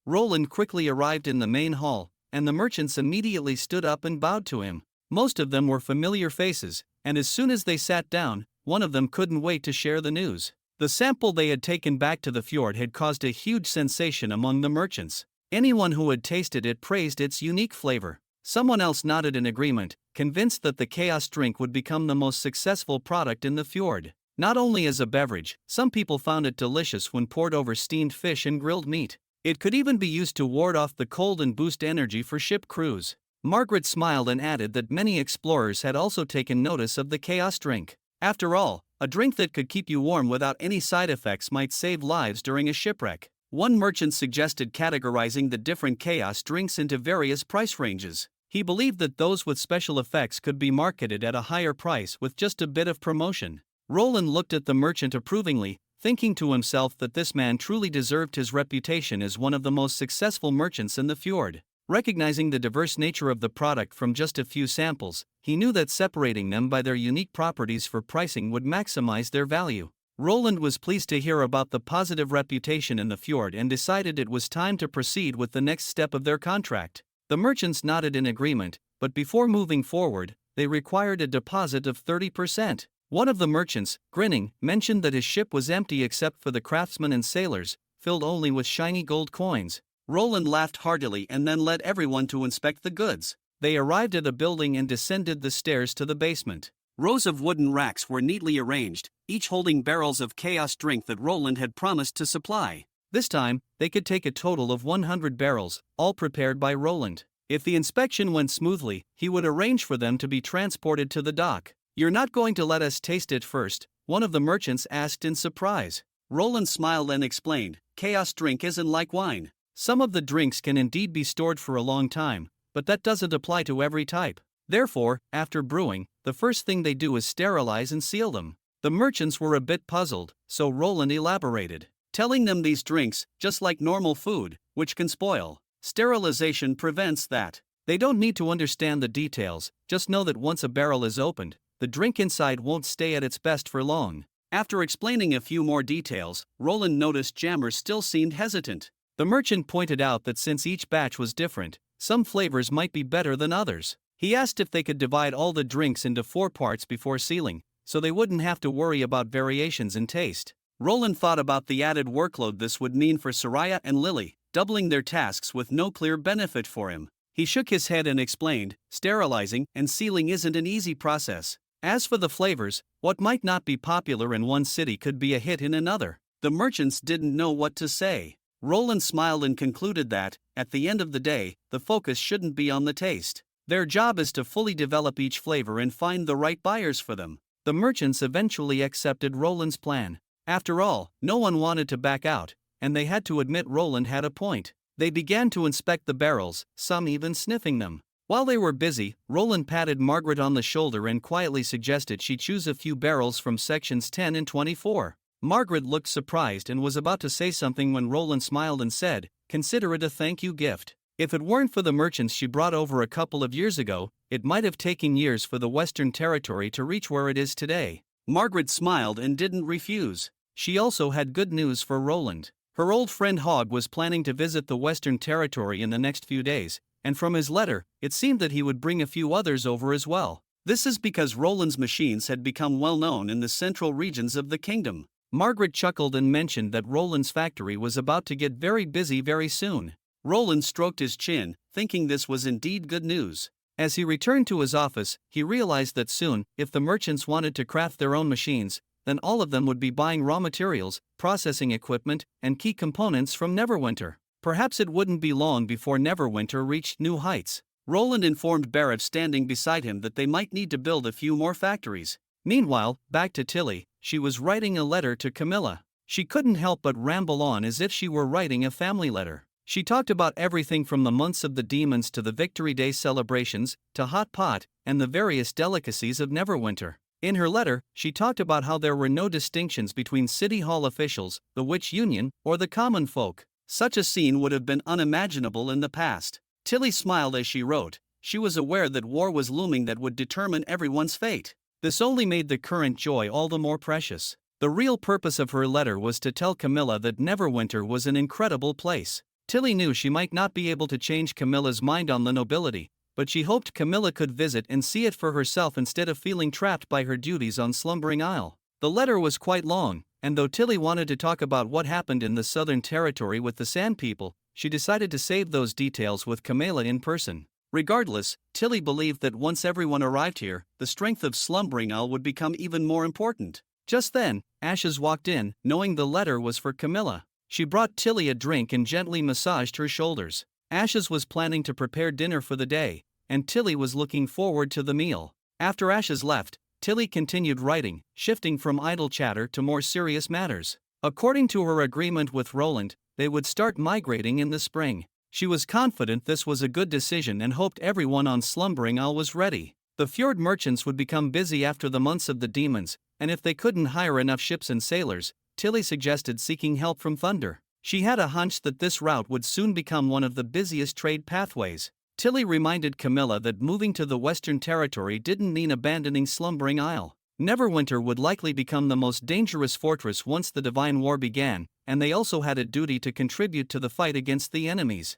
Roland quickly arrived in the main hall, and the merchants immediately stood up and bowed to him. Most of them were familiar faces, and as soon as they sat down, one of them couldn't wait to share the news. The sample they had taken back to the fjord had caused a huge sensation among the merchants. Anyone who had tasted it praised its unique flavor. Someone else nodded in agreement, convinced that the chaos drink would become the most successful product in the fjord. Not only as a beverage, some people found it delicious when poured over steamed fish and grilled meat. It could even be used to ward off the cold and boost energy for ship crews. Margaret smiled and added that many explorers had also taken notice of the chaos drink. After all, a drink that could keep you warm without any side effects might save lives during a shipwreck. One merchant suggested categorizing the different chaos drinks into various price ranges. He believed that those with special effects could be marketed at a higher price with just a bit of promotion. Roland looked at the merchant approvingly, thinking to himself that this man truly deserved his reputation as one of the most successful merchants in the fjord. Recognizing the diverse nature of the product from just a few samples, he knew that separating them by their unique properties for pricing would maximize their value. Roland was pleased to hear about the positive reputation in the fjord and decided it was time to proceed with the next step of their contract. The merchants nodded in agreement, but before moving forward, they required a deposit of 30%. One of the merchants, grinning, mentioned that his ship was empty except for the craftsmen and sailors, filled only with shiny gold coins. Roland laughed heartily and then led everyone to inspect the goods. They arrived at a building and descended the stairs to the basement. Rows of wooden racks were neatly arranged, each holding barrels of chaos drink that Roland had promised to supply. This time, they could take a total of 100 barrels, all prepared by Roland. If the inspection went smoothly, he would arrange for them to be transported to the dock. "You're not going to let us taste it first?" one of the merchants asked in surprise. Roland smiled and explained, "Chaos drink isn't like wine. Some of the drinks can indeed be stored for a long time, but that doesn't apply to every type. Therefore, after brewing, the first thing they do is sterilize and seal them." The merchants were a bit puzzled, so Roland elaborated, telling them these drinks, just like normal food, which can spoil, sterilization prevents that. They don't need to understand the details, just know that once a barrel is opened, the drink inside won't stay at its best for long. After explaining a few more details, Roland noticed Jammer still seemed hesitant. The merchant pointed out that since each batch was different, some flavors might be better than others. He asked if they could divide all the drinks into 4 parts before sealing, so they wouldn't have to worry about variations in taste. Roland thought about the added workload this would mean for Soraya and Lily, doubling their tasks with no clear benefit for him. He shook his head and explained, sterilizing and sealing isn't an easy process. As for the flavors, what might not be popular in one city could be a hit in another. The merchants didn't know what to say. Roland smiled and concluded that, at the end of the day, the focus shouldn't be on the taste. Their job is to fully develop each flavor and find the right buyers for them. The merchants eventually accepted Roland's plan. After all, no one wanted to back out, and they had to admit Roland had a point. They began to inspect the barrels, some even sniffing them. While they were busy, Roland patted Margaret on the shoulder and quietly suggested she choose a few barrels from sections 10 and 24. Margaret looked surprised and was about to say something when Roland smiled and said, "Consider it a thank you gift. If it weren't for the merchants she brought over a couple of years ago, it might have taken years for the Western Territory to reach where it is today." Margaret smiled and didn't refuse. She also had good news for Roland. Her old friend Hogg was planning to visit the Western Territory in the next few days, and from his letter, it seemed that he would bring a few others over as well. This is because Roland's machines had become well known in the central regions of the kingdom. Margaret chuckled and mentioned that Roland's factory was about to get very busy very soon. Roland stroked his chin, thinking this was indeed good news. As he returned to his office, he realized that soon, if the merchants wanted to craft their own machines, then all of them would be buying raw materials, processing equipment, and key components from Neverwinter. Perhaps it wouldn't be long before Neverwinter reached new heights. Roland informed Barrett standing beside him that they might need to build a few more factories. Meanwhile, back to Tilly, she was writing a letter to Camilla. She couldn't help but ramble on as if she were writing a family letter. She talked about everything from the months of the demons to the Victory Day celebrations, to Hot Pot, and the various delicacies of Neverwinter. In her letter, she talked about how there were no distinctions between City Hall officials, the Witch Union, or the common folk. Such a scene would have been unimaginable in the past. Tilly smiled as she wrote. She was aware that war was looming that would determine everyone's fate. This only made the current joy all the more precious. The real purpose of her letter was to tell Camilla that Neverwinter was an incredible place. Tilly knew she might not be able to change Camilla's mind on the nobility, but she hoped Camilla could visit and see it for herself instead of feeling trapped by her duties on Slumbering Isle. The letter was quite long, and though Tilly wanted to talk about what happened in the Southern Territory with the Sand People, she decided to save those details with Camilla in person. Regardless, Tilly believed that once everyone arrived here, the strength of Slumbering Isle would become even more important. Just then, Ashes walked in, knowing the letter was for Camilla. She brought Tilly a drink and gently massaged her shoulders. Ashes was planning to prepare dinner for the day, and Tilly was looking forward to the meal. After Ashes left, Tilly continued writing, shifting from idle chatter to more serious matters. According to her agreement with Roland, they would start migrating in the spring. She was confident this was a good decision and hoped everyone on Slumbering Isle was ready. The fjord merchants would become busy after the months of the demons, and if they couldn't hire enough ships and sailors, Tilly suggested seeking help from Thunder. She had a hunch that this route would soon become one of the busiest trade pathways. Tilly reminded Camilla that moving to the Western Territory didn't mean abandoning Slumbering Isle. Neverwinter would likely become the most dangerous fortress once the Divine War began, and they also had a duty to contribute to the fight against the enemies.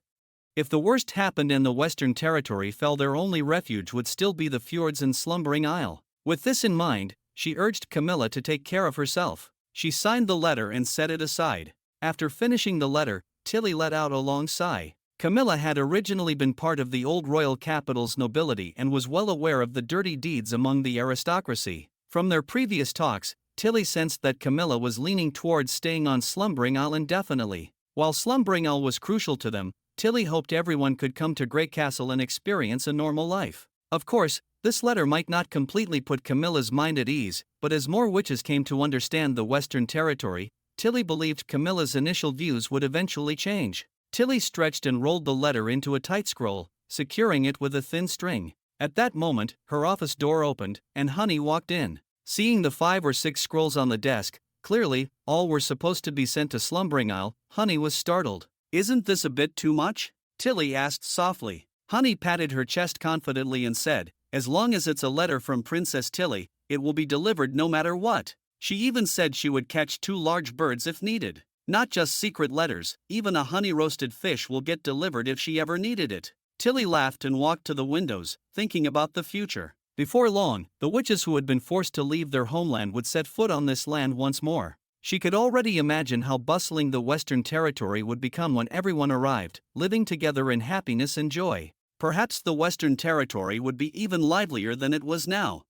If the worst happened and the Western Territory fell, their only refuge would still be the fjords and Slumbering Isle. With this in mind, she urged Camilla to take care of herself. She signed the letter and set it aside. After finishing the letter, Tilly let out a long sigh. Camilla had originally been part of the old royal capital's nobility and was well aware of the dirty deeds among the aristocracy. From their previous talks, Tilly sensed that Camilla was leaning towards staying on Slumbering Isle indefinitely. While Slumbering Isle was crucial to them, Tilly hoped everyone could come to Grey Castle and experience a normal life. Of course, this letter might not completely put Camilla's mind at ease, but as more witches came to understand the Western Territory, Tilly believed Camilla's initial views would eventually change. Tilly stretched and rolled the letter into a tight scroll, securing it with a thin string. At that moment, her office door opened, and Honey walked in. Seeing the 5 or 6 scrolls on the desk, clearly, all were supposed to be sent to Slumbering Isle, Honey was startled. "Isn't this a bit too much?" Tilly asked softly. Honey patted her chest confidently and said, "As long as it's a letter from Princess Tilly, it will be delivered no matter what." She even said she would catch 2 large birds if needed. Not just secret letters, even a honey-roasted fish will get delivered if she ever needed it. Tilly laughed and walked to the windows, thinking about the future. Before long, the witches who had been forced to leave their homeland would set foot on this land once more. She could already imagine how bustling the Western Territory would become when everyone arrived, living together in happiness and joy. Perhaps the Western Territory would be even livelier than it was now.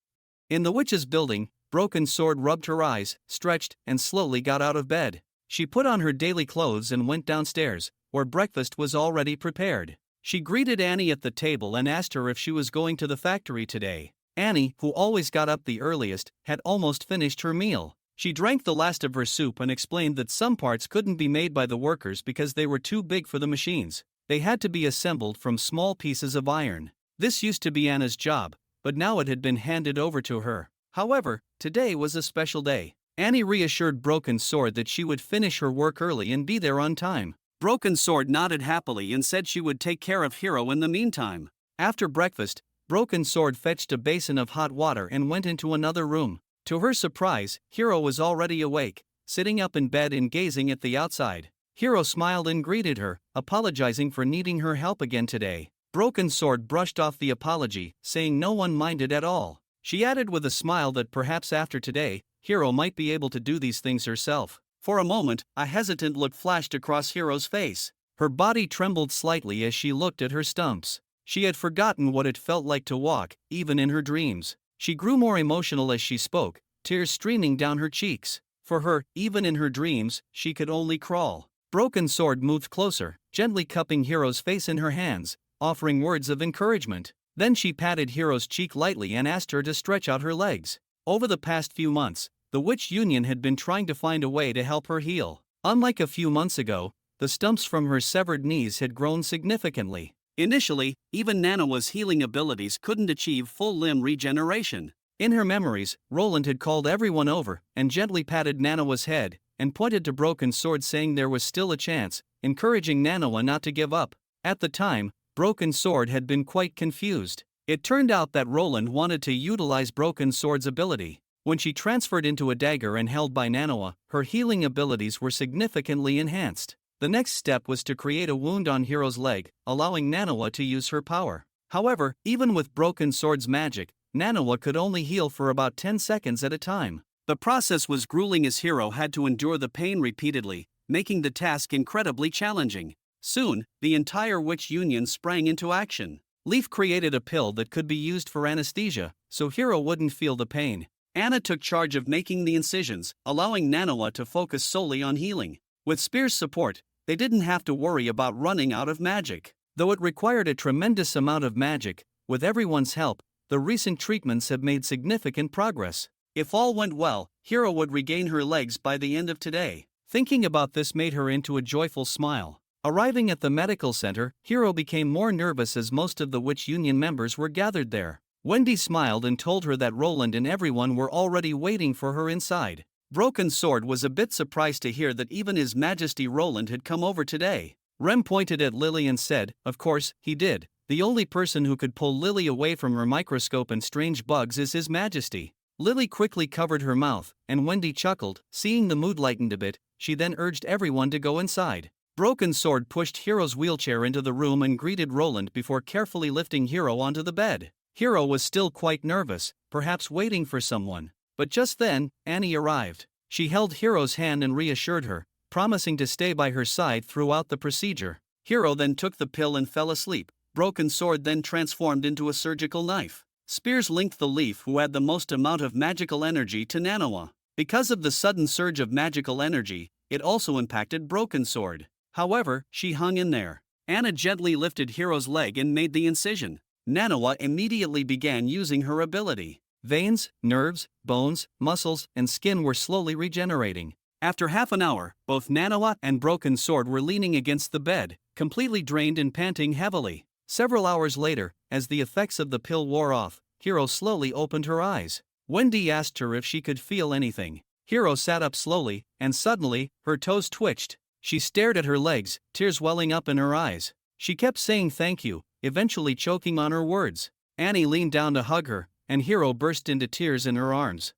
In the witch's building, Broken Sword rubbed her eyes, stretched, and slowly got out of bed. She put on her daily clothes and went downstairs, where breakfast was already prepared. She greeted Annie at the table and asked her if she was going to the factory today. Annie, who always got up the earliest, had almost finished her meal. She drank the last of her soup and explained that some parts couldn't be made by the workers because they were too big for the machines. They had to be assembled from small pieces of iron. This used to be Anna's job, but now it had been handed over to her. However, today was a special day. Annie reassured Broken Sword that she would finish her work early and be there on time. Broken Sword nodded happily and said she would take care of Hero in the meantime. After breakfast, Broken Sword fetched a basin of hot water and went into another room. To her surprise, Hero was already awake, sitting up in bed and gazing at the outside. Hero smiled and greeted her, apologizing for needing her help again today. Broken Sword brushed off the apology, saying no one minded at all. She added with a smile that perhaps after today, Hero might be able to do these things herself. For a moment, a hesitant look flashed across Hero's face. Her body trembled slightly as she looked at her stumps. She had forgotten what it felt like to walk, even in her dreams. She grew more emotional as she spoke, tears streaming down her cheeks. For her, even in her dreams, she could only crawl. Broken Sword moved closer, gently cupping Hero's face in her hands, offering words of encouragement. Then she patted Hero's cheek lightly and asked her to stretch out her legs. Over the past few months, the Witch Union had been trying to find a way to help her heal. Unlike a few months ago, the stumps from her severed knees had grown significantly. Initially, even Nanawa's healing abilities couldn't achieve full limb regeneration. In her memories, Roland had called everyone over and gently patted Nanawa's head and pointed to Broken Sword, saying there was still a chance, encouraging Nanawa not to give up. At the time, Broken Sword had been quite confused. It turned out that Roland wanted to utilize Broken Sword's ability. When she transferred into a dagger and held by Nanawa, her healing abilities were significantly enhanced. The next step was to create a wound on Hiro's leg, allowing Nanawa to use her power. However, even with Broken Sword's magic, Nanawa could only heal for about 10 seconds at a time. The process was grueling as Hiro had to endure the pain repeatedly, making the task incredibly challenging. Soon, the entire witch union sprang into action. Leaf created a pill that could be used for anesthesia, so Hiro wouldn't feel the pain. Anna took charge of making the incisions, allowing Nanawa to focus solely on healing. With Spear's support, they didn't have to worry about running out of magic. Though it required a tremendous amount of magic, with everyone's help, the recent treatments have made significant progress. If all went well, Hiro would regain her legs by the end of today. Thinking about this made her into a joyful smile. Arriving at the medical center, Hiro became more nervous as most of the Witch Union members were gathered there. Wendy smiled and told her that Roland and everyone were already waiting for her inside. Broken Sword was a bit surprised to hear that even His Majesty Roland had come over today. Rem pointed at Lily and said, "Of course, he did. The only person who could pull Lily away from her microscope and strange bugs is His Majesty." Lily quickly covered her mouth, and Wendy chuckled. Seeing the mood lightened a bit, she then urged everyone to go inside. Broken Sword pushed Hiro's wheelchair into the room and greeted Roland before carefully lifting Hiro onto the bed. Hiro was still quite nervous, perhaps waiting for someone. But just then, Annie arrived. She held Hiro's hand and reassured her, promising to stay by her side throughout the procedure. Hiro then took the pill and fell asleep. Broken Sword then transformed into a surgical knife. Spears linked the Leaf who had the most amount of magical energy to Nanawa. Because of the sudden surge of magical energy, it also impacted Broken Sword. However, she hung in there. Anna gently lifted Hiro's leg and made the incision. Nanawa immediately began using her ability. Veins, nerves, bones, muscles, and skin were slowly regenerating. After half an hour, both Nanawa and Broken Sword were leaning against the bed, completely drained and panting heavily. Several hours later, as the effects of the pill wore off, Hiro slowly opened her eyes. Wendy asked her if she could feel anything. Hiro sat up slowly, and suddenly, her toes twitched. She stared at her legs, tears welling up in her eyes. She kept saying thank you, eventually choking on her words. Annie leaned down to hug her, and Hiro burst into tears in her arms.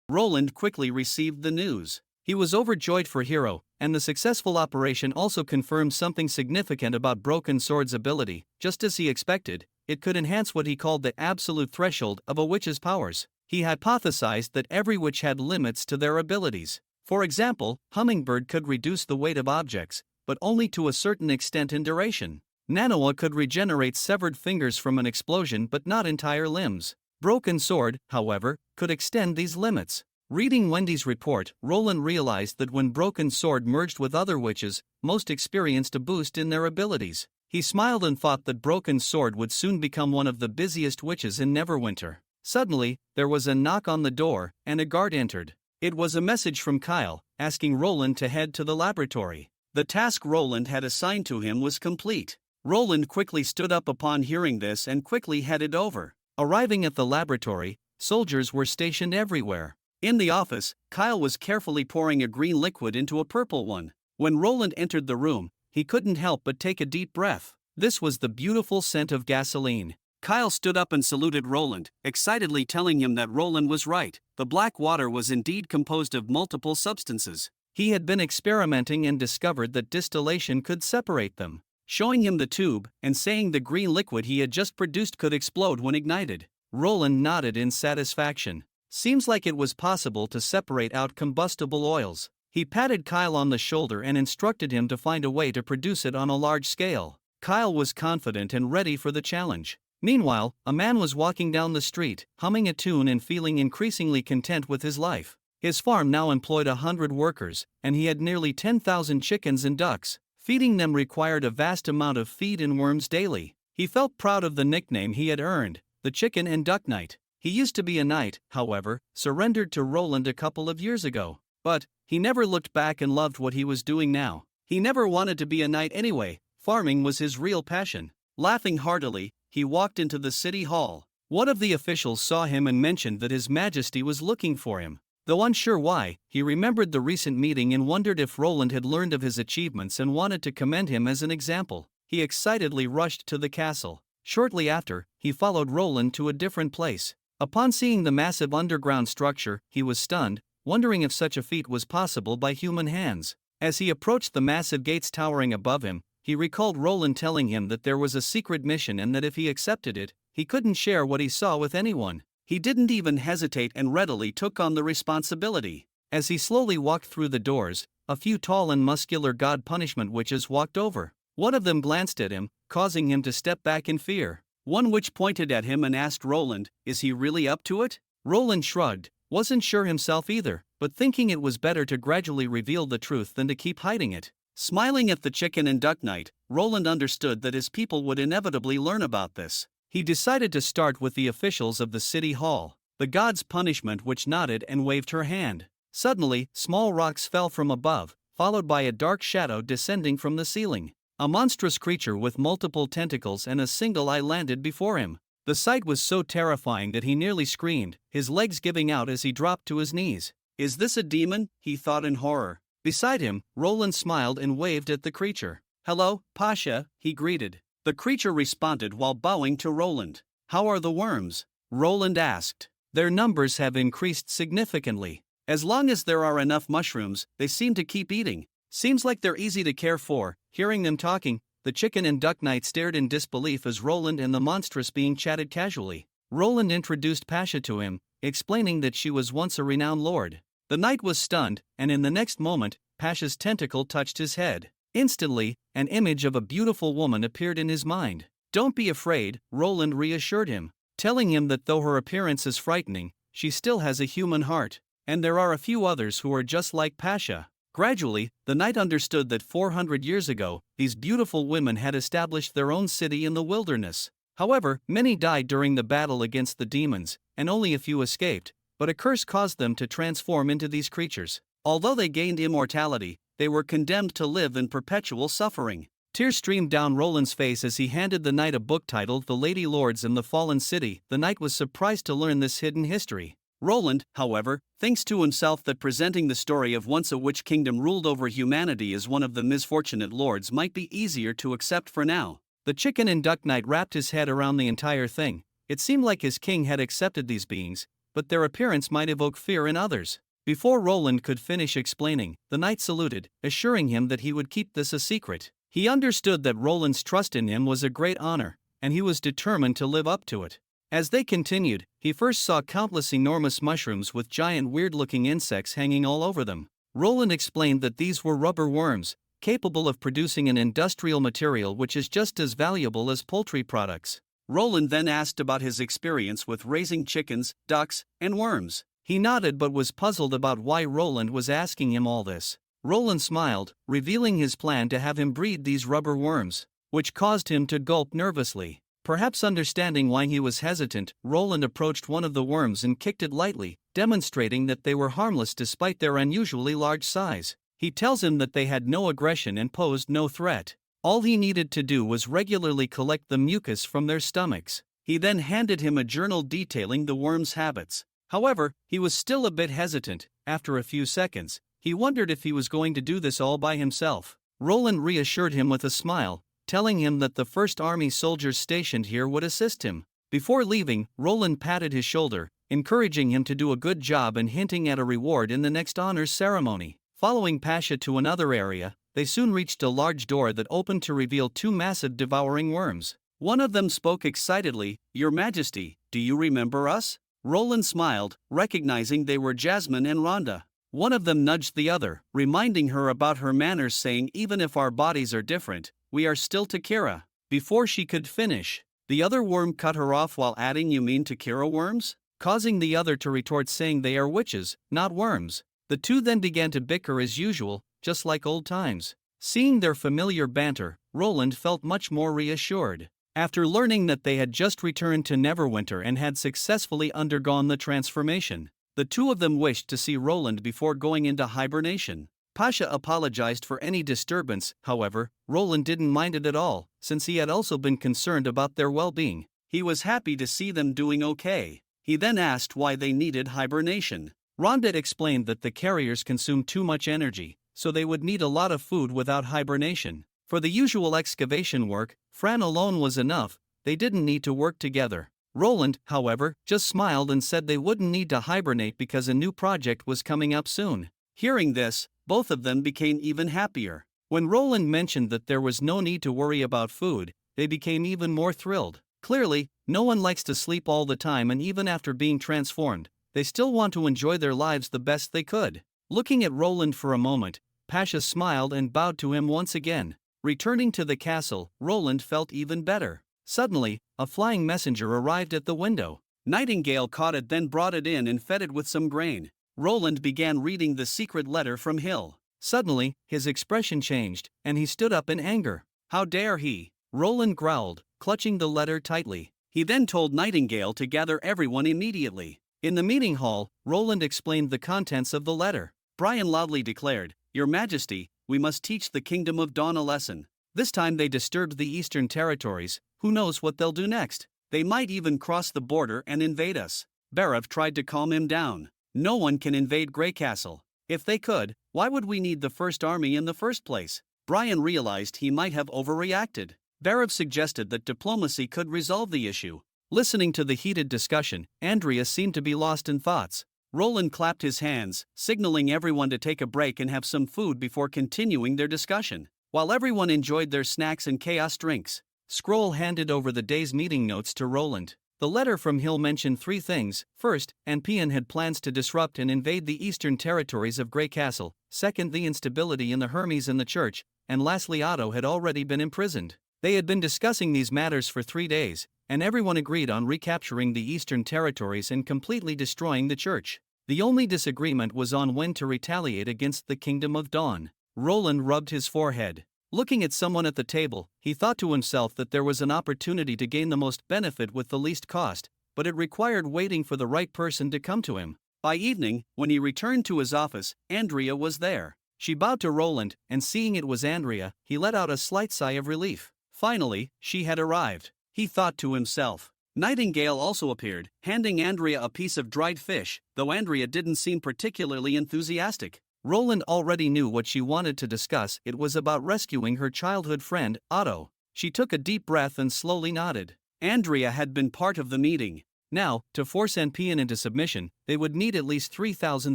Roland quickly received the news. He was overjoyed for Hiro, and the successful operation also confirmed something significant about Broken Sword's ability. Just as he expected, it could enhance what he called the absolute threshold of a witch's powers. He hypothesized that every witch had limits to their abilities. For example, Hummingbird could reduce the weight of objects, but only to a certain extent in duration. Nanawa could regenerate severed fingers from an explosion but not entire limbs. Broken Sword, however, could extend these limits. Reading Wendy's report, Roland realized that when Broken Sword merged with other witches, most experienced a boost in their abilities. He smiled and thought that Broken Sword would soon become one of the busiest witches in Neverwinter. Suddenly, there was a knock on the door, and a guard entered. It was a message from Kyle, asking Roland to head to the laboratory. The task Roland had assigned to him was complete. Roland quickly stood up upon hearing this and quickly headed over. Arriving at the laboratory, soldiers were stationed everywhere. In the office, Kyle was carefully pouring a green liquid into a purple one. When Roland entered the room, he couldn't help but take a deep breath. This was the beautiful scent of gasoline. Kyle stood up and saluted Roland, excitedly telling him that Roland was right. The black water was indeed composed of multiple substances. He had been experimenting and discovered that distillation could separate them. Showing him the tube, and saying the green liquid he had just produced could explode when ignited. Roland nodded in satisfaction. Seems like it was possible to separate out combustible oils. He patted Kyle on the shoulder and instructed him to find a way to produce it on a large scale. Kyle was confident and ready for the challenge. Meanwhile, a man was walking down the street, humming a tune and feeling increasingly content with his life. His farm now employed 100 workers, and he had nearly 10,000 chickens and ducks. Feeding them required a vast amount of feed and worms daily. He felt proud of the nickname he had earned, the Chicken and Duck Knight. He used to be a knight, however, surrendered to Roland a couple of years ago. But he never looked back and loved what he was doing now. He never wanted to be a knight anyway. Farming was his real passion. Laughing heartily, he walked into the city hall. One of the officials saw him and mentioned that His Majesty was looking for him. Though unsure why, he remembered the recent meeting and wondered if Roland had learned of his achievements and wanted to commend him as an example. He excitedly rushed to the castle. Shortly after, he followed Roland to a different place. Upon seeing the massive underground structure, he was stunned, wondering if such a feat was possible by human hands. As he approached the massive gates towering above him, he recalled Roland telling him that there was a secret mission and that if he accepted it, he couldn't share what he saw with anyone. He didn't even hesitate and readily took on the responsibility. As he slowly walked through the doors, a few tall and muscular god punishment witches walked over. One of them glanced at him, causing him to step back in fear. One witch pointed at him and asked Roland, "Is he really up to it?" Roland shrugged, wasn't sure himself either, but thinking it was better to gradually reveal the truth than to keep hiding it. Smiling at the chicken and duck knight, Roland understood that his people would inevitably learn about this. He decided to start with the officials of the city hall. The god's punishment witch nodded and waved her hand. Suddenly, small rocks fell from above, followed by a dark shadow descending from the ceiling. A monstrous creature with multiple tentacles and a single eye landed before him. The sight was so terrifying that he nearly screamed, his legs giving out as he dropped to his knees. "Is this a demon?" he thought in horror. Beside him, Roland smiled and waved at the creature. "Hello, Pasha," he greeted. The creature responded while bowing to Roland. "How are the worms?" Roland asked. "Their numbers have increased significantly. As long as there are enough mushrooms, they seem to keep eating. Seems like they're easy to care for." Hearing them talking, the chicken and duck knight stared in disbelief as Roland and the monstrous being chatted casually. Roland introduced Pasha to him, explaining that she was once a renowned lord. The knight was stunned, and in the next moment, Pasha's tentacle touched his head. Instantly, an image of a beautiful woman appeared in his mind. "Don't be afraid," Roland reassured him, telling him that though her appearance is frightening, she still has a human heart, and there are a few others who are just like Pasha. Gradually, the knight understood that 400 years ago, these beautiful women had established their own city in the wilderness. However, many died during the battle against the demons, and only a few escaped, but a curse caused them to transform into these creatures. Although they gained immortality, they were condemned to live in perpetual suffering. Tears streamed down Roland's face as he handed the knight a book titled The Lady Lords and the Fallen City. The knight was surprised to learn this hidden history. Roland, however, thinks to himself that presenting the story of once a witch kingdom ruled over humanity as one of the misfortunate lords might be easier to accept for now. The chicken and duck knight wrapped his head around the entire thing. It seemed like his king had accepted these beings, but their appearance might evoke fear in others. Before Roland could finish explaining, the knight saluted, assuring him that he would keep this a secret. He understood that Roland's trust in him was a great honor, and he was determined to live up to it. As they continued, he first saw countless enormous mushrooms with giant weird-looking insects hanging all over them. Roland explained that these were rubber worms, capable of producing an industrial material which is just as valuable as poultry products. Roland then asked about his experience with raising chickens, ducks, and worms. He nodded but was puzzled about why Roland was asking him all this. Roland smiled, revealing his plan to have him breed these rubber worms, which caused him to gulp nervously. Perhaps understanding why he was hesitant, Roland approached one of the worms and kicked it lightly, demonstrating that they were harmless despite their unusually large size. He tells him that they had no aggression and posed no threat. All he needed to do was regularly collect the mucus from their stomachs. He then handed him a journal detailing the worms' habits. However, he was still a bit hesitant. After a few seconds, he wondered if he was going to do this all by himself. Roland reassured him with a smile, telling him that the first army soldiers stationed here would assist him. Before leaving, Roland patted his shoulder, encouraging him to do a good job and hinting at a reward in the next honors ceremony. Following Pasha to another area, they soon reached a large door that opened to reveal two massive devouring worms. One of them spoke excitedly, "Your Majesty, do you remember us?" Roland smiled, recognizing they were Jasmine and Rhonda. One of them nudged the other, reminding her about her manners, saying, "Even if our bodies are different, we are still Takira." Before she could finish, the other worm cut her off while adding, "You mean Takira worms?" causing the other to retort saying they are witches, not worms. The two then began to bicker as usual, just like old times. Seeing their familiar banter, Roland felt much more reassured. After learning that they had just returned to Neverwinter and had successfully undergone the transformation, the two of them wished to see Roland before going into hibernation. Pasha apologized for any disturbance. However, Roland didn't mind it at all, since he had also been concerned about their well-being. He was happy to see them doing okay. He then asked why they needed hibernation. Rhonda explained that the carriers consume too much energy, so they would need a lot of food without hibernation. For the usual excavation work, Fran alone was enough. They didn't need to work together. Roland, however, just smiled and said they wouldn't need to hibernate because a new project was coming up soon. Hearing this, both of them became even happier. When Roland mentioned that there was no need to worry about food, they became even more thrilled. Clearly, no one likes to sleep all the time, and even after being transformed, they still want to enjoy their lives the best they could. Looking at Roland for a moment, Pasha smiled and bowed to him once again. Returning to the castle, Roland felt even better. Suddenly, a flying messenger arrived at the window. Nightingale caught it, then brought it in and fed it with some grain. Roland began reading the secret letter from Hill. Suddenly, his expression changed, and he stood up in anger. How dare he? Roland growled, clutching the letter tightly. He then told Nightingale to gather everyone immediately. In the meeting hall, Roland explained the contents of the letter. Brian loudly declared, "Your Majesty, we must teach the Kingdom of Dawn a lesson. This time they disturbed the Eastern Territories. Who knows what they'll do next? They might even cross the border and invade us." Barav tried to calm him down. No one can invade Grey Castle. If they could, why would we need the First Army in the first place? Brian realized he might have overreacted. Barav suggested that diplomacy could resolve the issue. Listening to the heated discussion, Andrea seemed to be lost in thoughts. Roland clapped his hands, signaling everyone to take a break and have some food before continuing their discussion. While everyone enjoyed their snacks and chaos drinks, Scroll handed over the day's meeting notes to Roland. The letter from Hill mentioned three things. First, Anpian had plans to disrupt and invade the eastern territories of Grey Castle. Second, the instability in the Hermes and the church. And lastly, Otto had already been imprisoned. They had been discussing these matters for 3 days, and everyone agreed on recapturing the eastern territories and completely destroying the church. The only disagreement was on when to retaliate against the Kingdom of Dawn. Roland rubbed his forehead. Looking at someone at the table, he thought to himself that there was an opportunity to gain the most benefit with the least cost, but it required waiting for the right person to come to him. By evening, when he returned to his office, Andrea was there. She bowed to Roland, and seeing it was Andrea, he let out a slight sigh of relief. Finally, she had arrived. He thought to himself. Nightingale also appeared, handing Andrea a piece of dried fish, though Andrea didn't seem particularly enthusiastic. Roland already knew what she wanted to discuss. It was about rescuing her childhood friend, Otto. She took a deep breath and slowly nodded. Andrea had been part of the meeting. Now, to force Anpian into submission, they would need at least 3,000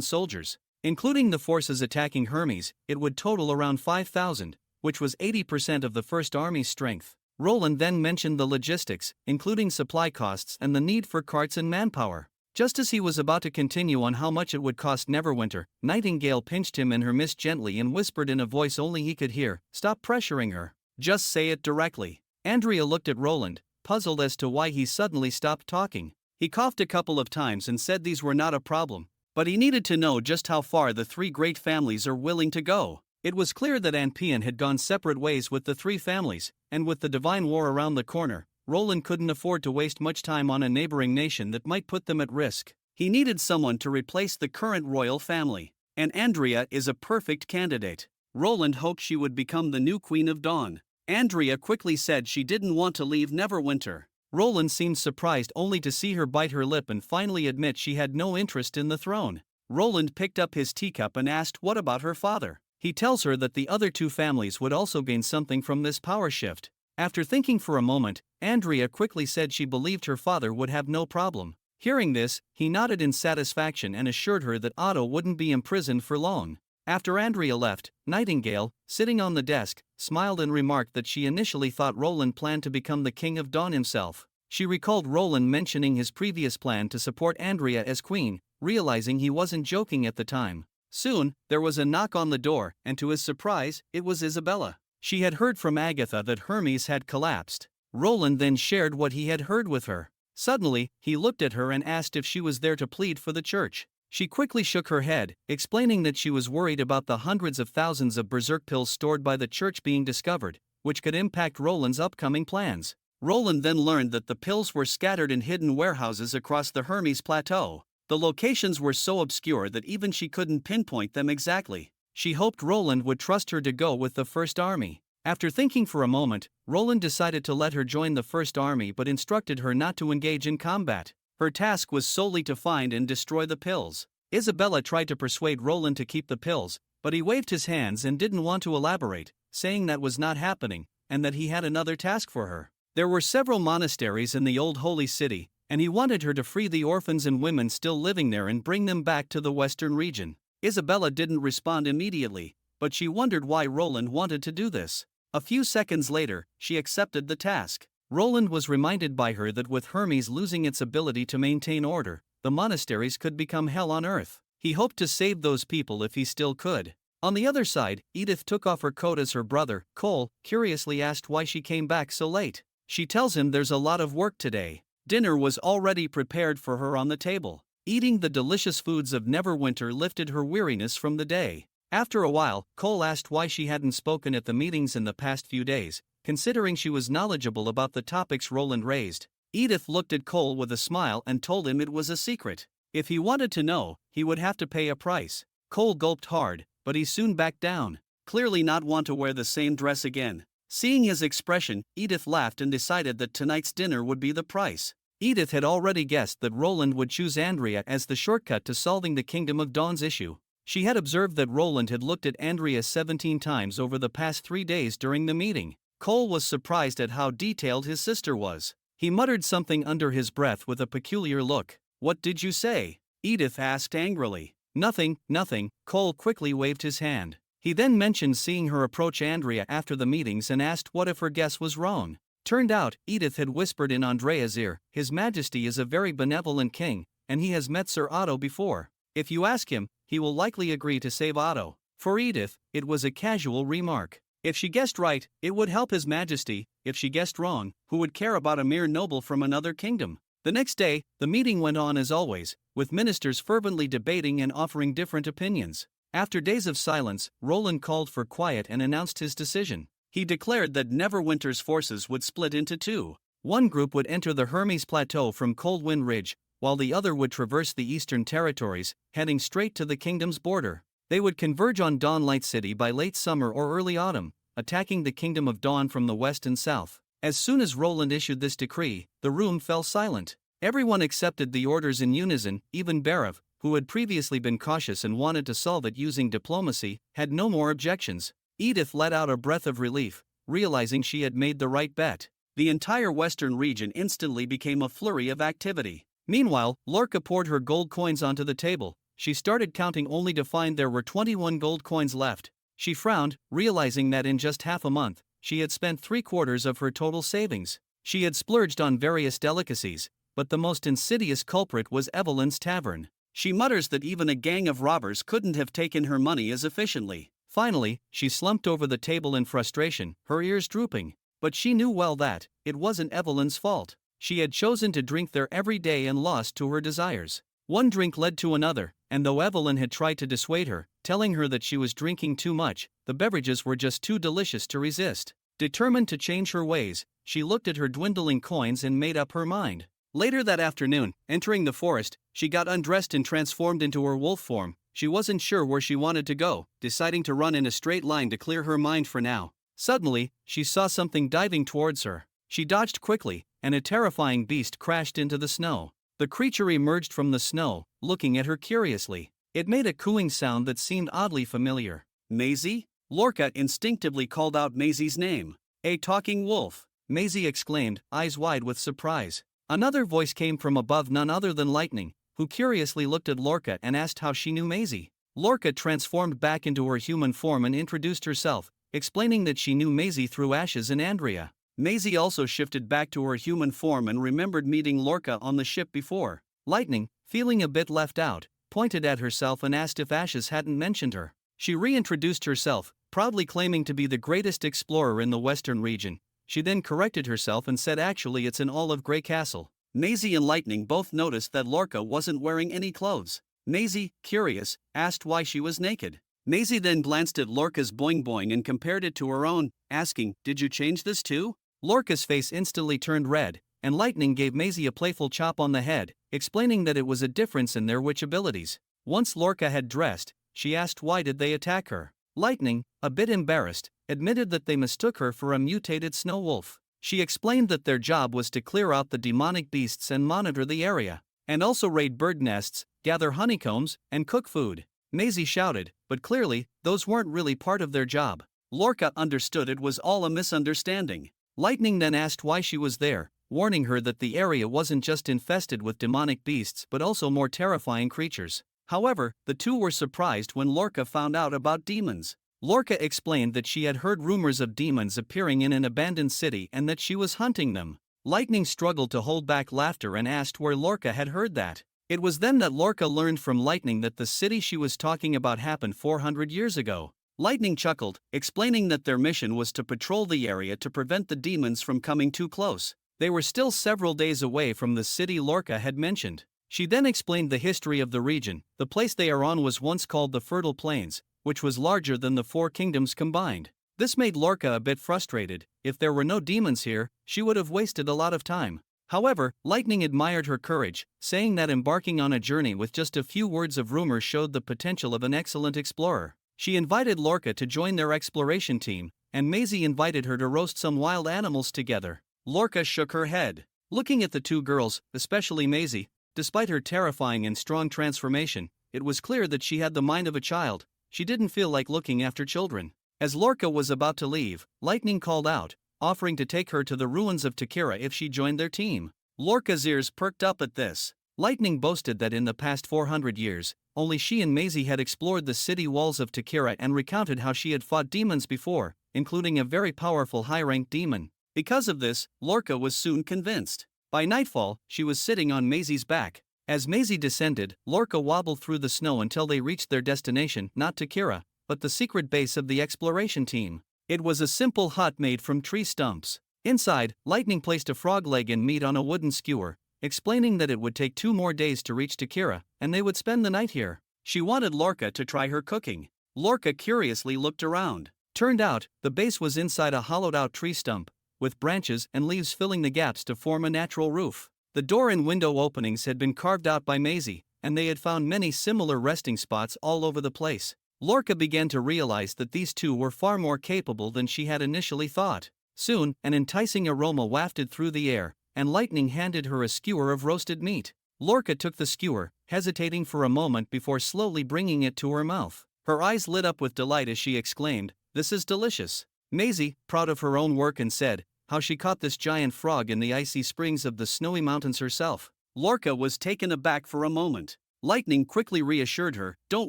soldiers. Including the forces attacking Hermes, it would total around 5,000, which was 80% of the First Army's strength. Roland then mentioned the logistics, including supply costs and the need for carts and manpower. Just as he was about to continue on how much it would cost Neverwinter, Nightingale pinched him in her mist gently and whispered in a voice only he could hear, "Stop pressuring her. Just say it directly." Andrea looked at Roland, puzzled as to why he suddenly stopped talking. He coughed a couple of times and said these were not a problem, but he needed to know just how far the three great families are willing to go. It was clear that Anpian had gone separate ways with the three families, and with the Divine War around the corner, Roland couldn't afford to waste much time on a neighboring nation that might put them at risk. He needed someone to replace the current royal family, and Andrea is a perfect candidate. Roland hoped she would become the new Queen of Dawn. Andrea quickly said she didn't want to leave Neverwinter. Roland seemed surprised only to see her bite her lip and finally admit she had no interest in the throne. Roland picked up his teacup and asked what about her father. He tells her that the other two families would also gain something from this power shift. After thinking for a moment, Andrea quickly said she believed her father would have no problem. Hearing this, he nodded in satisfaction and assured her that Otto wouldn't be imprisoned for long. After Andrea left, Nightingale, sitting on the desk, smiled and remarked that she initially thought Roland planned to become the King of Dawn himself. She recalled Roland mentioning his previous plan to support Andrea as queen, realizing he wasn't joking at the time. Soon, there was a knock on the door, and to his surprise, it was Isabella. She had heard from Agatha that Hermes had collapsed. Roland then shared what he had heard with her. Suddenly, he looked at her and asked if she was there to plead for the church. She quickly shook her head, explaining that she was worried about the hundreds of thousands of berserk pills stored by the church being discovered, which could impact Roland's upcoming plans. Roland then learned that the pills were scattered in hidden warehouses across the Hermes plateau. The locations were so obscure that even she couldn't pinpoint them exactly. She hoped Roland would trust her to go with the First Army. After thinking for a moment, Roland decided to let her join the First Army but instructed her not to engage in combat. Her task was solely to find and destroy the pills. Isabella tried to persuade Roland to keep the pills, but he waved his hands and didn't want to elaborate, saying that was not happening, and that he had another task for her. There were several monasteries in the old holy city, and he wanted her to free the orphans and women still living there and bring them back to the western region. Isabella didn't respond immediately, but she wondered why Roland wanted to do this. A few seconds later, she accepted the task. Roland was reminded by her that with Hermes losing its ability to maintain order, the monasteries could become hell on earth. He hoped to save those people if he still could. On the other side, Edith took off her coat as her brother, Cole, curiously asked why she came back so late. She tells him there's a lot of work today. Dinner was already prepared for her on the table. Eating the delicious foods of Neverwinter lifted her weariness from the day. After a while, Cole asked why she hadn't spoken at the meetings in the past few days, considering she was knowledgeable about the topics Roland raised. Edith looked at Cole with a smile and told him it was a secret. If he wanted to know, he would have to pay a price. Cole gulped hard, but he soon backed down, clearly not want to wear the same dress again. Seeing his expression, Edith laughed and decided that tonight's dinner would be the price. Edith had already guessed that Roland would choose Andrea as the shortcut to solving the Kingdom of Dawn's issue. She had observed that Roland had looked at Andrea 17 times over the past 3 days during the meeting. Cole was surprised at how detailed his sister was. He muttered something under his breath with a peculiar look. "What did you say?" Edith asked angrily. Nothing, Cole quickly waved his hand. He then mentioned seeing her approach Andrea after the meetings and asked what if her guess was wrong. Turned out, Edith had whispered in Andrea's ear, "His Majesty is a very benevolent king, and he has met Sir Otto before. If you ask him, he will likely agree to save Otto." For Edith, it was a casual remark. If she guessed right, it would help His Majesty. If she guessed wrong, who would care about a mere noble from another kingdom? The next day, the meeting went on as always, with ministers fervently debating and offering different opinions. After days of silence, Roland called for quiet and announced his decision. He declared that Neverwinter's forces would split into two. One group would enter the Hermes Plateau from Coldwind Ridge, while the other would traverse the eastern territories, heading straight to the kingdom's border. They would converge on Dawnlight City by late summer or early autumn, attacking the Kingdom of Dawn from the west and south. As soon as Roland issued this decree, the room fell silent. Everyone accepted the orders in unison. Even Barav, who had previously been cautious and wanted to solve it using diplomacy, had no more objections. Edith let out a breath of relief, realizing she had made the right bet. The entire western region instantly became a flurry of activity. Meanwhile, Lorca poured her gold coins onto the table. She started counting only to find there were 21 gold coins left. She frowned, realizing that in just half a month, she had spent 3/4 of her total savings. She had splurged on various delicacies, but the most insidious culprit was Evelyn's tavern. She mutters that even a gang of robbers couldn't have taken her money as efficiently. Finally, she slumped over the table in frustration, her ears drooping. But she knew well that it wasn't Evelyn's fault. She had chosen to drink there every day and lost to her desires. One drink led to another, and though Evelyn had tried to dissuade her, telling her that she was drinking too much, the beverages were just too delicious to resist. Determined to change her ways, she looked at her dwindling coins and made up her mind. Later that afternoon, entering the forest, she got undressed and transformed into her wolf form. She wasn't sure where she wanted to go, deciding to run in a straight line to clear her mind for now. Suddenly, she saw something diving towards her. She dodged quickly, and a terrifying beast crashed into the snow. The creature emerged from the snow, looking at her curiously. It made a cooing sound that seemed oddly familiar. "Maisie?" Lorca instinctively called out Maisie's name. "A talking wolf!" Maisie exclaimed, eyes wide with surprise. Another voice came from above, none other than Lightning, who curiously looked at Lorca and asked how she knew Maisie. Lorca transformed back into her human form and introduced herself, explaining that she knew Maisie through Ashes and Andrea. Maisie also shifted back to her human form and remembered meeting Lorca on the ship before. Lightning, feeling a bit left out, pointed at herself and asked if Ashes hadn't mentioned her. She reintroduced herself, proudly claiming to be the greatest explorer in the western region. She then corrected herself and said actually it's an olive gray castle. Maisie and Lightning both noticed that Lorca wasn't wearing any clothes. Maisie, curious, asked why she was naked. Maisie then glanced at Lorca's boing boing and compared it to her own, asking, "Did you change this too?" Lorca's face instantly turned red, and Lightning gave Maisie a playful chop on the head, explaining that it was a difference in their witch abilities. Once Lorca had dressed, she asked why did they attack her. Lightning, a bit embarrassed, admitted that they mistook her for a mutated snow wolf. She explained that their job was to clear out the demonic beasts and monitor the area, and also raid bird nests, gather honeycombs, and cook food. Maisie shouted, but clearly, those weren't really part of their job. Lorca understood it was all a misunderstanding. Lightning then asked why she was there, warning her that the area wasn't just infested with demonic beasts but also more terrifying creatures. However, the two were surprised when Lorca found out about demons. Lorca explained that she had heard rumors of demons appearing in an abandoned city and that she was hunting them. Lightning struggled to hold back laughter and asked where Lorca had heard that. It was then that Lorca learned from Lightning that the city she was talking about happened 400 years ago. Lightning chuckled, explaining that their mission was to patrol the area to prevent the demons from coming too close. They were still several days away from the city Lorca had mentioned. She then explained the history of the region. The place they are on was once called the Fertile Plains, which was larger than the four kingdoms combined. This made Lorca a bit frustrated. If there were no demons here, she would have wasted a lot of time. However, Lightning admired her courage, saying that embarking on a journey with just a few words of rumor showed the potential of an excellent explorer. She invited Lorca to join their exploration team, and Maisie invited her to roast some wild animals together. Lorca shook her head. Looking at the two girls, especially Maisie, despite her terrifying and strong transformation, it was clear that she had the mind of a child. She didn't feel like looking after children. As Lorca was about to leave, Lightning called out, offering to take her to the ruins of Takira if she joined their team. Lorca's ears perked up at this. Lightning boasted that in the past 400 years, only she and Maisie had explored the city walls of Takira and recounted how she had fought demons before, including a very powerful high-ranked demon. Because of this, Lorca was soon convinced. By nightfall, she was sitting on Maisie's back. As Maisie descended, Lorca wobbled through the snow until they reached their destination, not Takira, but the secret base of the exploration team. It was a simple hut made from tree stumps. Inside, Lightning placed a frog leg and meat on a wooden skewer, explaining that it would take 2 more days to reach Takira, and they would spend the night here. She wanted Lorca to try her cooking. Lorca curiously looked around. Turned out, the base was inside a hollowed-out tree stump, with branches and leaves filling the gaps to form a natural roof. The door and window openings had been carved out by Maisie, and they had found many similar resting spots all over the place. Lorca began to realize that these two were far more capable than she had initially thought. Soon, an enticing aroma wafted through the air, and Lightning handed her a skewer of roasted meat. Lorca took the skewer, hesitating for a moment before slowly bringing it to her mouth. Her eyes lit up with delight as she exclaimed, "This is delicious." Maisie, proud of her own work, and said how she caught this giant frog in the icy springs of the snowy mountains herself. Lorca was taken aback for a moment. Lightning quickly reassured her, "Don't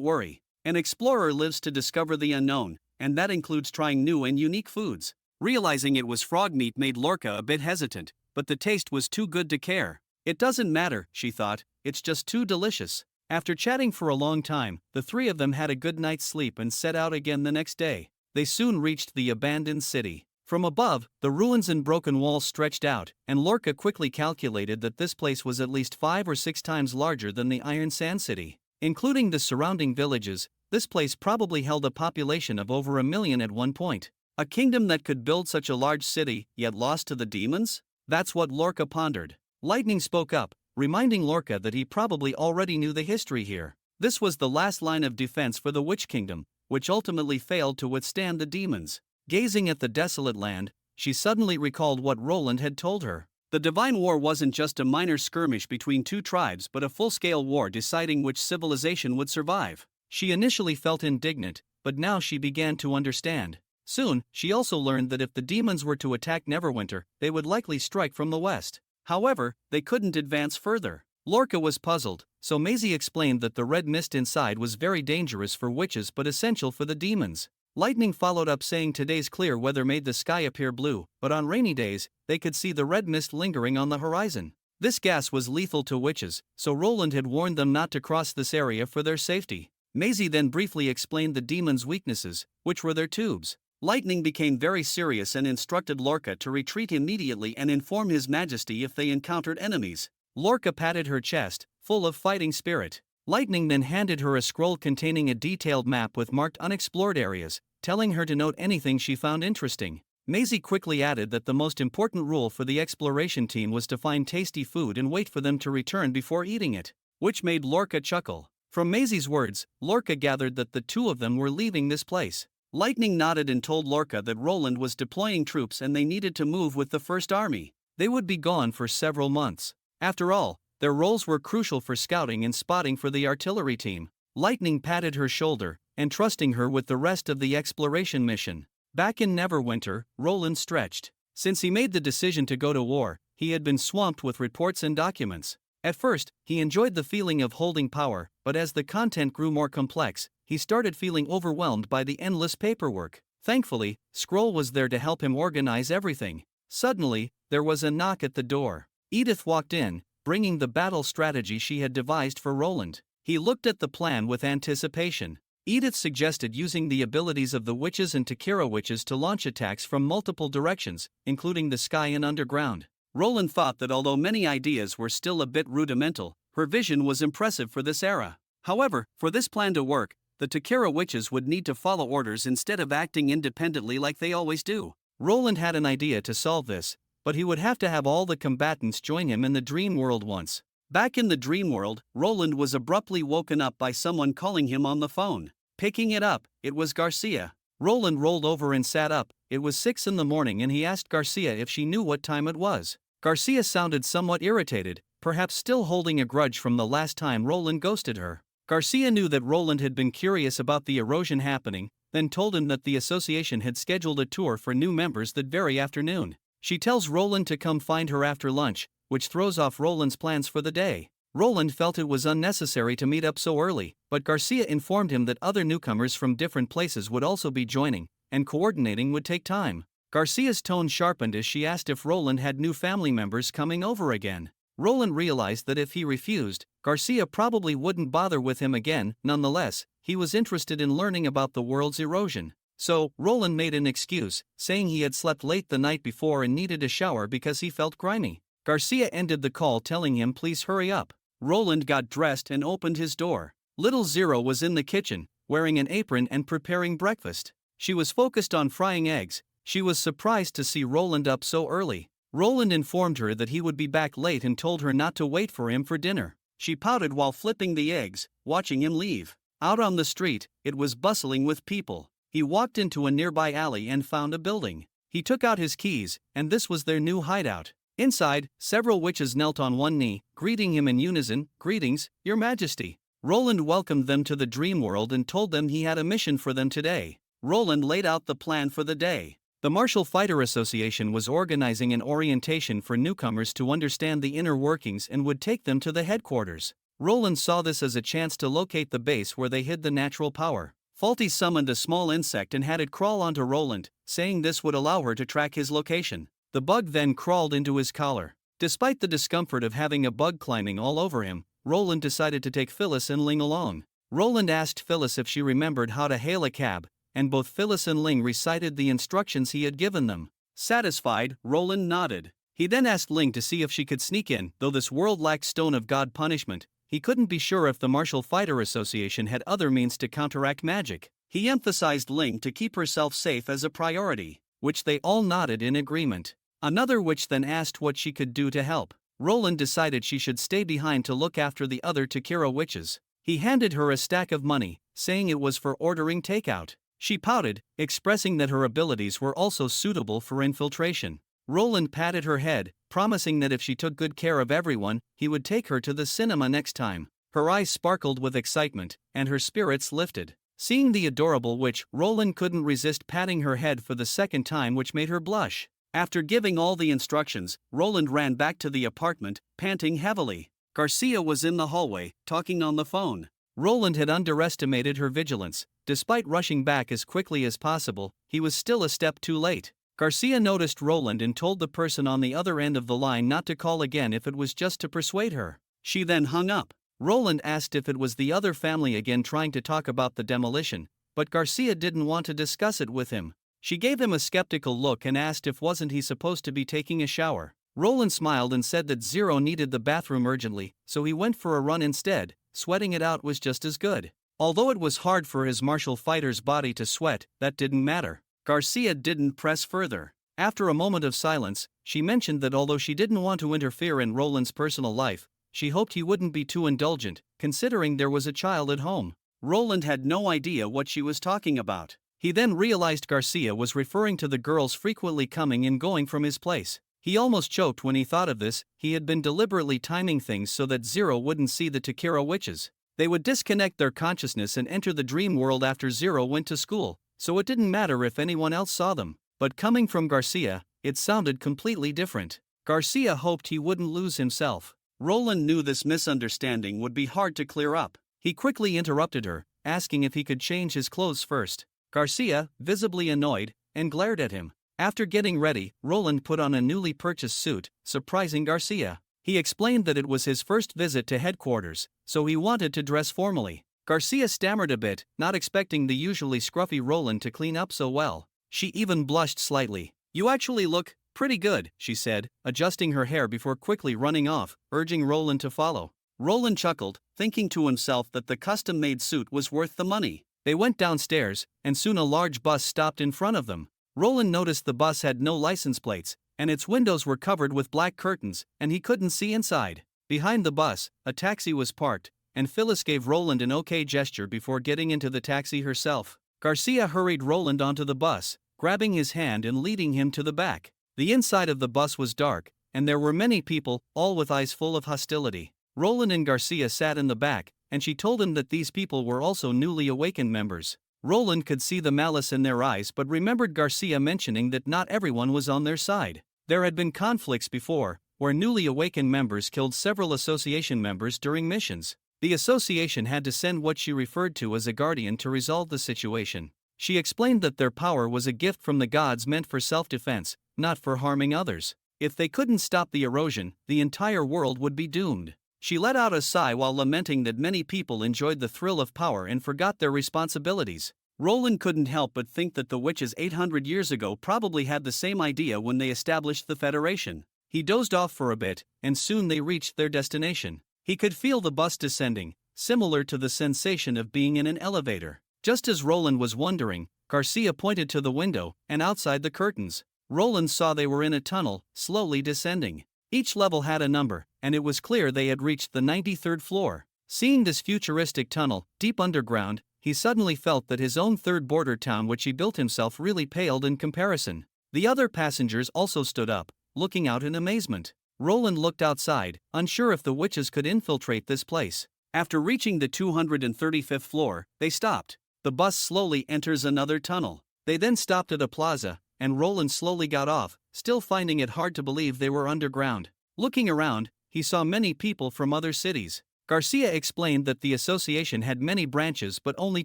worry. An explorer lives to discover the unknown, and that includes trying new and unique foods." Realizing it was frog meat made Lorca a bit hesitant, but the taste was too good to care. It doesn't matter, she thought, it's just too delicious. After chatting for a long time, the three of them had a good night's sleep and set out again the next day. They soon reached the abandoned city. From above, the ruins and broken walls stretched out, and Lorca quickly calculated that this place was at least 5 or 6 times larger than the Iron Sand City. Including the surrounding villages, this place probably held a population of over 1 million at one point. A kingdom that could build such a large city, yet lost to the demons? That's what Lorca pondered. Lightning spoke up, reminding Lorca that he probably already knew the history here. This was the last line of defense for the Witch Kingdom, which ultimately failed to withstand the demons. Gazing at the desolate land, she suddenly recalled what Roland had told her. The Divine War wasn't just a minor skirmish between two tribes but a full-scale war deciding which civilization would survive. She initially felt indignant, but now she began to understand. Soon, she also learned that if the demons were to attack Neverwinter, they would likely strike from the west. However, they couldn't advance further. Lorca was puzzled, so Maisie explained that the red mist inside was very dangerous for witches but essential for the demons. Lightning followed up saying today's clear weather made the sky appear blue, but on rainy days, they could see the red mist lingering on the horizon. This gas was lethal to witches, so Roland had warned them not to cross this area for their safety. Maisie then briefly explained the demons' weaknesses, which were their tubes. Lightning became very serious and instructed Lorca to retreat immediately and inform His Majesty if they encountered enemies. Lorca patted her chest, full of fighting spirit. Lightning then handed her a scroll containing a detailed map with marked unexplored areas, telling her to note anything she found interesting. Maisie quickly added that the most important rule for the exploration team was to find tasty food and wait for them to return before eating it, which made Lorca chuckle. From Maisie's words, Lorca gathered that the two of them were leaving this place. Lightning nodded and told Lorca that Roland was deploying troops and they needed to move with the First Army. They would be gone for several months. After all, their roles were crucial for scouting and spotting for the artillery team. Lightning patted her shoulder, entrusting her with the rest of the exploration mission. Back in Neverwinter, Roland stretched. Since he made the decision to go to war, he had been swamped with reports and documents. At first, he enjoyed the feeling of holding power, but as the content grew more complex, he started feeling overwhelmed by the endless paperwork. Thankfully, Scroll was there to help him organize everything. Suddenly, there was a knock at the door. Edith walked in, bringing the battle strategy she had devised for Roland. He looked at the plan with anticipation. Edith suggested using the abilities of the witches and Takira witches to launch attacks from multiple directions, including the sky and underground. Roland thought that although many ideas were still a bit rudimental, her vision was impressive for this era. However, for this plan to work, the Takira witches would need to follow orders instead of acting independently like they always do. Roland had an idea to solve this, but he would have to have all the combatants join him in the dream world once. Back in the dream world, Roland was abruptly woken up by someone calling him on the phone. Picking it up, it was Garcia. Roland rolled over and sat up. It was 6 in the morning and he asked Garcia if she knew what time it was. Garcia sounded somewhat irritated, perhaps still holding a grudge from the last time Roland ghosted her. Garcia knew that Roland had been curious about the erosion happening, then told him that the association had scheduled a tour for new members that very afternoon. She tells Roland to come find her after lunch, which throws off Roland's plans for the day. Roland felt it was unnecessary to meet up so early, but Garcia informed him that other newcomers from different places would also be joining, and coordinating would take time. Garcia's tone sharpened as she asked if Roland had new family members coming over again. Roland realized that if he refused, Garcia probably wouldn't bother with him again. Nonetheless, he was interested in learning about the world's erosion. So, Roland made an excuse, saying he had slept late the night before and needed a shower because he felt grimy. Garcia ended the call telling him please hurry up. Roland got dressed and opened his door. Little Zero was in the kitchen, wearing an apron and preparing breakfast. She was focused on frying eggs. She was surprised to see Roland up so early. Roland informed her that he would be back late and told her not to wait for him for dinner. She pouted while flipping the eggs, watching him leave. Out on the street, it was bustling with people. He walked into a nearby alley and found a building. He took out his keys, and this was their new hideout. Inside, several witches knelt on one knee, greeting him in unison, "Greetings, Your Majesty." Roland welcomed them to the dream world and told them he had a mission for them today. Roland laid out the plan for the day. The Martial Fighter Association was organizing an orientation for newcomers to understand the inner workings and would take them to the headquarters. Roland saw this as a chance to locate the base where they hid the natural power. Faulty summoned a small insect and had it crawl onto Roland, saying this would allow her to track his location. The bug then crawled into his collar. Despite the discomfort of having a bug climbing all over him, Roland decided to take Phyllis and Ling along. Roland asked Phyllis if she remembered how to hail a cab, and both Phyllis and Ling recited the instructions he had given them. Satisfied, Roland nodded. He then asked Ling to see if she could sneak in. Though this world lacked Stone of God punishment, he couldn't be sure if the Martial Fighter Association had other means to counteract magic. He emphasized Ling to keep herself safe as a priority, which they all nodded in agreement. Another witch then asked what she could do to help. Roland decided she should stay behind to look after the other Takira witches. He handed her a stack of money, saying it was for ordering takeout. She pouted, expressing that her abilities were also suitable for infiltration. Roland patted her head, promising that if she took good care of everyone, he would take her to the cinema next time. Her eyes sparkled with excitement, and her spirits lifted. Seeing the adorable witch, Roland couldn't resist patting her head for the second time, which made her blush. After giving all the instructions, Roland ran back to the apartment, panting heavily. Garcia was in the hallway, talking on the phone. Roland had underestimated her vigilance. Despite rushing back as quickly as possible, he was still a step too late. Garcia noticed Roland and told the person on the other end of the line not to call again if it was just to persuade her. She then hung up. Roland asked if it was the other family again trying to talk about the demolition, but Garcia didn't want to discuss it with him. She gave him a skeptical look and asked if wasn't he supposed to be taking a shower. Roland smiled and said that Zero needed the bathroom urgently, so he went for a run instead. Sweating it out was just as good. Although it was hard for his martial fighter's body to sweat, that didn't matter. Garcia didn't press further. After a moment of silence, she mentioned that although she didn't want to interfere in Roland's personal life, she hoped he wouldn't be too indulgent, considering there was a child at home. Roland had no idea what she was talking about. He then realized Garcia was referring to the girls frequently coming and going from his place. He almost choked when he thought of this. He had been deliberately timing things so that Zero wouldn't see the Takira witches. They would disconnect their consciousness and enter the dream world after Zero went to school, so it didn't matter if anyone else saw them. But coming from Garcia, it sounded completely different. Garcia hoped he wouldn't lose himself. Roland knew this misunderstanding would be hard to clear up. He quickly interrupted her, asking if he could change his clothes first. Garcia, visibly annoyed, and glared at him. After getting ready, Roland put on a newly purchased suit, surprising Garcia. He explained that it was his first visit to headquarters, so he wanted to dress formally. Garcia stammered a bit, not expecting the usually scruffy Roland to clean up so well. She even blushed slightly. "You actually look pretty good," she said, adjusting her hair before quickly running off, urging Roland to follow. Roland chuckled, thinking to himself that the custom-made suit was worth the money. They went downstairs, and soon a large bus stopped in front of them. Roland noticed the bus had no license plates, and its windows were covered with black curtains, and he couldn't see inside. Behind the bus, a taxi was parked, and Phyllis gave Roland an okay gesture before getting into the taxi herself. Garcia hurried Roland onto the bus, grabbing his hand and leading him to the back. The inside of the bus was dark, and there were many people, all with eyes full of hostility. Roland and Garcia sat in the back, and she told him that these people were also newly awakened members. Roland could see the malice in their eyes but remembered Garcia mentioning that not everyone was on their side. There had been conflicts before, where newly awakened members killed several association members during missions. The association had to send what she referred to as a guardian to resolve the situation. She explained that their power was a gift from the gods meant for self-defense, not for harming others. If they couldn't stop the erosion, the entire world would be doomed. She let out a sigh while lamenting that many people enjoyed the thrill of power and forgot their responsibilities. Roland couldn't help but think that the witches 800 years ago probably had the same idea when they established the Federation. He dozed off for a bit, and soon they reached their destination. He could feel the bus descending, similar to the sensation of being in an elevator. Just as Roland was wondering, Garcia pointed to the window and outside the curtains. Roland saw they were in a tunnel, slowly descending. Each level had a number, and it was clear they had reached the 93rd floor. Seeing this futuristic tunnel, deep underground, he suddenly felt that his own third border town which he built himself really paled in comparison. The other passengers also stood up, looking out in amazement. Roland looked outside, unsure if the witches could infiltrate this place. After reaching the 235th floor, they stopped. The bus slowly enters another tunnel. They then stopped at a plaza, and Roland slowly got off, still finding it hard to believe they were underground. Looking around, he saw many people from other cities. Garcia explained that the association had many branches but only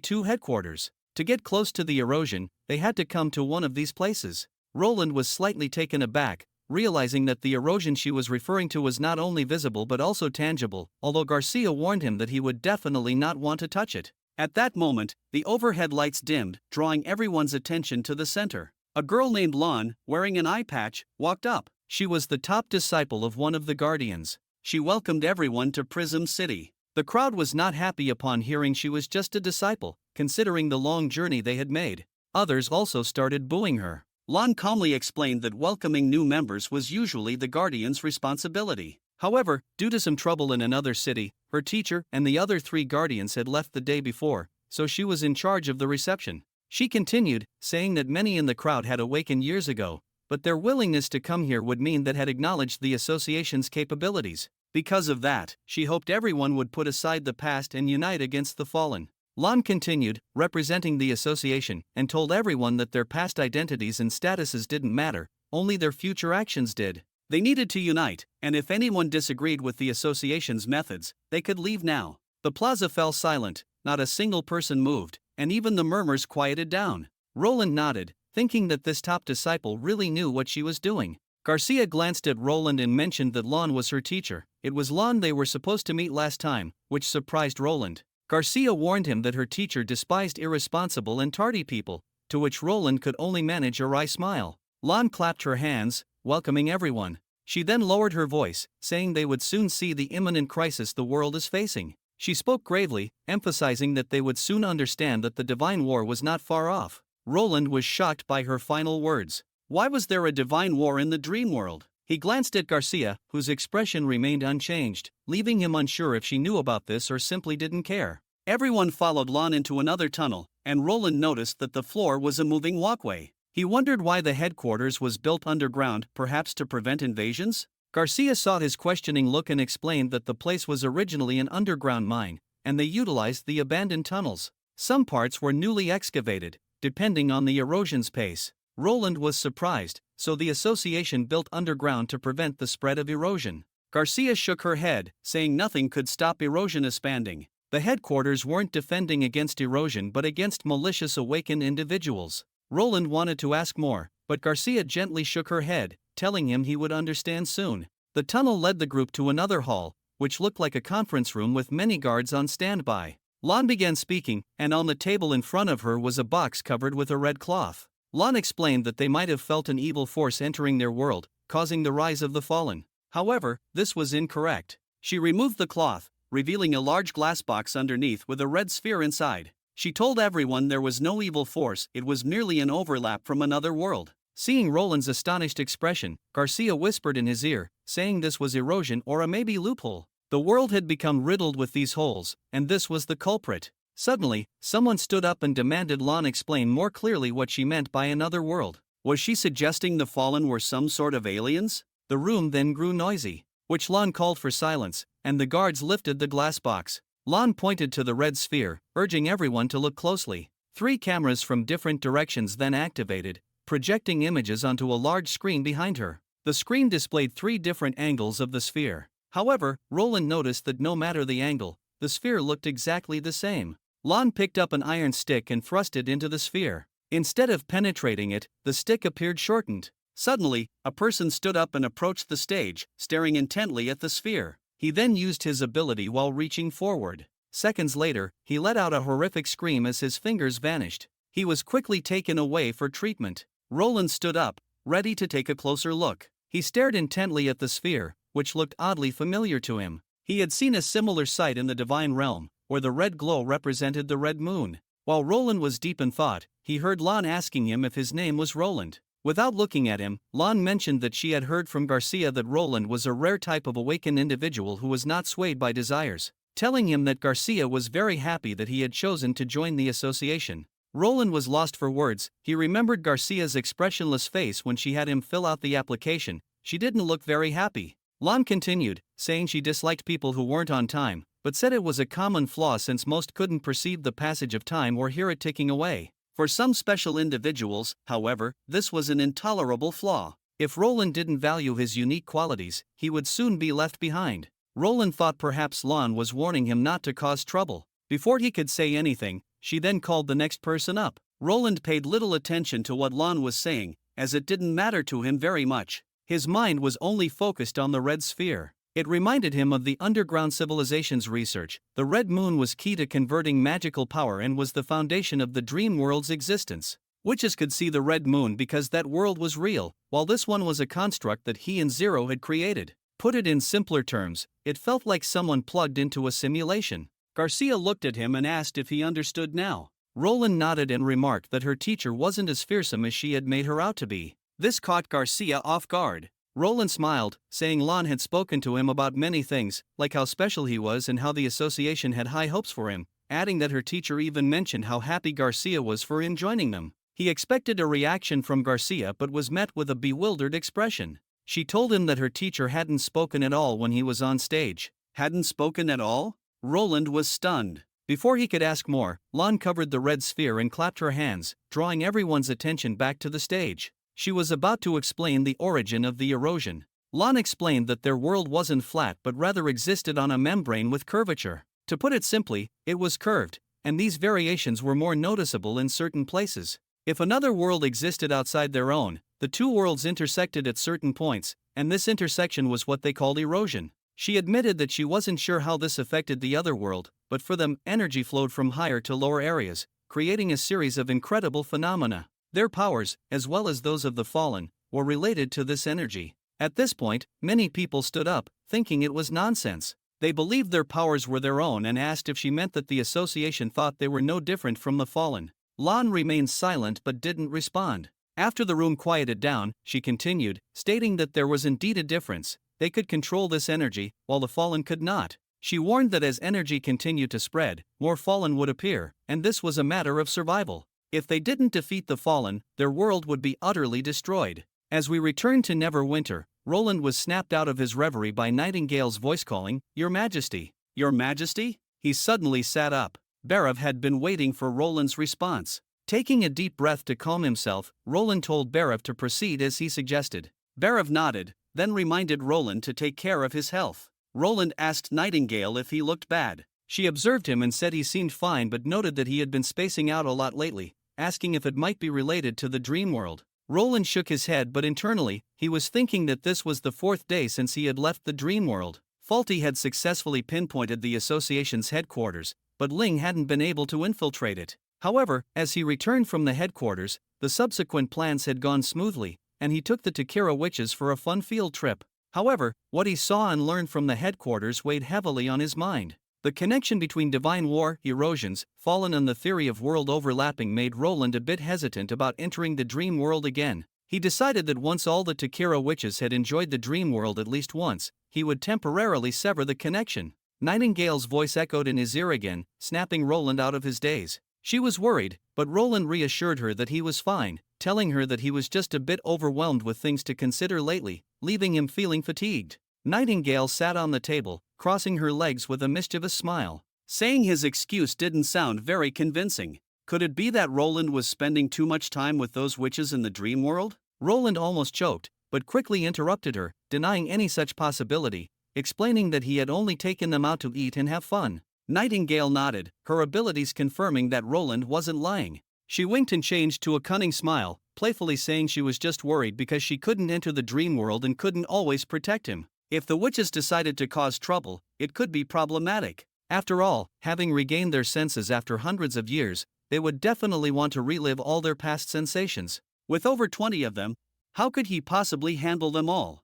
2 headquarters. To get close to the erosion, they had to come to one of these places. Roland was slightly taken aback, realizing that the erosion she was referring to was not only visible but also tangible, although Garcia warned him that he would definitely not want to touch it. At that moment, the overhead lights dimmed, drawing everyone's attention to the center. A girl named Lon, wearing an eye patch, walked up. She was the top disciple of one of the guardians. She welcomed everyone to Prism City. The crowd was not happy upon hearing she was just a disciple, considering the long journey they had made. Others also started booing her. Lon calmly explained that welcoming new members was usually the guardian's responsibility. However, due to some trouble in another city, her teacher and the other 3 guardians had left the day before, so she was in charge of the reception. She continued, saying that many in the crowd had awakened years ago, but their willingness to come here would mean that had acknowledged the association's capabilities. Because of that, she hoped everyone would put aside the past and unite against the fallen. Lon continued, representing the association, and told everyone that their past identities and statuses didn't matter, only their future actions did. They needed to unite, and if anyone disagreed with the association's methods, they could leave now. The plaza fell silent, not a single person moved, and even the murmurs quieted down. Roland nodded, thinking that this top disciple really knew what she was doing. Garcia glanced at Roland and mentioned that Lon was her teacher. It was Lon they were supposed to meet last time, which surprised Roland. Garcia warned him that her teacher despised irresponsible and tardy people, to which Roland could only manage a wry smile. Lon clapped her hands, welcoming everyone. She then lowered her voice, saying they would soon see the imminent crisis the world is facing. She spoke gravely, emphasizing that they would soon understand that the divine war was not far off. Roland was shocked by her final words. Why was there a divine war in the dream world? He glanced at Garcia, whose expression remained unchanged, leaving him unsure if she knew about this or simply didn't care. Everyone followed Lon into another tunnel, and Roland noticed that the floor was a moving walkway. He wondered why the headquarters was built underground, perhaps to prevent invasions? Garcia saw his questioning look and explained that the place was originally an underground mine, and they utilized the abandoned tunnels. Some parts were newly excavated, depending on the erosion's pace. Roland was surprised, so the association built underground to prevent the spread of erosion. Garcia shook her head, saying nothing could stop erosion expanding. The headquarters weren't defending against erosion but against malicious awakened individuals. Roland wanted to ask more, but Garcia gently shook her head, telling him he would understand soon. The tunnel led the group to another hall, which looked like a conference room with many guards on standby. Lan began speaking, and on the table in front of her was a box covered with a red cloth. Lan explained that they might have felt an evil force entering their world, causing the rise of the fallen. However, this was incorrect. She removed the cloth, revealing a large glass box underneath with a red sphere inside. She told everyone there was no evil force, it was merely an overlap from another world. Seeing Roland's astonished expression, Garcia whispered in his ear, saying this was erosion or a maybe loophole. The world had become riddled with these holes, and this was the culprit. Suddenly, someone stood up and demanded Lan explain more clearly what she meant by another world. Was she suggesting the fallen were some sort of aliens? The room then grew noisy, which Lan called for silence, and the guards lifted the glass box. Lan pointed to the red sphere, urging everyone to look closely. 3 cameras from different directions then activated, projecting images onto a large screen behind her. The screen displayed 3 different angles of the sphere. However, Roland noticed that no matter the angle, the sphere looked exactly the same. Lan picked up an iron stick and thrust it into the sphere. Instead of penetrating it, the stick appeared shortened. Suddenly, a person stood up and approached the stage, staring intently at the sphere. He then used his ability while reaching forward. Seconds later, he let out a horrific scream as his fingers vanished. He was quickly taken away for treatment. Roland stood up, ready to take a closer look. He stared intently at the sphere, which looked oddly familiar to him. He had seen a similar sight in the divine realm, where the red glow represented the red moon. While Roland was deep in thought, he heard Lan asking him if his name was Roland. Without looking at him, Lan mentioned that she had heard from Garcia that Roland was a rare type of awakened individual who was not swayed by desires, telling him that Garcia was very happy that he had chosen to join the association. Roland was lost for words. He remembered Garcia's expressionless face when she had him fill out the application. She didn't look very happy. Lan continued, saying she disliked people who weren't on time, but said it was a common flaw since most couldn't perceive the passage of time or hear it ticking away. For some special individuals, however, this was an intolerable flaw. If Roland didn't value his unique qualities, he would soon be left behind. Roland thought perhaps Lan was warning him not to cause trouble. Before he could say anything, she then called the next person up. Roland paid little attention to what Lan was saying, as it didn't matter to him very much. His mind was only focused on the red sphere. It reminded him of the underground civilization's research. The red moon was key to converting magical power and was the foundation of the dream world's existence. Witches could see the red moon because that world was real, while this one was a construct that he and Zero had created. Put it in simpler terms, it felt like someone plugged into a simulation. Garcia looked at him and asked if he understood now. Roland nodded and remarked that her teacher wasn't as fearsome as she had made her out to be. This caught Garcia off guard. Roland smiled, saying Lan had spoken to him about many things, like how special he was and how the association had high hopes for him, adding that her teacher even mentioned how happy Garcia was for him joining them. He expected a reaction from Garcia but was met with a bewildered expression. She told him that her teacher hadn't spoken at all when he was on stage. Hadn't spoken at all? Roland was stunned. Before he could ask more, Lan covered the red sphere and clapped her hands, drawing everyone's attention back to the stage. She was about to explain the origin of the erosion. Lan explained that their world wasn't flat but rather existed on a membrane with curvature. To put it simply, it was curved, and these variations were more noticeable in certain places. If another world existed outside their own, the 2 worlds intersected at certain points, and this intersection was what they called erosion. She admitted that she wasn't sure how this affected the other world, but for them, energy flowed from higher to lower areas, creating a series of incredible phenomena. Their powers, as well as those of the fallen, were related to this energy. At this point, many people stood up, thinking it was nonsense. They believed their powers were their own and asked if she meant that the association thought they were no different from the fallen. Lan remained silent but didn't respond. After the room quieted down, she continued, stating that there was indeed a difference. They could control this energy, while the fallen could not. She warned that as energy continued to spread, more fallen would appear, and this was a matter of survival. If they didn't defeat the fallen, their world would be utterly destroyed. As we returned to Neverwinter, Roland was snapped out of his reverie by Nightingale's voice calling, "Your Majesty! Your Majesty?" He suddenly sat up. Barav had been waiting for Roland's response. Taking a deep breath to calm himself, Roland told Barav to proceed as he suggested. Barav nodded, then reminded Roland to take care of his health. Roland asked Nightingale if he looked bad. She observed him and said he seemed fine but noted that he had been spacing out a lot lately, asking if it might be related to the dream world. Roland shook his head, but internally, he was thinking that this was the 4th day since he had left the dream world. Faulty had successfully pinpointed the association's headquarters, but Ling hadn't been able to infiltrate it. However, as he returned from the headquarters, the subsequent plans had gone smoothly, and he took the Takira witches for a fun field trip. However, what he saw and learned from the headquarters weighed heavily on his mind. The connection between divine war, erosions, fallen, and the theory of world overlapping made Roland a bit hesitant about entering the dream world again. He decided that once all the Takira witches had enjoyed the dream world at least once, he would temporarily sever the connection. Nightingale's voice echoed in his ear again, snapping Roland out of his daze. She was worried, but Roland reassured her that he was fine, telling her that he was just a bit overwhelmed with things to consider lately, leaving him feeling fatigued. Nightingale sat on the table, crossing her legs with a mischievous smile. Saying his excuse didn't sound very convincing. Could it be that Roland was spending too much time with those witches in the dream world? Roland almost choked, but quickly interrupted her, denying any such possibility, explaining that he had only taken them out to eat and have fun. Nightingale nodded, her abilities confirming that Roland wasn't lying. She winked and changed to a cunning smile, playfully saying she was just worried because she couldn't enter the dream world and couldn't always protect him. If the witches decided to cause trouble, it could be problematic. After all, having regained their senses after hundreds of years, they would definitely want to relive all their past sensations. With over 20 of them, how could he possibly handle them all?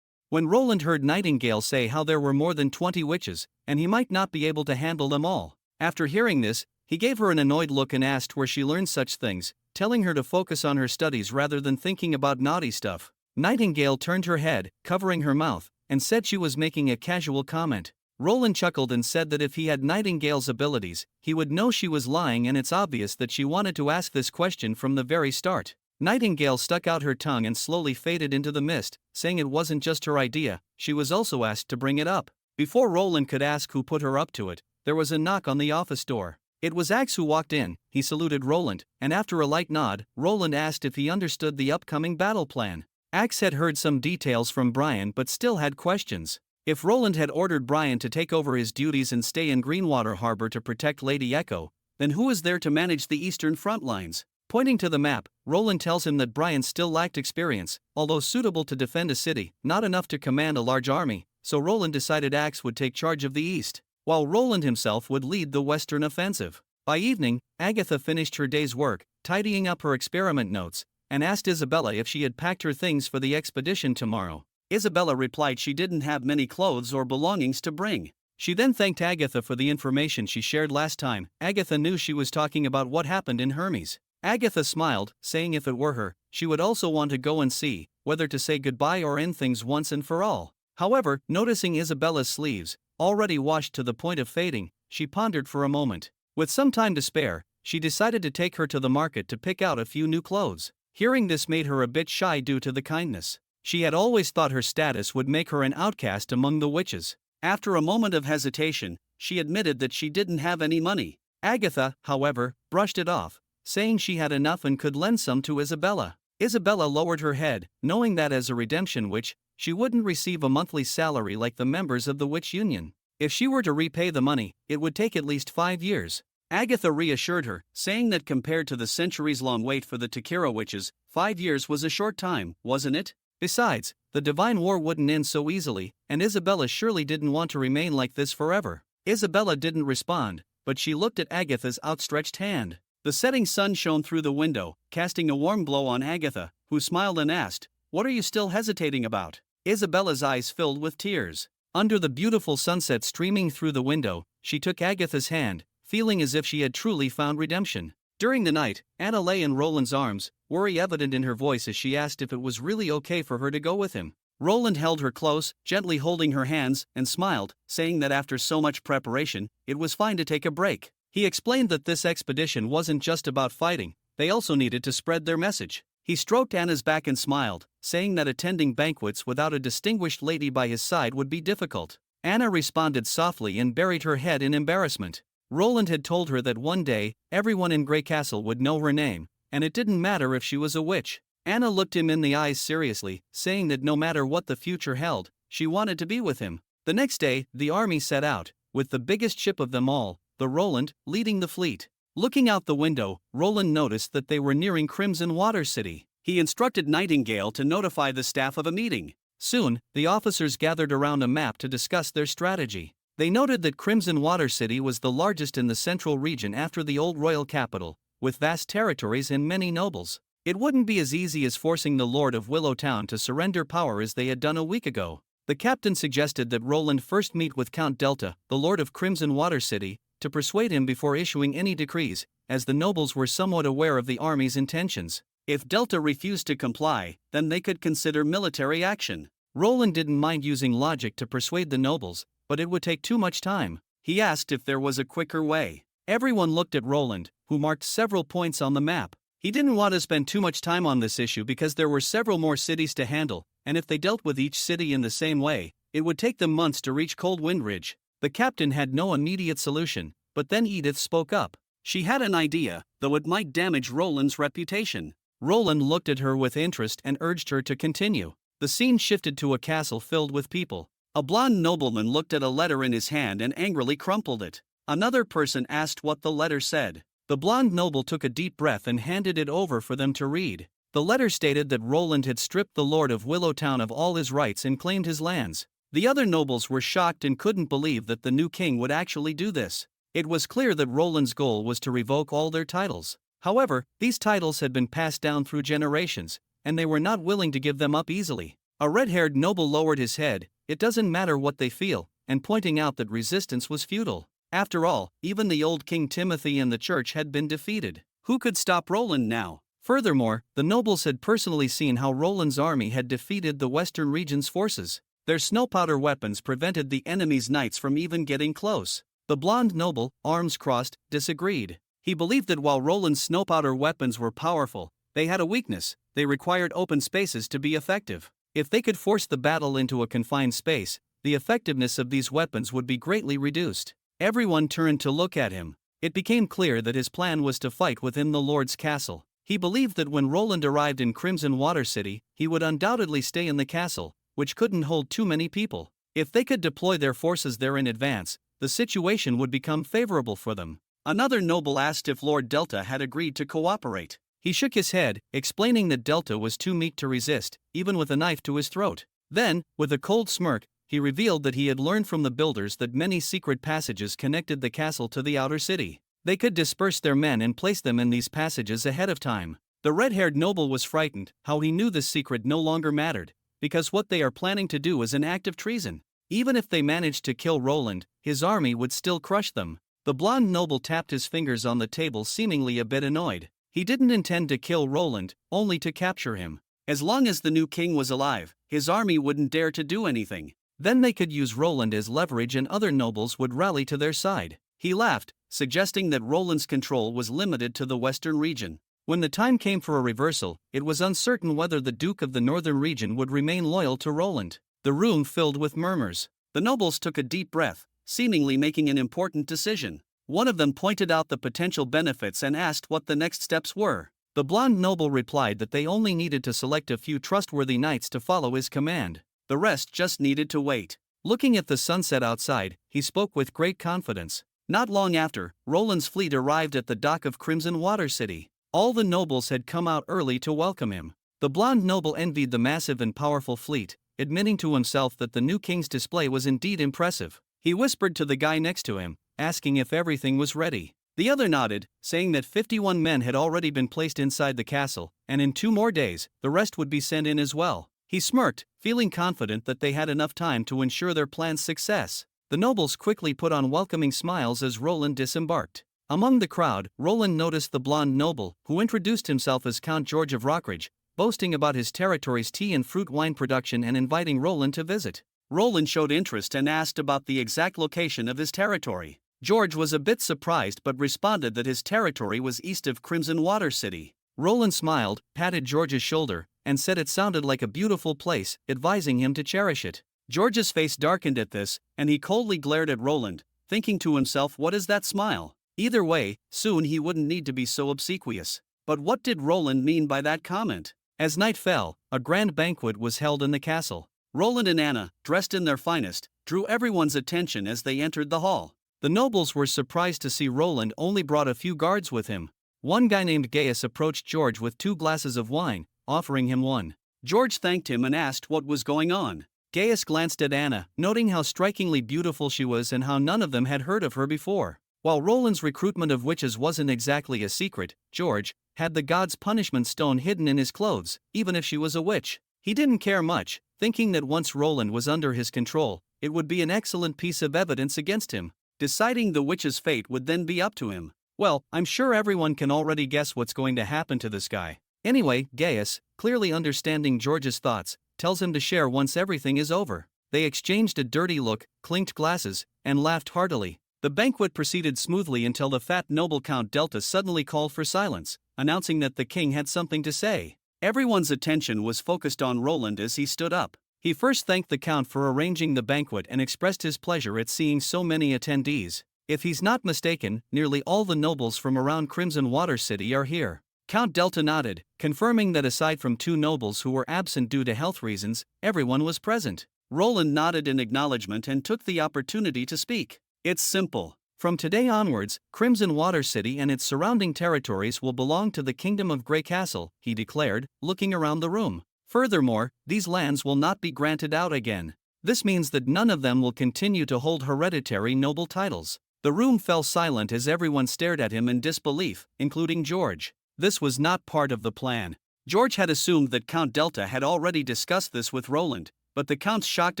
When Roland heard Nightingale say how there were more than 20 witches, and he might not be able to handle them all, after hearing this, he gave her an annoyed look and asked where she learned such things, telling her to focus on her studies rather than thinking about naughty stuff. Nightingale turned her head, covering her mouth, and said she was making a casual comment. Roland chuckled and said that if he had Nightingale's abilities, he would know she was lying, and it's obvious that she wanted to ask this question from the very start. Nightingale stuck out her tongue and slowly faded into the mist, saying it wasn't just her idea, she was also asked to bring it up. Before Roland could ask who put her up to it, there was a knock on the office door. It was Axe who walked in. He saluted Roland, and after a light nod, Roland asked if he understood the upcoming battle plan. Axe had heard some details from Brian but still had questions. If Roland had ordered Brian to take over his duties and stay in Greenwater Harbor to protect Lady Echo, then who is there to manage the eastern front lines? Pointing to the map, Roland tells him that Brian still lacked experience, although suitable to defend a city, not enough to command a large army, so Roland decided Axe would take charge of the east, while Roland himself would lead the western offensive. By evening, Agatha finished her day's work, tidying up her experiment notes, and asked Isabella if she had packed her things for the expedition tomorrow. Isabella replied she didn't have many clothes or belongings to bring. She then thanked Agatha for the information she shared last time. Agatha knew she was talking about what happened in Hermes. Agatha smiled, saying if it were her, she would also want to go and see whether to say goodbye or end things once and for all. However, noticing Isabella's sleeves, already washed to the point of fading, she pondered for a moment. With some time to spare, she decided to take her to the market to pick out a few new clothes. Hearing this made her a bit shy due to the kindness. She had always thought her status would make her an outcast among the witches. After a moment of hesitation, she admitted that she didn't have any money. Agatha, however, brushed it off, saying she had enough and could lend some to Isabella. Isabella lowered her head, knowing that as a redemption witch, she wouldn't receive a monthly salary like the members of the witch union. If she were to repay the money, it would take at least 5 years. Agatha reassured her, saying that compared to the centuries-long wait for the Takira witches, 5 years was a short time, wasn't it? Besides, the divine war wouldn't end so easily, and Isabella surely didn't want to remain like this forever. Isabella didn't respond, but she looked at Agatha's outstretched hand. The setting sun shone through the window, casting a warm glow on Agatha, who smiled and asked, "What are you still hesitating about?" Isabella's eyes filled with tears. Under the beautiful sunset streaming through the window, she took Agatha's hand, feeling as if she had truly found redemption. During the night, Anna lay in Roland's arms, worry evident in her voice as she asked if it was really okay for her to go with him. Roland held her close, gently holding her hands, and smiled, saying that after so much preparation, it was fine to take a break. He explained that this expedition wasn't just about fighting, they also needed to spread their message. He stroked Anna's back and smiled, saying that attending banquets without a distinguished lady by his side would be difficult. Anna responded softly and buried her head in embarrassment. Roland had told her that one day, everyone in Grey Castle would know her name, and it didn't matter if she was a witch. Anna looked him in the eyes seriously, saying that no matter what the future held, she wanted to be with him. The next day, the army set out, with the biggest ship of them all, the Roland, leading the fleet. Looking out the window, Roland noticed that they were nearing Crimson Water City. He instructed Nightingale to notify the staff of a meeting. Soon, the officers gathered around a map to discuss their strategy. They noted that Crimson Water City was the largest in the central region after the old royal capital, with vast territories and many nobles. It wouldn't be as easy as forcing the Lord of Willow Town to surrender power as they had done a week ago. The captain suggested that Roland first meet with Count Delta, the Lord of Crimson Water City, to persuade him before issuing any decrees, as the nobles were somewhat aware of the army's intentions. If Delta refused to comply, then they could consider military action. Roland didn't mind using logic to persuade the nobles, but it would take too much time. He asked if there was a quicker way. Everyone looked at Roland, who marked several points on the map. He didn't want to spend too much time on this issue because there were several more cities to handle, and if they dealt with each city in the same way, it would take them months to reach Cold Wind Ridge. The captain had no immediate solution, but then Edith spoke up. She had an idea, though it might damage Roland's reputation. Roland looked at her with interest and urged her to continue. The scene shifted to a castle filled with people. A blonde nobleman looked at a letter in his hand and angrily crumpled it. Another person asked what the letter said. The blonde noble took a deep breath and handed it over for them to read. The letter stated that Roland had stripped the Lord of Willow Town of all his rights and claimed his lands. The other nobles were shocked and couldn't believe that the new king would actually do this. It was clear that Roland's goal was to revoke all their titles. However, these titles had been passed down through generations, and they were not willing to give them up easily. A red-haired noble lowered his head. It doesn't matter what they feel, and pointing out that resistance was futile. After all, even the old King Timothy and the church had been defeated. Who could stop Roland now? Furthermore, the nobles had personally seen how Roland's army had defeated the western region's forces. Their snow-powder weapons prevented the enemy's knights from even getting close. The blonde noble, arms crossed, disagreed. He believed that while Roland's snow-powder weapons were powerful, they had a weakness: they required open spaces to be effective. If they could force the battle into a confined space, the effectiveness of these weapons would be greatly reduced. Everyone turned to look at him. It became clear that his plan was to fight within the Lord's castle. He believed that when Roland arrived in Crimson Water City, he would undoubtedly stay in the castle, which couldn't hold too many people. If they could deploy their forces there in advance, the situation would become favorable for them. Another noble asked if Lord Delta had agreed to cooperate. He shook his head, explaining that Delta was too meek to resist, even with a knife to his throat. Then, with a cold smirk, he revealed that he had learned from the builders that many secret passages connected the castle to the outer city. They could disperse their men and place them in these passages ahead of time. The red-haired noble was frightened. How he knew this secret no longer mattered, because what they are planning to do is an act of treason. Even if they managed to kill Roland, his army would still crush them. The blonde noble tapped his fingers on the table, seemingly a bit annoyed. He didn't intend to kill Roland, only to capture him. As long as the new king was alive, his army wouldn't dare to do anything. Then they could use Roland as leverage and other nobles would rally to their side. He laughed, suggesting that Roland's control was limited to the western region. When the time came for a reversal, it was uncertain whether the Duke of the northern region would remain loyal to Roland. The room filled with murmurs. The nobles took a deep breath, seemingly making an important decision. One of them pointed out the potential benefits and asked what the next steps were. The blonde noble replied that they only needed to select a few trustworthy knights to follow his command. The rest just needed to wait. Looking at the sunset outside, he spoke with great confidence. Not long after, Roland's fleet arrived at the dock of Crimson Water City. All the nobles had come out early to welcome him. The blonde noble envied the massive and powerful fleet, admitting to himself that the new king's display was indeed impressive. He whispered to the guy next to him, asking if everything was ready. The other nodded, saying that 51 men had already been placed inside the castle, and in 2 more days, the rest would be sent in as well. He smirked, feeling confident that they had enough time to ensure their plan's success. The nobles quickly put on welcoming smiles as Roland disembarked. Among the crowd, Roland noticed the blonde noble, who introduced himself as Count George of Rockridge, boasting about his territory's tea and fruit wine production and inviting Roland to visit. Roland showed interest and asked about the exact location of his territory. George was a bit surprised but responded that his territory was east of Crimson Water City. Roland smiled, patted George's shoulder, and said it sounded like a beautiful place, advising him to cherish it. George's face darkened at this, and he coldly glared at Roland, thinking to himself, what is that smile? Either way, soon he wouldn't need to be so obsequious. But what did Roland mean by that comment? As night fell, a grand banquet was held in the castle. Roland and Anna, dressed in their finest, drew everyone's attention as they entered the hall. The nobles were surprised to see Roland only brought a few guards with him. One guy named Gaius approached George with 2 glasses of wine, offering him one. George thanked him and asked what was going on. Gaius glanced at Anna, noting how strikingly beautiful she was and how none of them had heard of her before. While Roland's recruitment of witches wasn't exactly a secret, George had the god's punishment stone hidden in his clothes, even if she was a witch. He didn't care much, thinking that once Roland was under his control, it would be an excellent piece of evidence against him. Deciding the witch's fate would then be up to him. Well, I'm sure everyone can already guess what's going to happen to this guy. Anyway, Gaius, clearly understanding George's thoughts, tells him to share once everything is over. They exchanged a dirty look, clinked glasses, and laughed heartily. The banquet proceeded smoothly until the fat noble Count Delta suddenly called for silence, announcing that the king had something to say. Everyone's attention was focused on Roland as he stood up. He first thanked the count for arranging the banquet and expressed his pleasure at seeing so many attendees. If he's not mistaken, nearly all the nobles from around Crimson Water City are here. Count Delta nodded, confirming that aside from 2 nobles who were absent due to health reasons, everyone was present. Roland nodded in acknowledgement and took the opportunity to speak. It's simple. From today onwards, Crimson Water City and its surrounding territories will belong to the Kingdom of Grey Castle, he declared, looking around the room. Furthermore, these lands will not be granted out again. This means that none of them will continue to hold hereditary noble titles. The room fell silent as everyone stared at him in disbelief, including George. This was not part of the plan. George had assumed that Count Delta had already discussed this with Roland, but the Count's shocked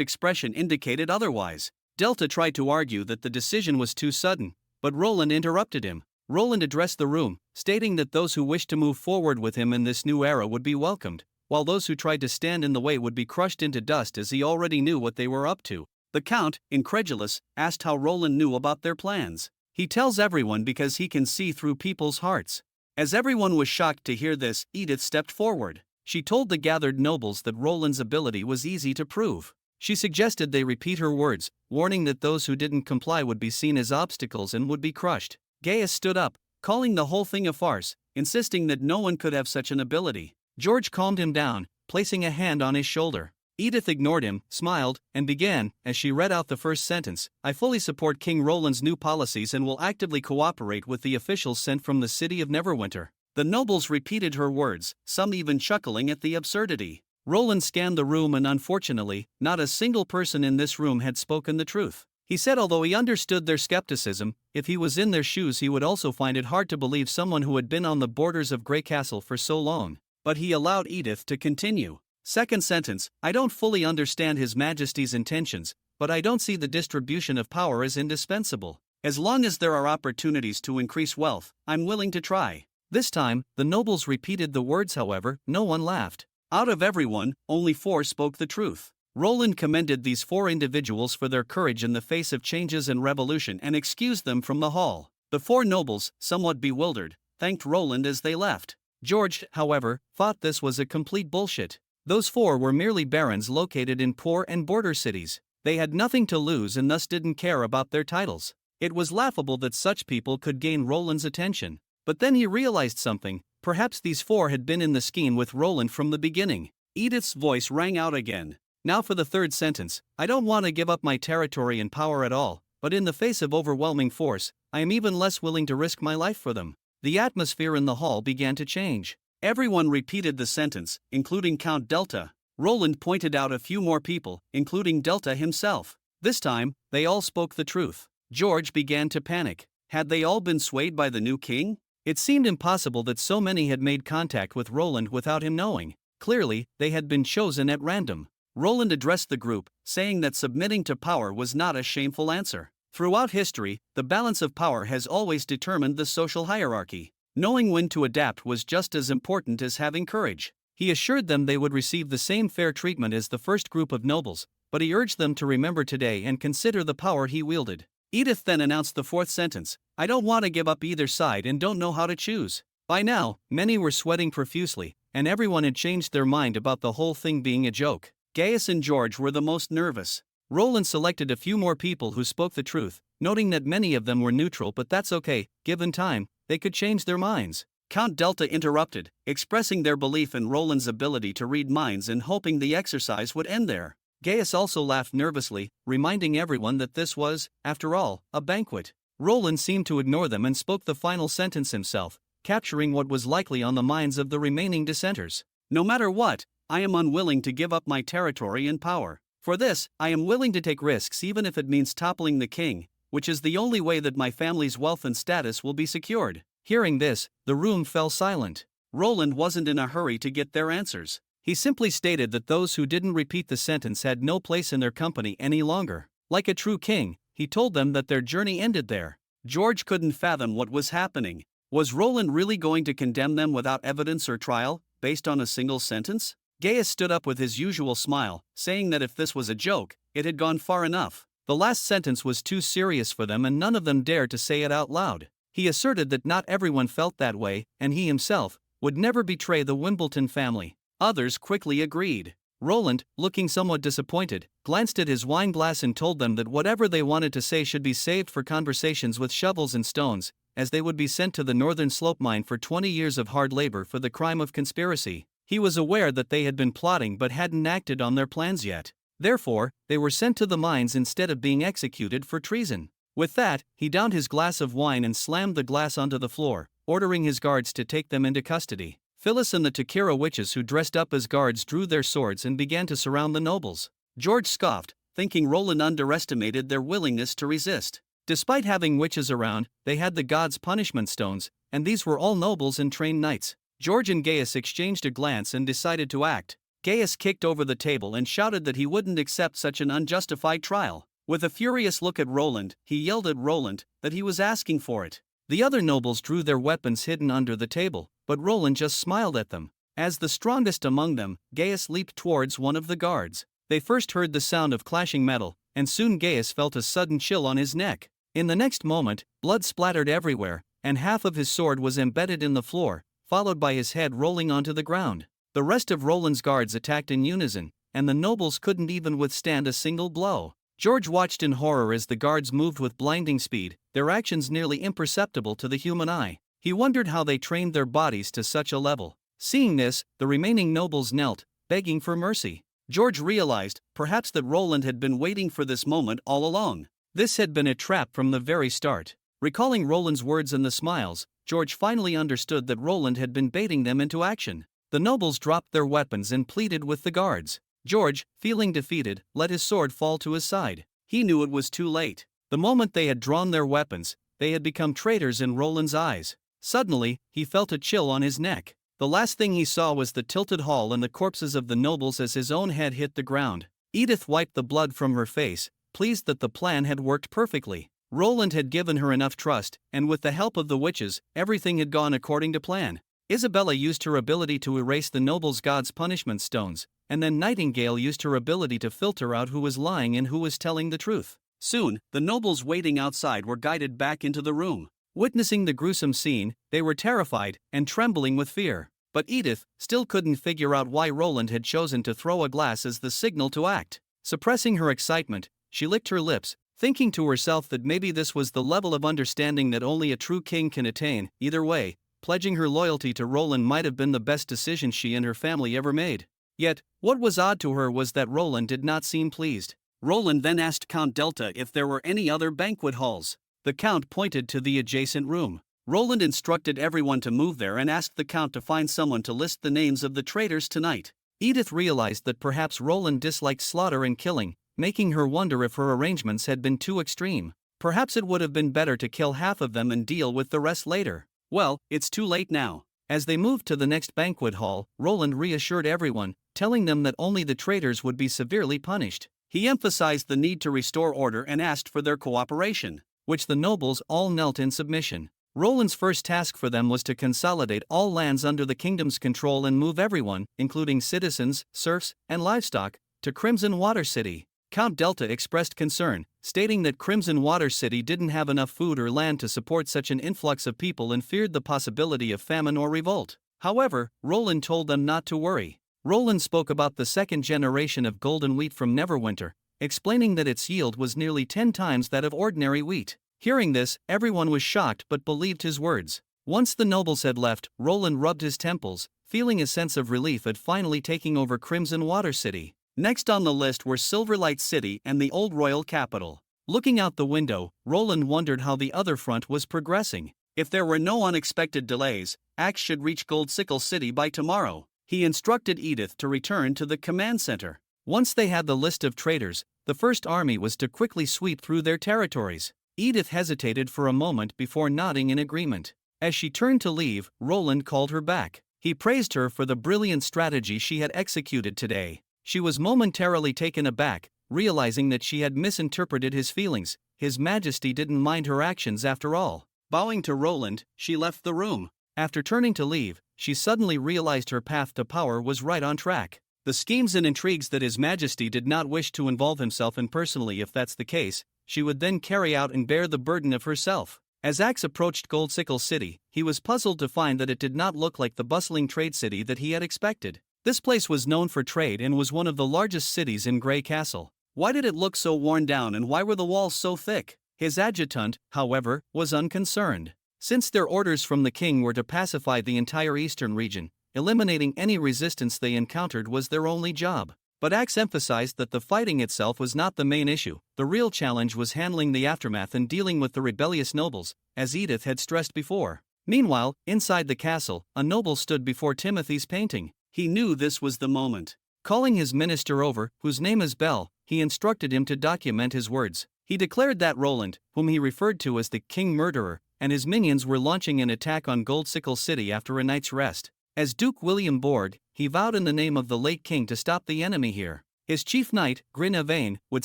expression indicated otherwise. Delta tried to argue that the decision was too sudden, but Roland interrupted him. Roland addressed the room, stating that those who wished to move forward with him in this new era would be welcomed, while those who tried to stand in the way would be crushed into dust, as he already knew what they were up to. The Count, incredulous, asked how Roland knew about their plans. He tells everyone because he can see through people's hearts. As everyone was shocked to hear this, Edith stepped forward. She told the gathered nobles that Roland's ability was easy to prove. She suggested they repeat her words, warning that those who didn't comply would be seen as obstacles and would be crushed. Gaius stood up, calling the whole thing a farce, insisting that no one could have such an ability. George calmed him down, placing a hand on his shoulder. Edith ignored him, smiled, and began, as she read out the first sentence, "I fully support King Roland's new policies and will actively cooperate with the officials sent from the city of Neverwinter." The nobles repeated her words, some even chuckling at the absurdity. Roland scanned the room and unfortunately, not a single person in this room had spoken the truth. He said although he understood their skepticism, if he was in their shoes he would also find it hard to believe someone who had been on the borders of Grey Castle for so long. But he allowed Edith to continue. Second sentence, "I don't fully understand His Majesty's intentions, but I don't see the distribution of power as indispensable. As long as there are opportunities to increase wealth, I'm willing to try." This time, the nobles repeated the words. However, no one laughed. Out of everyone, only 4 spoke the truth. Roland commended these 4 individuals for their courage in the face of changes and revolution and excused them from the hall. The 4 nobles, somewhat bewildered, thanked Roland as they left. George, however, thought this was a complete bullshit. Those 4 were merely barons located in poor and border cities. They had nothing to lose and thus didn't care about their titles. It was laughable that such people could gain Roland's attention. But then he realized something. Perhaps these 4 had been in the scheme with Roland from the beginning. Edith's voice rang out again. Now for the third sentence, "I don't want to give up my territory and power at all, but in the face of overwhelming force, I am even less willing to risk my life for them." The atmosphere in the hall began to change. Everyone repeated the sentence, including Count Delta. Roland pointed out a few more people, including Delta himself. This time, they all spoke the truth. George began to panic. Had they all been swayed by the new king? It seemed impossible that so many had made contact with Roland without him knowing. Clearly, they had been chosen at random. Roland addressed the group, saying that submitting to power was not a shameful answer. Throughout history, the balance of power has always determined the social hierarchy. Knowing when to adapt was just as important as having courage. He assured them they would receive the same fair treatment as the first group of nobles, but he urged them to remember today and consider the power he wielded. Edith then announced the 4th sentence, "I don't want to give up either side and don't know how to choose." By now, many were sweating profusely, and everyone had changed their mind about the whole thing being a joke. Gaius and George were the most nervous. Roland selected a few more people who spoke the truth, noting that many of them were neutral, but that's okay, given time, they could change their minds. Count Delta interrupted, expressing their belief in Roland's ability to read minds and hoping the exercise would end there. Gaius also laughed nervously, reminding everyone that this was, after all, a banquet. Roland seemed to ignore them and spoke the final sentence himself, capturing what was likely on the minds of the remaining dissenters. No matter what, I am unwilling to give up my territory and power. For this, I am willing to take risks even if it means toppling the king, which is the only way that my family's wealth and status will be secured. Hearing this, the room fell silent. Roland wasn't in a hurry to get their answers. He simply stated that those who didn't repeat the sentence had no place in their company any longer. Like a true king, he told them that their journey ended there. George couldn't fathom what was happening. Was Roland really going to condemn them without evidence or trial, based on a single sentence? Gaius stood up with his usual smile, saying that if this was a joke, it had gone far enough. The last sentence was too serious for them and none of them dared to say it out loud. He asserted that not everyone felt that way, and he himself would never betray the Wimbledon family. Others quickly agreed. Roland, looking somewhat disappointed, glanced at his wine glass and told them that whatever they wanted to say should be saved for conversations with shovels and stones, as they would be sent to the northern slope mine for 20 years of hard labor for the crime of conspiracy. He was aware that they had been plotting but hadn't acted on their plans yet. Therefore, they were sent to the mines instead of being executed for treason. With that, he downed his glass of wine and slammed the glass onto the floor, ordering his guards to take them into custody. Phyllis and the Takira witches who dressed up as guards drew their swords and began to surround the nobles. George scoffed, thinking Roland underestimated their willingness to resist. Despite having witches around, they had the gods' punishment stones, and these were all nobles and trained knights. George and Gaius exchanged a glance and decided to act. Gaius kicked over the table and shouted that he wouldn't accept such an unjustified trial. With a furious look at Roland, he yelled at Roland that he was asking for it. The other nobles drew their weapons hidden under the table, but Roland just smiled at them. As the strongest among them, Gaius leaped towards one of the guards. They first heard the sound of clashing metal, and soon Gaius felt a sudden chill on his neck. In the next moment, blood splattered everywhere, and half of his sword was embedded in the floor, followed by his head rolling onto the ground. The rest of Roland's guards attacked in unison, and the nobles couldn't even withstand a single blow. George watched in horror as the guards moved with blinding speed, their actions nearly imperceptible to the human eye. He wondered how they trained their bodies to such a level. Seeing this, the remaining nobles knelt, begging for mercy. George realized, perhaps, that Roland had been waiting for this moment all along. This had been a trap from the very start. Recalling Roland's words and the smiles, George finally understood that Roland had been baiting them into action. The nobles dropped their weapons and pleaded with the guards. George, feeling defeated, let his sword fall to his side. He knew it was too late. The moment they had drawn their weapons, they had become traitors in Roland's eyes. Suddenly, he felt a chill on his neck. The last thing he saw was the tilted hall and the corpses of the nobles as his own head hit the ground. Edith wiped the blood from her face, pleased that the plan had worked perfectly. Roland had given her enough trust, and with the help of the witches, everything had gone according to plan. Isabella used her ability to erase the nobles' gods' punishment stones, and then Nightingale used her ability to filter out who was lying and who was telling the truth. Soon, the nobles waiting outside were guided back into the room. Witnessing the gruesome scene, they were terrified and trembling with fear. But Edith still couldn't figure out why Roland had chosen to throw a glass as the signal to act. Suppressing her excitement, she licked her lips, thinking to herself that maybe this was the level of understanding that only a true king can attain. Either way, pledging her loyalty to Roland might have been the best decision she and her family ever made. Yet, what was odd to her was that Roland did not seem pleased. Roland then asked Count Delta if there were any other banquet halls. The Count pointed to the adjacent room. Roland instructed everyone to move there and asked the Count to find someone to list the names of the traitors tonight. Edith realized that perhaps Roland disliked slaughter and killing, making her wonder if her arrangements had been too extreme. Perhaps it would have been better to kill half of them and deal with the rest later. Well, it's too late now. As they moved to the next banquet hall, Roland reassured everyone, telling them that only the traitors would be severely punished. He emphasized the need to restore order and asked for their cooperation, which the nobles all knelt in submission. Roland's first task for them was to consolidate all lands under the kingdom's control and move everyone, including citizens, serfs, and livestock, to Crimson Water City. Count Delta expressed concern, stating that Crimson Water City didn't have enough food or land to support such an influx of people and feared the possibility of famine or revolt. However, Roland told them not to worry. Roland spoke about the second generation of golden wheat from Neverwinter, explaining that its yield was nearly 10 times that of ordinary wheat. Hearing this, everyone was shocked but believed his words. Once the nobles had left, Roland rubbed his temples, feeling a sense of relief at finally taking over Crimson Water City. Next on the list were Silverlight City and the old royal capital. Looking out the window, Roland wondered how the other front was progressing. If there were no unexpected delays, Axe should reach Goldsickle City by tomorrow. He instructed Edith to return to the command center. Once they had the list of traitors, the First Army was to quickly sweep through their territories. Edith hesitated for a moment before nodding in agreement. As she turned to leave, Roland called her back. He praised her for the brilliant strategy she had executed today. She was momentarily taken aback, realizing that she had misinterpreted his feelings. His Majesty didn't mind her actions after all. Bowing to Roland, she left the room. After turning to leave, she suddenly realized her path to power was right on track. The schemes and intrigues that His Majesty did not wish to involve himself in personally, if that's the case, she would then carry out and bear the burden of herself. As Axe approached Goldsickle City, he was puzzled to find that it did not look like the bustling trade city that he had expected. This place was known for trade and was one of the largest cities in Grey Castle. Why did it look so worn down, and why were the walls so thick? His adjutant, however, was unconcerned. Since their orders from the king were to pacify the entire eastern region, eliminating any resistance they encountered was their only job. But Axe emphasized that the fighting itself was not the main issue. The real challenge was handling the aftermath and dealing with the rebellious nobles, as Edith had stressed before. Meanwhile, inside the castle, a noble stood before Timothy's painting. He knew this was the moment. Calling his minister over, whose name is Bell, he instructed him to document his words. He declared that Roland, whom he referred to as the King Murderer, and his minions were launching an attack on Goldsickle City after a night's rest. As Duke William Borg, he vowed in the name of the late king to stop the enemy here. His chief knight, Grin Yvain, would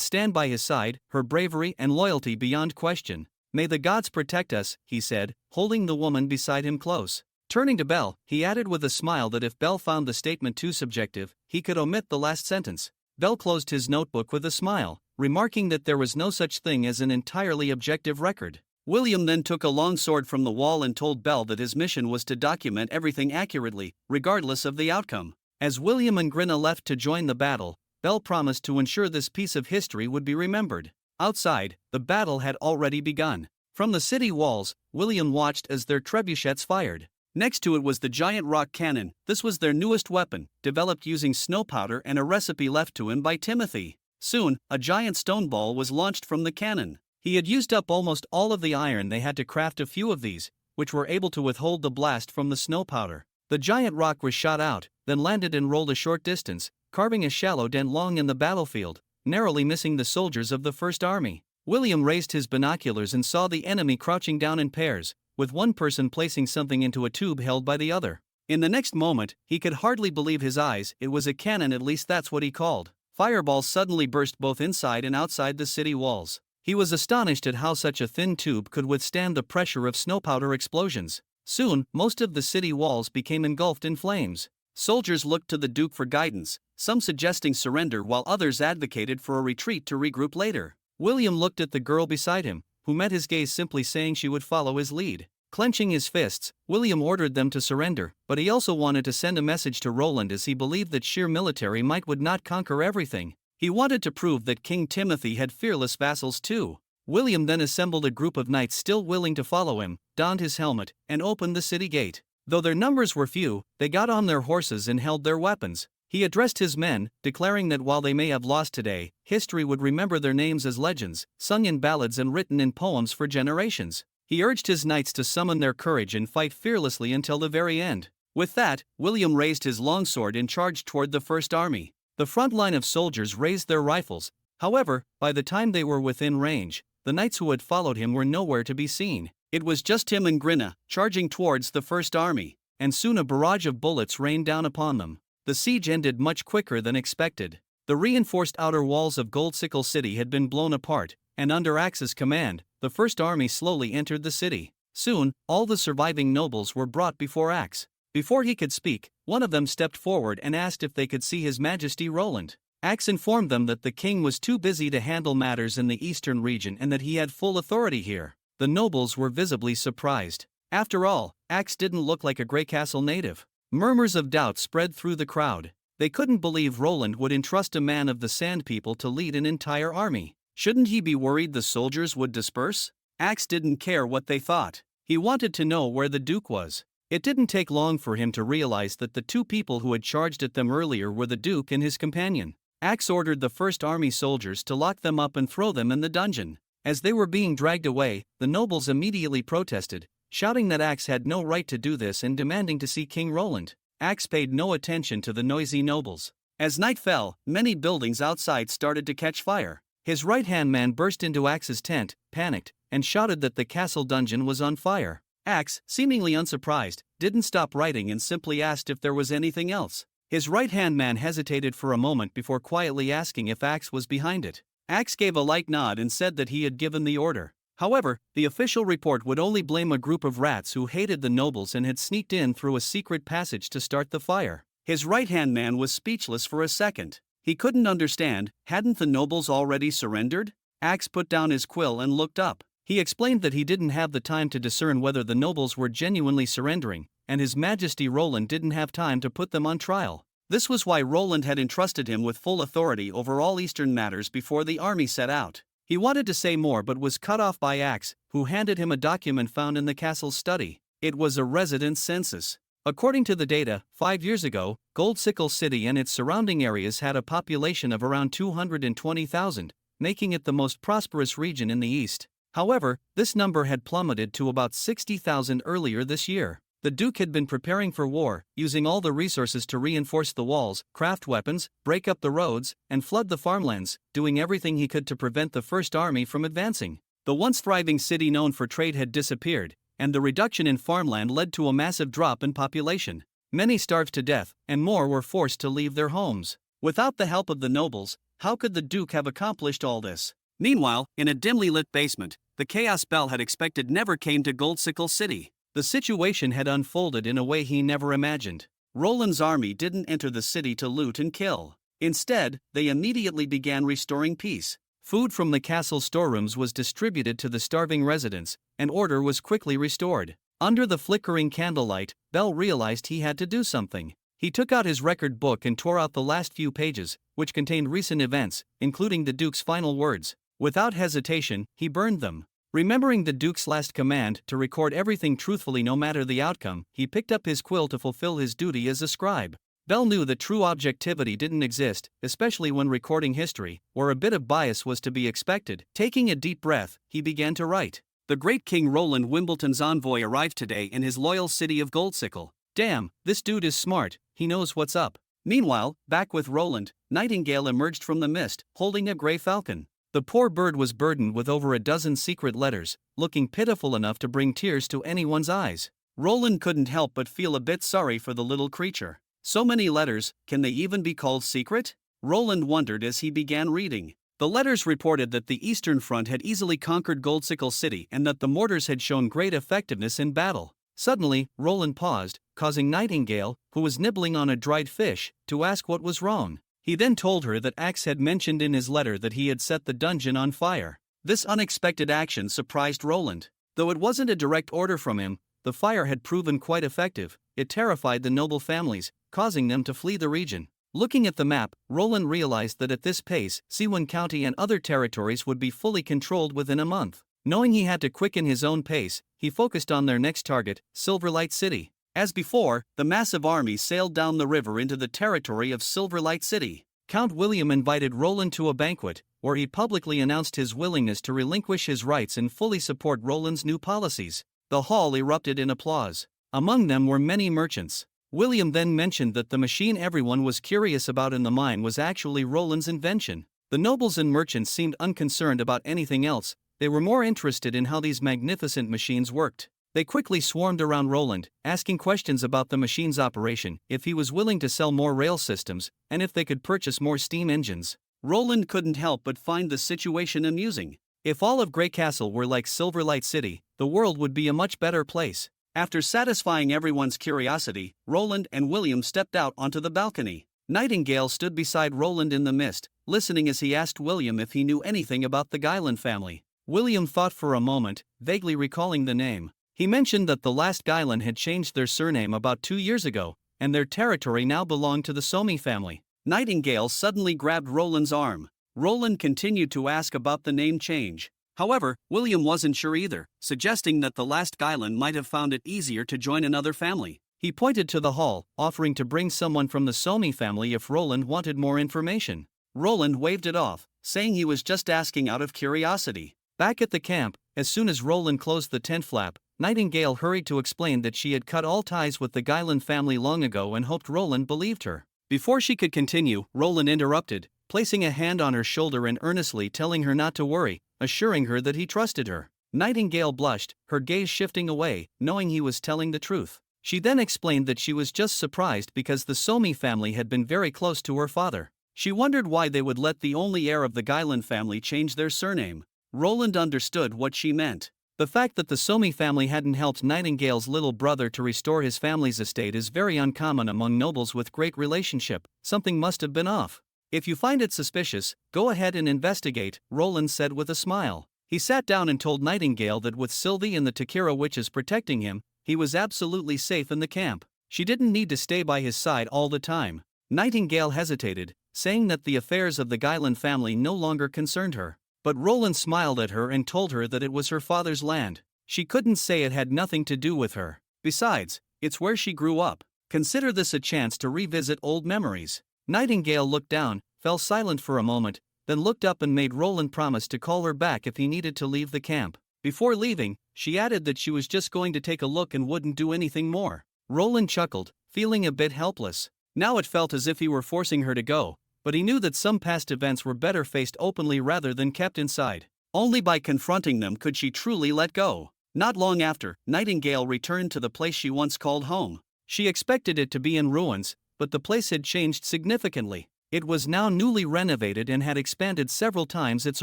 stand by his side, her bravery and loyalty beyond question. "May the gods protect us," he said, holding the woman beside him close. Turning to Bell, he added with a smile that if Bell found the statement too subjective, he could omit the last sentence. Bell closed his notebook with a smile, remarking that there was no such thing as an entirely objective record. William then took a long sword from the wall and told Bell that his mission was to document everything accurately, regardless of the outcome. As William and Grinna left to join the battle, Bell promised to ensure this piece of history would be remembered. Outside, the battle had already begun. From the city walls, William watched as their trebuchets fired. Next to it was the giant rock cannon. This was their newest weapon, developed using snow powder and a recipe left to him by Timothy. Soon, a giant stone ball was launched from the cannon. He had used up almost all of the iron they had to craft a few of these, which were able to withhold the blast from the snow powder. The giant rock was shot out, then landed and rolled a short distance, carving a shallow dent long in the battlefield, narrowly missing the soldiers of the First Army. William raised his binoculars and saw the enemy crouching down in pairs, with one person placing something into a tube held by the other. In the next moment, he could hardly believe his eyes. It was a cannon, at least that's what he called. Fireballs suddenly burst both inside and outside the city walls. He was astonished at how such a thin tube could withstand the pressure of snow powder explosions. Soon, most of the city walls became engulfed in flames. Soldiers looked to the Duke for guidance, some suggesting surrender while others advocated for a retreat to regroup later. William looked at the girl beside him, who met his gaze simply saying she would follow his lead. Clenching his fists, William ordered them to surrender, but he also wanted to send a message to Roland, as he believed that sheer military might would not conquer everything. He wanted to prove that King Timothy had fearless vassals too. William then assembled a group of knights still willing to follow him, donned his helmet, and opened the city gate. Though their numbers were few, they got on their horses and held their weapons. He addressed his men, declaring that while they may have lost today, history would remember their names as legends, sung in ballads and written in poems for generations. He urged his knights to summon their courage and fight fearlessly until the very end. With that, William raised his longsword and charged toward the First Army. The front line of soldiers raised their rifles. However, by the time they were within range, the knights who had followed him were nowhere to be seen. It was just him and Grinna, charging towards the First Army, and soon a barrage of bullets rained down upon them. The siege ended much quicker than expected. The reinforced outer walls of Goldsickle City had been blown apart, and under Axe's command, the First Army slowly entered the city. Soon, all the surviving nobles were brought before Axe. Before he could speak, one of them stepped forward and asked if they could see His Majesty Roland. Axe informed them that the king was too busy to handle matters in the eastern region and that he had full authority here. The nobles were visibly surprised. After all, Axe didn't look like a Grey Castle native. Murmurs of doubt spread through the crowd. They couldn't believe Roland would entrust a man of the Sand People to lead an entire army. Shouldn't he be worried the soldiers would disperse? Axe didn't care what they thought. He wanted to know where the Duke was. It didn't take long for him to realize that the two people who had charged at them earlier were the Duke and his companion. Axe ordered the first army soldiers to lock them up and throw them in the dungeon. As they were being dragged away, the nobles immediately protested, shouting that Axe had no right to do this and demanding to see King Roland. Axe paid no attention to the noisy nobles. As night fell, many buildings outside started to catch fire. His right-hand man burst into Axe's tent, panicked, and shouted that the castle dungeon was on fire. Axe, seemingly unsurprised, didn't stop writing and simply asked if there was anything else. His right-hand man hesitated for a moment before quietly asking if Axe was behind it. Axe gave a light nod and said that he had given the order. However, the official report would only blame a group of rats who hated the nobles and had sneaked in through a secret passage to start the fire. His right-hand man was speechless for a second. He couldn't understand, hadn't the nobles already surrendered? Axe put down his quill and looked up. He explained that he didn't have the time to discern whether the nobles were genuinely surrendering, and His Majesty Roland didn't have time to put them on trial. This was why Roland had entrusted him with full authority over all eastern matters before the army set out. He wanted to say more but was cut off by Axe, who handed him a document found in the castle's study. It was a residence census. According to the data, 5 years ago, Goldsickle City and its surrounding areas had a population of around 220,000, making it the most prosperous region in the east. However, this number had plummeted to about 60,000 earlier this year. The Duke had been preparing for war, using all the resources to reinforce the walls, craft weapons, break up the roads, and flood the farmlands, doing everything he could to prevent the First Army from advancing. The once thriving city known for trade had disappeared, and the reduction in farmland led to a massive drop in population. Many starved to death, and more were forced to leave their homes. Without the help of the nobles, how could the Duke have accomplished all this? Meanwhile, in a dimly lit basement, the chaos Bell had expected never came to Goldsickle City. The situation had unfolded in a way he never imagined. Roland's army didn't enter the city to loot and kill. Instead, they immediately began restoring peace. Food from the castle storerooms was distributed to the starving residents, and order was quickly restored. Under the flickering candlelight, Bell realized he had to do something. He took out his record book and tore out the last few pages, which contained recent events, including the Duke's final words. Without hesitation, he burned them. Remembering the Duke's last command to record everything truthfully no matter the outcome, he picked up his quill to fulfill his duty as a scribe. Bell knew that true objectivity didn't exist, especially when recording history, where a bit of bias was to be expected. Taking a deep breath, he began to write. The great King Roland Wimbledon's envoy arrived today in his loyal city of Goldsickle. Damn, this dude is smart, he knows what's up. Meanwhile, back with Roland, Nightingale emerged from the mist, holding a gray falcon. The poor bird was burdened with over a dozen secret letters, looking pitiful enough to bring tears to anyone's eyes. Roland couldn't help but feel a bit sorry for the little creature. So many letters, can they even be called secret? Roland wondered as he began reading. The letters reported that the Eastern Front had easily conquered Goldsickle City and that the mortars had shown great effectiveness in battle. Suddenly, Roland paused, causing Nightingale, who was nibbling on a dried fish, to ask what was wrong. He then told her that Axe had mentioned in his letter that he had set the dungeon on fire. This unexpected action surprised Roland. Though it wasn't a direct order from him, the fire had proven quite effective. It terrified the noble families, causing them to flee the region. Looking at the map, Roland realized that at this pace, Sewan County and other territories would be fully controlled within a month. Knowing he had to quicken his own pace, he focused on their next target, Silverlight City. As before, the massive army sailed down the river into the territory of Silverlight City. Count William invited Roland to a banquet, where he publicly announced his willingness to relinquish his rights and fully support Roland's new policies. The hall erupted in applause. Among them were many merchants. William then mentioned that the machine everyone was curious about in the mine was actually Roland's invention. The nobles and merchants seemed unconcerned about anything else. They were more interested in how these magnificent machines worked. They quickly swarmed around Roland, asking questions about the machine's operation, if he was willing to sell more rail systems, and if they could purchase more steam engines. Roland couldn't help but find the situation amusing. If all of Grey Castle were like Silverlight City, the world would be a much better place. After satisfying everyone's curiosity, Roland and William stepped out onto the balcony. Nightingale stood beside Roland in the mist, listening as he asked William if he knew anything about the Guyland family. William thought for a moment, vaguely recalling the name. He mentioned that the last Guyland had changed their surname about 2 years ago, and their territory now belonged to the Somi family. Nightingale suddenly grabbed Roland's arm. Roland continued to ask about the name change. However, William wasn't sure either, suggesting that the last Guylan might have found it easier to join another family. He pointed to the hall, offering to bring someone from the Somi family if Roland wanted more information. Roland waved it off, saying he was just asking out of curiosity. Back at the camp, as soon as Roland closed the tent flap, Nightingale hurried to explain that she had cut all ties with the Guylan family long ago and hoped Roland believed her. Before she could continue, Roland interrupted, placing a hand on her shoulder and earnestly telling her not to worry, assuring her that he trusted her. Nightingale blushed, her gaze shifting away, knowing he was telling the truth. She then explained that she was just surprised because the Somi family had been very close to her father. She wondered why they would let the only heir of the Guylan family change their surname. Roland understood what she meant. The fact that the Somi family hadn't helped Nightingale's little brother to restore his family's estate is very uncommon among nobles with great relationship. Something must have been off. If you find it suspicious, go ahead and investigate, Roland said with a smile. He sat down and told Nightingale that with Sylvie and the Takira witches protecting him, he was absolutely safe in the camp. She didn't need to stay by his side all the time. Nightingale hesitated, saying that the affairs of the Guylan family no longer concerned her. But Roland smiled at her and told her that it was her father's land. She couldn't say it had nothing to do with her. Besides, it's where she grew up. Consider this a chance to revisit old memories. Nightingale looked down, fell silent for a moment, then looked up and made Roland promise to call her back if he needed to leave the camp. Before leaving, she added that she was just going to take a look and wouldn't do anything more. Roland chuckled, feeling a bit helpless. Now it felt as if he were forcing her to go, but he knew that some past events were better faced openly rather than kept inside. Only by confronting them could she truly let go. Not long after, Nightingale returned to the place she once called home. She expected it to be in ruins, but the place had changed significantly. It was now newly renovated and had expanded several times its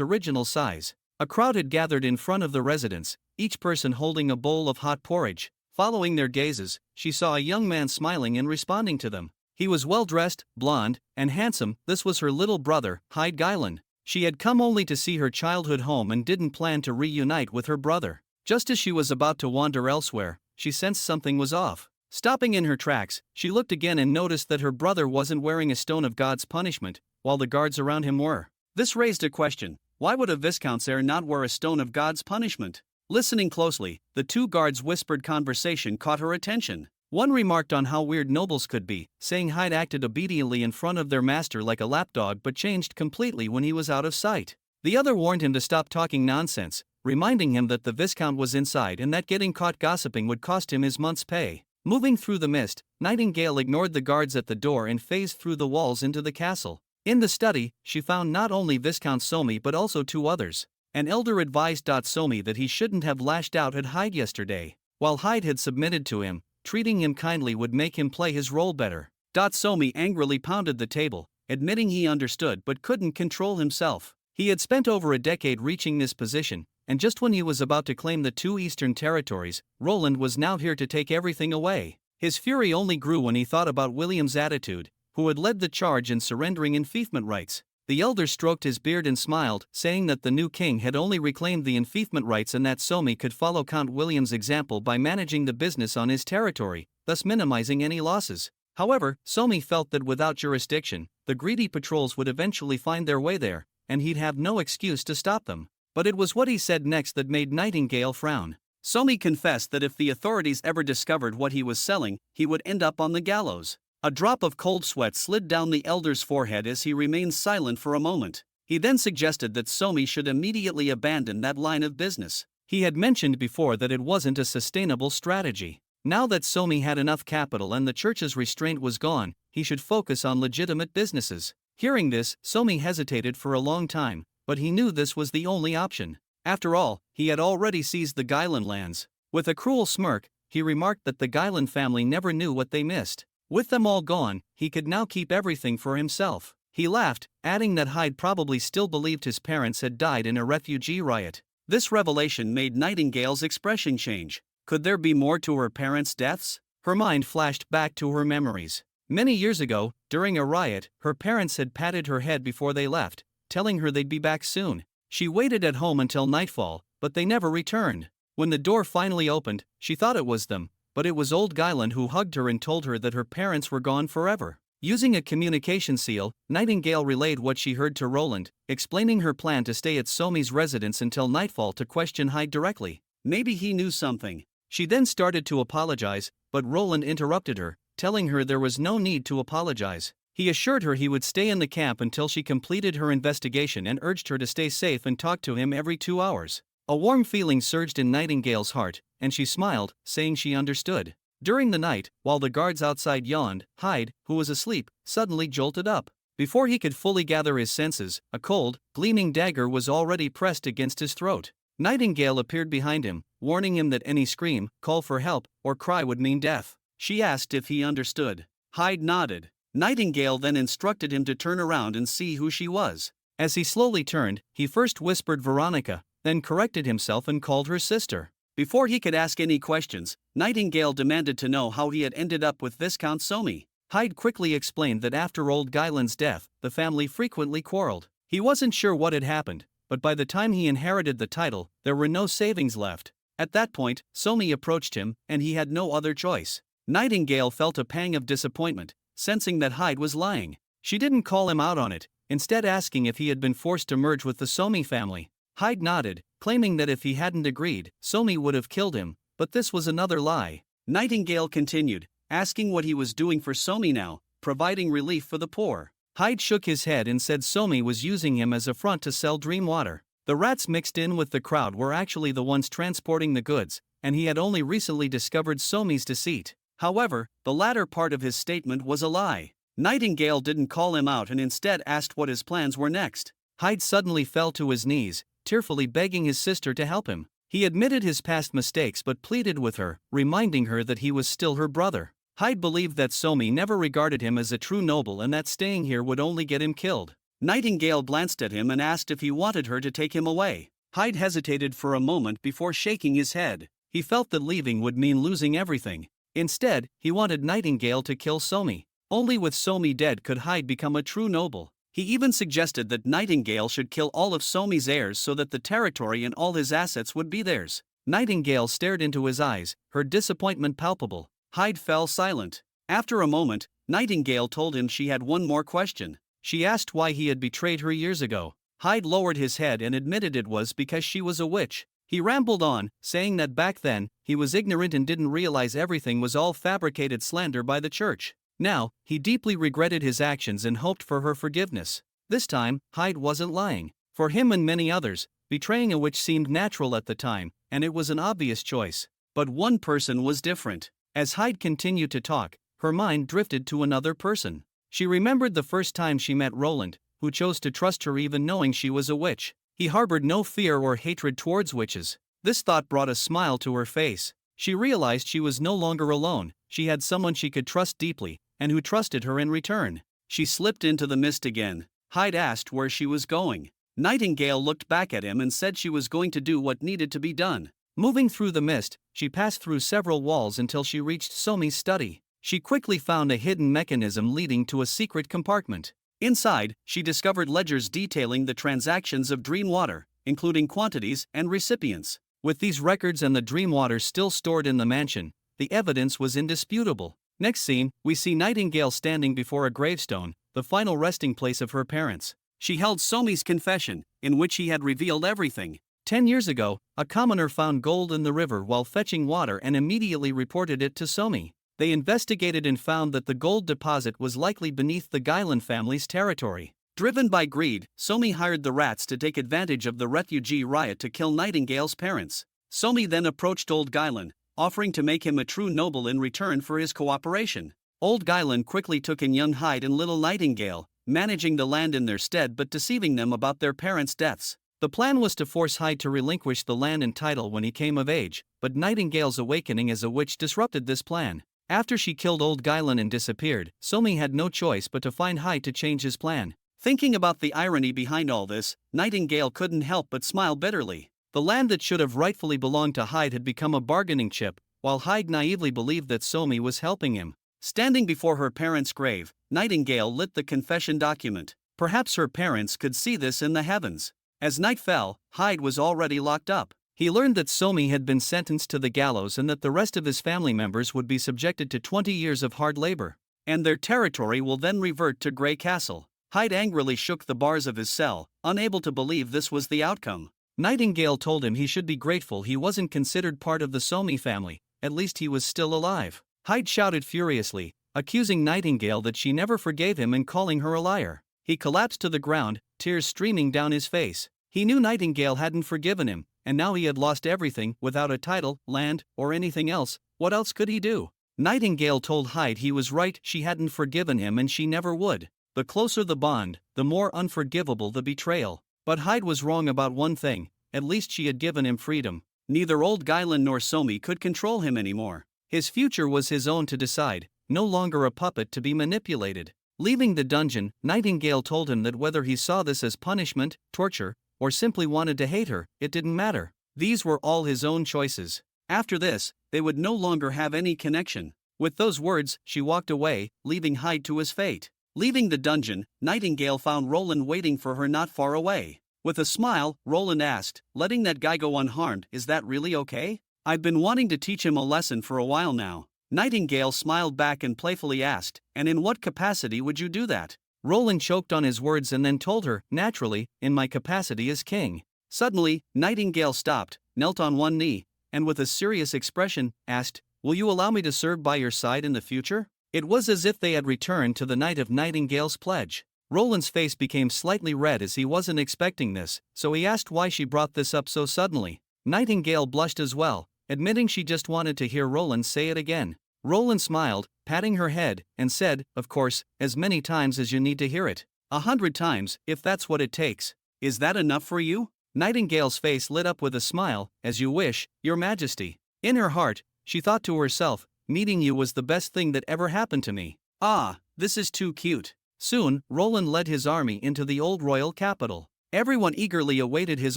original size. A crowd had gathered in front of the residence, each person holding a bowl of hot porridge. Following their gazes, she saw a young man smiling and responding to them. He was well-dressed, blond, and handsome. This was her little brother, Hyde Guylan. She had come only to see her childhood home and didn't plan to reunite with her brother. Just as she was about to wander elsewhere, she sensed something was off. Stopping in her tracks, she looked again and noticed that her brother wasn't wearing a stone of God's punishment, while the guards around him were. This raised a question. Why would a Viscount's heir not wear a stone of God's punishment? Listening closely, the two guards' whispered conversation caught her attention. One remarked on how weird nobles could be, saying Hyde acted obediently in front of their master like a lapdog but changed completely when he was out of sight. The other warned him to stop talking nonsense, reminding him that the Viscount was inside and that getting caught gossiping would cost him his month's pay. Moving through the mist, Nightingale ignored the guards at the door and phased through the walls into the castle. In the study, she found not only Viscount Somi but also two others. An elder advised Somi that he shouldn't have lashed out at Hyde yesterday, while Hyde had submitted to him. Treating him kindly would make him play his role better. Somi angrily pounded the table, admitting he understood but couldn't control himself. He had spent over a decade reaching this position, and just when he was about to claim the two eastern territories, Roland was now here to take everything away. His fury only grew when he thought about William's attitude, who had led the charge in surrendering enfeoffment rights. The elder stroked his beard and smiled, saying that the new king had only reclaimed the enfeoffment rights and that Somi could follow Count William's example by managing the business on his territory, thus minimizing any losses. However, Somi felt that without jurisdiction, the greedy patrols would eventually find their way there, and he'd have no excuse to stop them. But it was what he said next that made Nightingale frown. Somi confessed that if the authorities ever discovered what he was selling, he would end up on the gallows. A drop of cold sweat slid down the elder's forehead as he remained silent for a moment. He then suggested that Somi should immediately abandon that line of business. He had mentioned before that it wasn't a sustainable strategy. Now that Somi had enough capital and the church's restraint was gone, he should focus on legitimate businesses. Hearing this, Somi hesitated for a long time, but he knew this was the only option. After all, he had already seized the Guylan lands. With a cruel smirk, he remarked that the Guylan family never knew what they missed. With them all gone, he could now keep everything for himself. He laughed, adding that Hyde probably still believed his parents had died in a refugee riot. This revelation made Nightingale's expression change. Could there be more to her parents' deaths? Her mind flashed back to her memories. Many years ago, during a riot, her parents had patted her head before they left, telling her they'd be back soon. She waited at home until nightfall, but they never returned. When the door finally opened, she thought it was them, but it was old Guylan who hugged her and told her that her parents were gone forever. Using a communication seal, Nightingale relayed what she heard to Roland, explaining her plan to stay at Somi's residence until nightfall to question Hyde directly. Maybe he knew something. She then started to apologize, but Roland interrupted her, telling her there was no need to apologize. He assured her he would stay in the camp until she completed her investigation and urged her to stay safe and talk to him every 2 hours. A warm feeling surged in Nightingale's heart, and she smiled, saying she understood. During the night, while the guards outside yawned, Hyde, who was asleep, suddenly jolted up. Before he could fully gather his senses, a cold, gleaming dagger was already pressed against his throat. Nightingale appeared behind him, warning him that any scream, call for help, or cry would mean death. She asked if he understood. Hyde nodded. Nightingale then instructed him to turn around and see who she was. As he slowly turned, he first whispered Veronica, then corrected himself and called her sister. Before he could ask any questions, Nightingale demanded to know how he had ended up with Viscount Somi. Hyde quickly explained that after old Guyland's death, the family frequently quarreled. He wasn't sure what had happened, but by the time he inherited the title, there were no savings left. At that point, Somi approached him, and he had no other choice. Nightingale felt a pang of disappointment, sensing that Hyde was lying. She didn't call him out on it, instead asking if he had been forced to merge with the Somi family. Hyde nodded, claiming that if he hadn't agreed, Somi would have killed him, but this was another lie. Nightingale continued, asking what he was doing for Somi now, providing relief for the poor. Hyde shook his head and said Somi was using him as a front to sell dream water. The rats mixed in with the crowd were actually the ones transporting the goods, and he had only recently discovered Somi's deceit. However, the latter part of his statement was a lie. Nightingale didn't call him out and instead asked what his plans were next. Hyde suddenly fell to his knees, tearfully begging his sister to help him. He admitted his past mistakes but pleaded with her, reminding her that he was still her brother. Hyde believed that Somi never regarded him as a true noble and that staying here would only get him killed. Nightingale glanced at him and asked if he wanted her to take him away. Hyde hesitated for a moment before shaking his head. He felt that leaving would mean losing everything. Instead, he wanted Nightingale to kill Somi. Only with Somi dead could Hyde become a true noble. He even suggested that Nightingale should kill all of Somi's heirs so that the territory and all his assets would be theirs. Nightingale stared into his eyes, her disappointment palpable. Hyde fell silent. After a moment, Nightingale told him she had one more question. She asked why he had betrayed her years ago. Hyde lowered his head and admitted it was because she was a witch. He rambled on, saying that back then, he was ignorant and didn't realize everything was all fabricated slander by the church. Now, he deeply regretted his actions and hoped for her forgiveness. This time, Hyde wasn't lying. For him and many others, betraying a witch seemed natural at the time, and it was an obvious choice. But one person was different. As Hyde continued to talk, her mind drifted to another person. She remembered the first time she met Roland, who chose to trust her even knowing she was a witch. He harbored no fear or hatred towards witches. This thought brought a smile to her face. She realized she was no longer alone, she had someone she could trust deeply, and who trusted her in return. She slipped into the mist again. Hyde asked where she was going. Nightingale looked back at him and said she was going to do what needed to be done. Moving through the mist, she passed through several walls until she reached Somi's study. She quickly found a hidden mechanism leading to a secret compartment. Inside, she discovered ledgers detailing the transactions of dream water, including quantities and recipients. With these records and the dream water still stored in the mansion, the evidence was indisputable. Next scene, we see Nightingale standing before a gravestone, the final resting place of her parents. She held Somi's confession, in which he had revealed everything. 10 years ago, a commoner found gold in the river while fetching water and immediately reported it to Somi. They investigated and found that the gold deposit was likely beneath the Guyland family's territory. Driven by greed, Somi hired the rats to take advantage of the refugee riot to kill Nightingale's parents. Somi then approached old Guyland, offering to make him a true noble in return for his cooperation. Old Guyland quickly took in young Hyde and little Nightingale, managing the land in their stead but deceiving them about their parents' deaths. The plan was to force Hyde to relinquish the land and title when he came of age, but Nightingale's awakening as a witch disrupted this plan. After she killed old Guyland and disappeared, Somi had no choice but to find Hyde to change his plan. Thinking about the irony behind all this, Nightingale couldn't help but smile bitterly. The land that should have rightfully belonged to Hyde had become a bargaining chip, while Hyde naively believed that Somi was helping him. Standing before her parents' grave, Nightingale lit the confession document. Perhaps her parents could see this in the heavens. As night fell, Hyde was already locked up. He learned that Somi had been sentenced to the gallows and that the rest of his family members would be subjected to 20 years of hard labor. and their territory will then revert to Grey Castle. Hyde angrily shook the bars of his cell, unable to believe this was the outcome. Nightingale told him he should be grateful he wasn't considered part of the Somi family, at least he was still alive. Hyde shouted furiously, accusing Nightingale that she never forgave him and calling her a liar. He collapsed to the ground, tears streaming down his face. He knew Nightingale hadn't forgiven him, and now he had lost everything, without a title, land, or anything else. What else could he do? Nightingale told Hyde he was right, she hadn't forgiven him and she never would. The closer the bond, the more unforgivable the betrayal. But Hyde was wrong about one thing, at least she had given him freedom. Neither old Guylan nor Somi could control him anymore. His future was his own to decide, no longer a puppet to be manipulated. Leaving the dungeon, Nightingale told him that whether he saw this as punishment, torture, or simply wanted to hate her, it didn't matter. These were all his own choices. After this, they would no longer have any connection. With those words, she walked away, leaving Hyde to his fate. Leaving the dungeon, Nightingale found Roland waiting for her not far away. With a smile, Roland asked, "Letting that guy go unharmed, is that really okay? I've been wanting to teach him a lesson for a while now." Nightingale smiled back and playfully asked, "And in what capacity would you do that?" Roland choked on his words and then told her, "Naturally, in my capacity as king." Suddenly, Nightingale stopped, knelt on one knee, and with a serious expression, asked, "Will you allow me to serve by your side in the future?" It was as if they had returned to the night of Nightingale's pledge. Roland's face became slightly red as he wasn't expecting this, so he asked why she brought this up so suddenly. Nightingale blushed as well, admitting she just wanted to hear Roland say it again. Roland smiled, patting her head, and said, "Of course, as many times as you need to hear it. 100 times, if that's what it takes. Is that enough for you?" Nightingale's face lit up with a smile, "As you wish, Your Majesty." In her heart, she thought to herself, "Meeting you was the best thing that ever happened to me. Ah, this is too cute." Soon, Roland led his army into the old royal capital. Everyone eagerly awaited his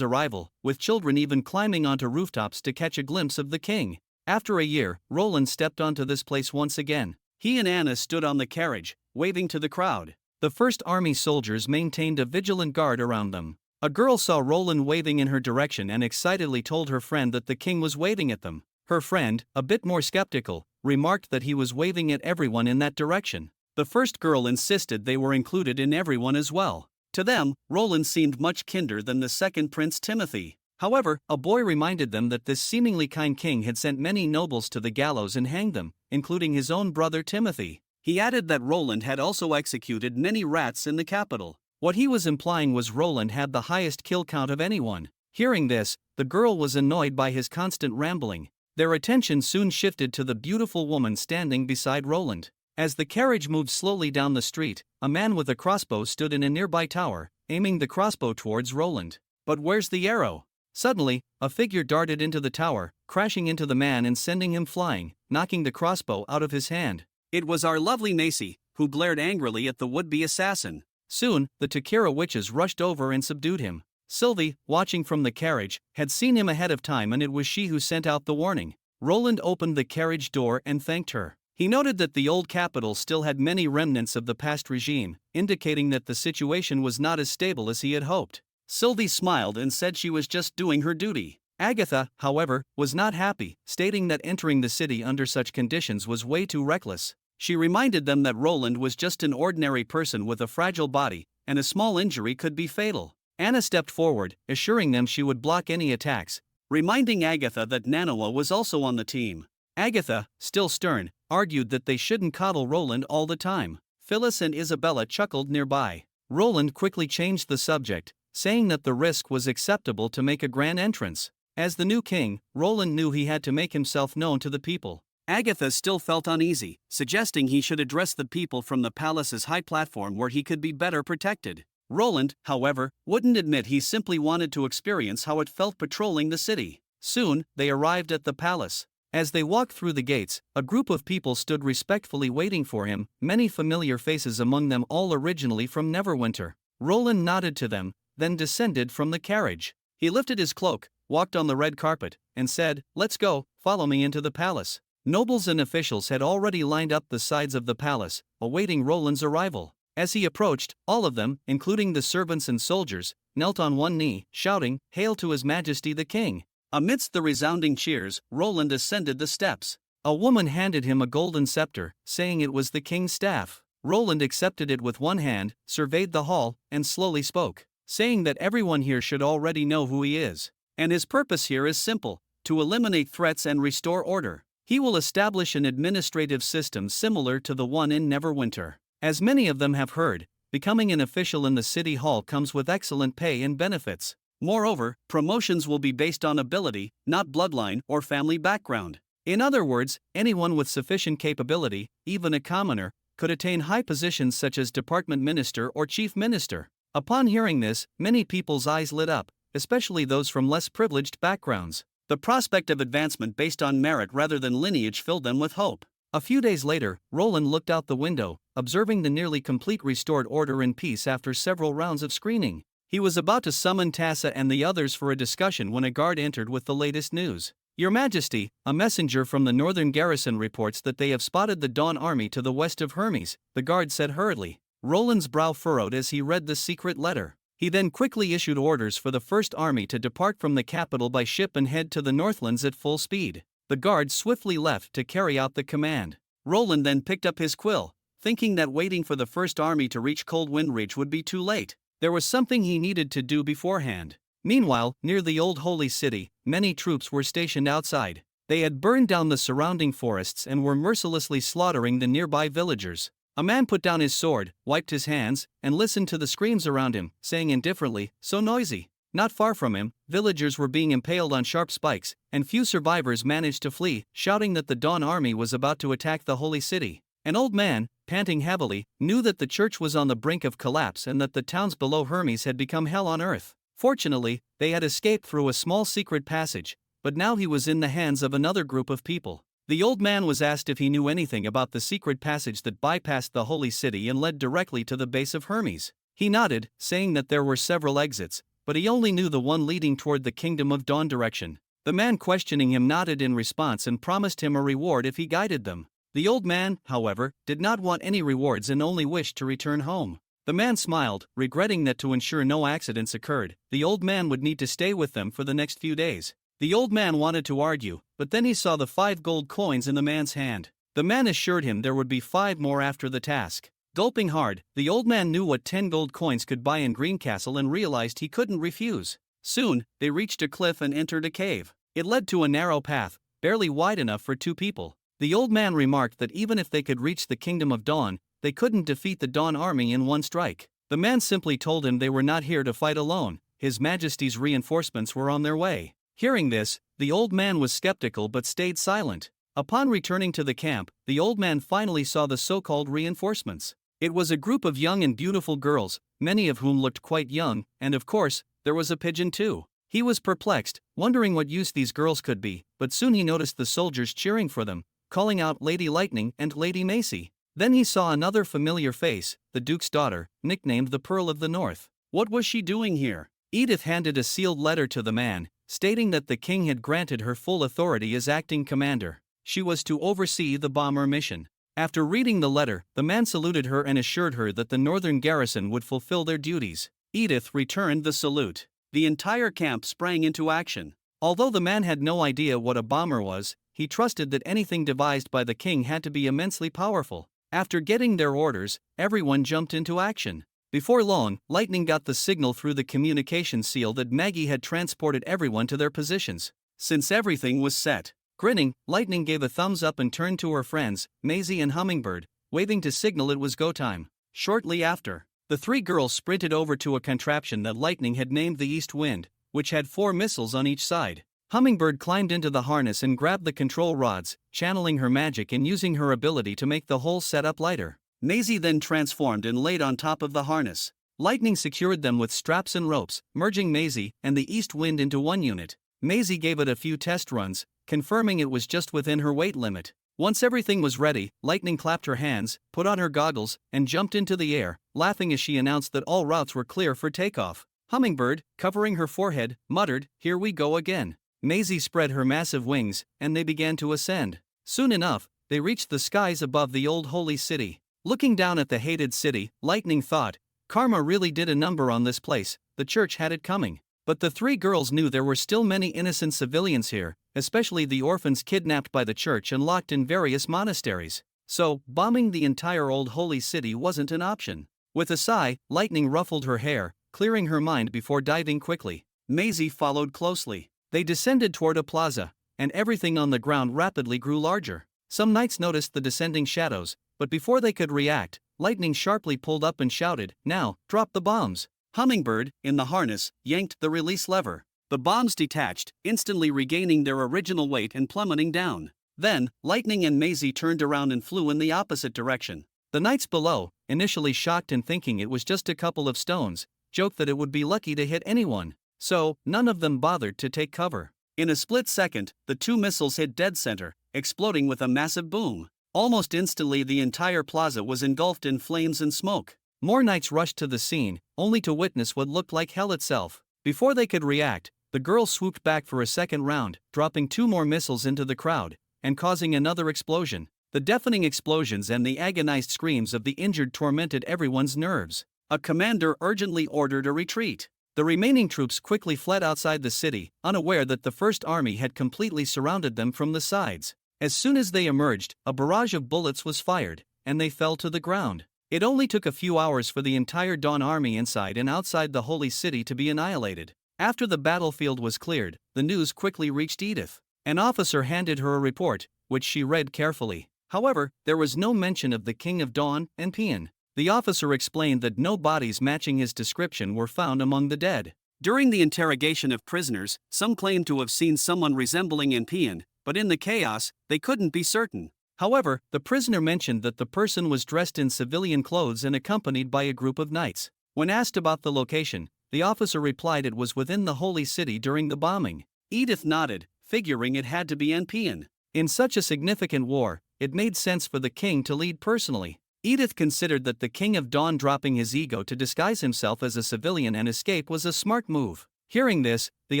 arrival, with children even climbing onto rooftops to catch a glimpse of the king. After a year, Roland stepped onto this place once again. He and Anna stood on the carriage, waving to the crowd. The first army soldiers maintained a vigilant guard around them. A girl saw Roland waving in her direction and excitedly told her friend that the king was waving at them. Her friend, a bit more skeptical, remarked that he was waving at everyone in that direction. The first girl insisted they were included in everyone as well. To them, Roland seemed much kinder than the second Prince Timothy. However, a boy reminded them that this seemingly kind king had sent many nobles to the gallows and hanged them, including his own brother Timothy. He added that Roland had also executed many rats in the capital. What he was implying was Roland had the highest kill count of anyone. Hearing this, the girl was annoyed by his constant rambling. Their attention soon shifted to the beautiful woman standing beside Roland. As the carriage moved slowly down the street, a man with a crossbow stood in a nearby tower, aiming the crossbow towards Roland. "But where's the arrow?" Suddenly, a figure darted into the tower, crashing into the man and sending him flying, knocking the crossbow out of his hand. It was our lovely Macy, who glared angrily at the would-be assassin. Soon, the Takira witches rushed over and subdued him. Sylvie, watching from the carriage, had seen him ahead of time and it was she who sent out the warning. Roland opened the carriage door and thanked her. He noted that the old capital still had many remnants of the past regime, indicating that the situation was not as stable as he had hoped. Sylvie smiled and said she was just doing her duty. Agatha, however, was not happy, stating that entering the city under such conditions was way too reckless. She reminded them that Roland was just an ordinary person with a fragile body, and a small injury could be fatal. Anna stepped forward, assuring them she would block any attacks, reminding Agatha that Nanawa was also on the team. Agatha, still stern, argued that they shouldn't coddle Roland all the time. Phyllis and Isabella chuckled nearby. Roland quickly changed the subject, saying that the risk was acceptable to make a grand entrance. As the new king, Roland knew he had to make himself known to the people. Agatha still felt uneasy, suggesting he should address the people from the palace's high platform where he could be better protected. Roland, however, wouldn't admit he simply wanted to experience how it felt patrolling the city. Soon, they arrived at the palace. As they walked through the gates, a group of people stood respectfully waiting for him, many familiar faces among them, all originally from Neverwinter. Roland nodded to them, then descended from the carriage. He lifted his cloak, walked on the red carpet, and said, "Let's go, follow me into the palace." Nobles and officials had already lined up the sides of the palace, awaiting Roland's arrival. As he approached, all of them, including the servants and soldiers, knelt on one knee, shouting, "Hail to His Majesty the King!" Amidst the resounding cheers, Roland ascended the steps. A woman handed him a golden scepter, saying it was the king's staff. Roland accepted it with one hand, surveyed the hall, and slowly spoke, saying that everyone here should already know who he is. And his purpose here is simple: to eliminate threats and restore order. He will establish an administrative system similar to the one in Neverwinter. As many of them have heard, becoming an official in the city hall comes with excellent pay and benefits. Moreover, promotions will be based on ability, not bloodline or family background. In other words, anyone with sufficient capability, even a commoner, could attain high positions such as department minister or chief minister. Upon hearing this, many people's eyes lit up, especially those from less privileged backgrounds. The prospect of advancement based on merit rather than lineage filled them with hope. A few days later, Roland looked out the window, observing the nearly complete restored order and peace after several rounds of screening. He was about to summon Tassa and the others for a discussion when a guard entered with the latest news. "Your Majesty, a messenger from the northern garrison reports that they have spotted the Dawn army to the west of Hermes," the guard said hurriedly. Roland's brow furrowed as he read the secret letter. He then quickly issued orders for the first army to depart from the capital by ship and head to the Northlands at full speed. The guard swiftly left to carry out the command. Roland then picked up his quill, thinking that waiting for the first army to reach Coldwind Ridge would be too late. There was something he needed to do beforehand. Meanwhile, near the old holy city, many troops were stationed outside. They had burned down the surrounding forests and were mercilessly slaughtering the nearby villagers. A man put down his sword, wiped his hands, and listened to the screams around him, saying indifferently, "So noisy." Not far from him, villagers were being impaled on sharp spikes, and few survivors managed to flee, shouting that the Dawn army was about to attack the holy city. An old man, panting heavily, knew that the church was on the brink of collapse and that the towns below Hermes had become hell on earth. Fortunately, they had escaped through a small secret passage, but now he was in the hands of another group of people. The old man was asked if he knew anything about the secret passage that bypassed the holy city and led directly to the base of Hermes. He nodded, saying that there were several exits, but he only knew the one leading toward the Kingdom of Dawn direction. The man questioning him nodded in response and promised him a reward if he guided them. The old man, however, did not want any rewards and only wished to return home. The man smiled, regretting that to ensure no accidents occurred, the old man would need to stay with them for the next few days. The old man wanted to argue, but then he saw the 5 gold coins in the man's hand. The man assured him there would be 5 more after the task. Gulping hard, the old man knew what 10 gold coins could buy in Greencastle and realized he couldn't refuse. Soon, they reached a cliff and entered a cave. It led to a narrow path, barely wide enough for 2 people. The old man remarked that even if they could reach the Kingdom of Dawn, they couldn't defeat the Dawn army in one strike. The man simply told him they were not here to fight alone. His Majesty's reinforcements were on their way. Hearing this, the old man was skeptical but stayed silent. Upon returning to the camp, the old man finally saw the so-called reinforcements. It was a group of young and beautiful girls, many of whom looked quite young, and of course, there was a pigeon too. He was perplexed, wondering what use these girls could be, but soon he noticed the soldiers cheering for them, calling out Lady Lightning and Lady Macy. Then he saw another familiar face, the Duke's daughter, nicknamed the Pearl of the North. What was she doing here? Edith handed a sealed letter to the man, stating that the king had granted her full authority as acting commander. She was to oversee the bomber mission. After reading the letter, the man saluted her and assured her that the northern garrison would fulfill their duties. Edith returned the salute. The entire camp sprang into action. Although the man had no idea what a bomber was, he trusted that anything devised by the king had to be immensely powerful. After getting their orders, everyone jumped into action. Before long, Lightning got the signal through the communication seal that Maggie had transported everyone to their positions. Since everything was set, grinning, Lightning gave a thumbs up and turned to her friends, Maisie and Hummingbird, waving to signal it was go time. Shortly after, the 3 girls sprinted over to a contraption that Lightning had named the East Wind, which had 4 missiles on each side. Hummingbird climbed into the harness and grabbed the control rods, channeling her magic and using her ability to make the whole setup lighter. Maisie then transformed and laid on top of the harness. Lightning secured them with straps and ropes, merging Maisie and the East Wind into one unit. Maisie gave it a few test runs, confirming it was just within her weight limit. Once everything was ready, Lightning clapped her hands, put on her goggles, and jumped into the air, laughing as she announced that all routes were clear for takeoff. Hummingbird, covering her forehead, muttered, "Here we go again." Maisie spread her massive wings, and they began to ascend. Soon enough, they reached the skies above the old holy city. Looking down at the hated city, Lightning thought, karma really did a number on this place, the church had it coming. But the 3 girls knew there were still many innocent civilians here, especially the orphans kidnapped by the church and locked in various monasteries. So, bombing the entire old holy city wasn't an option. With a sigh, Lightning ruffled her hair, clearing her mind before diving quickly. Maisie followed closely. They descended toward a plaza, and everything on the ground rapidly grew larger. Some knights noticed the descending shadows, but before they could react, Lightning sharply pulled up and shouted, "Now, drop the bombs." Hummingbird, in the harness, yanked the release lever. The bombs detached, instantly regaining their original weight and plummeting down. Then, Lightning and Maisie turned around and flew in the opposite direction. The knights below, initially shocked and thinking it was just a couple of stones, joked that it would be lucky to hit anyone. So, none of them bothered to take cover. In a split second, the two missiles hit dead center, exploding with a massive boom. Almost instantly, the entire plaza was engulfed in flames and smoke. More knights rushed to the scene, only to witness what looked like hell itself. Before they could react, the girl swooped back for a second round, dropping 2 more missiles into the crowd, and causing another explosion. The deafening explosions and the agonized screams of the injured tormented everyone's nerves. A commander urgently ordered a retreat. The remaining troops quickly fled outside the city, unaware that the First Army had completely surrounded them from the sides. As soon as they emerged, a barrage of bullets was fired, and they fell to the ground. It only took a few hours for the entire Dawn Army inside and outside the Holy City to be annihilated. After the battlefield was cleared, the news quickly reached Edith. An officer handed her a report, which she read carefully. However, there was no mention of the King of Dawn and Pian. The officer explained that no bodies matching his description were found among the dead. During the interrogation of prisoners, some claimed to have seen someone resembling Pian, but in the chaos, they couldn't be certain. However, the prisoner mentioned that the person was dressed in civilian clothes and accompanied by a group of knights. When asked about the location, the officer replied it was within the Holy City during the bombing. Edith nodded, figuring it had to be Pian. In such a significant war, it made sense for the king to lead personally. Edith considered that the King of Dawn dropping his ego to disguise himself as a civilian and escape was a smart move. Hearing this, the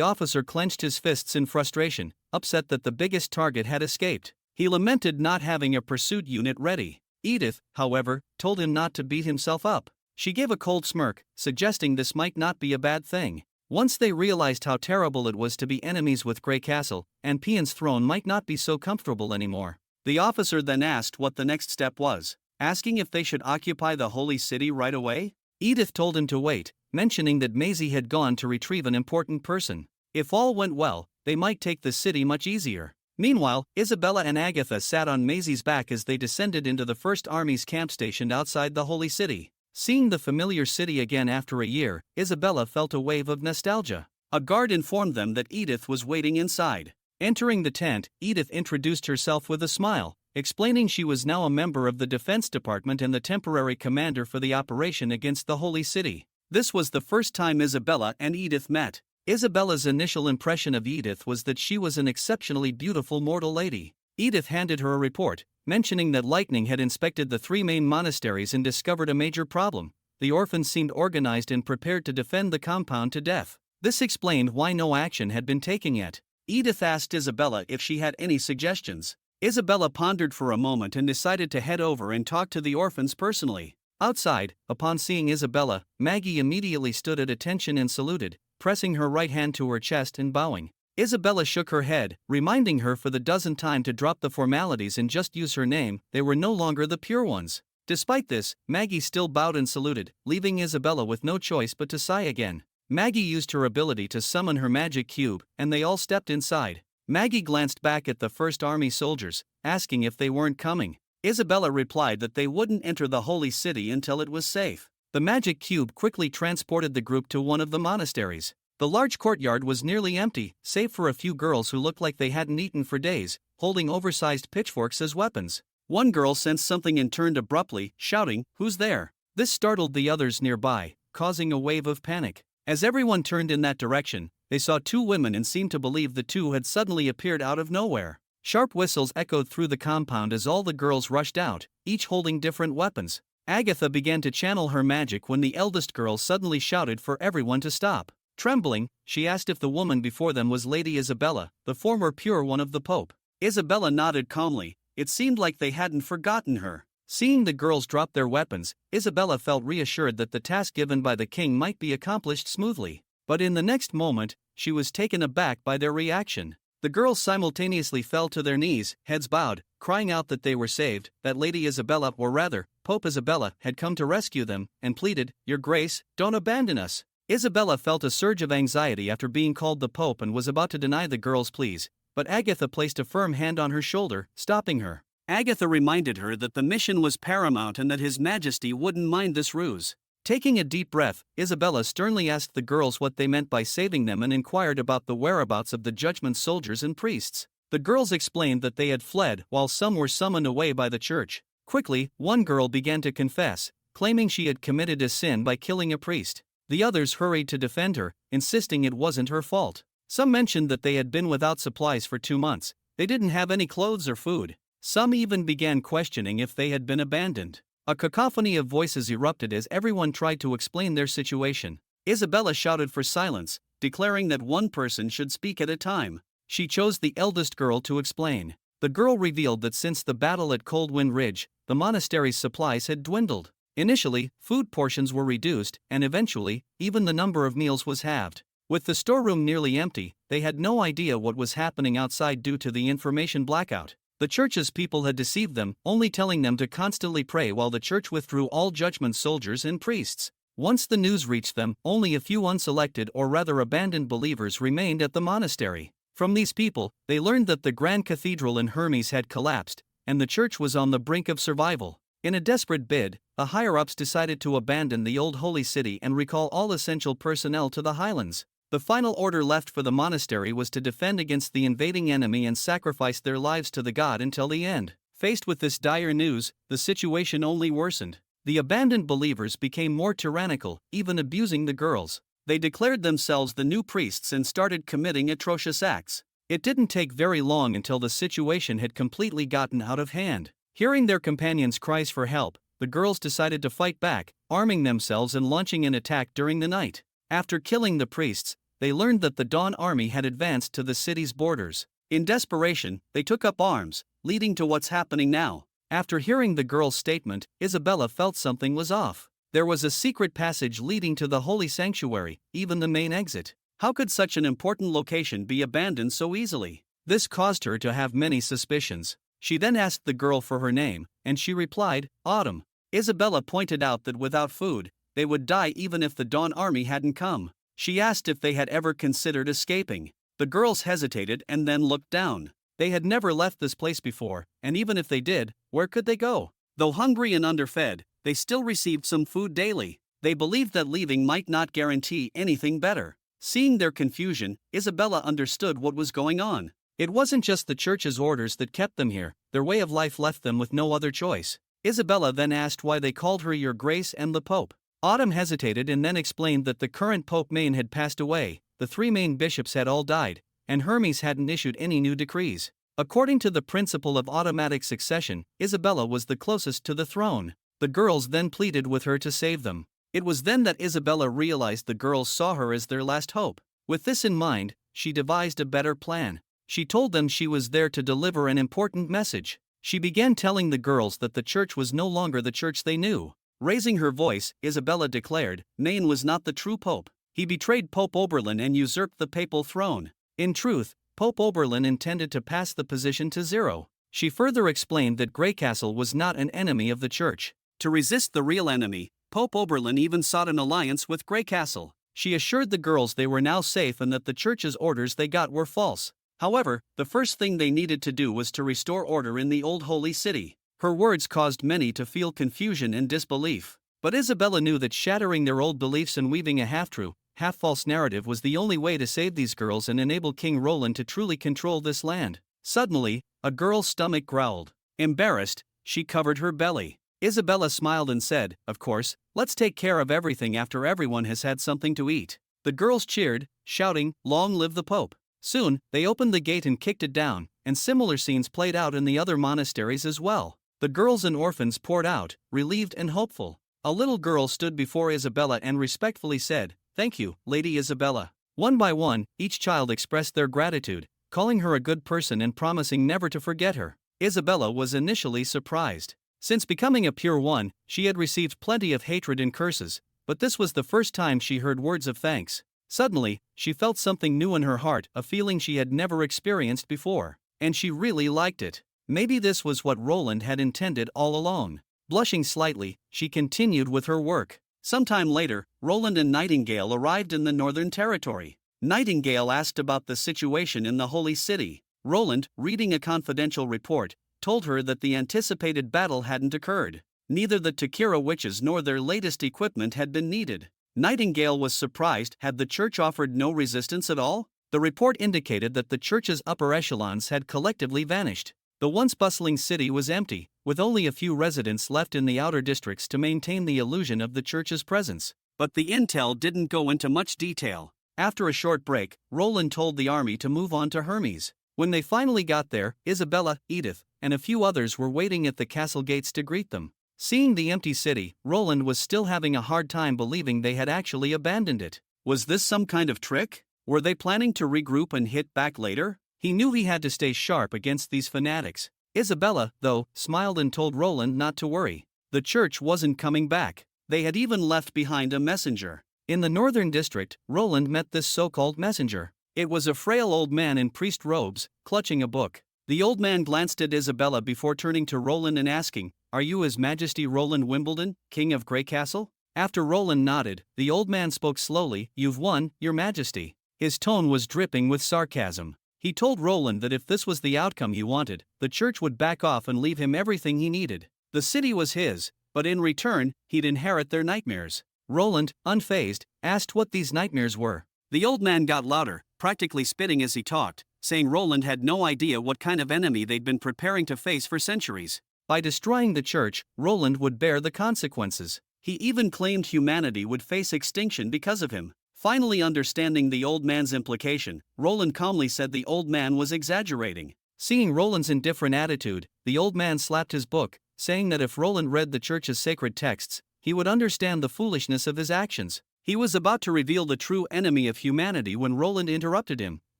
officer clenched his fists in frustration, upset that the biggest target had escaped. He lamented not having a pursuit unit ready. Edith, however, told him not to beat himself up. She gave a cold smirk, suggesting this might not be a bad thing. Once they realized how terrible it was to be enemies with Grey Castle, and Pian's throne might not be so comfortable anymore. The officer then asked what the next step was, asking if they should occupy the Holy City right away. Edith told him to wait, mentioning that Maisie had gone to retrieve an important person. If all went well, they might take the city much easier. Meanwhile, Isabella and Agatha sat on Maisie's back as they descended into the First Army's camp stationed outside the Holy City. Seeing the familiar city again after a year, Isabella felt a wave of nostalgia. A guard informed them that Edith was waiting inside. Entering the tent, Edith introduced herself with a smile, explaining she was now a member of the Defense Department and the temporary commander for the operation against the Holy City. This was the first time Isabella and Edith met. Isabella's initial impression of Edith was that she was an exceptionally beautiful mortal lady. Edith handed her a report, mentioning that Lightning had inspected the 3 main monasteries and discovered a major problem. The orphans seemed organized and prepared to defend the compound to death. This explained why no action had been taken yet. Edith asked Isabella if she had any suggestions. Isabella pondered for a moment and decided to head over and talk to the orphans personally. Outside, upon seeing Isabella, Maggie immediately stood at attention and saluted, pressing her right hand to her chest and bowing. Isabella shook her head, reminding her for the 12th time to drop the formalities and just use her name. They were no longer the pure ones. Despite this, Maggie still bowed and saluted, leaving Isabella with no choice but to sigh again. Maggie used her ability to summon her magic cube, and they all stepped inside. Maggie glanced back at the First Army soldiers, asking if they weren't coming. Isabella replied that they wouldn't enter the Holy City until it was safe. The magic cube quickly transported the group to one of the monasteries. The large courtyard was nearly empty, save for a few girls who looked like they hadn't eaten for days, holding oversized pitchforks as weapons. One girl sensed something and turned abruptly, shouting, "Who's there?" This startled the others nearby, causing a wave of panic. As everyone turned in that direction, they saw 2 women and seemed to believe the 2 had suddenly appeared out of nowhere. Sharp whistles echoed through the compound as all the girls rushed out, each holding different weapons. Agatha began to channel her magic when the eldest girl suddenly shouted for everyone to stop. Trembling, she asked if the woman before them was Lady Isabella, the former pure one of the Pope. Isabella nodded calmly. It seemed like they hadn't forgotten her. Seeing the girls drop their weapons, Isabella felt reassured that the task given by the king might be accomplished smoothly. But in the next moment, she was taken aback by their reaction. The girls simultaneously fell to their knees, heads bowed, crying out that they were saved, that Lady Isabella, or rather, Pope Isabella, had come to rescue them, and pleaded, "Your Grace, don't abandon us." Isabella felt a surge of anxiety after being called the Pope and was about to deny the girls' pleas, but Agatha placed a firm hand on her shoulder, stopping her. Agatha reminded her that the mission was paramount and that His Majesty wouldn't mind this ruse. Taking a deep breath, Isabella sternly asked the girls what they meant by saving them and inquired about the whereabouts of the judgment soldiers and priests. The girls explained that they had fled while some were summoned away by the church. Quickly, one girl began to confess, claiming she had committed a sin by killing a priest. The others hurried to defend her, insisting it wasn't her fault. Some mentioned that they had been without supplies for 2 months. They didn't have any clothes or food. Some even began questioning if they had been abandoned. A cacophony of voices erupted as everyone tried to explain their situation. Isabella shouted for silence, declaring that one person should speak at a time. She chose the eldest girl to explain. The girl revealed that since the battle at Coldwind Ridge, the monastery's supplies had dwindled. Initially, food portions were reduced, and eventually, even the number of meals was halved. With the storeroom nearly empty, they had no idea what was happening outside due to the information blackout. The church's people had deceived them, only telling them to constantly pray while the church withdrew all judgment soldiers and priests. Once the news reached them, only a few unselected or rather abandoned believers remained at the monastery. From these people, they learned that the Grand Cathedral in Hermes had collapsed, and the church was on the brink of survival. In a desperate bid, the higher-ups decided to abandon the old holy city and recall all essential personnel to the highlands. The final order left for the monastery was to defend against the invading enemy and sacrifice their lives to the god until the end. Faced with this dire news, the situation only worsened. The abandoned believers became more tyrannical, even abusing the girls. They declared themselves the new priests and started committing atrocious acts. It didn't take very long until the situation had completely gotten out of hand. Hearing their companions' cries for help, the girls decided to fight back, arming themselves and launching an attack during the night. After killing the priests, they learned that the Dawn army had advanced to the city's borders. In desperation, they took up arms, leading to what's happening now. After hearing the girl's statement, Isabella felt something was off. There was a secret passage leading to the holy sanctuary, even the main exit. How could such an important location be abandoned so easily? This caused her to have many suspicions. She then asked the girl for her name, and she replied, Autumn. Isabella pointed out that without food, they would die even if the Dawn army hadn't come. She asked if they had ever considered escaping. The girls hesitated and then looked down. They had never left this place before, and even if they did, where could they go? Though hungry and underfed, they still received some food daily. They believed that leaving might not guarantee anything better. Seeing their confusion, Isabella understood what was going on. It wasn't just the church's orders that kept them here, their way of life left them with no other choice. Isabella then asked why they called her Your Grace and the Pope. Autumn hesitated and then explained that the current Pope Main had passed away, the 3 main bishops had all died, and Hermes hadn't issued any new decrees. According to the principle of automatic succession, Isabella was the closest to the throne. The girls then pleaded with her to save them. It was then that Isabella realized the girls saw her as their last hope. With this in mind, she devised a better plan. She told them she was there to deliver an important message. She began telling the girls that the church was no longer the church they knew. Raising her voice, Isabella declared, Maine was not the true pope. He betrayed Pope Oberlin and usurped the papal throne. In truth, Pope Oberlin intended to pass the position to zero. She further explained that Greycastle was not an enemy of the church. To resist the real enemy, Pope Oberlin even sought an alliance with Greycastle. She assured the girls they were now safe and that the church's orders they got were false. However, the first thing they needed to do was to restore order in the old holy city. Her words caused many to feel confusion and disbelief. But Isabella knew that shattering their old beliefs and weaving a half-true, half-false narrative was the only way to save these girls and enable King Roland to truly control this land. Suddenly, a girl's stomach growled. Embarrassed, she covered her belly. Isabella smiled and said, Of course, let's take care of everything after everyone has had something to eat. The girls cheered, shouting, Long live the Pope. Soon, they opened the gate and kicked it down, and similar scenes played out in the other monasteries as well. The girls and orphans poured out, relieved and hopeful. A little girl stood before Isabella and respectfully said, Thank you, Lady Isabella. One by one, each child expressed their gratitude, calling her a good person and promising never to forget her. Isabella was initially surprised. Since becoming a pure one, she had received plenty of hatred and curses, but this was the first time she heard words of thanks. Suddenly, she felt something new in her heart, a feeling she had never experienced before. And she really liked it. Maybe this was what Roland had intended all along. Blushing slightly, she continued with her work. Sometime later, Roland and Nightingale arrived in the Northern Territory. Nightingale asked about the situation in the Holy City. Roland, reading a confidential report, told her that the anticipated battle hadn't occurred. Neither the Takira witches nor their latest equipment had been needed. Nightingale was surprised. Had the church offered no resistance at all? The report indicated that the church's upper echelons had collectively vanished. The once bustling city was empty, with only a few residents left in the outer districts to maintain the illusion of the church's presence. But the intel didn't go into much detail. After a short break, Roland told the army to move on to Hermes. When they finally got there, Isabella, Edith, and a few others were waiting at the castle gates to greet them. Seeing the empty city, Roland was still having a hard time believing they had actually abandoned it. Was this some kind of trick? Were they planning to regroup and hit back later? He knew he had to stay sharp against these fanatics. Isabella, though, smiled and told Roland not to worry. The church wasn't coming back. They had even left behind a messenger. In the northern district, Roland met this so-called messenger. It was a frail old man in priest robes, clutching a book. The old man glanced at Isabella before turning to Roland and asking, "Are you His Majesty Roland Wimbledon, King of Greycastle?" After Roland nodded, the old man spoke slowly, "You've won, Your Majesty." His tone was dripping with sarcasm. He told Roland that if this was the outcome he wanted, the church would back off and leave him everything he needed. The city was his, but in return, he'd inherit their nightmares. Roland, unfazed, asked what these nightmares were. The old man got louder, practically spitting as he talked, saying Roland had no idea what kind of enemy they'd been preparing to face for centuries. By destroying the church, Roland would bear the consequences. He even claimed humanity would face extinction because of him. Finally understanding the old man's implication, Roland calmly said the old man was exaggerating. Seeing Roland's indifferent attitude, the old man slapped his book, saying that if Roland read the church's sacred texts, he would understand the foolishness of his actions. He was about to reveal the true enemy of humanity when Roland interrupted him,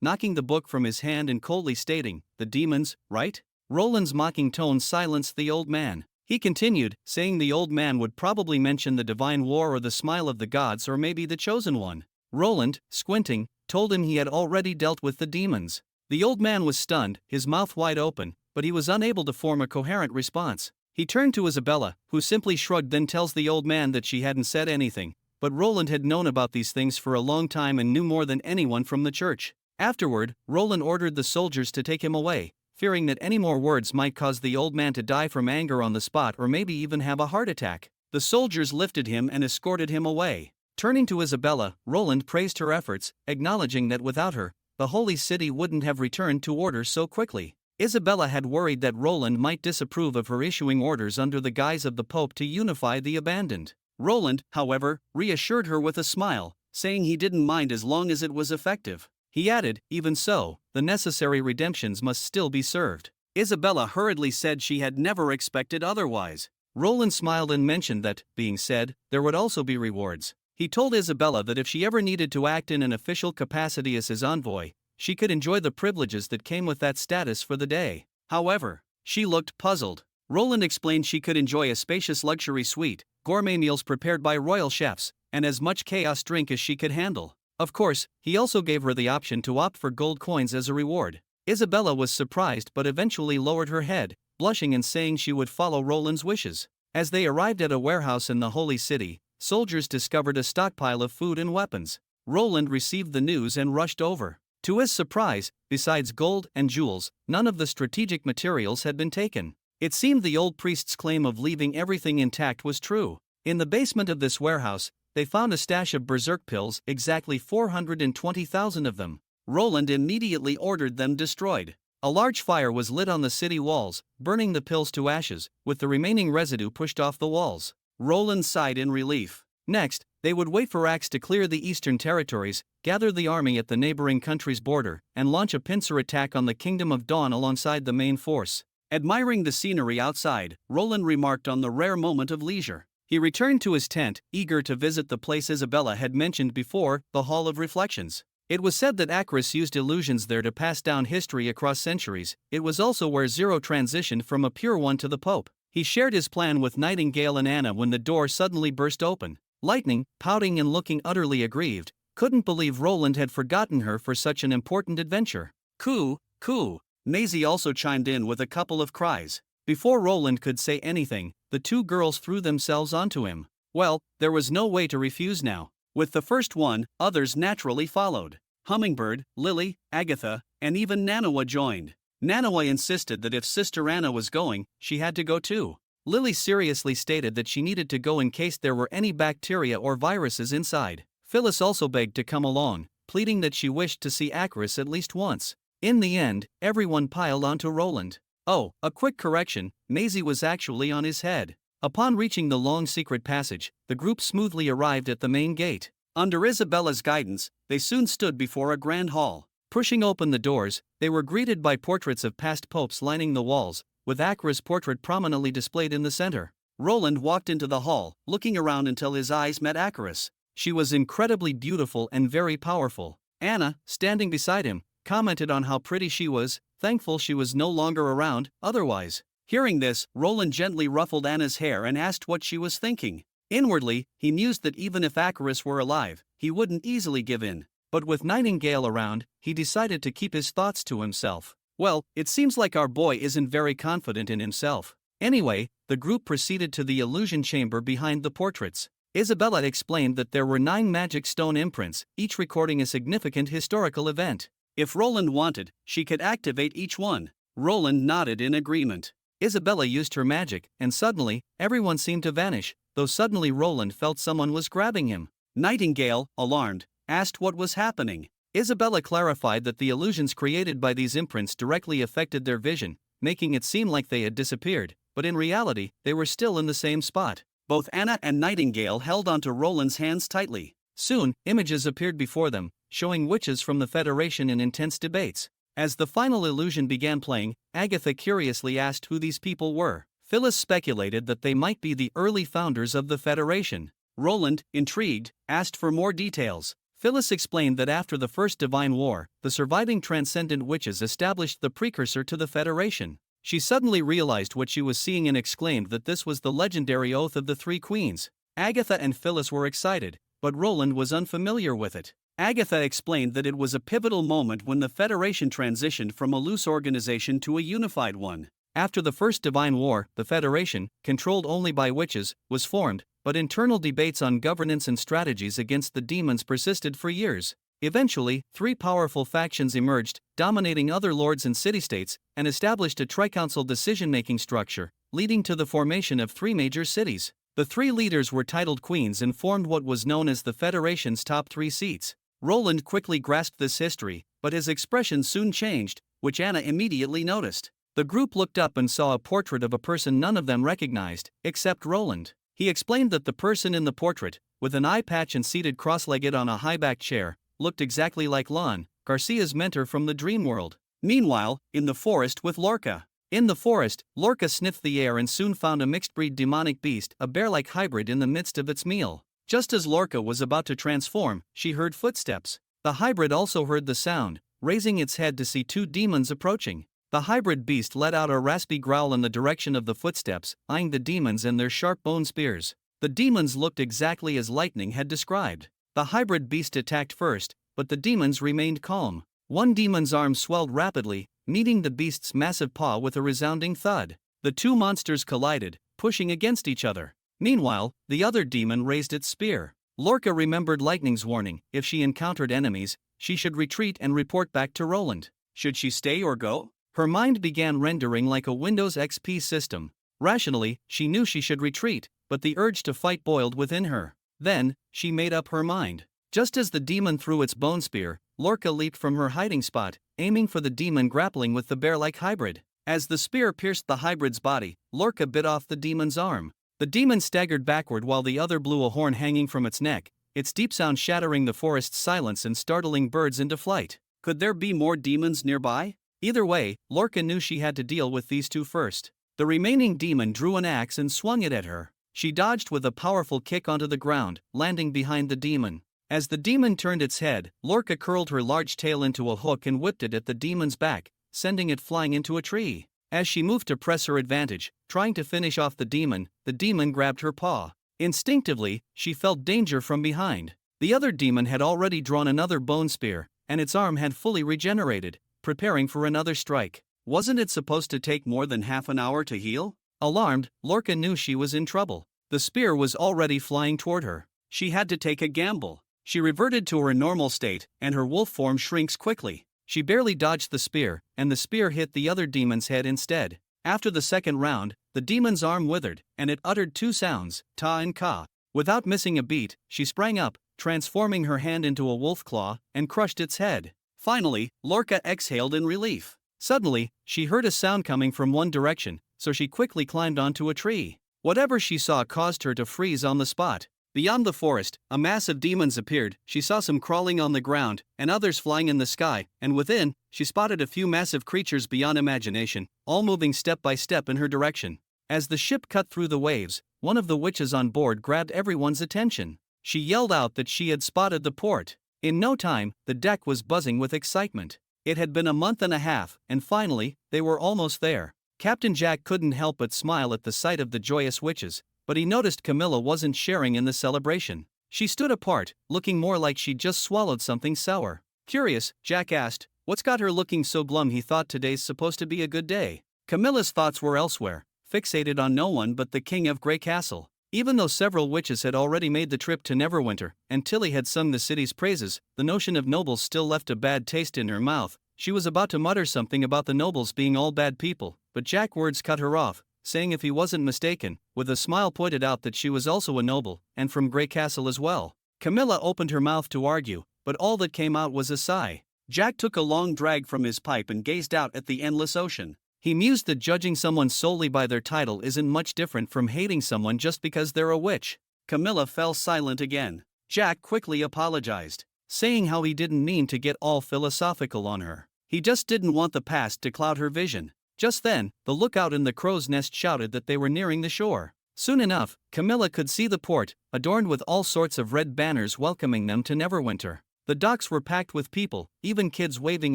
knocking the book from his hand and coldly stating, "The demons, right?" Roland's mocking tone silenced the old man. He continued, saying the old man would probably mention the divine war or the smile of the gods or maybe the chosen one. Roland, squinting, told him he had already dealt with the demons. The old man was stunned, his mouth wide open, but he was unable to form a coherent response. He turned to Isabella, who simply shrugged, then tells the old man that she hadn't said anything, but Roland had known about these things for a long time and knew more than anyone from the church. Afterward, Roland ordered the soldiers to take him away, fearing that any more words might cause the old man to die from anger on the spot or maybe even have a heart attack. The soldiers lifted him and escorted him away. Turning to Isabella, Roland praised her efforts, acknowledging that without her, the holy city wouldn't have returned to order so quickly. Isabella had worried that Roland might disapprove of her issuing orders under the guise of the Pope to unify the abandoned. Roland, however, reassured her with a smile, saying he didn't mind as long as it was effective. He added, "Even so, the necessary redemptions must still be served." Isabella hurriedly said she had never expected otherwise. Roland smiled and mentioned that, being said, there would also be rewards. He told Isabella that if she ever needed to act in an official capacity as his envoy, she could enjoy the privileges that came with that status for the day. However, she looked puzzled. Roland explained she could enjoy a spacious luxury suite, gourmet meals prepared by royal chefs, and as much chaos drink as she could handle. Of course, he also gave her the option to opt for gold coins as a reward. Isabella was surprised but eventually lowered her head, blushing and saying she would follow Roland's wishes. As they arrived at a warehouse in the Holy City, soldiers discovered a stockpile of food and weapons. Roland received the news and rushed over. To his surprise, besides gold and jewels, none of the strategic materials had been taken. It seemed the old priest's claim of leaving everything intact was true. In the basement of this warehouse, they found a stash of berserk pills, exactly 420,000 of them. Roland immediately ordered them destroyed. A large fire was lit on the city walls, burning the pills to ashes, with the remaining residue pushed off the walls. Roland sighed in relief. Next, they would wait for Axe to clear the eastern territories, gather the army at the neighboring country's border, and launch a pincer attack on the Kingdom of Dawn alongside the main force. Admiring the scenery outside, Roland remarked on the rare moment of leisure. He returned to his tent, eager to visit the place Isabella had mentioned before, the Hall of Reflections. It was said that Acris used illusions there to pass down history across centuries. It was also where Zero transitioned from a pure one to the Pope. He shared his plan with Nightingale and Anna when the door suddenly burst open. Lightning, pouting and looking utterly aggrieved, couldn't believe Roland had forgotten her for such an important adventure. Coo, coo. Maisie also chimed in with a couple of cries. Before Roland could say anything, the two girls threw themselves onto him. Well, there was no way to refuse now. With the first one, others naturally followed. Hummingbird, Lily, Agatha, and even Nanawa joined. Nanawa insisted that if Sister Anna was going, she had to go too. Lily seriously stated that she needed to go in case there were any bacteria or viruses inside. Phyllis also begged to come along, pleading that she wished to see Acris at least once. In the end, everyone piled onto Roland. Oh, a quick correction, Maisie was actually on his head. Upon reaching the long secret passage, the group smoothly arrived at the main gate. Under Isabella's guidance, they soon stood before a grand hall. Pushing open the doors, they were greeted by portraits of past popes lining the walls, with Acris' portrait prominently displayed in the center. Roland walked into the hall, looking around until his eyes met Acris. She was incredibly beautiful and very powerful. Anna, standing beside him, commented on how pretty she was, thankful she was no longer around, otherwise. Hearing this, Roland gently ruffled Anna's hair and asked what she was thinking. Inwardly, he mused that even if Acris were alive, he wouldn't easily give in. But with Nightingale around, he decided to keep his thoughts to himself. Well, it seems like our boy isn't very confident in himself. Anyway, the group proceeded to the illusion chamber behind the portraits. Isabella explained that there were 9 magic stone imprints, each recording a significant historical event. If Roland wanted, she could activate each one. Roland nodded in agreement. Isabella used her magic, and suddenly, everyone seemed to vanish, though suddenly Roland felt someone was grabbing him. Nightingale, alarmed, asked what was happening. Isabella clarified that the illusions created by these imprints directly affected their vision, making it seem like they had disappeared, but in reality, they were still in the same spot. Both Anna and Nightingale held onto Roland's hands tightly. Soon, images appeared before them, showing witches from the Federation in intense debates. As the final illusion began playing, Agatha curiously asked who these people were. Phyllis speculated that they might be the early founders of the Federation. Roland, intrigued, asked for more details. Phyllis explained that after the First Divine War, the surviving transcendent witches established the precursor to the Federation. She suddenly realized what she was seeing and exclaimed that this was the legendary Oath of the Three Queens. Agatha and Phyllis were excited, but Roland was unfamiliar with it. Agatha explained that it was a pivotal moment when the Federation transitioned from a loose organization to a unified one. After the First Divine War, the Federation, controlled only by witches, was formed, but internal debates on governance and strategies against the demons persisted for years. Eventually, 3 powerful factions emerged, dominating other lords and city-states, and established a tricouncil decision-making structure, leading to the formation of 3 major cities. The 3 leaders were titled queens and formed what was known as the Federation's top 3 seats. Roland quickly grasped this history, but his expression soon changed, which Anna immediately noticed. The group looked up and saw a portrait of a person none of them recognized, except Roland. He explained that the person in the portrait, with an eye patch and seated cross-legged on a high-backed chair, looked exactly like Lon, Garcia's mentor from the dream world. Meanwhile, in the forest with Lorca. In the forest, Lorca sniffed the air and soon found a mixed-breed demonic beast, a bear-like hybrid in the midst of its meal. Just as Lorca was about to transform, she heard footsteps. The hybrid also heard the sound, raising its head to see 2 demons approaching. The hybrid beast let out a raspy growl in the direction of the footsteps, eyeing the demons and their sharp bone spears. The demons looked exactly as Lightning had described. The hybrid beast attacked first, but the demons remained calm. One demon's arm swelled rapidly, meeting the beast's massive paw with a resounding thud. The 2 monsters collided, pushing against each other. Meanwhile, the other demon raised its spear. Lorca remembered Lightning's warning: if she encountered enemies, she should retreat and report back to Roland. Should she stay or go? Her mind began rendering like a Windows XP system. Rationally, she knew she should retreat, but the urge to fight boiled within her. Then, she made up her mind. Just as the demon threw its bone spear, Lorca leaped from her hiding spot, aiming for the demon grappling with the bear-like hybrid. As the spear pierced the hybrid's body, Lorca bit off the demon's arm. The demon staggered backward while the other blew a horn hanging from its neck, its deep sound shattering the forest's silence and startling birds into flight. Could there be more demons nearby? Either way, Lorca knew she had to deal with these 2 first. The remaining demon drew an axe and swung it at her. She dodged with a powerful kick onto the ground, landing behind the demon. As the demon turned its head, Lorca curled her large tail into a hook and whipped it at the demon's back, sending it flying into a tree. As she moved to press her advantage, trying to finish off the demon grabbed her paw. Instinctively, she felt danger from behind. The other demon had already drawn another bone spear, and its arm had fully regenerated, preparing for another strike. Wasn't it supposed to take more than half an hour to heal? Alarmed, Lorca knew she was in trouble. The spear was already flying toward her. She had to take a gamble. She reverted to her normal state, and her wolf form shrinks quickly. She barely dodged the spear, and the spear hit the other demon's head instead. After the second round, the demon's arm withered, and it uttered two sounds, ta and ka. Without missing a beat, she sprang up, transforming her hand into a wolf claw, and crushed its head. Finally, Lorca exhaled in relief. Suddenly, she heard a sound coming from one direction, so she quickly climbed onto a tree. Whatever she saw caused her to freeze on the spot. Beyond the forest, a mass of demons appeared. She saw some crawling on the ground, and others flying in the sky, and within, she spotted a few massive creatures beyond imagination, all moving step by step in her direction. As the ship cut through the waves, one of the witches on board grabbed everyone's attention. She yelled out that she had spotted the port. In no time, the deck was buzzing with excitement. It had been a month and a half, and finally, they were almost there. Captain Jack couldn't help but smile at the sight of the joyous witches, but he noticed Camilla wasn't sharing in the celebration. She stood apart, looking more like she'd just swallowed something sour. Curious, Jack asked, what's got her looking so glum? He thought today's supposed to be a good day. Camilla's thoughts were elsewhere, fixated on no one but the king of Grey Castle. Even though several witches had already made the trip to Neverwinter, and Tilly had sung the city's praises, the notion of nobles still left a bad taste in her mouth. She was about to mutter something about the nobles being all bad people, but Jack's words cut her off, saying if he wasn't mistaken, with a smile pointed out that she was also a noble, and from Grey Castle as well. Camilla opened her mouth to argue, but all that came out was a sigh. Jack took a long drag from his pipe and gazed out at the endless ocean. He mused that judging someone solely by their title isn't much different from hating someone just because they're a witch. Camilla fell silent again. Jack quickly apologized, saying how he didn't mean to get all philosophical on her. He just didn't want the past to cloud her vision. Just then, the lookout in the crow's nest shouted that they were nearing the shore. Soon enough, Camilla could see the port, adorned with all sorts of red banners welcoming them to Neverwinter. The docks were packed with people, even kids waving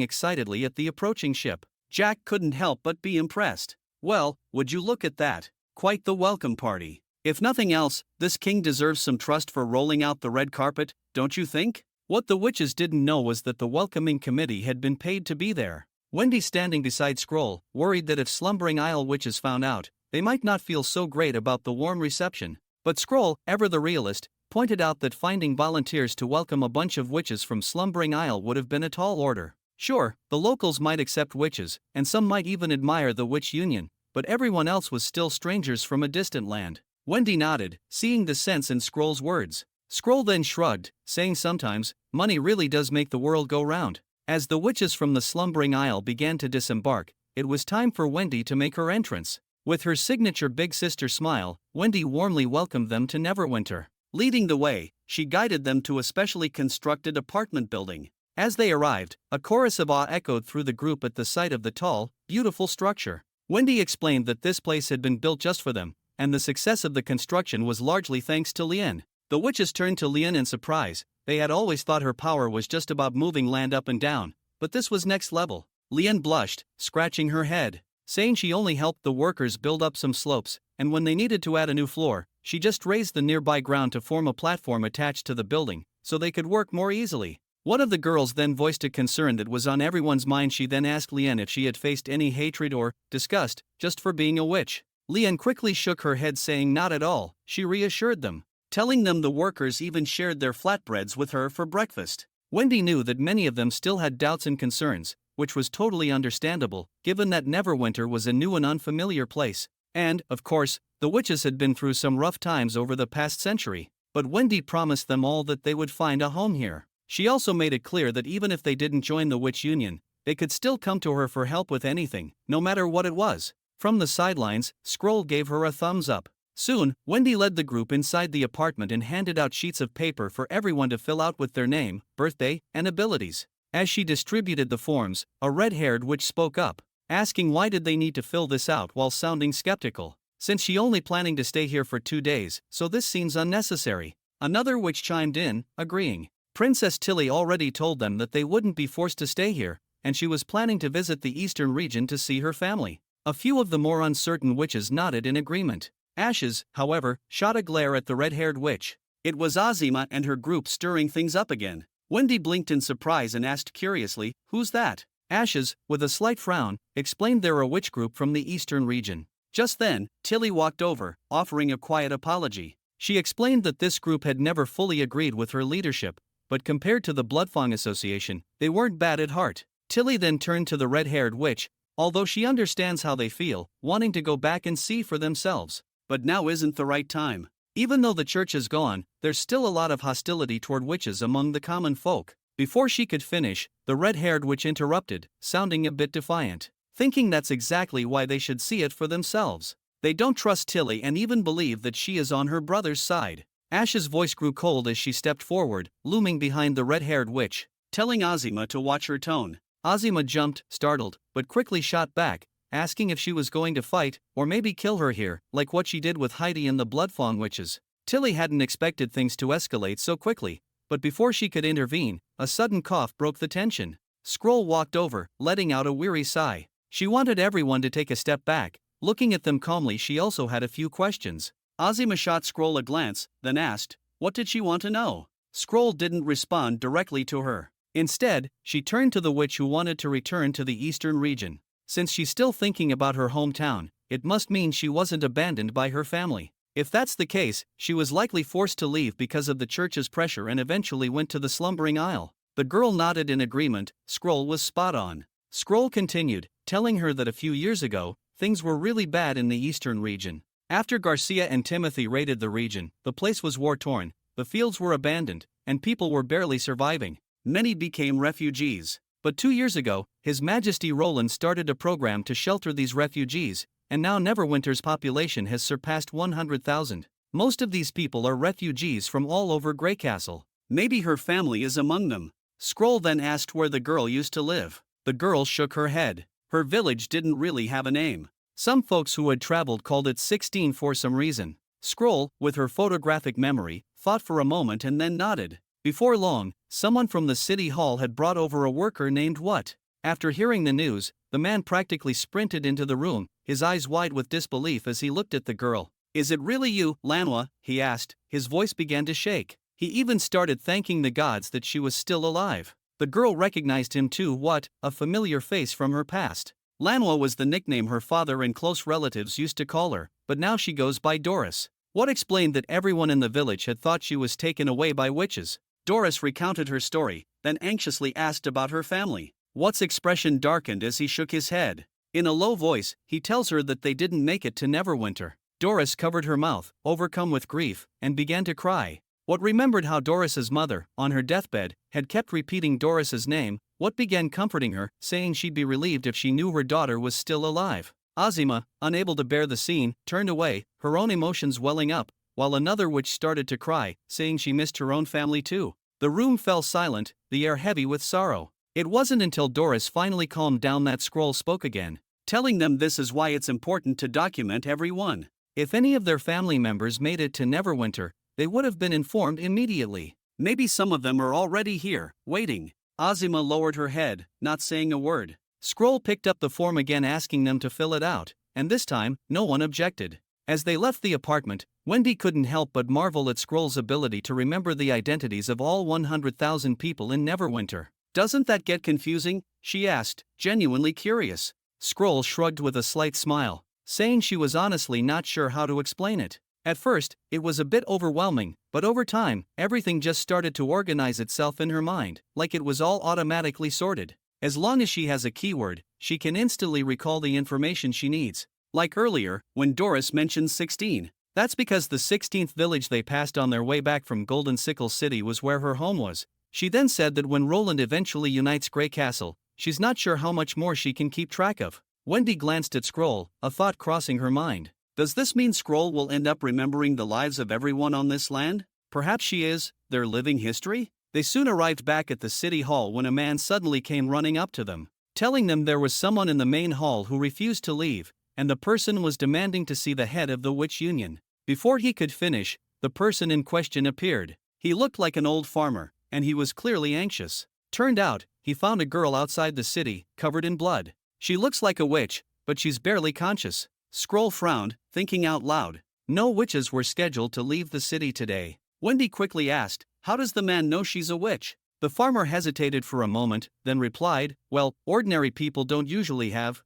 excitedly at the approaching ship. Jack couldn't help but be impressed. Well, would you look at that? Quite the welcome party. If nothing else, this king deserves some trust for rolling out the red carpet, don't you think? What the witches didn't know was that the welcoming committee had been paid to be there. Wendy, standing beside Scroll, worried that if Slumbering Isle witches found out, they might not feel so great about the warm reception. But Scroll, ever the realist, pointed out that finding volunteers to welcome a bunch of witches from Slumbering Isle would have been a tall order. Sure, the locals might accept witches, and some might even admire the witch union, but everyone else was still strangers from a distant land. Wendy nodded, seeing the sense in Scroll's words. Scroll then shrugged, saying sometimes, money really does make the world go round. As the witches from the Slumbering Isle began to disembark, it was time for Wendy to make her entrance. With her signature big sister smile, Wendy warmly welcomed them to Neverwinter. Leading the way, she guided them to a specially constructed apartment building. As they arrived, a chorus of awe echoed through the group at the sight of the tall, beautiful structure. Wendy explained that this place had been built just for them, and the success of the construction was largely thanks to Lien. The witches turned to Lien in surprise. They had always thought her power was just about moving land up and down, but this was next level. Lien blushed, scratching her head, saying she only helped the workers build up some slopes, and when they needed to add a new floor, she just raised the nearby ground to form a platform attached to the building, so they could work more easily. One of the girls then voiced a concern that was on everyone's mind. She then asked Lien if she had faced any hatred or disgust just for being a witch. Lien quickly shook her head, saying not at all. She reassured them, telling them the workers even shared their flatbreads with her for breakfast. Wendy knew that many of them still had doubts and concerns, which was totally understandable, given that Neverwinter was a new and unfamiliar place, and, of course, the witches had been through some rough times over the past century. But Wendy promised them all that they would find a home here. She also made it clear that even if they didn't join the witch union, they could still come to her for help with anything, no matter what it was. From the sidelines, Scroll gave her a thumbs up. Soon, Wendy led the group inside the apartment and handed out sheets of paper for everyone to fill out with their name, birthday, and abilities. As she distributed the forms, a red-haired witch spoke up, asking why did they need to fill this out while sounding skeptical, since she only planning to stay here for 2 days, so this seems unnecessary. Another witch chimed in, agreeing. Princess Tilly already told them that they wouldn't be forced to stay here, and she was planning to visit the eastern region to see her family. A few of the more uncertain witches nodded in agreement. Ashes, however, shot a glare at the red-haired witch. It was Azima and her group stirring things up again. Wendy blinked in surprise and asked curiously, "Who's that?" Ashes, with a slight frown, explained they're a witch group from the eastern region. Just then, Tilly walked over, offering a quiet apology. She explained that this group had never fully agreed with her leadership, but compared to the Bloodfang Association, they weren't bad at heart. Tilly then turned to the red-haired witch, although she understands how they feel, wanting to go back and see for themselves. But now isn't the right time. Even though the church is gone, there's still a lot of hostility toward witches among the common folk. Before she could finish, the red-haired witch interrupted, sounding a bit defiant, thinking that's exactly why they should see it for themselves. They don't trust Tilly and even believe that she is on her brother's side. Ash's voice grew cold as she stepped forward, looming behind the red-haired witch, telling Azima to watch her tone. Azima jumped, startled, but quickly shot back, asking if she was going to fight, or maybe kill her here, like what she did with Heidi and the Bloodfang witches. Tilly hadn't expected things to escalate so quickly, but before she could intervene, a sudden cough broke the tension. Scroll walked over, letting out a weary sigh. She wanted everyone to take a step back. Looking at them calmly, she also had a few questions. Azima shot Scroll a glance, then asked, what did she want to know? Scroll didn't respond directly to her. Instead, she turned to the witch who wanted to return to the eastern region. Since she's still thinking about her hometown, it must mean she wasn't abandoned by her family. If that's the case, she was likely forced to leave because of the church's pressure and eventually went to the Slumbering Isle. The girl nodded in agreement. Scroll was spot on. Scroll continued, telling her that a few years ago, things were really bad in the eastern region. After Garcia and Timothy raided the region, the place was war-torn, the fields were abandoned, and people were barely surviving. Many became refugees. But 2 years ago, His Majesty Roland started a program to shelter these refugees, and now Neverwinter's population has surpassed 100,000. Most of these people are refugees from all over Greycastle. Maybe her family is among them. Scroll then asked where the girl used to live. The girl shook her head. Her village didn't really have a name. Some folks who had traveled called it 16 for some reason. Scroll, with her photographic memory, thought for a moment and then nodded. Before long, someone from the city hall had brought over a worker named What. After hearing the news, the man practically sprinted into the room, his eyes wide with disbelief as he looked at the girl. Is it really you, Manhwa? He asked. His voice began to shake. He even started thanking the gods that she was still alive. The girl recognized him too. What, a familiar face from her past. Manhwa was the nickname her father and close relatives used to call her, but now she goes by Doris. What explained that everyone in the village had thought she was taken away by witches. Doris recounted her story, then anxiously asked about her family. What's expression darkened as he shook his head. In a low voice, he tells her that they didn't make it to Neverwinter. Doris covered her mouth, overcome with grief, and began to cry. What remembered how Doris's mother, on her deathbed, had kept repeating Doris's name. What began comforting her, saying she'd be relieved if she knew her daughter was still alive. Azima, unable to bear the scene, turned away, her own emotions welling up, while another witch started to cry, saying she missed her own family too. The room fell silent, the air heavy with sorrow. It wasn't until Doris finally calmed down that Scroll spoke again, telling them this is why it's important to document everyone. If any of their family members made it to Neverwinter, they would have been informed immediately. Maybe some of them are already here, waiting. Azima lowered her head, not saying a word. Scroll picked up the form again, asking them to fill it out, and this time, no one objected. As they left the apartment, Wendy couldn't help but marvel at Scroll's ability to remember the identities of all 100,000 people in Neverwinter. Doesn't that get confusing? She asked, genuinely curious. Scroll shrugged with a slight smile, saying she was honestly not sure how to explain it. At first, it was a bit overwhelming, but over time, everything just started to organize itself in her mind, like it was all automatically sorted. As long as she has a keyword, she can instantly recall the information she needs. Like earlier, when Doris mentioned 16. That's because the 16th village they passed on their way back from Golden Sickle City was where her home was. She then said that when Roland eventually unites Greycastle, she's not sure how much more she can keep track of. Wendy glanced at Scroll, a thought crossing her mind. Does this mean Scroll will end up remembering the lives of everyone on this land? Perhaps she is, their living history? They soon arrived back at the city hall when a man suddenly came running up to them, telling them there was someone in the main hall who refused to leave, and the person was demanding to see the head of the witch union. Before he could finish, the person in question appeared. He looked like an old farmer, and he was clearly anxious. Turned out, he found a girl outside the city, covered in blood. She looks like a witch, but she's barely conscious. Scroll frowned, thinking out loud. No witches were scheduled to leave the city today. Wendy quickly asked, "How does the man know she's a witch?" The farmer hesitated for a moment, then replied, "Well, ordinary people don't usually have,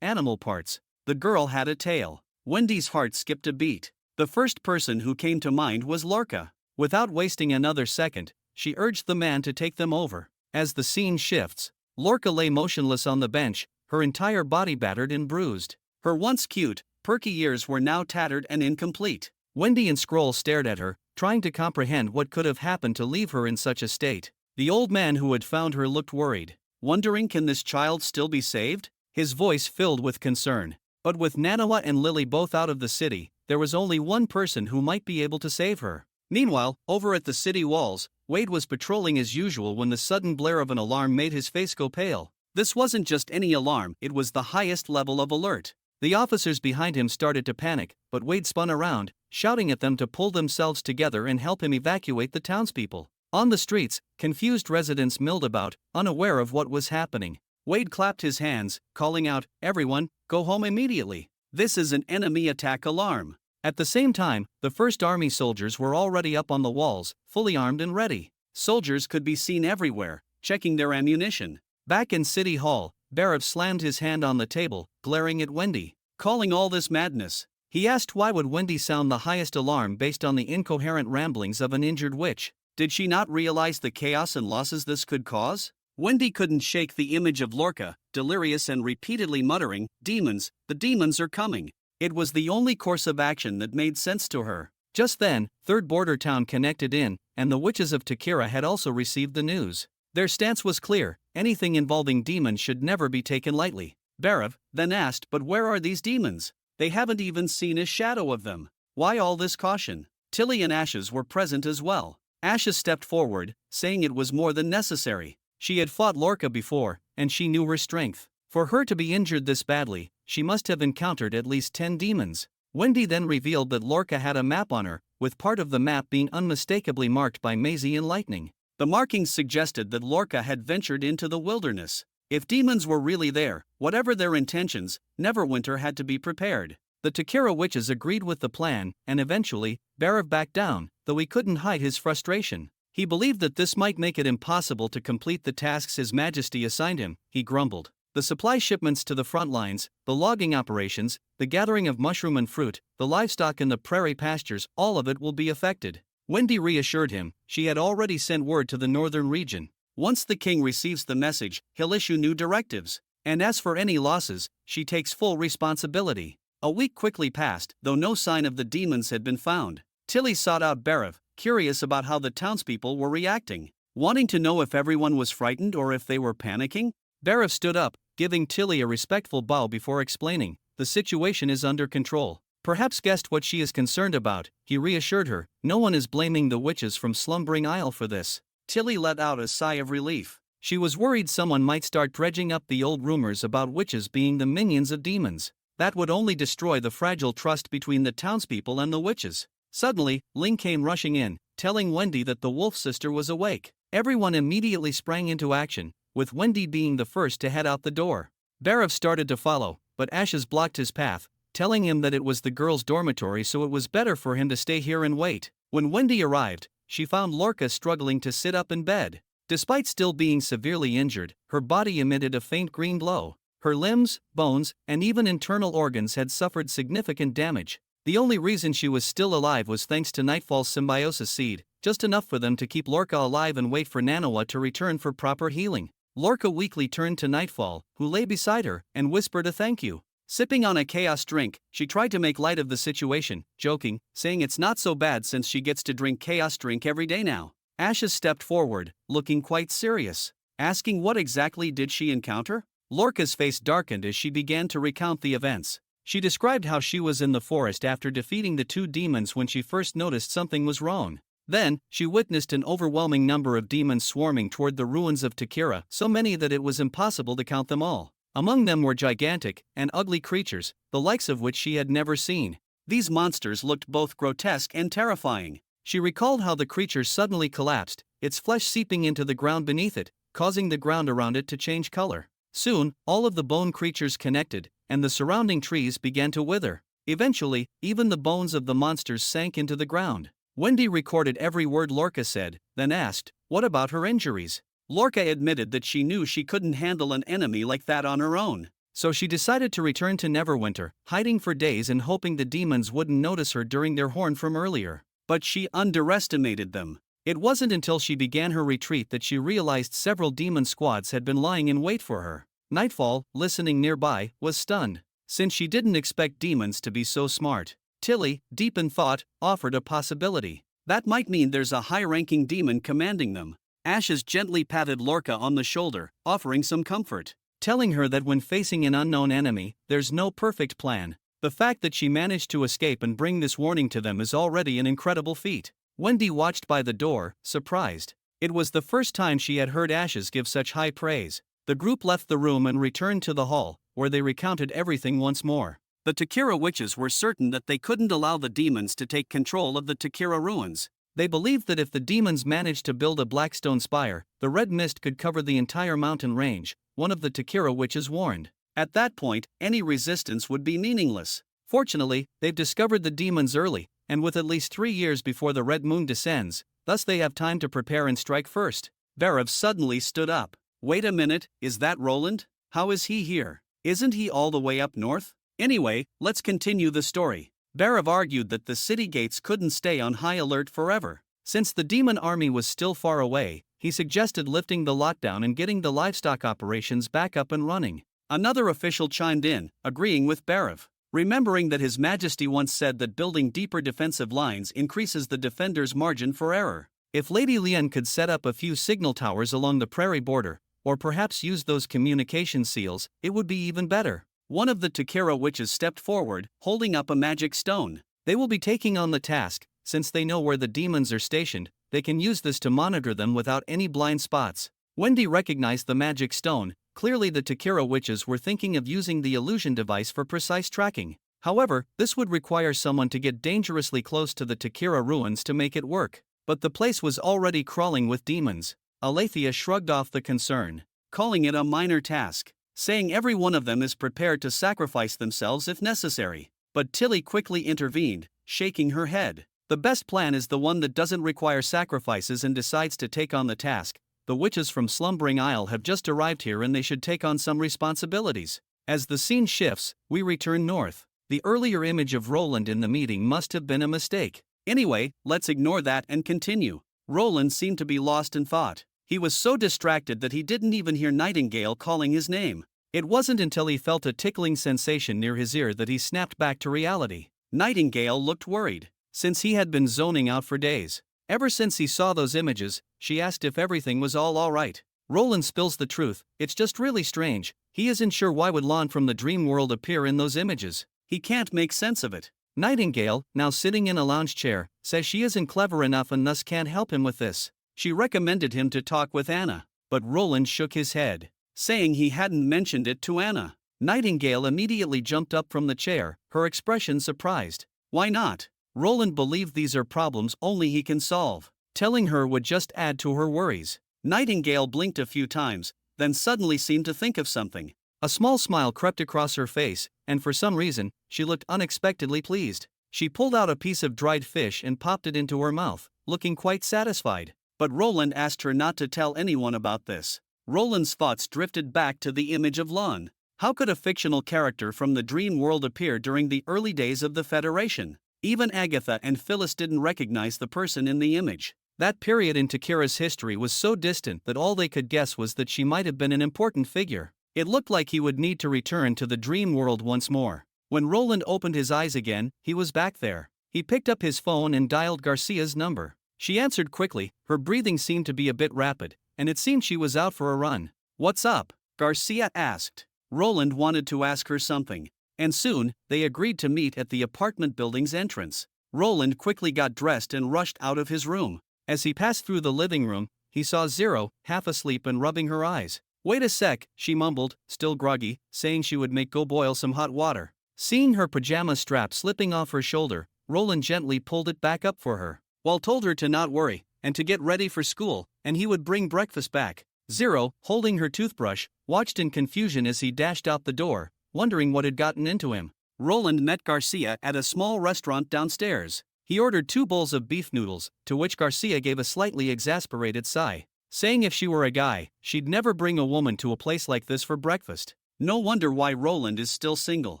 animal parts." The girl had a tail. Wendy's heart skipped a beat. The first person who came to mind was Lorca. Without wasting another second, she urged the man to take them over. As the scene shifts, Lorca lay motionless on the bench, her entire body battered and bruised. Her once cute, perky ears were now tattered and incomplete. Wendy and Scroll stared at her, trying to comprehend what could have happened to leave her in such a state. The old man who had found her looked worried, wondering, can this child still be saved? His voice filled with concern. But with Nanawa and Lily both out of the city, there was only one person who might be able to save her. Meanwhile, over at the city walls, Wade was patrolling as usual when the sudden blare of an alarm made his face go pale. This wasn't just any alarm, it was the highest level of alert. The officers behind him started to panic, but Wade spun around, shouting at them to pull themselves together and help him evacuate the townspeople. On the streets, confused residents milled about, unaware of what was happening. Wade clapped his hands, calling out, "Everyone, go home immediately. This is an enemy attack alarm." At the same time, the First Army soldiers were already up on the walls, fully armed and ready. Soldiers could be seen everywhere, checking their ammunition. Back in City Hall, Barav slammed his hand on the table, glaring at Wendy. Calling all this madness, he asked why would Wendy sound the highest alarm based on the incoherent ramblings of an injured witch. Did she not realize the chaos and losses this could cause? Wendy couldn't shake the image of Lorca, delirious and repeatedly muttering, "Demons, the demons are coming." It was the only course of action that made sense to her. Just then, Third Border Town connected in, and the witches of Takira had also received the news. Their stance was clear: anything involving demons should never be taken lightly. Barav then asked, "But where are these demons? They haven't even seen a shadow of them. Why all this caution?" Tilly and Ashes were present as well. Ashes stepped forward, saying it was more than necessary. She had fought Lorca before, and she knew her strength. For her to be injured this badly, she must have encountered at least 10 demons. Wendy then revealed that Lorca had a map on her, with part of the map being unmistakably marked by Maisie and lightning. The markings suggested that Lorca had ventured into the wilderness. If demons were really there, whatever their intentions, Neverwinter had to be prepared. The Takira witches agreed with the plan, and eventually, Barav backed down, though he couldn't hide his frustration. He believed that this might make it impossible to complete the tasks His Majesty assigned him, he grumbled. The supply shipments to the front lines, the logging operations, the gathering of mushroom and fruit, the livestock in the prairie pastures, all of it will be affected. Wendy reassured him she had already sent word to the northern region. Once the king receives the message, he'll issue new directives. And as for any losses, she takes full responsibility. A week quickly passed, though no sign of the demons had been found. Tilly sought out Barav, curious about how the townspeople were reacting. Wanting to know if everyone was frightened or if they were panicking, Barav stood up, giving Tilly a respectful bow before explaining, "The situation is under control." Perhaps guessed what she is concerned about, he reassured her, "No one is blaming the witches from Slumbering Isle for this." Tilly let out a sigh of relief. She was worried someone might start dredging up the old rumors about witches being the minions of demons. That would only destroy the fragile trust between the townspeople and the witches. Suddenly, Ling came rushing in, telling Wendy that the wolf sister was awake. Everyone immediately sprang into action, with Wendy being the first to head out the door. Barav started to follow, but Ashes blocked his path, telling him that it was the girls' dormitory, so it was better for him to stay here and wait. When Wendy arrived, she found Lorca struggling to sit up in bed. Despite still being severely injured, her body emitted a faint green glow. Her limbs, bones, and even internal organs had suffered significant damage. The only reason she was still alive was thanks to Nightfall's symbiosis seed, just enough for them to keep Lorca alive and wait for Nanawa to return for proper healing. Lorca weakly turned to Nightfall, who lay beside her, and whispered a thank you. Sipping on a chaos drink, she tried to make light of the situation, joking, saying it's not so bad since she gets to drink chaos drink every day now. Ashes stepped forward, looking quite serious, asking what exactly did she encounter? Lorca's face darkened as she began to recount the events. She described how she was in the forest after defeating the 2 demons when she first noticed something was wrong. Then, she witnessed an overwhelming number of demons swarming toward the ruins of Takira, so many that it was impossible to count them all. Among them were gigantic and ugly creatures, the likes of which she had never seen. These monsters looked both grotesque and terrifying. She recalled how the creature suddenly collapsed, its flesh seeping into the ground beneath it, causing the ground around it to change color. Soon, all of the bone creatures connected, and the surrounding trees began to wither. Eventually, even the bones of the monsters sank into the ground. Wendy recorded every word Lorca said, then asked, "What about her injuries?" Lorca admitted that she knew she couldn't handle an enemy like that on her own. So she decided to return to Neverwinter, hiding for days and hoping the demons wouldn't notice her during their horn from earlier. But she underestimated them. It wasn't until she began her retreat that she realized several demon squads had been lying in wait for her. Nightfall, listening nearby, was stunned, since she didn't expect demons to be so smart. Tilly, deep in thought, offered a possibility. That might mean there's a high-ranking demon commanding them. Ashes gently patted Lorca on the shoulder, offering some comfort, telling her that when facing an unknown enemy, there's no perfect plan. The fact that she managed to escape and bring this warning to them is already an incredible feat. Wendy watched by the door, surprised. It was the first time she had heard Ashes give such high praise. The group left the room and returned to the hall, where they recounted everything once more. The Takira witches were certain that they couldn't allow the demons to take control of the Takira ruins. They believed that if the demons managed to build a blackstone spire, the red mist could cover the entire mountain range, one of the Takira witches warned. At that point, any resistance would be meaningless. Fortunately, they've discovered the demons early, and with at least 3 years before the red moon descends, thus they have time to prepare and strike first. Verev suddenly stood up. Wait a minute, is that Roland? How is he here? Isn't he all the way up north? Anyway, let's continue the story. Verev argued that the city gates couldn't stay on high alert forever. Since the demon army was still far away, he suggested lifting the lockdown and getting the livestock operations back up and running. Another official chimed in, agreeing with Verev, remembering that His Majesty once said that building deeper defensive lines increases the defender's margin for error. If Lady Lian could set up a few signal towers along the prairie border, or perhaps use those communication seals, it would be even better. One of the Takira witches stepped forward, holding up a magic stone. They will be taking on the task. Since they know where the demons are stationed, they can use this to monitor them without any blind spots. Wendy recognized the magic stone. Clearly the Takira witches were thinking of using the illusion device for precise tracking. However, this would require someone to get dangerously close to the Takira ruins to make it work. But the place was already crawling with demons. Aletheia shrugged off the concern, calling it a minor task, saying every one of them is prepared to sacrifice themselves if necessary. But Tilly quickly intervened, shaking her head. The best plan is the one that doesn't require sacrifices and decides to take on the task. The witches from Slumbering Isle have just arrived here and they should take on some responsibilities. As the scene shifts, we return north. The earlier image of Roland in the meeting must have been a mistake. Anyway, let's ignore that and continue. Roland seemed to be lost in thought. He was so distracted that he didn't even hear Nightingale calling his name. It wasn't until he felt a tickling sensation near his ear that he snapped back to reality. Nightingale looked worried, since he had been zoning out for days. Ever since he saw those images, she asked if everything was all right. Roland spills the truth. It's just really strange. He isn't sure why would Lon from the dream world appear in those images. He can't make sense of it. Nightingale, now sitting in a lounge chair, says she isn't clever enough and thus can't help him with this. She recommended him to talk with Anna, but Roland shook his head, saying he hadn't mentioned it to Anna. Nightingale immediately jumped up from the chair, her expression surprised. Why not? Roland believed these are problems only he can solve. Telling her would just add to her worries. Nightingale blinked a few times, then suddenly seemed to think of something. A small smile crept across her face, and for some reason, she looked unexpectedly pleased. She pulled out a piece of dried fish and popped it into her mouth, looking quite satisfied. But Roland asked her not to tell anyone about this. Roland's thoughts drifted back to the image of Lon. How could a fictional character from the dream world appear during the early days of the Federation? Even Agatha and Phyllis didn't recognize the person in the image. That period in Takira's history was so distant that all they could guess was that she might have been an important figure. It looked like he would need to return to the dream world once more. When Roland opened his eyes again, he was back there. He picked up his phone and dialed Garcia's number. She answered quickly. Her breathing seemed to be a bit rapid, and it seemed she was out for a run. "What's up?" Garcia asked. Roland wanted to ask her something, and soon, they agreed to meet at the apartment building's entrance. Roland quickly got dressed and rushed out of his room. As he passed through the living room, he saw Zero, half asleep and rubbing her eyes. "Wait a sec," she mumbled, still groggy, saying she would go boil some hot water. Seeing her pajama strap slipping off her shoulder, Roland gently pulled it back up for her, while told her to not worry, and to get ready for school, and he would bring breakfast back. Zero, holding her toothbrush, watched in confusion as he dashed out the door, wondering what had gotten into him. Roland met Garcia at a small restaurant downstairs. He ordered 2 bowls of beef noodles, to which Garcia gave a slightly exasperated sigh, saying if she were a guy, she'd never bring a woman to a place like this for breakfast. No wonder why Roland is still single.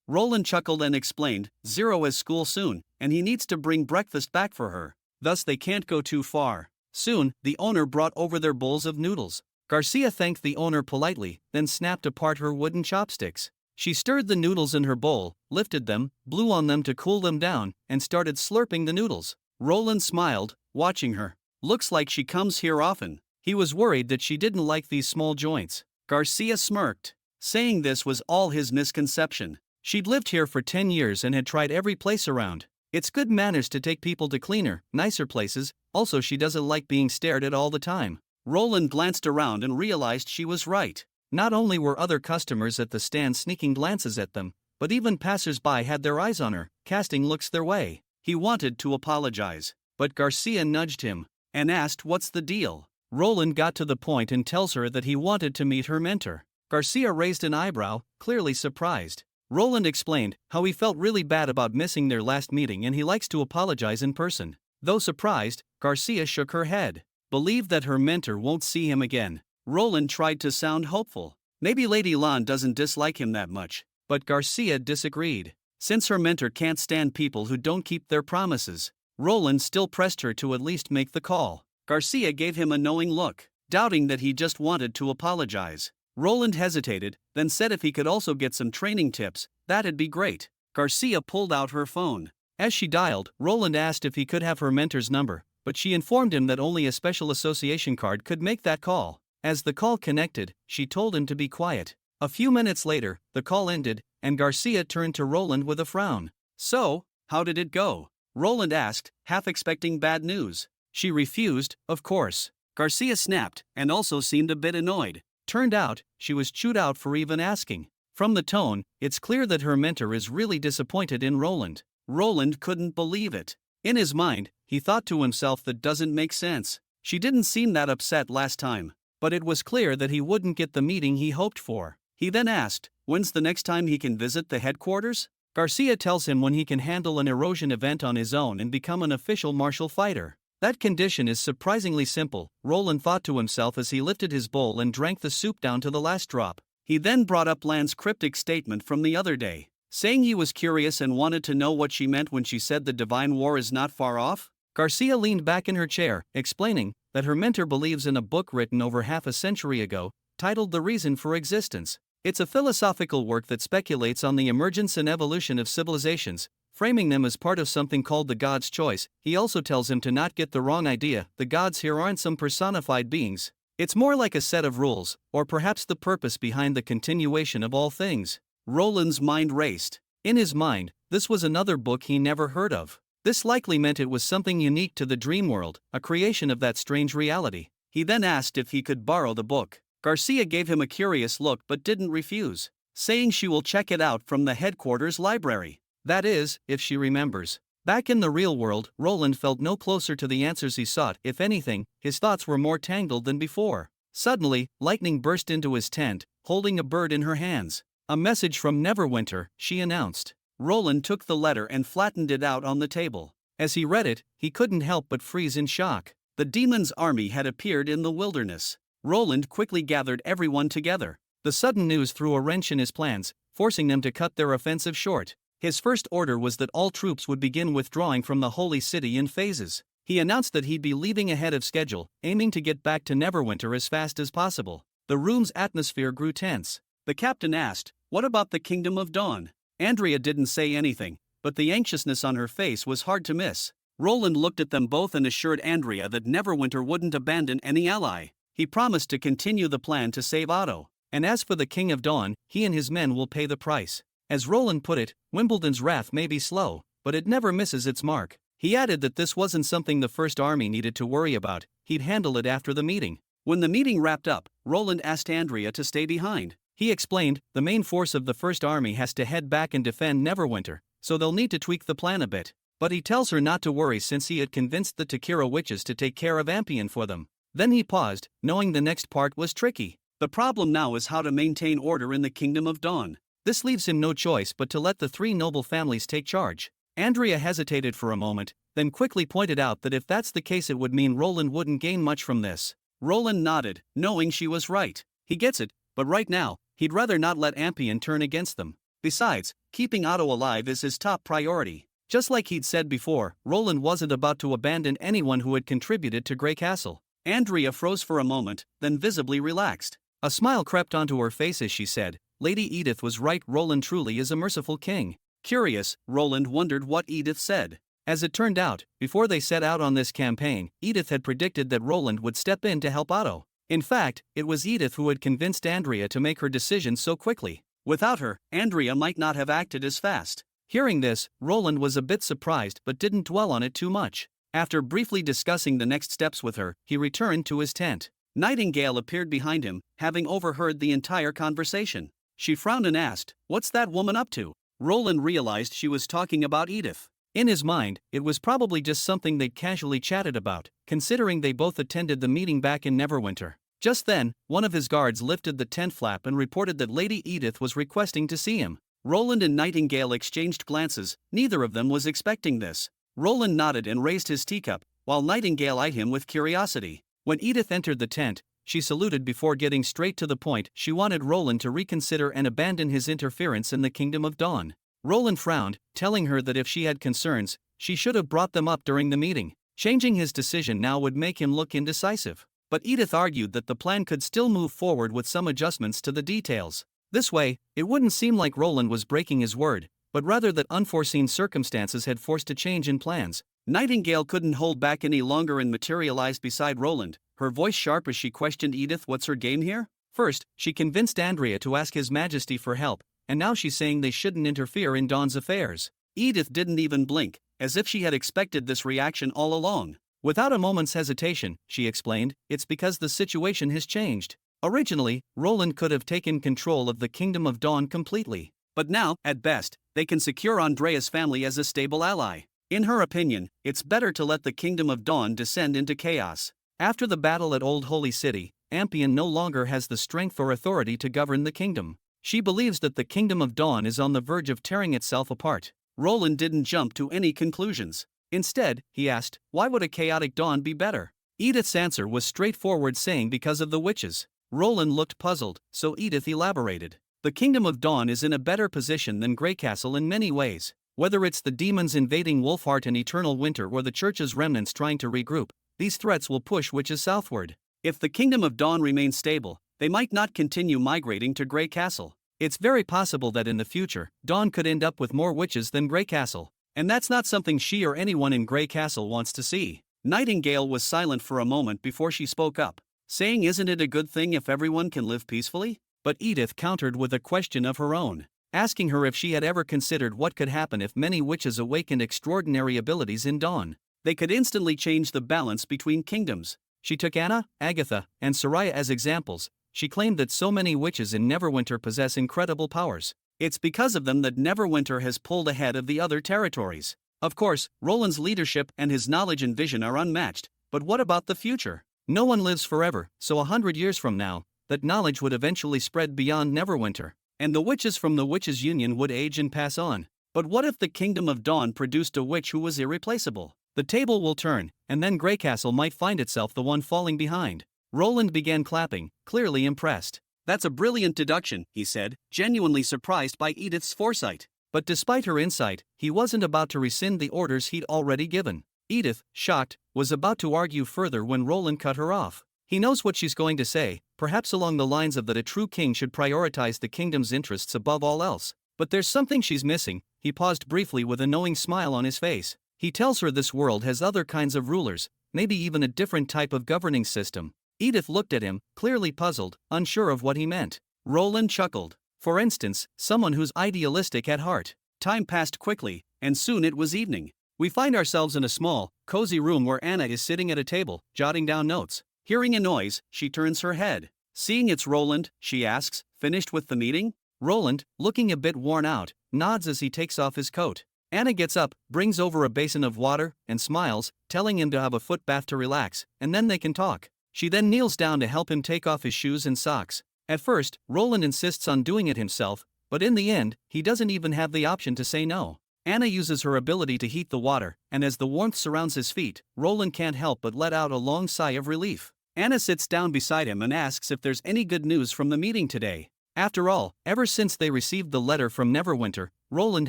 Roland chuckled and explained, Zero has school soon, and he needs to bring breakfast back for her. Thus they can't go too far. Soon, the owner brought over their bowls of noodles. Garcia thanked the owner politely, then snapped apart her wooden chopsticks. She stirred the noodles in her bowl, lifted them, blew on them to cool them down, and started slurping the noodles. Roland smiled, watching her. Looks like she comes here often. He was worried that she didn't like these small joints. Garcia smirked, saying this was all his misconception. She'd lived here for 10 years and had tried every place around. It's good manners to take people to cleaner, nicer places, also she doesn't like being stared at all the time. Roland glanced around and realized she was right. Not only were other customers at the stand sneaking glances at them, but even passers-by had their eyes on her, casting looks their way. He wanted to apologize, but Garcia nudged him and asked what's the deal. Roland got to the point and tells her that he wanted to meet her mentor. Garcia raised an eyebrow, clearly surprised. Roland explained how he felt really bad about missing their last meeting and he likes to apologize in person. Though surprised, Garcia shook her head. Believed that her mentor won't see him again. Roland tried to sound hopeful. Maybe Lady Lan doesn't dislike him that much. But Garcia disagreed. Since her mentor can't stand people who don't keep their promises, Roland still pressed her to at least make the call. Garcia gave him a knowing look, doubting that he just wanted to apologize. Roland hesitated, then said if he could also get some training tips, that'd be great. Garcia pulled out her phone. As she dialed, Roland asked if he could have her mentor's number, but she informed him that only a special association card could make that call. As the call connected, she told him to be quiet. A few minutes later, the call ended, and Garcia turned to Roland with a frown. So, how did it go? Roland asked, half expecting bad news. She refused, of course. Garcia snapped, and also seemed a bit annoyed. Turned out, she was chewed out for even asking. From the tone, it's clear that her mentor is really disappointed in Roland. Roland couldn't believe it. In his mind, he thought to himself that doesn't make sense. She didn't seem that upset last time. But it was clear that he wouldn't get the meeting he hoped for. He then asked, when's the next time he can visit the headquarters? Garcia tells him when he can handle an erosion event on his own and become an official martial fighter. That condition is surprisingly simple, Roland thought to himself as he lifted his bowl and drank the soup down to the last drop. He then brought up Lan's cryptic statement from the other day, saying he was curious and wanted to know what she meant when she said the divine war is not far off. Garcia leaned back in her chair, explaining that her mentor believes in a book written over half a century ago, titled The Reason for Existence. It's a philosophical work that speculates on the emergence and evolution of civilizations, framing them as part of something called the God's choice. He also tells him to not get the wrong idea, the gods here aren't some personified beings. It's more like a set of rules, or perhaps the purpose behind the continuation of all things. Roland's mind raced. In his mind, this was another book he never heard of. This likely meant it was something unique to the dream world, a creation of that strange reality. He then asked if he could borrow the book. Garcia gave him a curious look but didn't refuse, saying she will check it out from the headquarters library. That is, if she remembers. Back in the real world, Roland felt no closer to the answers he sought. If anything, his thoughts were more tangled than before. Suddenly, Lightning burst into his tent, holding a bird in her hands. A message from Neverwinter, she announced. Roland took the letter and flattened it out on the table. As he read it, he couldn't help but freeze in shock. The demon's army had appeared in the wilderness. Roland quickly gathered everyone together. The sudden news threw a wrench in his plans, forcing them to cut their offensive short. His first order was that all troops would begin withdrawing from the Holy City in phases. He announced that he'd be leaving ahead of schedule, aiming to get back to Neverwinter as fast as possible. The room's atmosphere grew tense. The captain asked, "What about the Kingdom of Dawn?" Andrea didn't say anything, but the anxiousness on her face was hard to miss. Roland looked at them both and assured Andrea that Neverwinter wouldn't abandon any ally. He promised to continue the plan to save Otto. And as for the King of Dawn, he and his men will pay the price. As Roland put it, Wimbledon's wrath may be slow, but it never misses its mark. He added that this wasn't something the First Army needed to worry about, he'd handle it after the meeting. When the meeting wrapped up, Roland asked Andrea to stay behind. He explained, the main force of the First Army has to head back and defend Neverwinter, so they'll need to tweak the plan a bit. But he tells her not to worry since he had convinced the Takira witches to take care of Ampion for them. Then he paused, knowing the next part was tricky. The problem now is how to maintain order in the Kingdom of Dawn. This leaves him no choice but to let the three noble families take charge. Andrea hesitated for a moment, then quickly pointed out that if that's the case it would mean Roland wouldn't gain much from this. Roland nodded, knowing she was right. He gets it, but right now, he'd rather not let Ampion turn against them. Besides, keeping Otto alive is his top priority. Just like he'd said before, Roland wasn't about to abandon anyone who had contributed to Grey Castle. Andrea froze for a moment, then visibly relaxed. A smile crept onto her face as she said, "Lady Edith was right, Roland truly is a merciful king." Curious, Roland wondered what Edith said. As it turned out, before they set out on this campaign, Edith had predicted that Roland would step in to help Otto. In fact, it was Edith who had convinced Andrea to make her decision so quickly. Without her, Andrea might not have acted as fast. Hearing this, Roland was a bit surprised but didn't dwell on it too much. After briefly discussing the next steps with her, he returned to his tent. Nightingale appeared behind him, having overheard the entire conversation. She frowned and asked, "What's that woman up to?" Roland realized she was talking about Edith. In his mind, it was probably just something they'd casually chatted about, considering they both attended the meeting back in Neverwinter. Just then, one of his guards lifted the tent flap and reported that Lady Edith was requesting to see him. Roland and Nightingale exchanged glances, neither of them was expecting this. Roland nodded and raised his teacup, while Nightingale eyed him with curiosity. When Edith entered the tent, she saluted before getting straight to the point. She wanted Roland to reconsider and abandon his interference in the Kingdom of Dawn. Roland frowned, telling her that if she had concerns, she should have brought them up during the meeting. Changing his decision now would make him look indecisive. But Edith argued that the plan could still move forward with some adjustments to the details. This way, it wouldn't seem like Roland was breaking his word, but rather that unforeseen circumstances had forced a change in plans. Nightingale couldn't hold back any longer and materialized beside Roland, her voice sharp as she questioned Edith. "What's her game here?" First, she convinced Andrea to ask His Majesty for help, and now she's saying they shouldn't interfere in Dawn's affairs. Edith didn't even blink, as if she had expected this reaction all along. Without a moment's hesitation, she explained, "It's because the situation has changed. Originally, Roland could have taken control of the Kingdom of Dawn completely. But now, at best, they can secure Andrea's family as a stable ally. In her opinion, it's better to let the Kingdom of Dawn descend into chaos. After the battle at Old Holy City, Ampion no longer has the strength or authority to govern the kingdom. She believes that the Kingdom of Dawn is on the verge of tearing itself apart." Roland didn't jump to any conclusions. Instead, he asked, "Why would a chaotic dawn be better?" Edith's answer was straightforward, saying because of the witches. Roland looked puzzled, so Edith elaborated. "The Kingdom of Dawn is in a better position than Grey Castle in many ways. Whether it's the demons invading Wolfheart and Eternal Winter or the Church's remnants trying to regroup, these threats will push witches southward. If the Kingdom of Dawn remains stable, they might not continue migrating to Grey Castle. It's very possible that in the future, Dawn could end up with more witches than Grey Castle. And that's not something she or anyone in Grey Castle wants to see." Nightingale was silent for a moment before she spoke up, saying, "Isn't it a good thing if everyone can live peacefully?" But Edith countered with a question of her own, asking her if she had ever considered what could happen if many witches awakened extraordinary abilities in Dawn. They could instantly change the balance between kingdoms. She took Anna, Agatha, and Soraya as examples. She claimed that so many witches in Neverwinter possess incredible powers. It's because of them that Neverwinter has pulled ahead of the other territories. Of course, Roland's leadership and his knowledge and vision are unmatched, but what about the future? No one lives forever, so 100 years from now, that knowledge would eventually spread beyond Neverwinter, and the witches from the Witches' Union would age and pass on. But what if the Kingdom of Dawn produced a witch who was irreplaceable? The table will turn, and then Grey Castle might find itself the one falling behind. Roland began clapping, clearly impressed. "That's a brilliant deduction," he said, genuinely surprised by Edith's foresight. But despite her insight, he wasn't about to rescind the orders he'd already given. Edith, shocked, was about to argue further when Roland cut her off. He knows what she's going to say, perhaps along the lines of that a true king should prioritize the kingdom's interests above all else. But there's something she's missing. He paused briefly with a knowing smile on his face. He tells her this world has other kinds of rulers, maybe even a different type of governing system. Edith looked at him, clearly puzzled, unsure of what he meant. Roland chuckled. For instance, someone who's idealistic at heart. Time passed quickly, and soon it was evening. We find ourselves in a small, cozy room where Anna is sitting at a table, jotting down notes. Hearing a noise, she turns her head. Seeing it's Roland, she asks, "Finished with the meeting?" Roland, looking a bit worn out, nods as he takes off his coat. Anna gets up, brings over a basin of water, and smiles, telling him to have a foot bath to relax, and then they can talk. She then kneels down to help him take off his shoes and socks. At first, Roland insists on doing it himself, but in the end, he doesn't even have the option to say no. Anna uses her ability to heat the water, and as the warmth surrounds his feet, Roland can't help but let out a long sigh of relief. Anna sits down beside him and asks if there's any good news from the meeting today. After all, ever since they received the letter from Neverwinter, Roland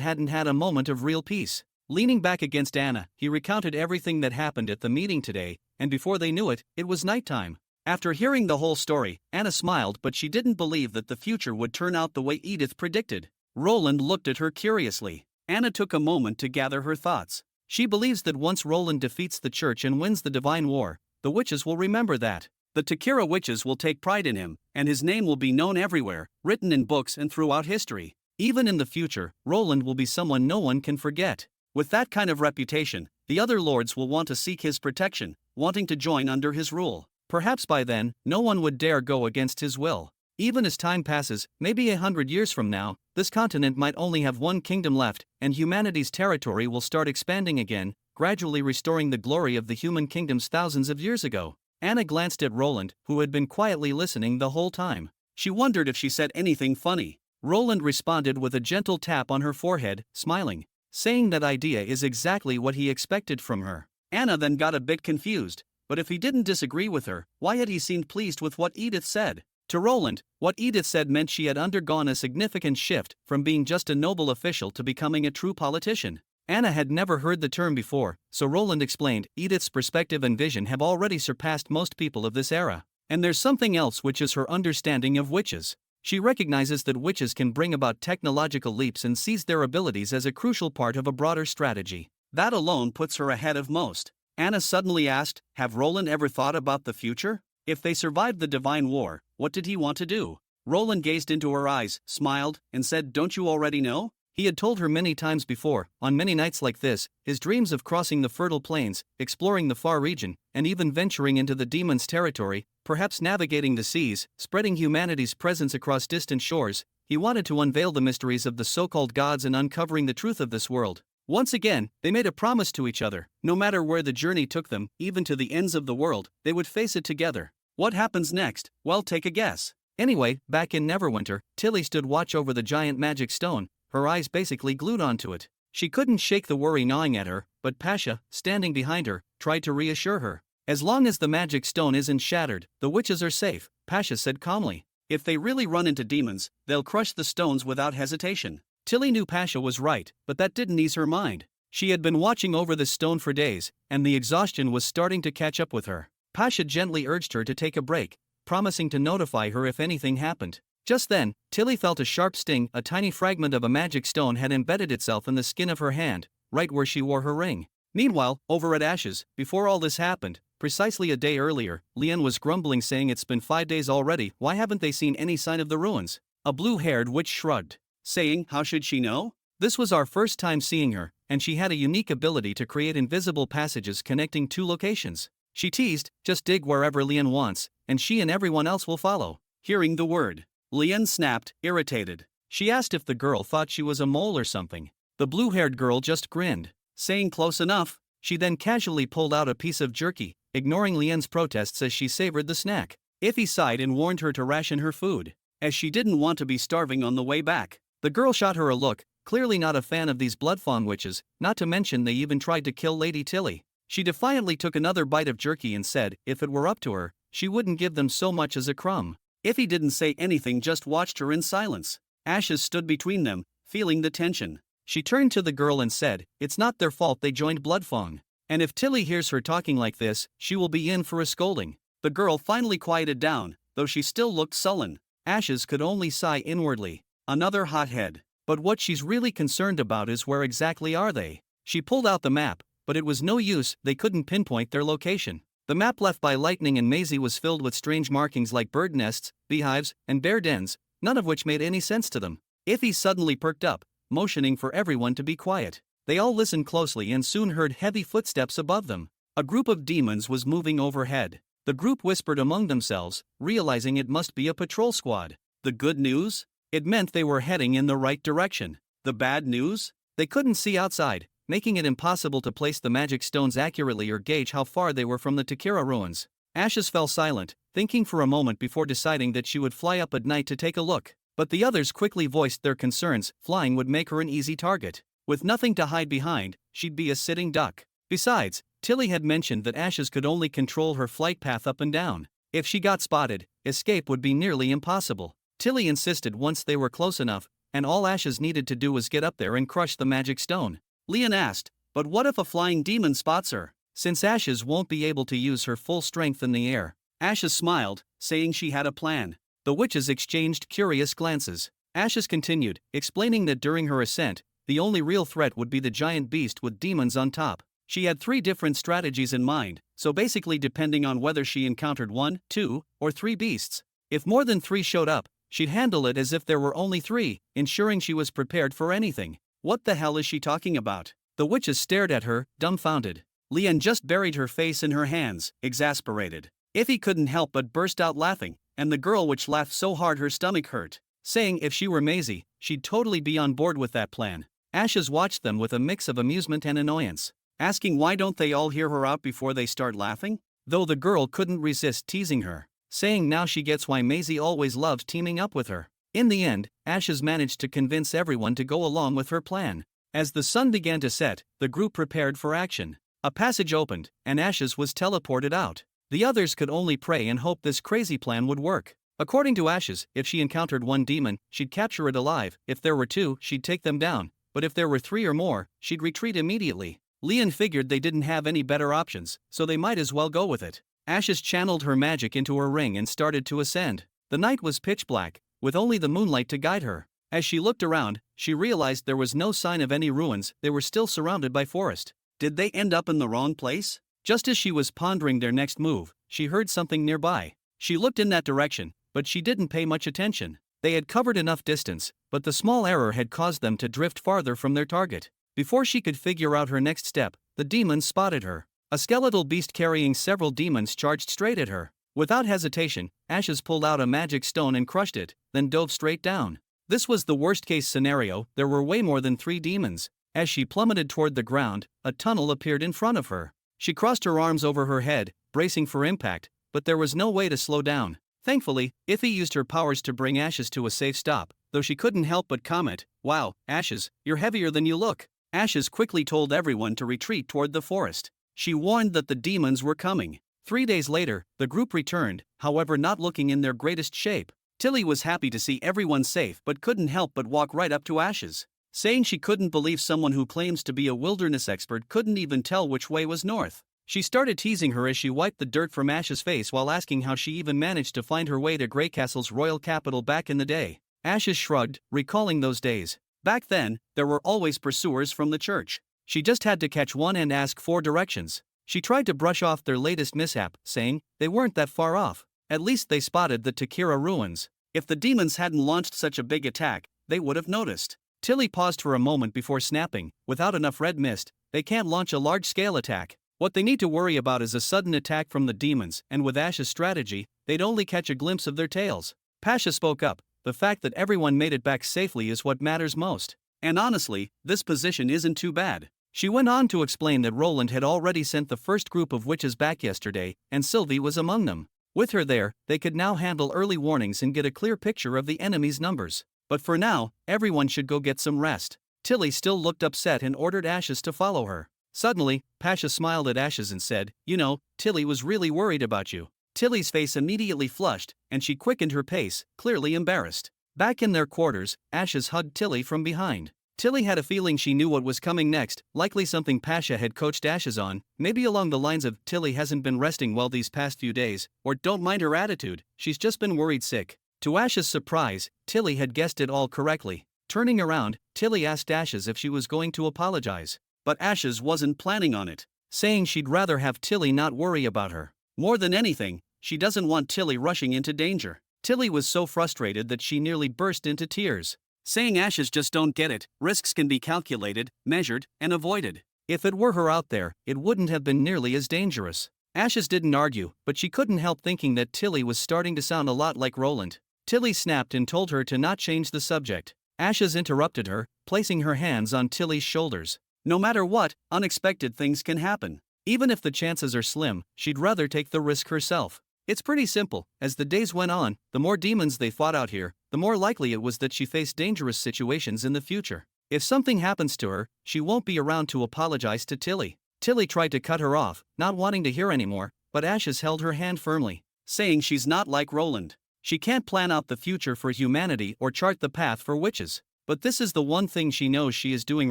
hadn't had a moment of real peace. Leaning back against Anna, he recounted everything that happened at the meeting today, and before they knew it, it was nighttime. After hearing the whole story, Anna smiled, but she didn't believe that the future would turn out the way Edith predicted. Roland looked at her curiously. Anna took a moment to gather her thoughts. She believes that once Roland defeats the church and wins the Divine War, the witches will remember that. The Takira witches will take pride in him, and his name will be known everywhere, written in books and throughout history. Even in the future, Roland will be someone no one can forget. With that kind of reputation, the other lords will want to seek his protection, wanting to join under his rule. Perhaps by then, no one would dare go against his will. Even as time passes, maybe 100 years from now, this continent might only have one kingdom left, and humanity's territory will start expanding again, gradually restoring the glory of the human kingdoms thousands of years ago. Anna glanced at Roland, who had been quietly listening the whole time. She wondered if she said anything funny. Roland responded with a gentle tap on her forehead, smiling, saying that idea is exactly what he expected from her. Anna then got a bit confused, but if he didn't disagree with her, why had he seemed pleased with what Edith said? To Roland, what Edith said meant she had undergone a significant shift from being just a noble official to becoming a true politician. Anna had never heard the term before, so Roland explained, Edith's perspective and vision have already surpassed most people of this era. And there's something else, which is her understanding of witches. She recognizes that witches can bring about technological leaps and sees their abilities as a crucial part of a broader strategy. That alone puts her ahead of most. Anna suddenly asked, have Roland ever thought about the future? If they survived the Divine War, what did he want to do? Roland gazed into her eyes, smiled, and said, don't you already know? He had told her many times before, on many nights like this, his dreams of crossing the fertile plains, exploring the far region, and even venturing into the demon's territory, perhaps navigating the seas, spreading humanity's presence across distant shores. He wanted to unveil the mysteries of the so-called gods and uncovering the truth of this world. Once again, they made a promise to each other. No matter where the journey took them, even to the ends of the world, they would face it together. What happens next? Well, take a guess. Anyway, back in Neverwinter, Tilly stood watch over the giant magic stone, her eyes basically glued onto it. She couldn't shake the worry gnawing at her, but Pasha, standing behind her, tried to reassure her. As long as the magic stone isn't shattered, the witches are safe, Pasha said calmly. If they really run into demons, they'll crush the stones without hesitation. Tilly knew Pasha was right, but that didn't ease her mind. She had been watching over the stone for days, and the exhaustion was starting to catch up with her. Pasha gently urged her to take a break, promising to notify her if anything happened. Just then, Tilly felt a sharp sting. A tiny fragment of a magic stone had embedded itself in the skin of her hand, right where she wore her ring. Meanwhile, over at Ash's, before all this happened, precisely a day earlier, Leon was grumbling, saying it's been 5 days already, why haven't they seen any sign of the ruins? A blue-haired witch shrugged, saying, how should she know? This was our first time seeing her, and she had a unique ability to create invisible passages connecting two locations. She teased, just dig wherever Leon wants, and she and everyone else will follow. Hearing the word, Leon snapped, irritated. She asked if the girl thought she was a mole or something. The blue-haired girl just grinned, saying close enough. She then casually pulled out a piece of jerky, ignoring Leon's protests as she savored the snack. Ify sighed and warned her to ration her food, as she didn't want to be starving on the way back. The girl shot her a look, clearly not a fan of these bloodfawn witches, not to mention they even tried to kill Lady Tilly. She defiantly took another bite of jerky and said, if it were up to her, she wouldn't give them so much as a crumb. Ify didn't say anything, just watched her in silence. Ashes stood between them, feeling the tension. She turned to the girl and said, it's not their fault they joined Bloodfang. And if Tilly hears her talking like this, she will be in for a scolding. The girl finally quieted down, though she still looked sullen. Ashes could only sigh inwardly. Another hothead. But what she's really concerned about is where exactly are they? She pulled out the map, but it was no use, they couldn't pinpoint their location. The map left by Lightning and Maisie was filled with strange markings like bird nests, beehives, and bear dens, none of which made any sense to them. Ify suddenly perked up, motioning for everyone to be quiet. They all listened closely and soon heard heavy footsteps above them. A group of demons was moving overhead. The group whispered among themselves, realizing it must be a patrol squad. The good news? It meant they were heading in the right direction. The bad news? They couldn't see outside, making it impossible to place the magic stones accurately or gauge how far they were from the Takira ruins. Ashes fell silent, thinking for a moment before deciding that she would fly up at night to take a look. But the others quickly voiced their concerns. Flying would make her an easy target. With nothing to hide behind, she'd be a sitting duck. Besides, Tilly had mentioned that Ashes could only control her flight path up and down. If she got spotted, escape would be nearly impossible. Tilly insisted once they were close enough, and all Ashes needed to do was get up there and crush the magic stone. Leon asked, but what if a flying demon spots her? Since Ashes won't be able to use her full strength in the air. Ashes smiled, saying she had a plan. The witches exchanged curious glances. Ashes continued, explaining that during her ascent, the only real threat would be the giant beast with demons on top. She had 3 different strategies in mind, so basically depending on whether she encountered 1, 2, or 3 beasts. If more than 3 showed up, she'd handle it as if there were only 3, ensuring she was prepared for anything. What the hell is she talking about? The witches stared at her, dumbfounded. Leon just buried her face in her hands, exasperated. Ify couldn't help but burst out laughing, and the girl which laughed so hard her stomach hurt, saying if she were Maisie, she'd totally be on board with that plan. Ashes watched them with a mix of amusement and annoyance, asking why don't they all hear her out before they start laughing? Though the girl couldn't resist teasing her, saying now she gets why Maisie always loves teaming up with her. In the end, Ashes managed to convince everyone to go along with her plan. As the sun began to set, the group prepared for action. A passage opened, and Ashes was teleported out. The others could only pray and hope this crazy plan would work. According to Ashes, if she encountered 1 demon, she'd capture it alive. If there were 2, she'd take them down. But if there were 3 or more, she'd retreat immediately. Leon figured they didn't have any better options, so they might as well go with it. Ashes channeled her magic into her ring and started to ascend. The night was pitch black, with only the moonlight to guide her. As she looked around, she realized there was no sign of any ruins. They were still surrounded by forest. Did they end up in the wrong place? Just as she was pondering their next move, she heard something nearby. She looked in that direction, but she didn't pay much attention. They had covered enough distance, but the small error had caused them to drift farther from their target. Before she could figure out her next step, the demons spotted her. A skeletal beast carrying several demons charged straight at her. Without hesitation, Ashes pulled out a magic stone and crushed it, then dove straight down. This was the worst-case scenario. There were way more than 3 demons. As she plummeted toward the ground, a tunnel appeared in front of her. She crossed her arms over her head, bracing for impact, but there was no way to slow down. Thankfully, Ify used her powers to bring Ashes to a safe stop, though she couldn't help but comment, "Wow, Ashes, you're heavier than you look." Ashes quickly told everyone to retreat toward the forest. She warned that the demons were coming. 3 days later, the group returned, however not looking in their greatest shape. Tilly was happy to see everyone safe but couldn't help but walk right up to Ashes, saying she couldn't believe someone who claims to be a wilderness expert couldn't even tell which way was north. She started teasing her as she wiped the dirt from Ash's face while asking how she even managed to find her way to Greycastle's royal capital back in the day. Ashes shrugged, recalling those days. Back then, there were always pursuers from the church. She just had to catch one and ask 4 directions. She tried to brush off their latest mishap, saying they weren't that far off. At least they spotted the Takira ruins. If the demons hadn't launched such a big attack, they would have noticed. Tilly paused for a moment before snapping, without enough red mist, they can't launch a large-scale attack. What they need to worry about is a sudden attack from the demons, and with Ash's strategy, they'd only catch a glimpse of their tails. Pasha spoke up, the fact that everyone made it back safely is what matters most. And honestly, this position isn't too bad. She went on to explain that Roland had already sent the first group of witches back yesterday, and Sylvie was among them. With her there, they could now handle early warnings and get a clear picture of the enemy's numbers. But for now, everyone should go get some rest. Tilly still looked upset and ordered Ashes to follow her. Suddenly, Pasha smiled at Ashes and said, "You know, Tilly was really worried about you." Tilly's face immediately flushed, and she quickened her pace, clearly embarrassed. Back in their quarters, Ashes hugged Tilly from behind. Tilly had a feeling she knew what was coming next, likely something Pasha had coached Ashes on, maybe along the lines of, "Tilly hasn't been resting well these past few days," or "Don't mind her attitude, she's just been worried sick." To Ash's surprise, Tilly had guessed it all correctly. Turning around, Tilly asked Ashes if she was going to apologize. But Ashes wasn't planning on it, saying she'd rather have Tilly not worry about her. More than anything, she doesn't want Tilly rushing into danger. Tilly was so frustrated that she nearly burst into tears. Saying Ashes just don't get it, risks can be calculated, measured, and avoided. If it were her out there, it wouldn't have been nearly as dangerous. Ashes didn't argue, but she couldn't help thinking that Tilly was starting to sound a lot like Roland. Tilly snapped and told her to not change the subject. Ashes interrupted her, placing her hands on Tilly's shoulders. No matter what, unexpected things can happen. Even if the chances are slim, she'd rather take the risk herself. It's pretty simple. As the days went on, the more demons they fought out here, the more likely it was that she faced dangerous situations in the future. If something happens to her, she won't be around to apologize to Tilly. Tilly tried to cut her off, not wanting to hear anymore, but Ashes held her hand firmly, saying she's not like Roland. She can't plan out the future for humanity or chart the path for witches. But this is the one thing she knows she is doing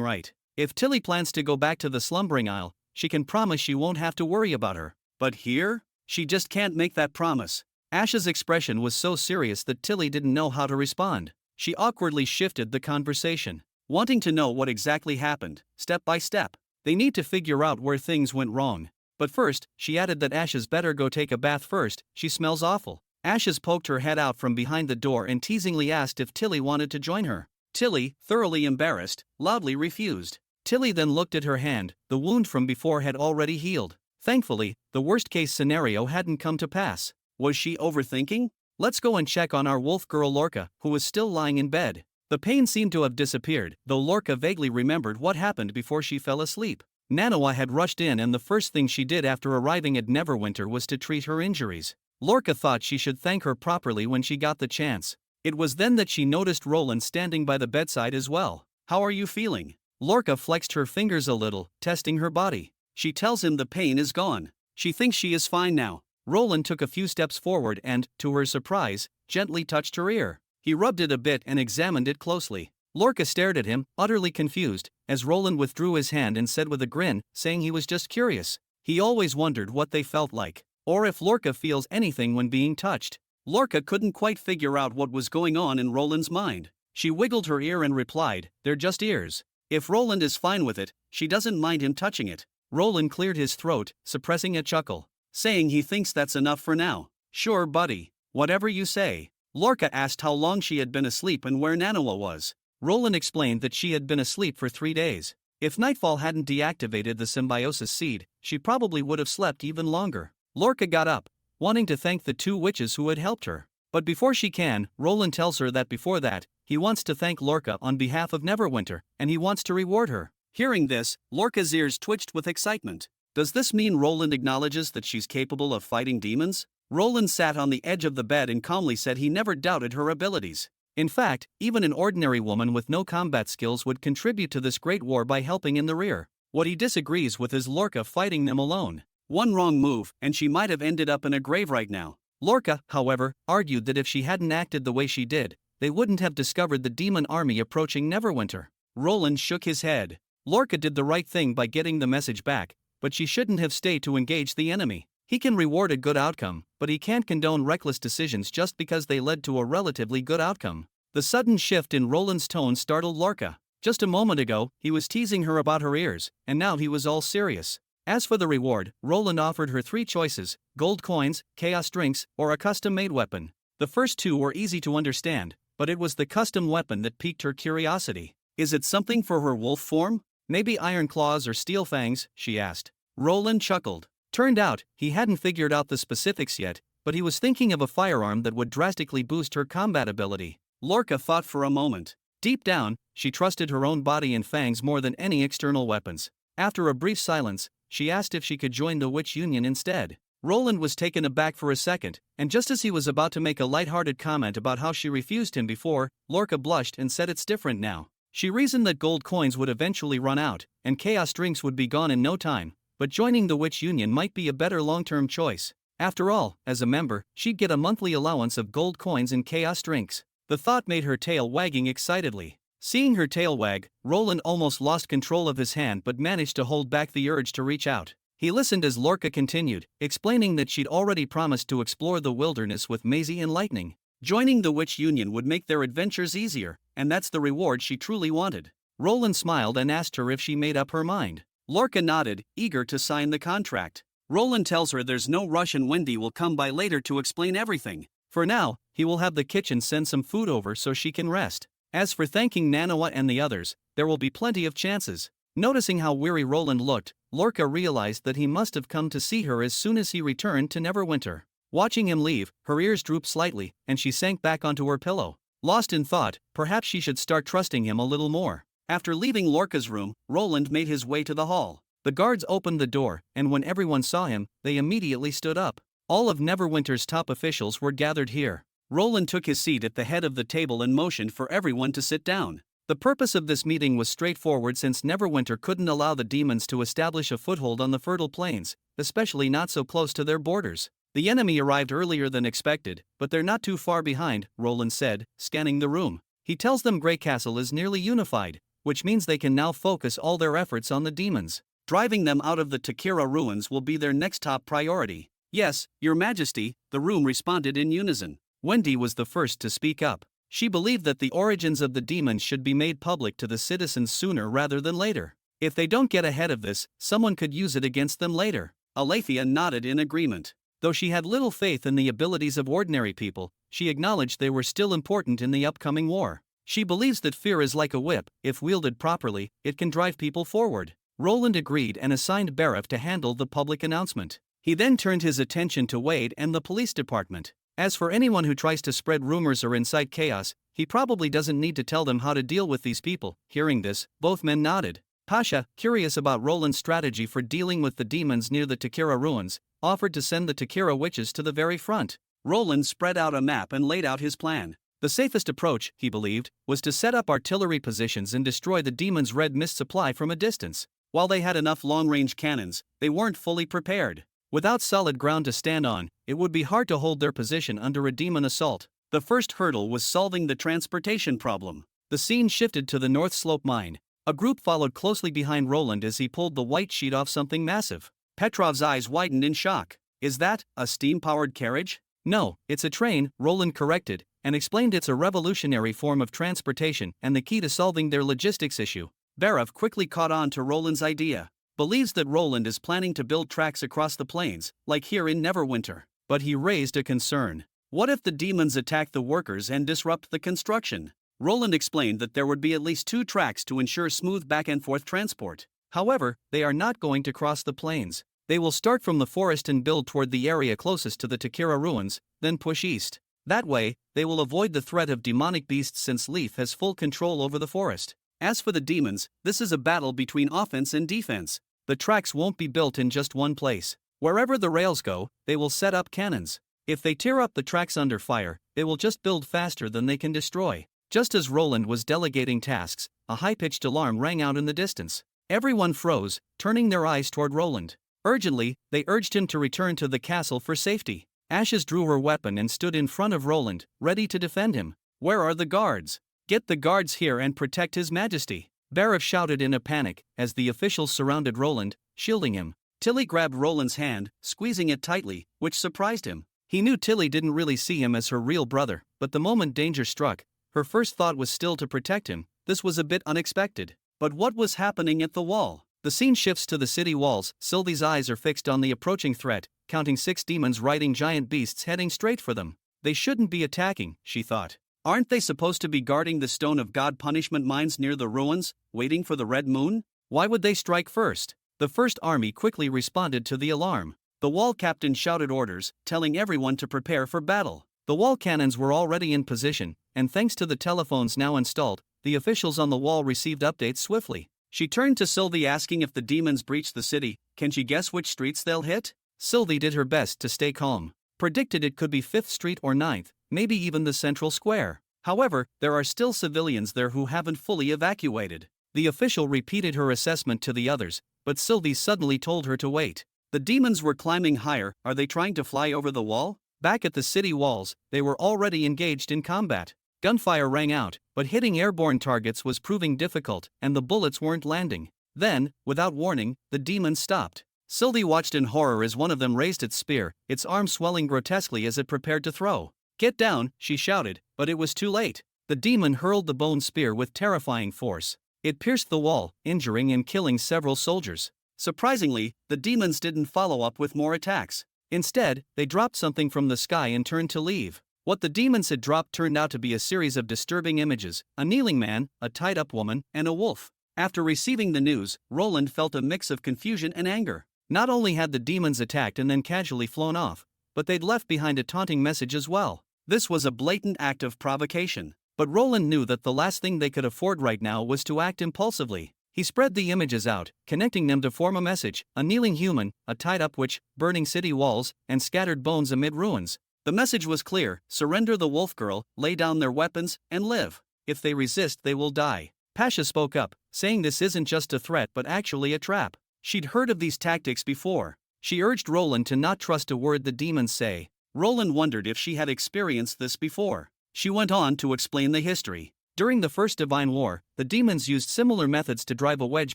right. If Tilly plans to go back to the slumbering isle, she can promise she won't have to worry about her. But here? She just can't make that promise. Ash's expression was so serious that Tilly didn't know how to respond. She awkwardly shifted the conversation, wanting to know what exactly happened, step by step. They need to figure out where things went wrong. But first, she added that Ashes better go take a bath first, she smells awful. Ashes poked her head out from behind the door and teasingly asked if Tilly wanted to join her. Tilly, thoroughly embarrassed, loudly refused. Tilly then looked at her hand. The wound from before had already healed. Thankfully, the worst-case scenario hadn't come to pass. Was she overthinking? Let's go and check on our wolf girl Lorca, who was still lying in bed. The pain seemed to have disappeared, though Lorca vaguely remembered what happened before she fell asleep. Manhwa had rushed in, and the first thing she did after arriving at Neverwinter was to treat her injuries. Lorca thought she should thank her properly when she got the chance. It was then that she noticed Roland standing by the bedside as well. "How are you feeling?" Lorca flexed her fingers a little, testing her body. She tells him the pain is gone. She thinks she is fine now. Roland took a few steps forward and, to her surprise, gently touched her ear. He rubbed it a bit and examined it closely. Lorca stared at him, utterly confused, as Roland withdrew his hand and said with a grin, saying he was just curious. He always wondered what they felt like, or if Lorca feels anything when being touched. Lorca couldn't quite figure out what was going on in Roland's mind. She wiggled her ear and replied, "They're just ears. If Roland is fine with it, she doesn't mind him touching it." Roland cleared his throat, suppressing a chuckle, saying he thinks that's enough for now. "Sure, buddy. Whatever you say." Lorca asked how long she had been asleep and where Nanawa was. Roland explained that she had been asleep for 3 days. If Nightfall hadn't deactivated the symbiosis seed, she probably would have slept even longer. Lorca got up, wanting to thank the 2 witches who had helped her. But before she can, Roland tells her that before that, he wants to thank Lorca on behalf of Neverwinter, and he wants to reward her. Hearing this, Lorca's ears twitched with excitement. Does this mean Roland acknowledges that she's capable of fighting demons? Roland sat on the edge of the bed and calmly said he never doubted her abilities. In fact, even an ordinary woman with no combat skills would contribute to this great war by helping in the rear. What he disagrees with is Lorca fighting them alone. One wrong move, and she might have ended up in a grave right now. Lorca, however, argued that if she hadn't acted the way she did, they wouldn't have discovered the demon army approaching Neverwinter. Roland shook his head. Lorca did the right thing by getting the message back, but she shouldn't have stayed to engage the enemy. He can reward a good outcome, but he can't condone reckless decisions just because they led to a relatively good outcome. The sudden shift in Roland's tone startled Lorca. Just a moment ago, he was teasing her about her ears, and now he was all serious. As for the reward, Roland offered her 3 choices: gold coins, chaos drinks, or a custom-made weapon. The first 2 were easy to understand, but it was the custom weapon that piqued her curiosity. Is it something for her wolf form? Maybe iron claws or steel fangs, she asked. Roland chuckled. Turned out, he hadn't figured out the specifics yet, but he was thinking of a firearm that would drastically boost her combat ability. Lorca thought for a moment. Deep down, she trusted her own body and fangs more than any external weapons. After a brief silence, she asked if she could join the Witch Union instead. Roland was taken aback for a second, and just as he was about to make a light-hearted comment about how she refused him before, Lorca blushed and said it's different now. She reasoned that gold coins would eventually run out, and chaos drinks would be gone in no time, but joining the Witch Union might be a better long-term choice. After all, as a member, she'd get a monthly allowance of gold coins and chaos drinks. The thought made her tail wagging excitedly. Seeing her tail wag, Roland almost lost control of his hand but managed to hold back the urge to reach out. He listened as Lorca continued, explaining that she'd already promised to explore the wilderness with Maisie and Lightning. Joining the Witch Union would make their adventures easier, and that's the reward she truly wanted. Roland smiled and asked her if she made up her mind. Lorca nodded, eager to sign the contract. Roland tells her there's no rush and Wendy will come by later to explain everything. For now, he will have the kitchen send some food over so she can rest. As for thanking Nanawa and the others, there will be plenty of chances. Noticing how weary Roland looked, Lorca realized that he must have come to see her as soon as he returned to Neverwinter. Watching him leave, her ears drooped slightly, and she sank back onto her pillow. Lost in thought, perhaps she should start trusting him a little more. After leaving Lorca's room, Roland made his way to the hall. The guards opened the door, and when everyone saw him, they immediately stood up. All of Neverwinter's top officials were gathered here. Roland took his seat at the head of the table and motioned for everyone to sit down. The purpose of this meeting was straightforward since Neverwinter couldn't allow the demons to establish a foothold on the fertile plains, especially not so close to their borders. The enemy arrived earlier than expected, but they're not too far behind, Roland said, scanning the room. He tells them Grey Castle is nearly unified, which means they can now focus all their efforts on the demons. Driving them out of the Takira ruins will be their next top priority. Yes, Your Majesty, the room responded in unison. Wendy was the first to speak up. She believed that the origins of the demons should be made public to the citizens sooner rather than later. If they don't get ahead of this, someone could use it against them later. Aletheia nodded in agreement. Though she had little faith in the abilities of ordinary people, she acknowledged they were still important in the upcoming war. She believes that fear is like a whip. If wielded properly, it can drive people forward. Roland agreed and assigned Barif to handle the public announcement. He then turned his attention to Wade and the police department. As for anyone who tries to spread rumors or incite chaos, he probably doesn't need to tell them how to deal with these people. Hearing this, both men nodded. Pasha, curious about Roland's strategy for dealing with the demons near the Takira ruins, offered to send the Takira witches to the very front. Roland spread out a map and laid out his plan. The safest approach, he believed, was to set up artillery positions and destroy the demons' red mist supply from a distance. While they had enough long-range cannons, they weren't fully prepared. Without solid ground to stand on, it would be hard to hold their position under a demon assault. The first hurdle was solving the transportation problem. The scene shifted to the North Slope mine. A group followed closely behind Roland as he pulled the white sheet off something massive. Petrov's eyes widened in shock. Is that a steam-powered carriage? No, it's a train, Roland corrected, and explained it's a revolutionary form of transportation and the key to solving their logistics issue. Barif quickly caught on to Roland's idea. Believes that Roland is planning to build tracks across the plains, like here in Neverwinter. But he raised a concern. What if the demons attack the workers and disrupt the construction? Roland explained that there would be at least 2 tracks to ensure smooth back-and-forth transport. However, they are not going to cross the plains. They will start from the forest and build toward the area closest to the Takira ruins, then push east. That way, they will avoid the threat of demonic beasts since Leaf has full control over the forest. As for the demons, this is a battle between offense and defense. The tracks won't be built in just one place. Wherever the rails go, they will set up cannons. If they tear up the tracks under fire, they will just build faster than they can destroy. Just as Roland was delegating tasks, a high-pitched alarm rang out in the distance. Everyone froze, turning their eyes toward Roland. Urgently, they urged him to return to the castle for safety. Ashes drew her weapon and stood in front of Roland, ready to defend him. Where are the guards? Get the guards here and protect His Majesty. Barif shouted in a panic, as the officials surrounded Roland, shielding him. Tilly grabbed Roland's hand, squeezing it tightly, which surprised him. He knew Tilly didn't really see him as her real brother, but the moment danger struck, her first thought was still to protect him. This was a bit unexpected. But what was happening at the wall? The scene shifts to the city walls. Sylvie's eyes are fixed on the approaching threat, counting 6 demons riding giant beasts heading straight for them. They shouldn't be attacking, she thought. Aren't they supposed to be guarding the Stone of God punishment mines near the ruins, waiting for the Red Moon? Why would they strike first? The First Army quickly responded to the alarm. The wall captain shouted orders, telling everyone to prepare for battle. The wall cannons were already in position, and thanks to the telephones now installed, the officials on the wall received updates swiftly. She turned to Sylvie asking if the demons breach the city. Can she guess which streets they'll hit? Sylvie did her best to stay calm. Predicted it could be 5th Street or 9th, maybe even the Central Square. However, there are still civilians there who haven't fully evacuated. The official repeated her assessment to the others, but Sylvie suddenly told her to wait. The demons were climbing higher. Are they trying to fly over the wall? Back at the city walls, they were already engaged in combat. Gunfire rang out, but hitting airborne targets was proving difficult, and the bullets weren't landing. Then, without warning, the demons stopped. Sylvie watched in horror as one of them raised its spear, its arm swelling grotesquely as it prepared to throw. "Get down," she shouted, but it was too late. The demon hurled the bone spear with terrifying force. It pierced the wall, injuring and killing several soldiers. Surprisingly, the demons didn't follow up with more attacks. Instead, they dropped something from the sky and turned to leave. What the demons had dropped turned out to be a series of disturbing images: a kneeling man, a tied-up woman, and a wolf. After receiving the news, Roland felt a mix of confusion and anger. Not only had the demons attacked and then casually flown off, but they'd left behind a taunting message as well. This was a blatant act of provocation. But Roland knew that the last thing they could afford right now was to act impulsively. He spread the images out, connecting them to form a message: a kneeling human, a tied-up witch, burning city walls, and scattered bones amid ruins. The message was clear: surrender the wolf girl, lay down their weapons, and live. If they resist, they will die. Pasha spoke up, saying this isn't just a threat but actually a trap. She'd heard of these tactics before. She urged Roland to not trust a word the demons say. Roland wondered if she had experienced this before. She went on to explain the history. During the First Divine War, the demons used similar methods to drive a wedge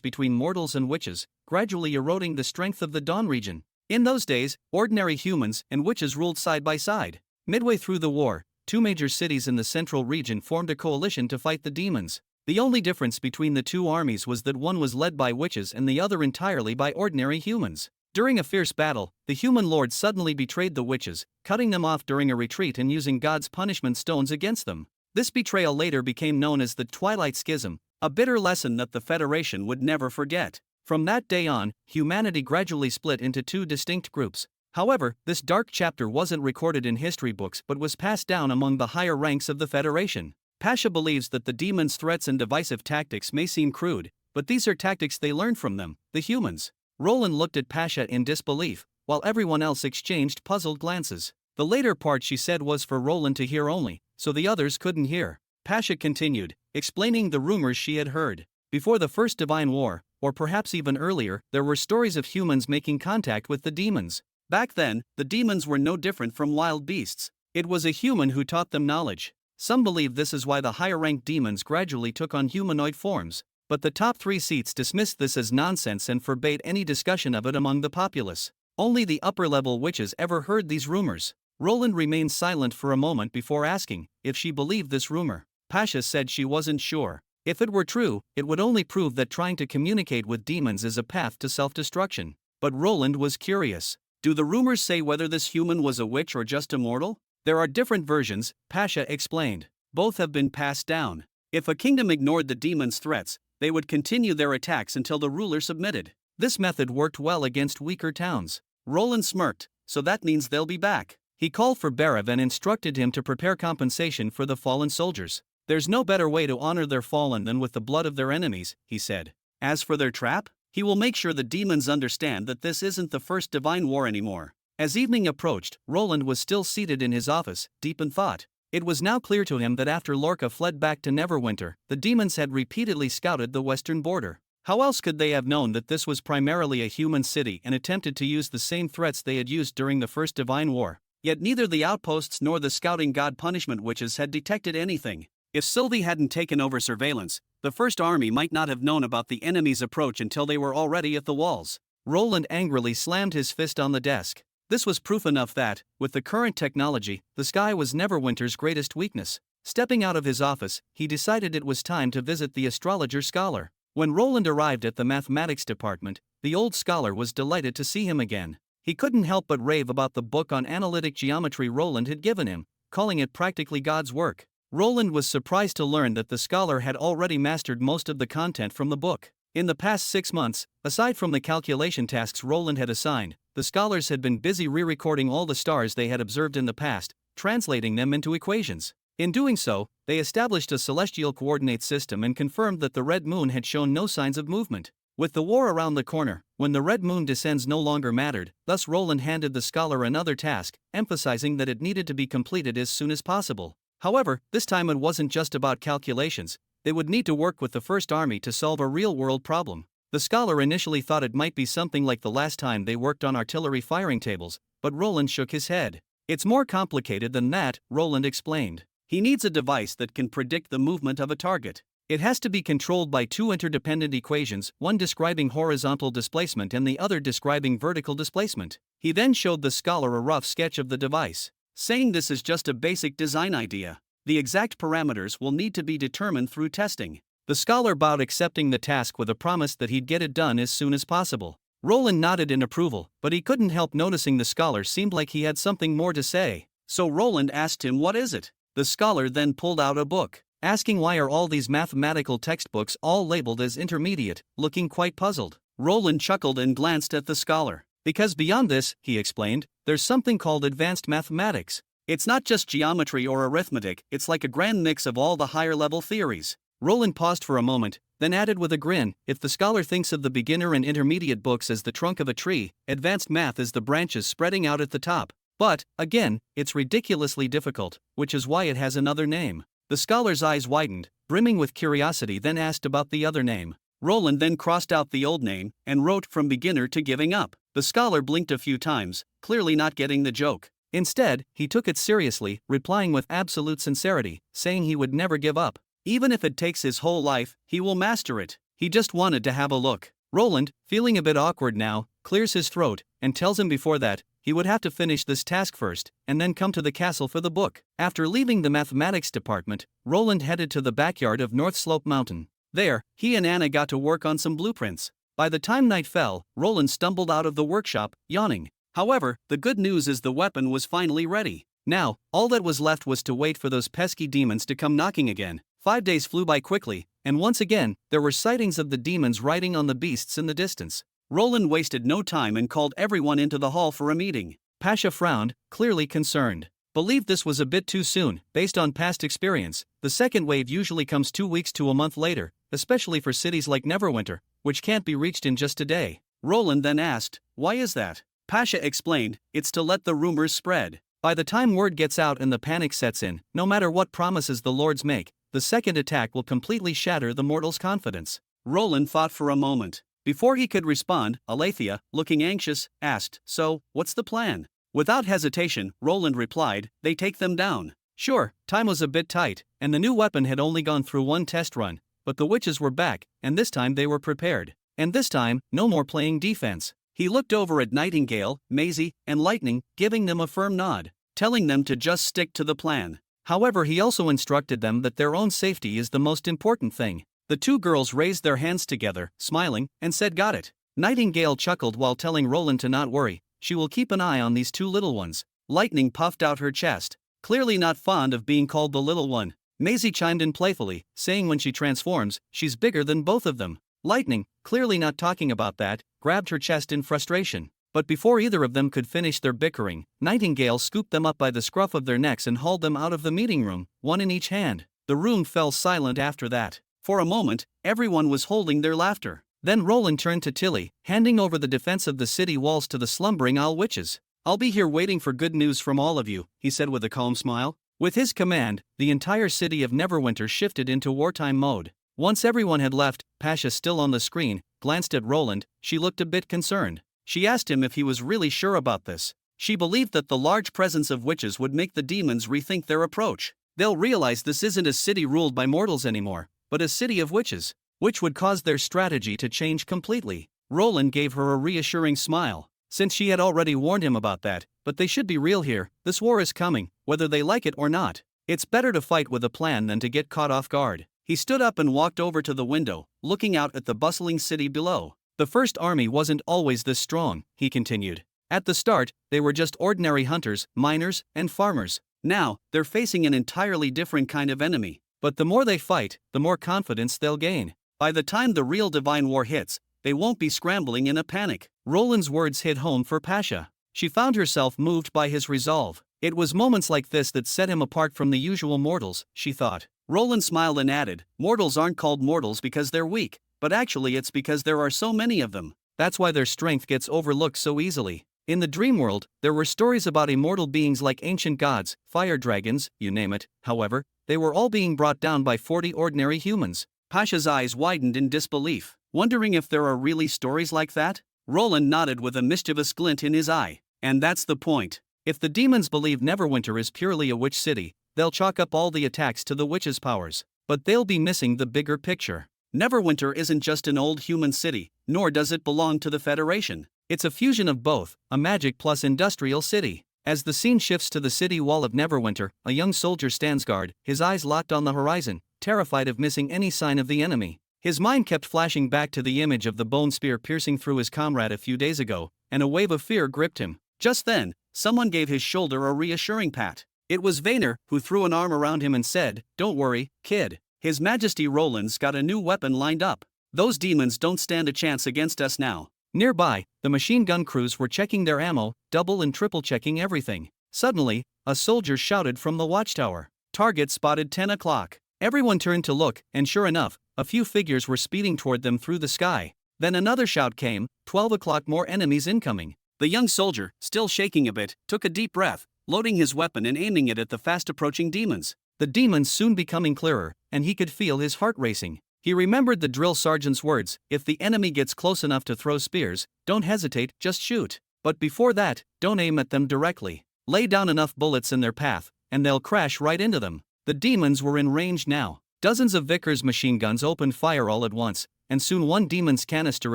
between mortals and witches, gradually eroding the strength of the Dawn region. In those days, ordinary humans and witches ruled side by side. Midway through the war, two major cities in the central region formed a coalition to fight the demons. The only difference between the two armies was that one was led by witches and the other entirely by ordinary humans. During a fierce battle, the human lord suddenly betrayed the witches, cutting them off during a retreat and using God's punishment stones against them. This betrayal later became known as the Twilight Schism, a bitter lesson that the Federation would never forget. From that day on, humanity gradually split into two distinct groups. However, this dark chapter wasn't recorded in history books but was passed down among the higher ranks of the Federation. Pasha believes that the demons' threats and divisive tactics may seem crude, but these are tactics they learned from them, the humans. Roland looked at Pasha in disbelief, while everyone else exchanged puzzled glances. The later part she said was for Roland to hear only, so the others couldn't hear. Pasha continued, explaining the rumors she had heard. Before the First Divine War, or perhaps even earlier, there were stories of humans making contact with the demons. Back then, the demons were no different from wild beasts. It was a human who taught them knowledge. Some believe this is why the higher-ranked demons gradually took on humanoid forms. But the top 3 seats dismissed this as nonsense and forbade any discussion of it among the populace. Only the upper-level witches ever heard these rumors. Roland remained silent for a moment before asking if she believed this rumor. Pasha said she wasn't sure. If it were true, it would only prove that trying to communicate with demons is a path to self-destruction. But Roland was curious. Do the rumors say whether this human was a witch or just a mortal? There are different versions, Pasha explained. Both have been passed down. If a kingdom ignored the demons' threats, they would continue their attacks until the ruler submitted. This method worked well against weaker towns. Roland smirked, so that means they'll be back. He called for Berev and instructed him to prepare compensation for the fallen soldiers. There's no better way to honor their fallen than with the blood of their enemies, he said. As for their trap, he will make sure the demons understand that this isn't the First Divine War anymore. As evening approached, Roland was still seated in his office, deep in thought. It was now clear to him that after Lorca fled back to Neverwinter, the demons had repeatedly scouted the western border. How else could they have known that this was primarily a human city and attempted to use the same threats they had used during the First Divine War? Yet neither the outposts nor the scouting god punishment witches had detected anything. If Sylvie hadn't taken over surveillance, the First Army might not have known about the enemy's approach until they were already at the walls. Roland angrily slammed his fist on the desk. This was proof enough that, with the current technology, the sky was Neverwinter's greatest weakness. Stepping out of his office, he decided it was time to visit the astrologer scholar. When Roland arrived at the mathematics department, the old scholar was delighted to see him again. He couldn't help but rave about the book on analytic geometry Roland had given him, calling it practically God's work. Roland was surprised to learn that the scholar had already mastered most of the content from the book. In the past 6 months, aside from the calculation tasks Roland had assigned, the scholars had been busy re-recording all the stars they had observed in the past, translating them into equations. In doing so, they established a celestial coordinate system and confirmed that the red moon had shown no signs of movement. With the war around the corner, when the red moon descends no longer mattered, thus Roland handed the scholar another task, emphasizing that it needed to be completed as soon as possible. However, this time it wasn't just about calculations. They would need to work with the First Army to solve a real-world problem. The scholar initially thought it might be something like the last time they worked on artillery firing tables, but Roland shook his head. It's more complicated than that, Roland explained. He needs a device that can predict the movement of a target. It has to be controlled by 2 interdependent equations, one describing horizontal displacement and the other describing vertical displacement. He then showed the scholar a rough sketch of the device, saying this is just a basic design idea. The exact parameters will need to be determined through testing. The scholar bowed, accepting the task with a promise that he'd get it done as soon as possible. Roland nodded in approval, but he couldn't help noticing the scholar seemed like he had something more to say. So Roland asked him, "What is it?" The scholar then pulled out a book, asking why are all these mathematical textbooks all labeled as intermediate, looking quite puzzled. Roland chuckled and glanced at the scholar. Because beyond this, he explained, there's something called advanced mathematics. It's not just geometry or arithmetic, it's like a grand mix of all the higher-level theories. Roland paused for a moment, then added with a grin, if the scholar thinks of the beginner and intermediate books as the trunk of a tree, advanced math is the branches spreading out at the top. But, again, it's ridiculously difficult, which is why it has another name. The scholar's eyes widened, brimming with curiosity, then asked about the other name. Roland then crossed out the old name and wrote from beginner to giving up. The scholar blinked a few times, clearly not getting the joke. Instead, he took it seriously, replying with absolute sincerity, saying he would never give up. Even if it takes his whole life, he will master it. He just wanted to have a look. Roland, feeling a bit awkward now, clears his throat and tells him before that he would have to finish this task first and then come to the castle for the book. After leaving the mathematics department, Roland headed to the backyard of North Slope Mountain. There, he and Anna got to work on some blueprints. By the time night fell, Roland stumbled out of the workshop, yawning. However, the good news is the weapon was finally ready. Now, all that was left was to wait for those pesky demons to come knocking again. 5 days flew by quickly, and once again, there were sightings of the demons riding on the beasts in the distance. Roland wasted no time and called everyone into the hall for a meeting. Pasha frowned, clearly concerned. Believed this was a bit too soon, based on past experience. The second wave usually comes 2 weeks to a month later, especially for cities like Neverwinter, which can't be reached in just a day. Roland then asked, "Why is that?" Pasha explained, "It's to let the rumors spread. By the time word gets out and the panic sets in, no matter what promises the lords make, the second attack will completely shatter the mortals' confidence." Roland thought for a moment. Before he could respond, Alethea, looking anxious, asked, "So, what's the plan?" Without hesitation, Roland replied, "They take them down." Sure, time was a bit tight, and the new weapon had only gone through one test run, but the witches were back, and this time they were prepared. And this time, no more playing defense. He looked over at Nightingale, Maisie, and Lightning, giving them a firm nod, telling them to just stick to the plan. However, he also instructed them that their own safety is the most important thing. The two girls raised their hands together, smiling, and said, "Got it." Nightingale chuckled while telling Roland to not worry, she will keep an eye on these two little ones. Lightning puffed out her chest, clearly not fond of being called the little one. Maisie chimed in playfully, saying when she transforms, she's bigger than both of them. Lightning, clearly not talking about that, grabbed her chest in frustration. But before either of them could finish their bickering, Nightingale scooped them up by the scruff of their necks and hauled them out of the meeting room, one in each hand. The room fell silent after that. For a moment, everyone was holding their laughter. Then Roland turned to Tilly, handing over the defense of the city walls to the slumbering owl witches. "I'll be here waiting for good news from all of you," he said with a calm smile. With his command, the entire city of Neverwinter shifted into wartime mode. Once everyone had left, Pasha, still on the screen, glanced at Roland. She looked a bit concerned. She asked him if he was really sure about this. She believed that the large presence of witches would make the demons rethink their approach. They'll realize this isn't a city ruled by mortals anymore, but a city of witches, which would cause their strategy to change completely. Roland gave her a reassuring smile, since she had already warned him about that. But they should be real here, this war is coming, whether they like it or not. It's better to fight with a plan than to get caught off guard. He stood up and walked over to the window, looking out at the bustling city below. "The First Army wasn't always this strong," he continued. "At the start, they were just ordinary hunters, miners, and farmers. Now, they're facing an entirely different kind of enemy. But the more they fight, the more confidence they'll gain. By the time the real divine war hits, they won't be scrambling in a panic." Roland's words hit home for Pasha. She found herself moved by his resolve. It was moments like this that set him apart from the usual mortals, she thought. Roland smiled and added, "Mortals aren't called mortals because they're weak, but actually it's because there are so many of them. That's why their strength gets overlooked so easily. In the dream world, there were stories about immortal beings like ancient gods, fire dragons, you name it. However, they were all being brought down by 40 ordinary humans." Pasha's eyes widened in disbelief, wondering if there are really stories like that. Roland nodded with a mischievous glint in his eye. "And that's the point. If the demons believe Neverwinter is purely a witch city, they'll chalk up all the attacks to the witches' powers. But they'll be missing the bigger picture. Neverwinter isn't just an old human city, nor does it belong to the Federation. It's a fusion of both, a magic plus industrial city." As the scene shifts to the city wall of Neverwinter, a young soldier stands guard, his eyes locked on the horizon, terrified of missing any sign of the enemy. His mind kept flashing back to the image of the bone spear piercing through his comrade a few days ago, and a wave of fear gripped him. Just then, someone gave his shoulder a reassuring pat. It was Vaynor, who threw an arm around him and said, "Don't worry, kid. His Majesty Roland's got a new weapon lined up. Those demons don't stand a chance against us now." Nearby, the machine gun crews were checking their ammo, double and triple checking everything. Suddenly, a soldier shouted from the watchtower, "Target spotted 10 o'clock." Everyone turned to look, and sure enough, a few figures were speeding toward them through the sky. Then another shout came, 12 o'clock, more enemies incoming. The young soldier, still shaking a bit, took a deep breath, loading his weapon and aiming it at the fast-approaching demons. the demons soon becoming clearer, and he could feel his heart racing. He remembered the drill sergeant's words: if the enemy gets close enough to throw spears, don't hesitate, just shoot. But before that, don't aim at them directly. Lay down enough bullets in their path, and they'll crash right into them. The demons were in range now. Dozens of Vickers machine guns opened fire all at once, and soon one demon's canister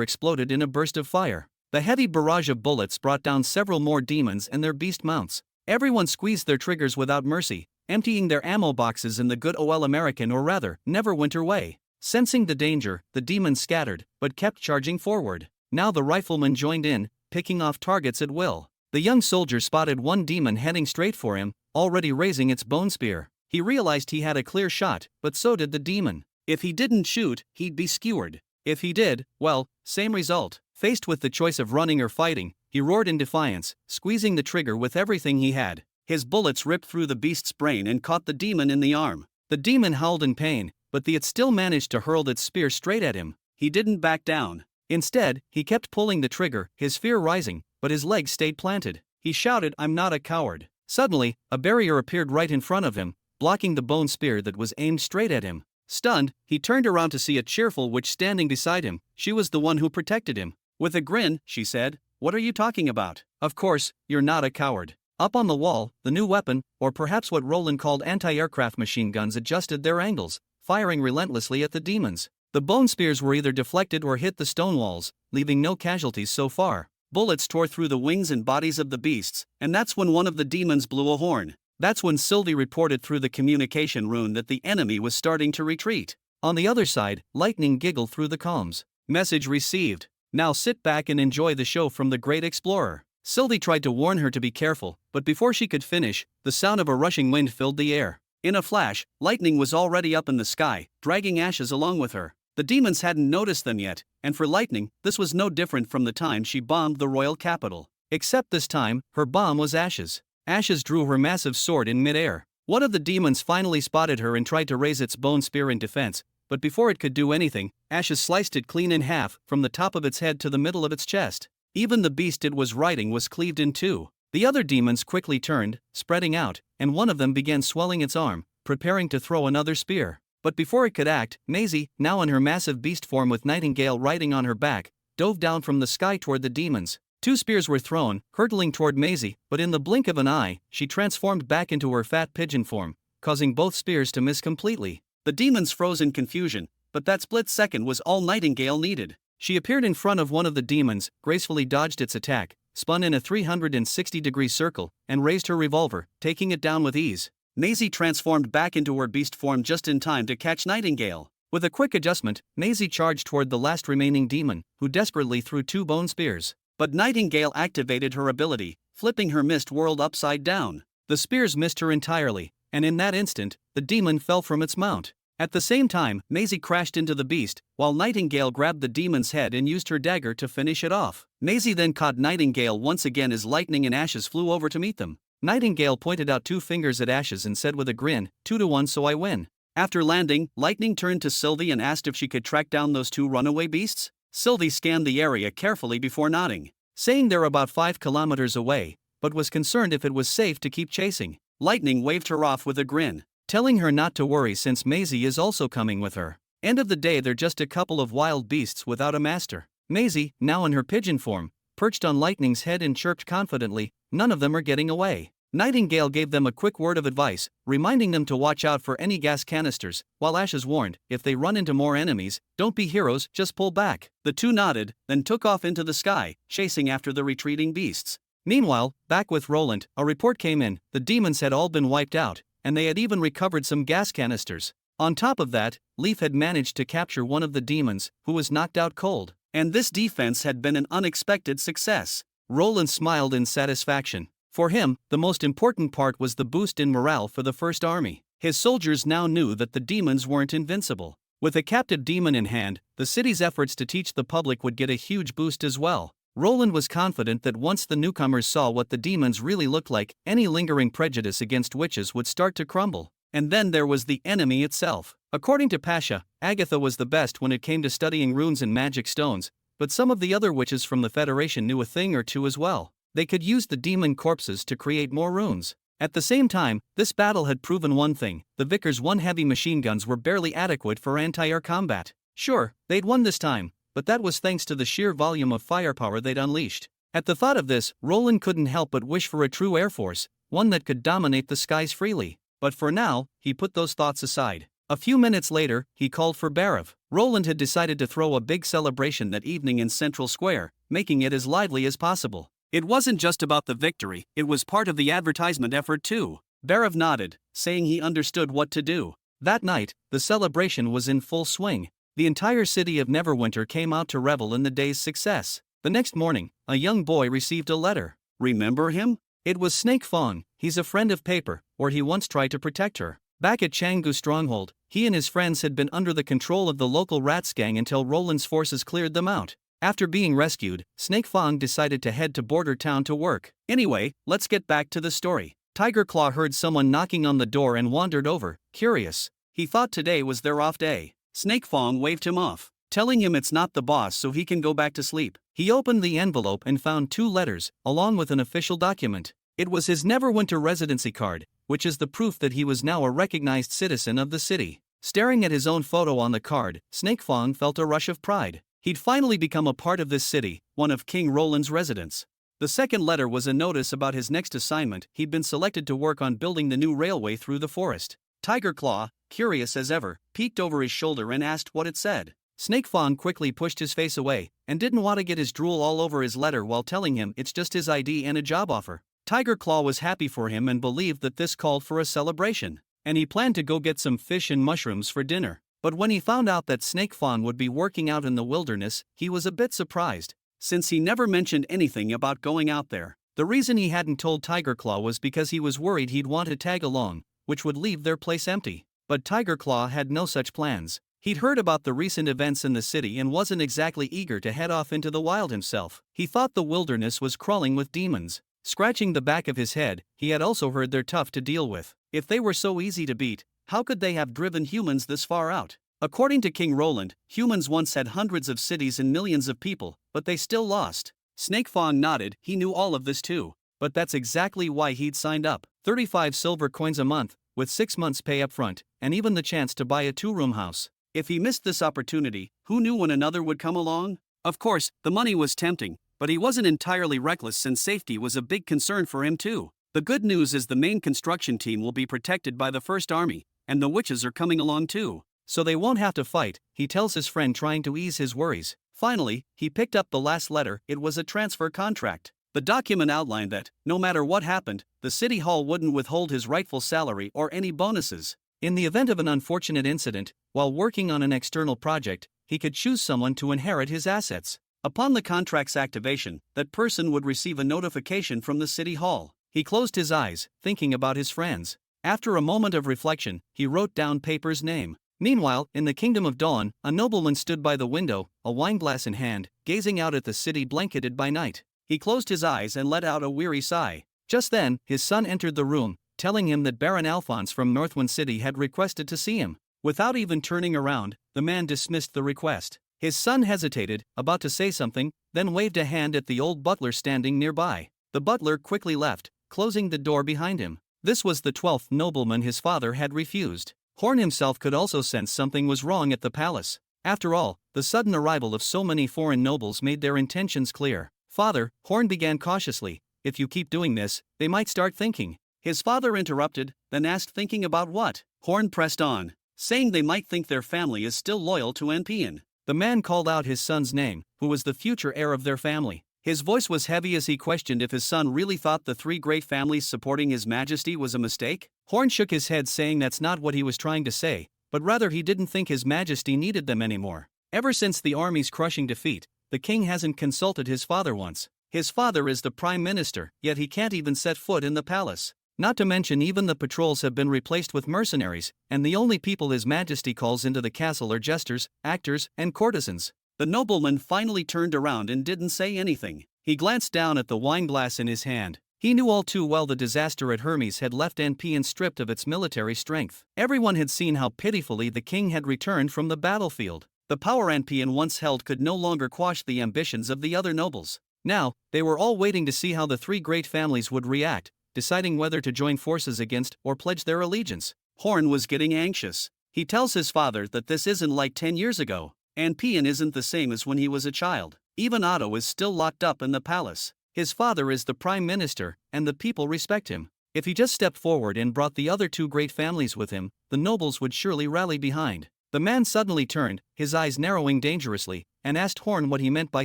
exploded in a burst of fire. The heavy barrage of bullets brought down several more demons and their beast mounts. Everyone squeezed their triggers without mercy, emptying their ammo boxes in the good old American, or rather, Neverwinter way. Sensing the danger, the demons scattered, but kept charging forward. Now the rifleman joined in, picking off targets at will. The young soldier spotted one demon heading straight for him, already raising its bone spear. He realized he had a clear shot, but so did the demon. If he didn't shoot, he'd be skewered. If he did, well, same result. Faced with the choice of running or fighting, he roared in defiance, squeezing the trigger with everything he had. His bullets ripped through the beast's brain and caught the demon in the arm. The demon howled in pain, but it still managed to hurl its spear straight at him. He didn't back down. Instead, he kept pulling the trigger, his fear rising, but his legs stayed planted. He shouted, "I'm not a coward." Suddenly, a barrier appeared right in front of him, blocking the bone spear that was aimed straight at him. Stunned, he turned around to see a cheerful witch standing beside him. She was the one who protected him. With a grin, she said, "What are you talking about? Of course, you're not a coward." Up on the wall, the new weapon, or perhaps what Roland called anti-aircraft machine guns, adjusted their angles, firing relentlessly at the demons. The bone spears were either deflected or hit the stone walls, leaving no casualties so far. Bullets tore through the wings and bodies of the beasts, and that's when one of the demons blew a horn. That's when Sylvie reported through the communication rune that the enemy was starting to retreat. On the other side, Lightning giggled through the comms. Message received. Now sit back and enjoy the show from the Great Explorer. Sylvie tried to warn her to be careful, but before she could finish, the sound of a rushing wind filled the air. In a flash, Lightning was already up in the sky, dragging Ashes along with her. The demons hadn't noticed them yet, and for Lightning, this was no different from the time she bombed the royal capital. Except this time, her bomb was Ashes. Ashes drew her massive sword in midair. One of the demons finally spotted her and tried to raise its bone spear in defense, but before it could do anything, Ashes sliced it clean in half, from the top of its head to the middle of its chest. Even the beast it was riding was cleaved in two. The other demons quickly turned, spreading out, and one of them began swelling its arm, preparing to throw another spear. But before it could act, Maisie, now in her massive beast form with Nightingale riding on her back, dove down from the sky toward the demons. Two spears were thrown, hurtling toward Maisie, but in the blink of an eye, she transformed back into her fat pigeon form, causing both spears to miss completely. The demons froze in confusion, but that split second was all Nightingale needed. She appeared in front of one of the demons, gracefully dodged its attack, spun in a 360-degree circle, and raised her revolver, taking it down with ease. Maisie transformed back into her beast form just in time to catch Nightingale. With a quick adjustment, Maisie charged toward the last remaining demon, who desperately threw two bone spears. But Nightingale activated her ability, flipping her mist world upside down. The spears missed her entirely, and in that instant, the demon fell from its mount. At the same time, Maisie crashed into the beast, while Nightingale grabbed the demon's head and used her dagger to finish it off. Maisie then caught Nightingale once again as Lightning and Ashes flew over to meet them. Nightingale pointed out two fingers at Ashes and said with a grin, 2-1, so I win. After landing, Lightning turned to Sylvie and asked if she could track down those two runaway beasts. Sylvie scanned the area carefully before nodding, saying they're about 5 kilometers away, but was concerned if it was safe to keep chasing. Lightning waved her off with a grin, telling her not to worry since Maisie is also coming with her. End of the day, they're just a couple of wild beasts without a master. Maisie, now in her pigeon form, perched on Lightning's head and chirped confidently, "None of them are getting away." Nightingale gave them a quick word of advice, reminding them to watch out for any gas canisters, while Ashes warned, if they run into more enemies, don't be heroes, just pull back. The two nodded, then took off into the sky, chasing after the retreating beasts. Meanwhile, back with Roland, a report came in: the demons had all been wiped out, and they had even recovered some gas canisters. On top of that, Leaf had managed to capture one of the demons, who was knocked out cold. And this defense had been an unexpected success. Roland smiled in satisfaction. For him, the most important part was the boost in morale for the First Army. His soldiers now knew that the demons weren't invincible. With a captive demon in hand, the city's efforts to teach the public would get a huge boost as well. Roland was confident that once the newcomers saw what the demons really looked like, any lingering prejudice against witches would start to crumble. And then there was the enemy itself. According to Pasha, Agatha was the best when it came to studying runes and magic stones, but some of the other witches from the Federation knew a thing or two as well. They could use the demon corpses to create more runes. At the same time, this battle had proven one thing: the Vickers 1 heavy machine guns were barely adequate for anti-air combat. Sure, they'd won this time, but that was thanks to the sheer volume of firepower they'd unleashed. At the thought of this, Roland couldn't help but wish for a true air force, one that could dominate the skies freely. But for now, he put those thoughts aside. A few minutes later, he called for Barav. Roland had decided to throw a big celebration that evening in Central Square, making it as lively as possible. It wasn't just about the victory, it was part of the advertisement effort too. Barav nodded, saying he understood what to do. That night, the celebration was in full swing. The entire city of Neverwinter came out to revel in the day's success. The next morning, a young boy received a letter. Remember him? It was Snake Fong. He's a friend of Paper, or he once tried to protect her. Back at Changgu Stronghold, he and his friends had been under the control of the local rats gang until Roland's forces cleared them out. After being rescued, Snake Fong decided to head to Border Town to work. Anyway, let's get back to the story. Tiger Claw heard someone knocking on the door and wandered over, curious. He thought today was their off day. Snake Fong waved him off, telling him it's not the boss so he can go back to sleep. He opened the envelope and found 2 letters, along with an official document. It was his Neverwinter residency card, which is the proof that he was now a recognized citizen of the city. Staring at his own photo on the card, Snake Fong felt a rush of pride. He'd finally become a part of this city, one of King Roland's residents. The second letter was a notice about his next assignment. He'd been selected to work on building the new railway through the forest. Tiger Claw, curious as ever, peeked over his shoulder and asked what it said. Snake Fong quickly pushed his face away, and didn't want to get his drool all over his letter while telling him it's just his ID and a job offer. Tiger Claw was happy for him and believed that this called for a celebration, and he planned to go get some fish and mushrooms for dinner. But when he found out that Snake Fong would be working out in the wilderness, he was a bit surprised, since he never mentioned anything about going out there. The reason he hadn't told Tiger Claw was because he was worried he'd want to tag along, which would leave their place empty. But Tiger Claw had no such plans. He'd heard about the recent events in the city and wasn't exactly eager to head off into the wild himself. He thought the wilderness was crawling with demons. Scratching the back of his head, he had also heard they're tough to deal with. If they were so easy to beat, how could they have driven humans this far out? According to King Roland, humans once had hundreds of cities and millions of people, but they still lost. Snake Fong nodded. He knew all of this too. But that's exactly why he'd signed up. 35 silver coins a month, with 6 months pay up front, and even the chance to buy a 2-room house. If he missed this opportunity, who knew when another would come along? Of course, the money was tempting, but he wasn't entirely reckless since safety was a big concern for him too. The good news is the main construction team will be protected by the First Army, and the witches are coming along too. So they won't have to fight, he tells his friend, trying to ease his worries. Finally, he picked up the last letter. It was a transfer contract. The document outlined that, no matter what happened, the city hall wouldn't withhold his rightful salary or any bonuses. In the event of an unfortunate incident, while working on an external project, he could choose someone to inherit his assets. Upon the contract's activation, that person would receive a notification from the city hall. He closed his eyes, thinking about his friends. After a moment of reflection, he wrote down Paper's name. Meanwhile, in the Kingdom of Dawn, a nobleman stood by the window, a wineglass in hand, gazing out at the city blanketed by night. He closed his eyes and let out a weary sigh. Just then, his son entered the room, telling him that Baron Alphonse from Northwind City had requested to see him. Without even turning around, the man dismissed the request. His son hesitated, about to say something, then waved a hand at the old butler standing nearby. The butler quickly left, closing the door behind him. This was the 12th nobleman his father had refused. Horn himself could also sense something was wrong at the palace. After all, the sudden arrival of so many foreign nobles made their intentions clear. "Father," Horn began cautiously, "if you keep doing this, they might start thinking." His father interrupted, then asked, thinking about what? Horn pressed on, saying they might think their family is still loyal to NPN. The man called out his son's name, who was the future heir of their family. His voice was heavy as he questioned if his son really thought the 3 great families supporting his majesty was a mistake. Horn shook his head, saying that's not what he was trying to say, but rather he didn't think his majesty needed them anymore. Ever since the army's crushing defeat, the king hasn't consulted his father once. His father is the prime minister, yet he can't even set foot in the palace. Not to mention even the patrols have been replaced with mercenaries, and the only people his majesty calls into the castle are jesters, actors, and courtesans. The nobleman finally turned around and didn't say anything. He glanced down at the wineglass in his hand. He knew all too well the disaster at Hermes had left NPN stripped of its military strength. Everyone had seen how pitifully the king had returned from the battlefield. The power NPN once held could no longer quash the ambitions of the other nobles. Now, they were all waiting to see how the 3 great families would react, deciding whether to join forces against or pledge their allegiance. Horn was getting anxious. He tells his father that this isn't like 10 years ago, and Pian isn't the same as when he was a child. Even Otto is still locked up in the palace. His father is the prime minister, and the people respect him. If he just stepped forward and brought the other two great families with him, the nobles would surely rally behind. The man suddenly turned, his eyes narrowing dangerously, and asked Horn what he meant by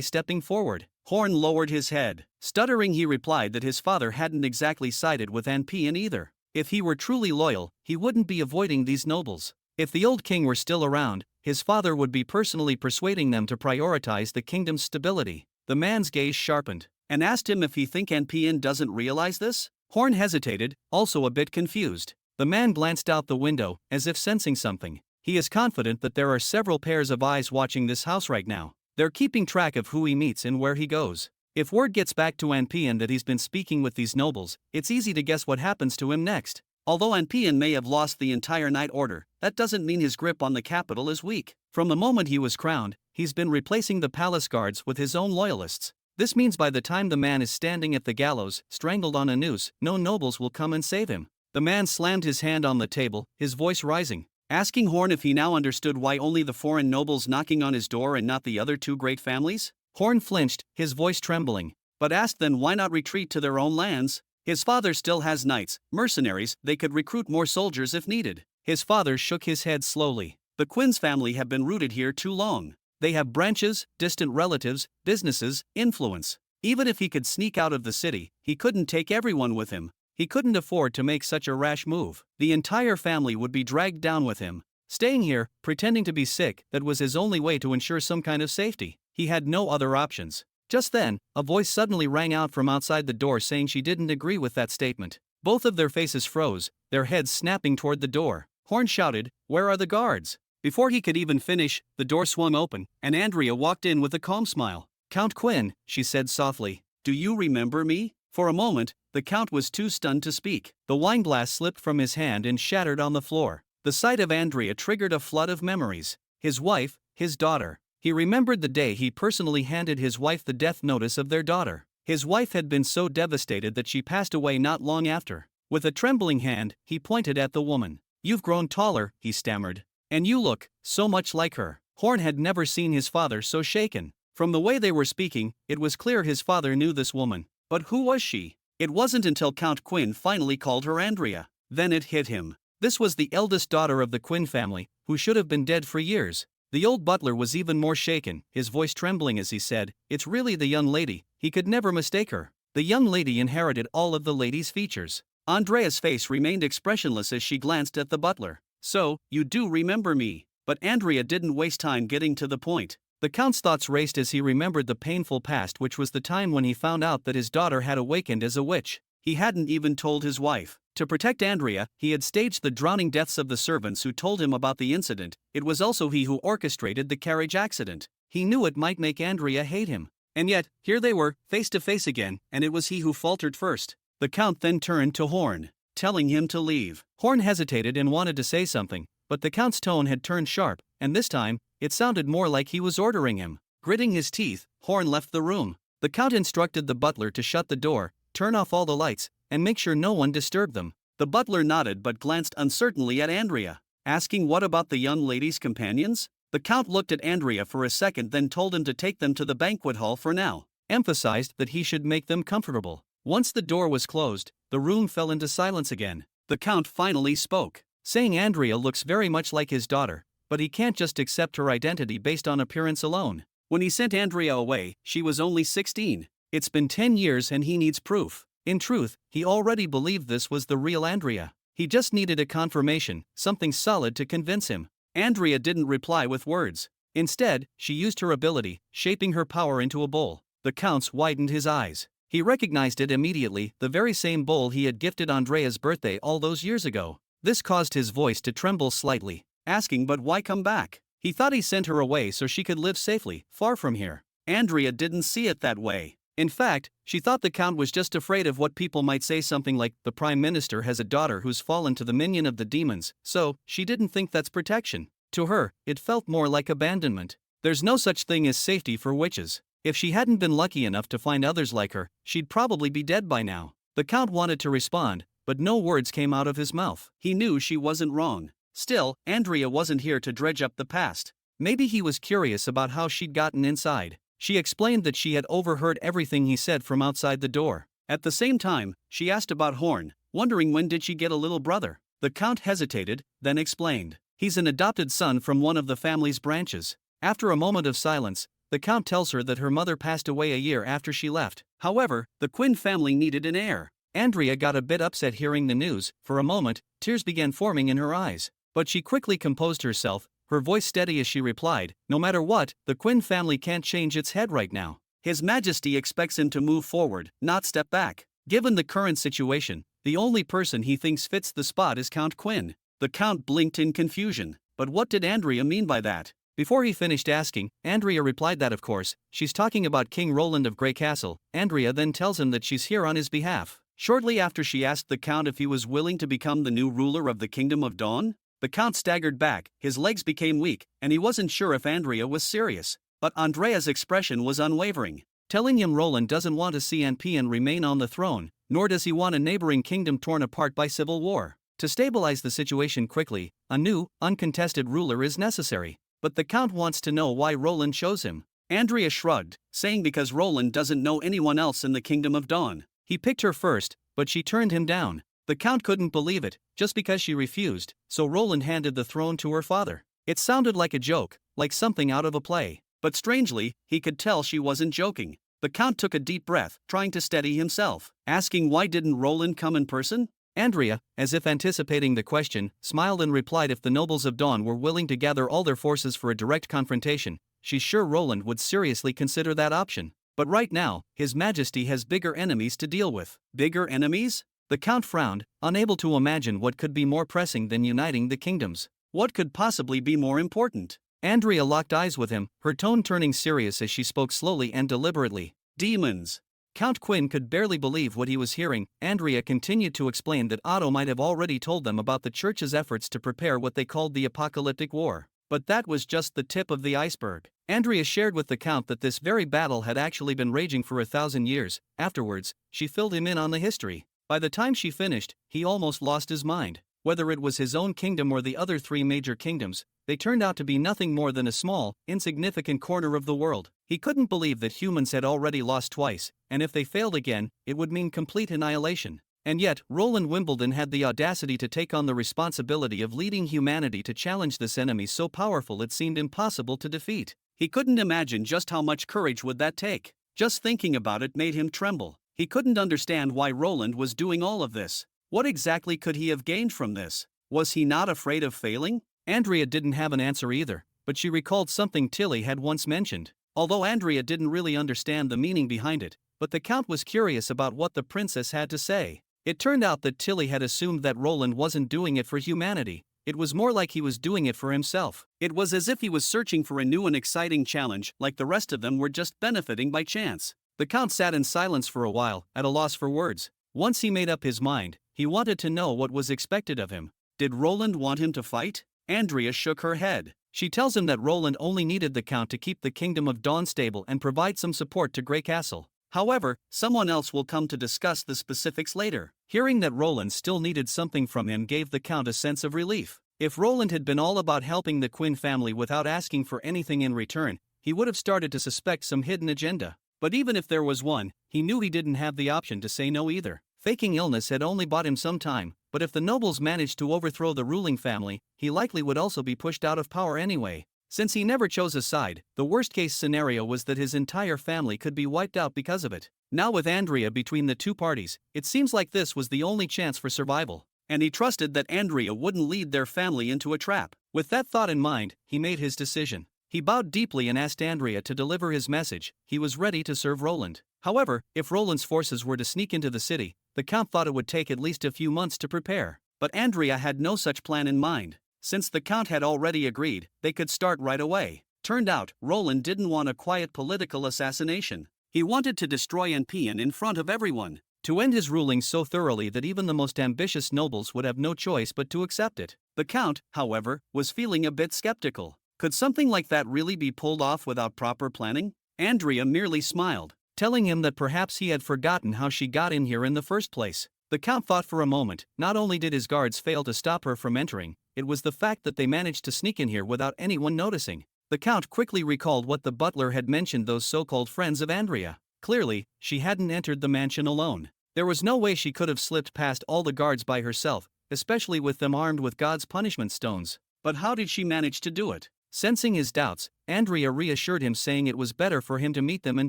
stepping forward. Horn lowered his head. Stuttering, he replied that his father hadn't exactly sided with Pian either. If he were truly loyal, he wouldn't be avoiding these nobles. If the old king were still around, his father would be personally persuading them to prioritize the kingdom's stability. The man's gaze sharpened, and asked him if he think Pian doesn't realize this. Horn hesitated, also a bit confused. The man glanced out the window, as if sensing something. He is confident that there are several pairs of eyes watching this house right now. They're keeping track of who he meets and where he goes. If word gets back to Pian that he's been speaking with these nobles, it's easy to guess what happens to him next. Although Pian may have lost the entire night order, that doesn't mean his grip on the capital is weak. From the moment he was crowned, he's been replacing the palace guards with his own loyalists. This means by the time the man is standing at the gallows, strangled on a noose, no nobles will come and save him. The man slammed his hand on the table, his voice rising, asking Horn if he now understood why only the foreign nobles knocking on his door and not the other two great families. Horn flinched, his voice trembling, but asked then why not retreat to their own lands? His father still has knights, mercenaries, they could recruit more soldiers if needed. His father shook his head slowly. The Quin's family have been rooted here too long. They have branches, distant relatives, businesses, influence. Even if he could sneak out of the city, he couldn't take everyone with him. He couldn't afford to make such a rash move. The entire family would be dragged down with him. Staying here, pretending to be sick, that was his only way to ensure some kind of safety. He had no other options. Just then, a voice suddenly rang out from outside the door saying she didn't agree with that statement. Both of their faces froze, their heads snapping toward the door. Horn shouted, "Where are the guards?" Before he could even finish, the door swung open, and Andrea walked in with a calm smile. "Count Quinn," she said softly, "do you remember me?" For a moment, the Count was too stunned to speak. The wineglass slipped from his hand and shattered on the floor. The sight of Andrea triggered a flood of memories. His wife, his daughter. He remembered the day he personally handed his wife the death notice of their daughter. His wife had been so devastated that she passed away not long after. With a trembling hand, he pointed at the woman. "You've grown taller," he stammered. "And you look so much like her." Horn had never seen his father so shaken. From the way they were speaking, it was clear his father knew this woman. But who was she? It wasn't until Count Quinn finally called her Andrea. Then it hit him. This was the eldest daughter of the Quinn family, who should have been dead for years. The old butler was even more shaken, his voice trembling as he said, "It's really the young lady." He could never mistake her. The young lady inherited all of the lady's features. Andrea's face remained expressionless as she glanced at the butler. "So, you do remember me." But Andrea didn't waste time getting to the point. The Count's thoughts raced as he remembered the painful past, which was the time when he found out that his daughter had awakened as a witch. He hadn't even told his wife. To protect Andrea, he had staged the drowning deaths of the servants who told him about the incident. It was also he who orchestrated the carriage accident. He knew it might make Andrea hate him. And yet, here they were, face to face again, and it was he who faltered first. The Count then turned to Horn, telling him to leave. Horn hesitated and wanted to say something, but the Count's tone had turned sharp, and this time, it sounded more like he was ordering him. Gritting his teeth, Horn left the room. The Count instructed the butler to shut the door, turn off all the lights, and make sure no one disturbed them. The butler nodded but glanced uncertainly at Andrea, asking what about the young lady's companions? The Count looked at Andrea for a second, then told him to take them to the banquet hall for now, emphasized that he should make them comfortable. Once the door was closed, the room fell into silence again. The Count finally spoke, saying Andrea looks very much like his daughter, but he can't just accept her identity based on appearance alone. When he sent Andrea away, she was only 16. It's been 10 years and he needs proof. In truth, he already believed this was the real Andrea. He just needed a confirmation, something solid to convince him. Andrea didn't reply with words. Instead, she used her ability, shaping her power into a bowl. The Count's widened his eyes. He recognized it immediately, the very same bowl he had gifted Andrea's birthday all those years ago. This caused his voice to tremble slightly, asking but why come back? He thought he sent her away so she could live safely, far from here. Andrea didn't see it that way. In fact, she thought the Count was just afraid of what people might say, something like, "The Prime Minister has a daughter who's fallen to the minion of the demons," so she didn't think that's protection. To her, it felt more like abandonment. There's no such thing as safety for witches. If she hadn't been lucky enough to find others like her, she'd probably be dead by now. The Count wanted to respond, but no words came out of his mouth. He knew she wasn't wrong. Still, Andrea wasn't here to dredge up the past. Maybe he was curious about how she'd gotten inside. She explained that she had overheard everything he said from outside the door. At the same time, she asked about Horn, wondering when did she get a little brother. The Count hesitated, then explained. He's an adopted son from one of the family's branches. After a moment of silence, the Count tells her that her mother passed away a year after she left. However, the Quinn family needed an heir. Andrea got a bit upset hearing the news. For a moment, tears began forming in her eyes. But she quickly composed herself, her voice steady as she replied, "No matter what, the Quinn family can't change its head right now. His Majesty expects him to move forward, not step back. Given the current situation, the only person he thinks fits the spot is Count Quinn." The Count blinked in confusion. But what did Andrea mean by that? Before he finished asking, Andrea replied that of course, she's talking about King Roland of Grey Castle. Andrea then tells him that she's here on his behalf. Shortly after she asked the Count if he was willing to become the new ruler of the Kingdom of Dawn, the Count staggered back, his legs became weak, and he wasn't sure if Andrea was serious. But Andrea's expression was unwavering. Telling him Roland doesn't want to see Anpian remain on the throne, nor does he want a neighboring kingdom torn apart by civil war. To stabilize the situation quickly, a new, uncontested ruler is necessary. But the Count wants to know why Roland chose him. Andrea shrugged, saying because Roland doesn't know anyone else in the Kingdom of Dawn. He picked her first, but she turned him down. The Count couldn't believe it, just because she refused, so Roland handed the throne to her father. It sounded like a joke, like something out of a play. But strangely, he could tell she wasn't joking. The Count took a deep breath, trying to steady himself, asking why didn't Roland come in person? Andrea, as if anticipating the question, smiled and replied if the nobles of Dawn were willing to gather all their forces for a direct confrontation, she's sure Roland would seriously consider that option. But right now, His Majesty has bigger enemies to deal with. Bigger enemies? The Count frowned, unable to imagine what could be more pressing than uniting the kingdoms. What could possibly be more important? Andrea locked eyes with him, her tone turning serious as she spoke slowly and deliberately. Demons. Count Quinn could barely believe what he was hearing. Andrea continued to explain that Otto might have already told them about the Church's efforts to prepare what they called the apocalyptic war. But that was just the tip of the iceberg. Andrea shared with the Count that this very battle had actually been raging for 1,000 years. Afterwards, she filled him in on the history. By the time she finished, he almost lost his mind. Whether it was his own kingdom or the other three major kingdoms, they turned out to be nothing more than a small, insignificant corner of the world. He couldn't believe that humans had already lost twice, and if they failed again, it would mean complete annihilation. And yet, Roland Wimbledon had the audacity to take on the responsibility of leading humanity to challenge this enemy so powerful it seemed impossible to defeat. He couldn't imagine just how much courage would that take. Just thinking about it made him tremble. He couldn't understand why Roland was doing all of this. What exactly could he have gained from this? Was he not afraid of failing? Andrea didn't have an answer either, but she recalled something Tilly had once mentioned. Although Andrea didn't really understand the meaning behind it, but the Count was curious about what the princess had to say. It turned out that Tilly had assumed that Roland wasn't doing it for humanity. It was more like he was doing it for himself. It was as if he was searching for a new and exciting challenge, like the rest of them were just benefiting by chance. The Count sat in silence for a while, at a loss for words. Once he made up his mind, he wanted to know what was expected of him. Did Roland want him to fight? Andrea shook her head. She tells him that Roland only needed the Count to keep the Kingdom of Dawn stable and provide some support to Grey Castle. However, someone else will come to discuss the specifics later. Hearing that Roland still needed something from him gave the Count a sense of relief. If Roland had been all about helping the Quinn family without asking for anything in return, he would have started to suspect some hidden agenda. But even if there was one, he knew he didn't have the option to say no either. Faking illness had only bought him some time, but if the nobles managed to overthrow the ruling family, he likely would also be pushed out of power anyway. Since he never chose a side, the worst-case scenario was that his entire family could be wiped out because of it. Now with Andrea between the two parties, it seems like this was the only chance for survival. And he trusted that Andrea wouldn't lead their family into a trap. With that thought in mind, he made his decision. He bowed deeply and asked Andrea to deliver his message. He was ready to serve Roland. However, if Roland's forces were to sneak into the city, the Count thought it would take at least a few months to prepare. But Andrea had no such plan in mind. Since the Count had already agreed, they could start right away. Turned out, Roland didn't want a quiet political assassination. He wanted to destroy Anpian in front of everyone. To end his ruling so thoroughly that even the most ambitious nobles would have no choice but to accept it. The Count, however, was feeling a bit skeptical. Could something like that really be pulled off without proper planning? Andrea merely smiled, telling him that perhaps he had forgotten how she got in here in the first place. The Count thought for a moment. Not only did his guards fail to stop her from entering, it was the fact that they managed to sneak in here without anyone noticing. The Count quickly recalled what the butler had mentioned, those so-called friends of Andrea. Clearly, she hadn't entered the mansion alone. There was no way she could have slipped past all the guards by herself, especially with them armed with God's punishment stones. But how did she manage to do it? Sensing his doubts, Andrea reassured him, saying it was better for him to meet them in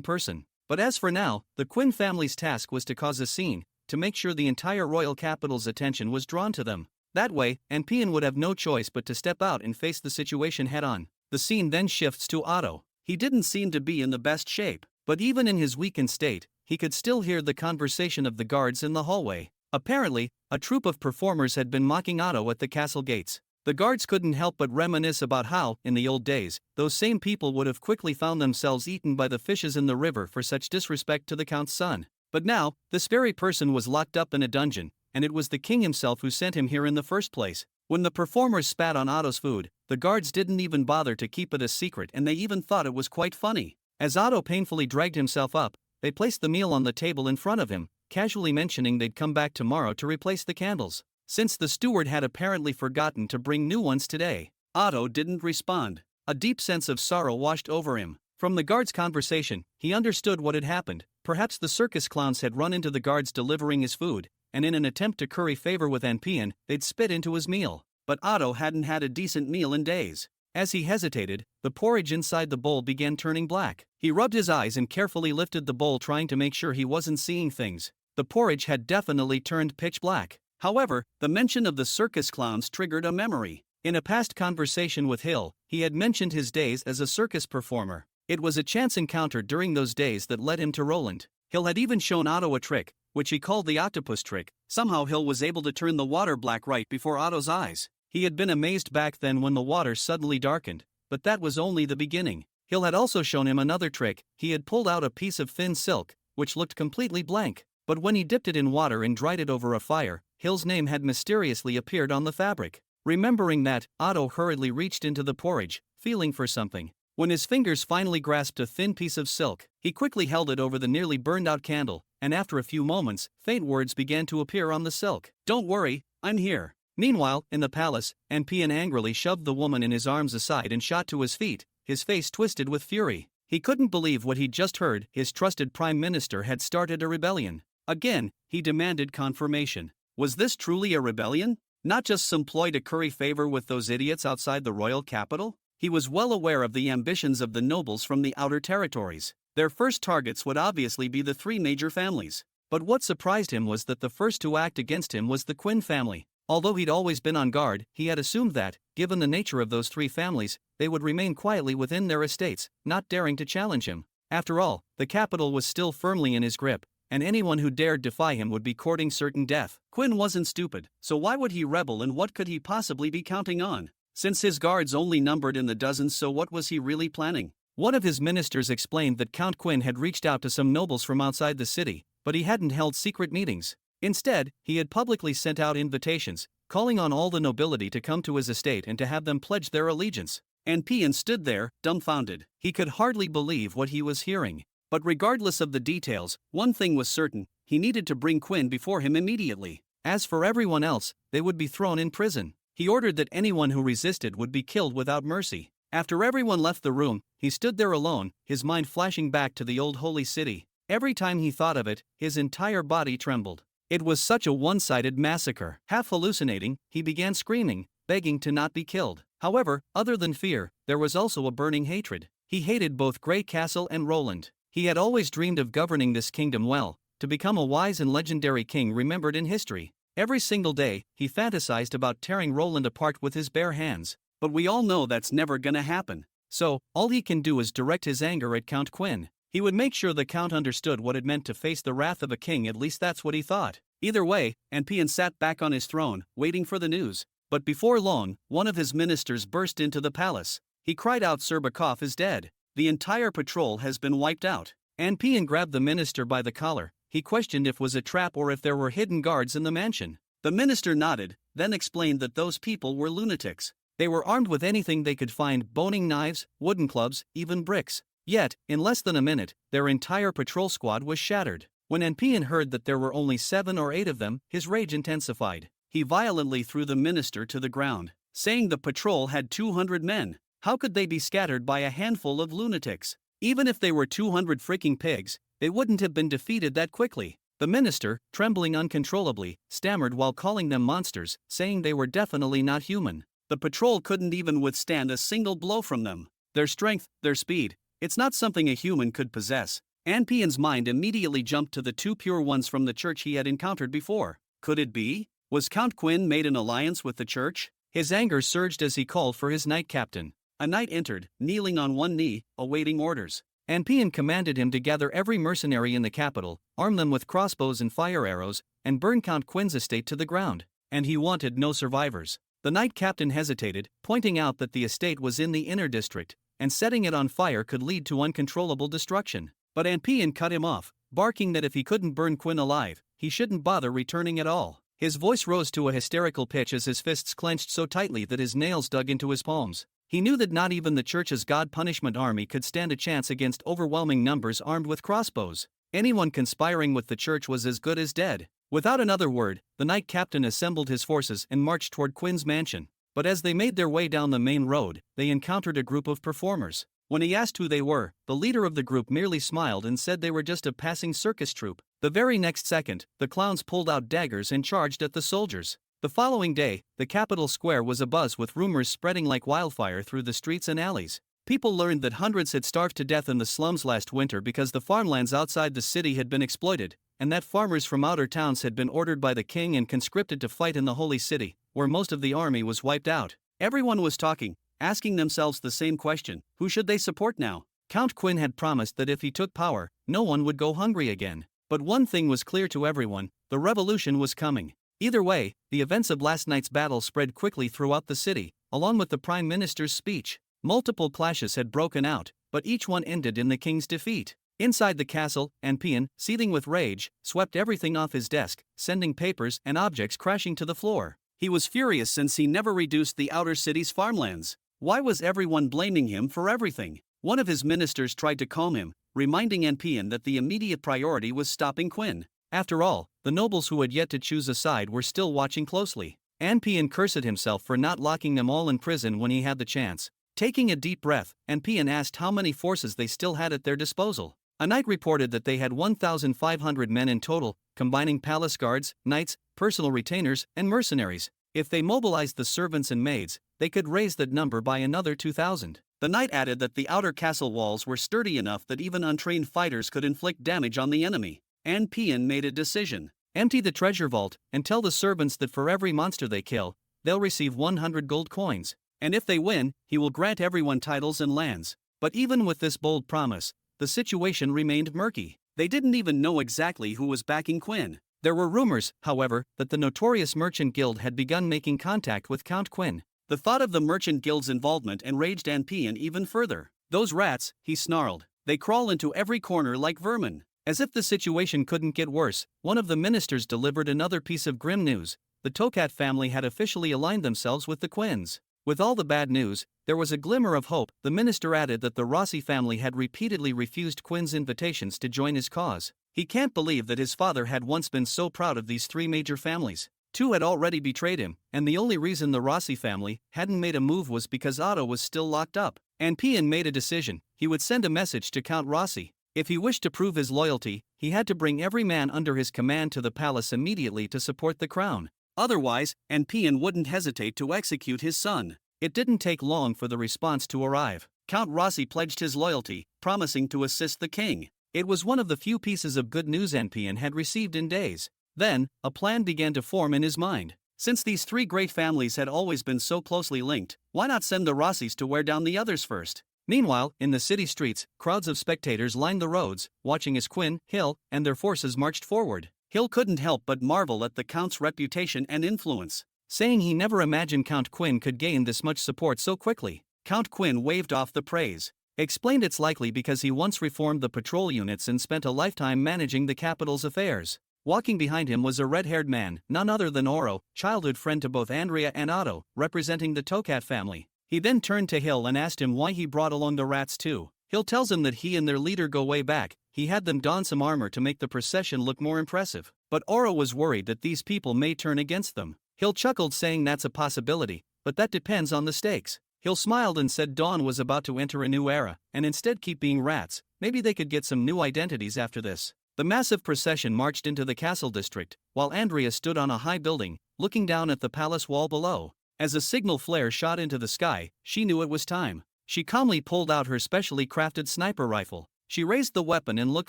person. But as for now, the Quinn family's task was to cause a scene, to make sure the entire royal capital's attention was drawn to them. That way, Anpian would have no choice but to step out and face the situation head-on. The scene then shifts to Otto. He didn't seem to be in the best shape, but even in his weakened state, he could still hear the conversation of the guards in the hallway. Apparently, a troupe of performers had been mocking Otto at the castle gates. The guards couldn't help but reminisce about how, in the old days, those same people would have quickly found themselves eaten by the fishes in the river for such disrespect to the Count's son. But now, this very person was locked up in a dungeon, and it was the king himself who sent him here in the first place. When the performers spat on Otto's food, the guards didn't even bother to keep it a secret, and they even thought it was quite funny. As Otto painfully dragged himself up, they placed the meal on the table in front of him, casually mentioning they'd come back tomorrow to replace the candles, since the steward had apparently forgotten to bring new ones today. Otto didn't respond. A deep sense of sorrow washed over him. From the guards' conversation, he understood what had happened. Perhaps the circus clowns had run into the guards delivering his food, and in an attempt to curry favor with Anpian, they'd spit into his meal. But Otto hadn't had a decent meal in days. As he hesitated, the porridge inside the bowl began turning black. He rubbed his eyes and carefully lifted the bowl, trying to make sure he wasn't seeing things. The porridge had definitely turned pitch black. However, the mention of the circus clowns triggered a memory. In a past conversation with Hill, he had mentioned his days as a circus performer. It was a chance encounter during those days that led him to Roland. Hill had even shown Otto a trick, which he called the octopus trick. Somehow Hill was able to turn the water black right before Otto's eyes. He had been amazed back then when the water suddenly darkened, but that was only the beginning. Hill had also shown him another trick. He had pulled out a piece of thin silk, which looked completely blank, but when he dipped it in water and dried it over a fire, Hill's name had mysteriously appeared on the fabric. Remembering that, Otto hurriedly reached into the porridge, feeling for something. When his fingers finally grasped a thin piece of silk, he quickly held it over the nearly burned-out candle, and after a few moments, faint words began to appear on the silk. "Don't worry, I'm here." Meanwhile, in the palace, Anpian angrily shoved the woman in his arms aside and shot to his feet, his face twisted with fury. He couldn't believe what he'd just heard. His trusted prime minister had started a rebellion. Again, he demanded confirmation. Was this truly a rebellion? Not just some ploy to curry favor with those idiots outside the royal capital? He was well aware of the ambitions of the nobles from the outer territories. Their first targets would obviously be the three major families. But what surprised him was that the first to act against him was the Quinn family. Although he'd always been on guard, he had assumed that, given the nature of those three families, they would remain quietly within their estates, not daring to challenge him. After all, the capital was still firmly in his grip, and anyone who dared defy him would be courting certain death. Quinn wasn't stupid, so why would he rebel, and what could he possibly be counting on? Since his guards only numbered in the dozens, so what was he really planning? One of his ministers explained that Count Quinn had reached out to some nobles from outside the city, but he hadn't held secret meetings. Instead, he had publicly sent out invitations, calling on all the nobility to come to his estate and to have them pledge their allegiance. Anpian stood there, dumbfounded. He could hardly believe what he was hearing. But regardless of the details, one thing was certain: he needed to bring Quinn before him immediately. As for everyone else, they would be thrown in prison. He ordered that anyone who resisted would be killed without mercy. After everyone left the room, he stood there alone, his mind flashing back to the old holy city. Every time he thought of it, his entire body trembled. It was such a one-sided massacre. Half hallucinating, he began screaming, begging to not be killed. However, other than fear, there was also a burning hatred. He hated both Grey Castle and Roland. He had always dreamed of governing this kingdom well, to become a wise and legendary king remembered in history. Every single day, he fantasized about tearing Roland apart with his bare hands. But we all know that's never gonna happen. So, all he can do is direct his anger at Count Quinn. He would make sure the Count understood what it meant to face the wrath of a king, at least that's what he thought. Either way, Anpian sat back on his throne, waiting for the news. But before long, one of his ministers burst into the palace. He cried out, "Serbakov is dead. The entire patrol has been wiped out." Anpian grabbed the minister by the collar. He questioned if it was a trap or if there were hidden guards in the mansion. The minister nodded, then explained that those people were lunatics. They were armed with anything they could find: boning knives, wooden clubs, even bricks. Yet, in less than a minute, their entire patrol squad was shattered. When Anpian heard that there were only 7 or 8 of them, his rage intensified. He violently threw the minister to the ground, saying the patrol had 200 men. How could they be scattered by a handful of lunatics? Even if they were 200 freaking pigs, they wouldn't have been defeated that quickly. The minister, trembling uncontrollably, stammered while calling them monsters, saying they were definitely not human. The patrol couldn't even withstand a single blow from them. Their strength, their speed, it's not something a human could possess. Anpian's mind immediately jumped to the 2 pure ones from the church he had encountered before. Could it be? Was Count Quinn made an alliance with the church? His anger surged as he called for his knight captain. A knight entered, kneeling on one knee, awaiting orders. Anpian commanded him to gather every mercenary in the capital, arm them with crossbows and fire arrows, and burn Count Quinn's estate to the ground. And he wanted no survivors. The knight captain hesitated, pointing out that the estate was in the inner district, and setting it on fire could lead to uncontrollable destruction. But Anpian cut him off, barking that if he couldn't burn Quinn alive, he shouldn't bother returning at all. His voice rose to a hysterical pitch as his fists clenched so tightly that his nails dug into his palms. He knew that not even the church's God punishment army could stand a chance against overwhelming numbers armed with crossbows. Anyone conspiring with the church was as good as dead. Without another word, the knight captain assembled his forces and marched toward Quinn's mansion. But as they made their way down the main road, they encountered a group of performers. When he asked who they were, the leader of the group merely smiled and said they were just a passing circus troupe. The very next second, the clowns pulled out daggers and charged at the soldiers. The following day, the capital square was abuzz with rumors spreading like wildfire through the streets and alleys. People learned that hundreds had starved to death in the slums last winter because the farmlands outside the city had been exploited, and that farmers from outer towns had been ordered by the king and conscripted to fight in the holy city, where most of the army was wiped out. Everyone was talking, asking themselves the same question: who should they support now? Count Quinn had promised that if he took power, no one would go hungry again. But one thing was clear to everyone: the revolution was coming. Either way, the events of last night's battle spread quickly throughout the city, along with the prime minister's speech. Multiple clashes had broken out, but each one ended in the king's defeat. Inside the castle, Anpian, seething with rage, swept everything off his desk, sending papers and objects crashing to the floor. He was furious since he never reduced the outer city's farmlands. Why was everyone blaming him for everything? One of his ministers tried to calm him, reminding Anpian that the immediate priority was stopping Quinn. After all, the nobles who had yet to choose a side were still watching closely. Anpian cursed himself for not locking them all in prison when he had the chance. Taking a deep breath, Anpian asked how many forces they still had at their disposal. A knight reported that they had 1,500 men in total, combining palace guards, knights, personal retainers, and mercenaries. If they mobilized the servants and maids, they could raise that number by another 2,000. The knight added that the outer castle walls were sturdy enough that even untrained fighters could inflict damage on the enemy. Anpian made a decision. Empty the treasure vault, and tell the servants that for every monster they kill, they'll receive 100 gold coins. And if they win, he will grant everyone titles and lands. But even with this bold promise, the situation remained murky. They didn't even know exactly who was backing Quinn. There were rumors, however, that the notorious Merchant Guild had begun making contact with Count Quinn. The thought of the Merchant Guild's involvement enraged Anpian even further. Those rats, he snarled. They crawl into every corner like vermin. As if the situation couldn't get worse, one of the ministers delivered another piece of grim news. The Tokat family had officially aligned themselves with the Quinns. With all the bad news, there was a glimmer of hope. The minister added that the Rossi family had repeatedly refused Quinn's invitations to join his cause. He can't believe that his father had once been so proud of these 3 major families. 2 had already betrayed him, and the only reason the Rossi family hadn't made a move was because Otto was still locked up. Anpian made a decision. He would send a message to Count Rossi. If he wished to prove his loyalty, he had to bring every man under his command to the palace immediately to support the crown. Otherwise, Anpian wouldn't hesitate to execute his son. It didn't take long for the response to arrive. Count Rossi pledged his loyalty, promising to assist the king. It was one of the few pieces of good news Anpian had received in days. Then, a plan began to form in his mind. Since these 3 great families had always been so closely linked, why not send the Rossis to wear down the others first? Meanwhile, in the city streets, crowds of spectators lined the roads, watching as Quinn, Hill, and their forces marched forward. Hill couldn't help but marvel at the Count's reputation and influence, saying he never imagined Count Quinn could gain this much support so quickly. Count Quinn waved off the praise. Explained it's likely because he once reformed the patrol units and spent a lifetime managing the capital's affairs. Walking behind him was a red-haired man, none other than Oro, childhood friend to both Andrea and Otto, representing the Tokat family. He then turned to Hill and asked him why he brought along the rats too. He'll tells him that he and their leader go way back. He had them don some armor to make the procession look more impressive. But Oro was worried that these people may turn against them. Hill chuckled, saying that's a possibility, but that depends on the stakes. Hill smiled and said Dawn was about to enter a new era, and instead keep being rats. Maybe they could get some new identities after this. The massive procession marched into the castle district, while Andrea stood on a high building, looking down at the palace wall below. As a signal flare shot into the sky, she knew it was time. She calmly pulled out her specially crafted sniper rifle. She raised the weapon and looked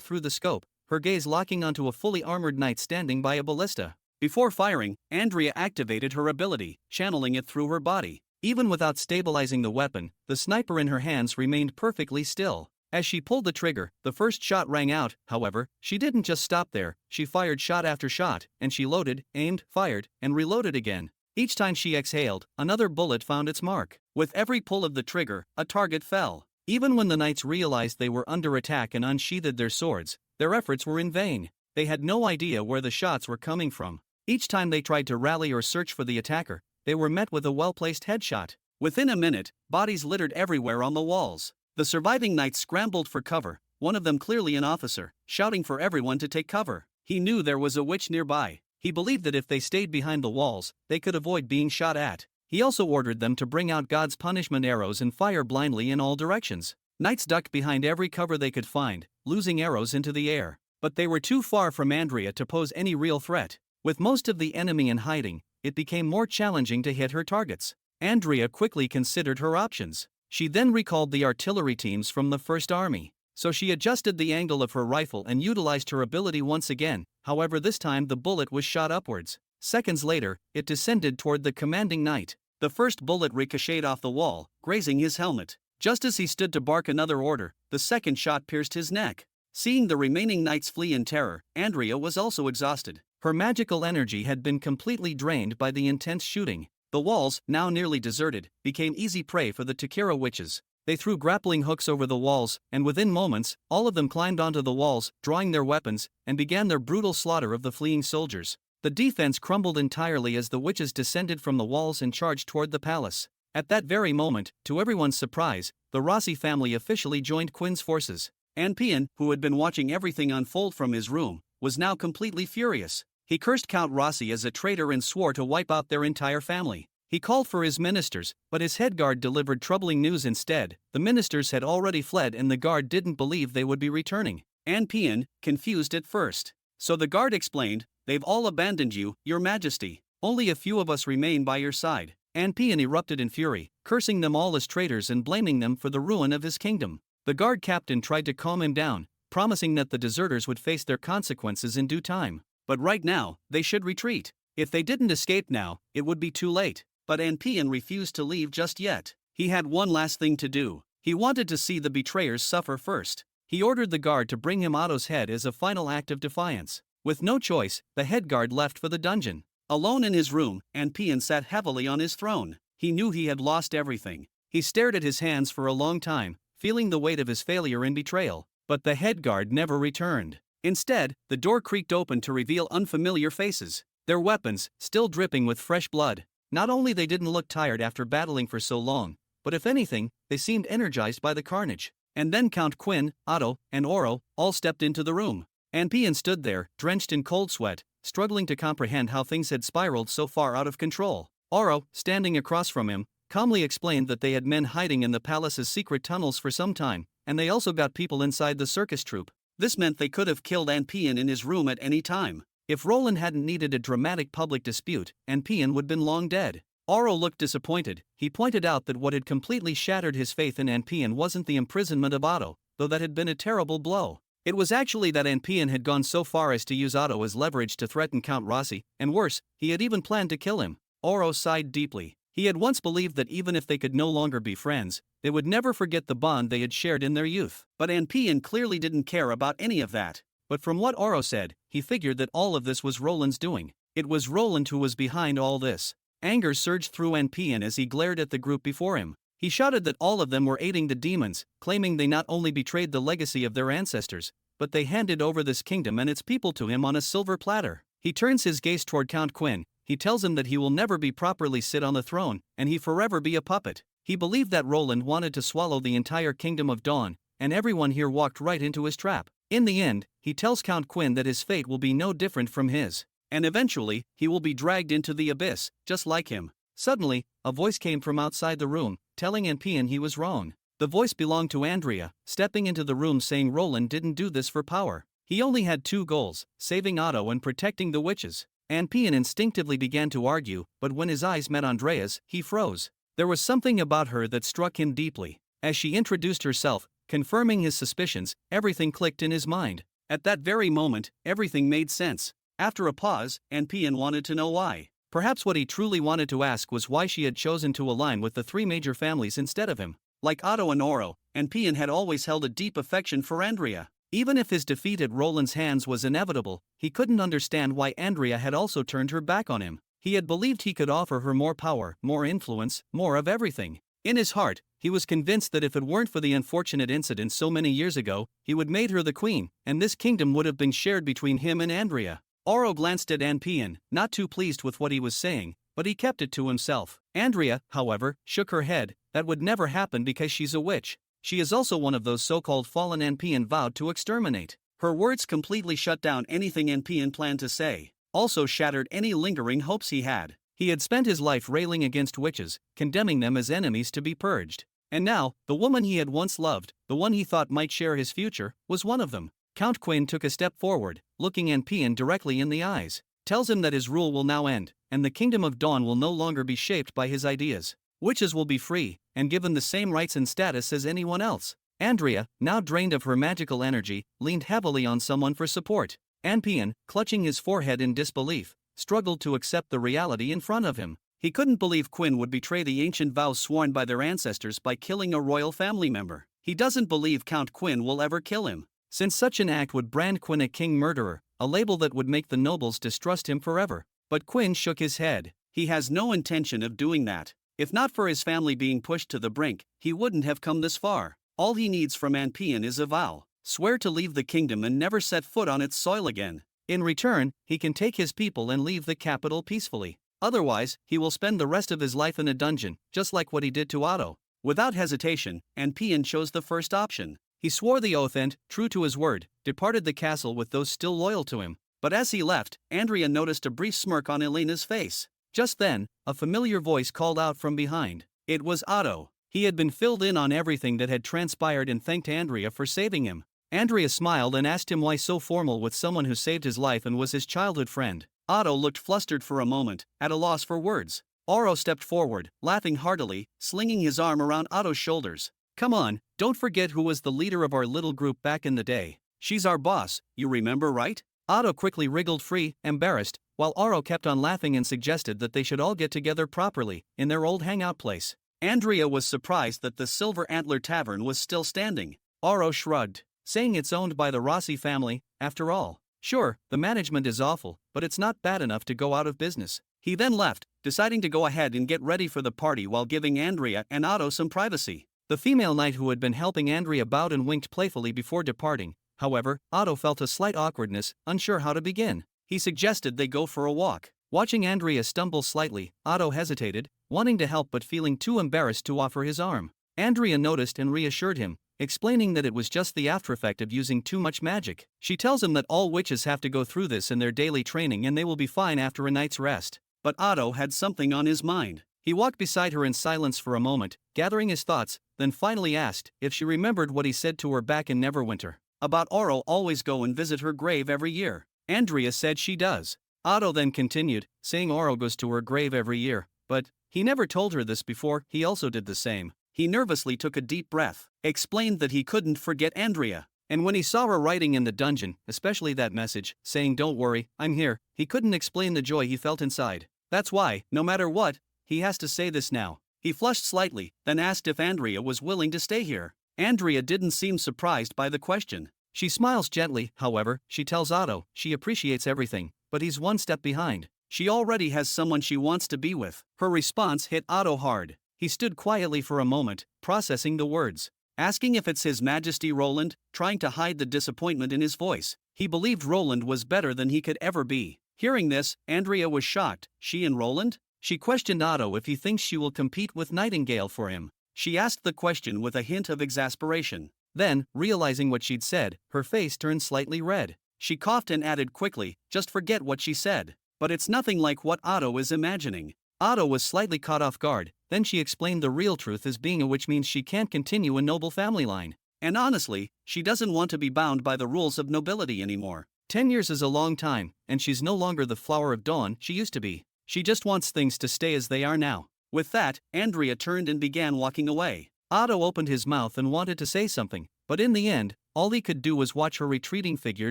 through the scope, her gaze locking onto a fully armored knight standing by a ballista. Before firing, Andrea activated her ability, channeling it through her body. Even without stabilizing the weapon, the sniper in her hands remained perfectly still. As she pulled the trigger, the first shot rang out. However, she didn't just stop there. She fired shot after shot, and she loaded, aimed, fired, and reloaded again. Each time she exhaled, another bullet found its mark. With every pull of the trigger, a target fell. Even when the knights realized they were under attack and unsheathed their swords, their efforts were in vain. They had no idea where the shots were coming from. Each time they tried to rally or search for the attacker, they were met with a well-placed headshot. Within a minute, bodies littered everywhere on the walls. The surviving knights scrambled for cover, one of them clearly an officer, shouting for everyone to take cover. He knew there was a witch nearby. He believed that if they stayed behind the walls, they could avoid being shot at. He also ordered them to bring out God's punishment arrows and fire blindly in all directions. Knights ducked behind every cover they could find, losing arrows into the air. But they were too far from Andrea to pose any real threat. With most of the enemy in hiding, it became more challenging to hit her targets. Andrea quickly considered her options. She then recalled the artillery teams from the First Army. So she adjusted the angle of her rifle and utilized her ability once again. However, this time the bullet was shot upwards. Seconds later, it descended toward the commanding knight. The first bullet ricocheted off the wall, grazing his helmet. Just as he stood to bark another order, the second shot pierced his neck. Seeing the remaining knights flee in terror, Andrea was also exhausted. Her magical energy had been completely drained by the intense shooting. The walls, now nearly deserted, became easy prey for the Takira witches. They threw grappling hooks over the walls, and within moments, all of them climbed onto the walls, drawing their weapons, and began their brutal slaughter of the fleeing soldiers. The defense crumbled entirely as the witches descended from the walls and charged toward the palace. At that very moment, to everyone's surprise, the Rossi family officially joined Quinn's forces. Anpian, who had been watching everything unfold from his room, was now completely furious. He cursed Count Rossi as a traitor and swore to wipe out their entire family. He called for his ministers, but his head guard delivered troubling news instead. The ministers had already fled and the guard didn't believe they would be returning. Anpian, confused at first. So the guard explained, "They've all abandoned you, your majesty. Only a few of us remain by your side." Anpian erupted in fury, cursing them all as traitors and blaming them for the ruin of his kingdom. The guard captain tried to calm him down, promising that the deserters would face their consequences in due time. But right now, they should retreat. If they didn't escape now, it would be too late. But Anpian refused to leave just yet. He had one last thing to do. He wanted to see the betrayers suffer first. He ordered the guard to bring him Otto's head as a final act of defiance. With no choice, the head guard left for the dungeon. Alone in his room, Anpian sat heavily on his throne. He knew he had lost everything. He stared at his hands for a long time, feeling the weight of his failure and betrayal. But the head guard never returned. Instead, the door creaked open to reveal unfamiliar faces. Their weapons, still dripping with fresh blood. Not only they didn't look tired after battling for so long, but if anything, they seemed energized by the carnage. And then Count Quinn, Otto, and Oro all stepped into the room. Anpian stood there, drenched in cold sweat, struggling to comprehend how things had spiraled so far out of control. Oro, standing across from him, calmly explained that they had men hiding in the palace's secret tunnels for some time, and they also got people inside the circus troupe. This meant they could have killed Anpian in his room at any time. If Roland hadn't needed a dramatic public dispute, Anpian would have been long dead. Oro looked disappointed. He pointed out that what had completely shattered his faith in Anpian wasn't the imprisonment of Otto, though that had been a terrible blow. It was actually that Anpian had gone so far as to use Otto as leverage to threaten Count Rossi, and worse, he had even planned to kill him. Oro sighed deeply. He had once believed that even if they could no longer be friends, they would never forget the bond they had shared in their youth. But Anpian clearly didn't care about any of that. But from what Oro said, he figured that all of this was Roland's doing. It was Roland who was behind all this. Anger surged through Anpian as he glared at the group before him. He shouted that all of them were aiding the demons, claiming they not only betrayed the legacy of their ancestors, but they handed over this kingdom and its people to him on a silver platter. He turns his gaze toward Count Quinn. He tells him that he will never be properly sit on the throne, and he forever be a puppet. He believed that Roland wanted to swallow the entire kingdom of Dawn, and everyone here walked right into his trap. In the end, he tells Count Quinn that his fate will be no different from his. And eventually, he will be dragged into the abyss, just like him. Suddenly, a voice came from outside the room, telling Anpian he was wrong. The voice belonged to Andrea, stepping into the room saying Roland didn't do this for power. He only had two goals, saving Otto and protecting the witches. Anpian instinctively began to argue, but when his eyes met Andrea's, he froze. There was something about her that struck him deeply. As she introduced herself, confirming his suspicions, everything clicked in his mind. At that very moment, everything made sense. After a pause, Anpian wanted to know why. Perhaps what he truly wanted to ask was why she had chosen to align with the three major families instead of him. Like Otto and Oro, Anpian had always held a deep affection for Andrea. Even if his defeat at Roland's hands was inevitable, he couldn't understand why Andrea had also turned her back on him. He had believed he could offer her more power, more influence, more of everything. In his heart, he was convinced that if it weren't for the unfortunate incident so many years ago, he would made her the queen, and this kingdom would have been shared between him and Andrea. Oro glanced at Anpian, not too pleased with what he was saying, but he kept it to himself. Andrea, however, shook her head. That would never happen because she's a witch. She is also one of those so-called fallen Anpian vowed to exterminate. Her words completely shut down anything Anpian planned to say, also shattered any lingering hopes he had. He had spent his life railing against witches, condemning them as enemies to be purged. And now, the woman he had once loved, the one he thought might share his future, was one of them. Count Quinn took a step forward, looking Anpian directly in the eyes. Tells him that his rule will now end, and the Kingdom of Dawn will no longer be shaped by his ideas. Witches will be free, and given the same rights and status as anyone else. Andrea, now drained of her magical energy, leaned heavily on someone for support. Anpian, clutching his forehead in disbelief, struggled to accept the reality in front of him. He couldn't believe Quinn would betray the ancient vows sworn by their ancestors by killing a royal family member. He doesn't believe Count Quinn will ever kill him, since such an act would brand Quinn a king murderer, a label that would make the nobles distrust him forever. But Quinn shook his head. He has no intention of doing that. If not for his family being pushed to the brink, he wouldn't have come this far. All he needs from Anpian is a vow. Swear to leave the kingdom and never set foot on its soil again. In return, he can take his people and leave the capital peacefully. Otherwise, he will spend the rest of his life in a dungeon, just like what he did to Otto. Without hesitation, Anpian chose the first option. He swore the oath and, true to his word, departed the castle with those still loyal to him. But as he left, Andrea noticed a brief smirk on Elena's face. Just then, a familiar voice called out from behind. It was Otto. He had been filled in on everything that had transpired and thanked Andrea for saving him. Andrea smiled and asked him why so formal with someone who saved his life and was his childhood friend. Otto looked flustered for a moment, at a loss for words. Oro stepped forward, laughing heartily, slinging his arm around Otto's shoulders. Come on, don't forget who was the leader of our little group back in the day. She's our boss, you remember, right? Otto quickly wriggled free, embarrassed, while Oro kept on laughing and suggested that they should all get together properly, in their old hangout place. Andrea was surprised that the Silver Antler Tavern was still standing. Oro shrugged, saying it's owned by the Rossi family, after all. Sure, the management is awful, but it's not bad enough to go out of business. He then left, deciding to go ahead and get ready for the party while giving Andrea and Otto some privacy. The female knight who had been helping Andrea bowed and winked playfully before departing. However, Otto felt a slight awkwardness, unsure how to begin. He suggested they go for a walk. Watching Andrea stumble slightly, Otto hesitated, wanting to help but feeling too embarrassed to offer his arm. Andrea noticed and reassured him, explaining that it was just the aftereffect of using too much magic. She tells him that all witches have to go through this in their daily training and they will be fine after a night's rest. But Otto had something on his mind. He walked beside her in silence for a moment, gathering his thoughts, then finally asked if she remembered what he said to her back in Neverwinter. About Oro always go and visit her grave every year. Andrea said she does. Otto then continued, saying Oro goes to her grave every year, but he never told her this before. He also did the same. He nervously took a deep breath, explained that he couldn't forget Andrea, and when he saw her writing in the dungeon, especially that message, saying don't worry, I'm here, he couldn't explain the joy he felt inside. That's why, no matter what, he has to say this now. He flushed slightly, then asked if Andrea was willing to stay here. Andrea didn't seem surprised by the question. She smiles gently, however, she tells Otto she appreciates everything, but he's one step behind. She already has someone she wants to be with. Her response hit Otto hard. He stood quietly for a moment, processing the words. Asking if it's His Majesty Roland, trying to hide the disappointment in his voice. He believed Roland was better than he could ever be. Hearing this, Andrea was shocked. She and Roland? She questioned Otto if he thinks she will compete with Nightingale for him. She asked the question with a hint of exasperation. Then, realizing what she'd said, her face turned slightly red. She coughed and added quickly, "Just forget what she said. But it's nothing like what Otto is imagining." Otto was slightly caught off guard, then she explained the real truth as being a witch means she can't continue a noble family line. And honestly, she doesn't want to be bound by the rules of nobility anymore. 10 years is a long time, and she's no longer the flower of dawn she used to be. She just wants things to stay as they are now. With that, Andrea turned and began walking away. Otto opened his mouth and wanted to say something, but in the end, all he could do was watch her retreating figure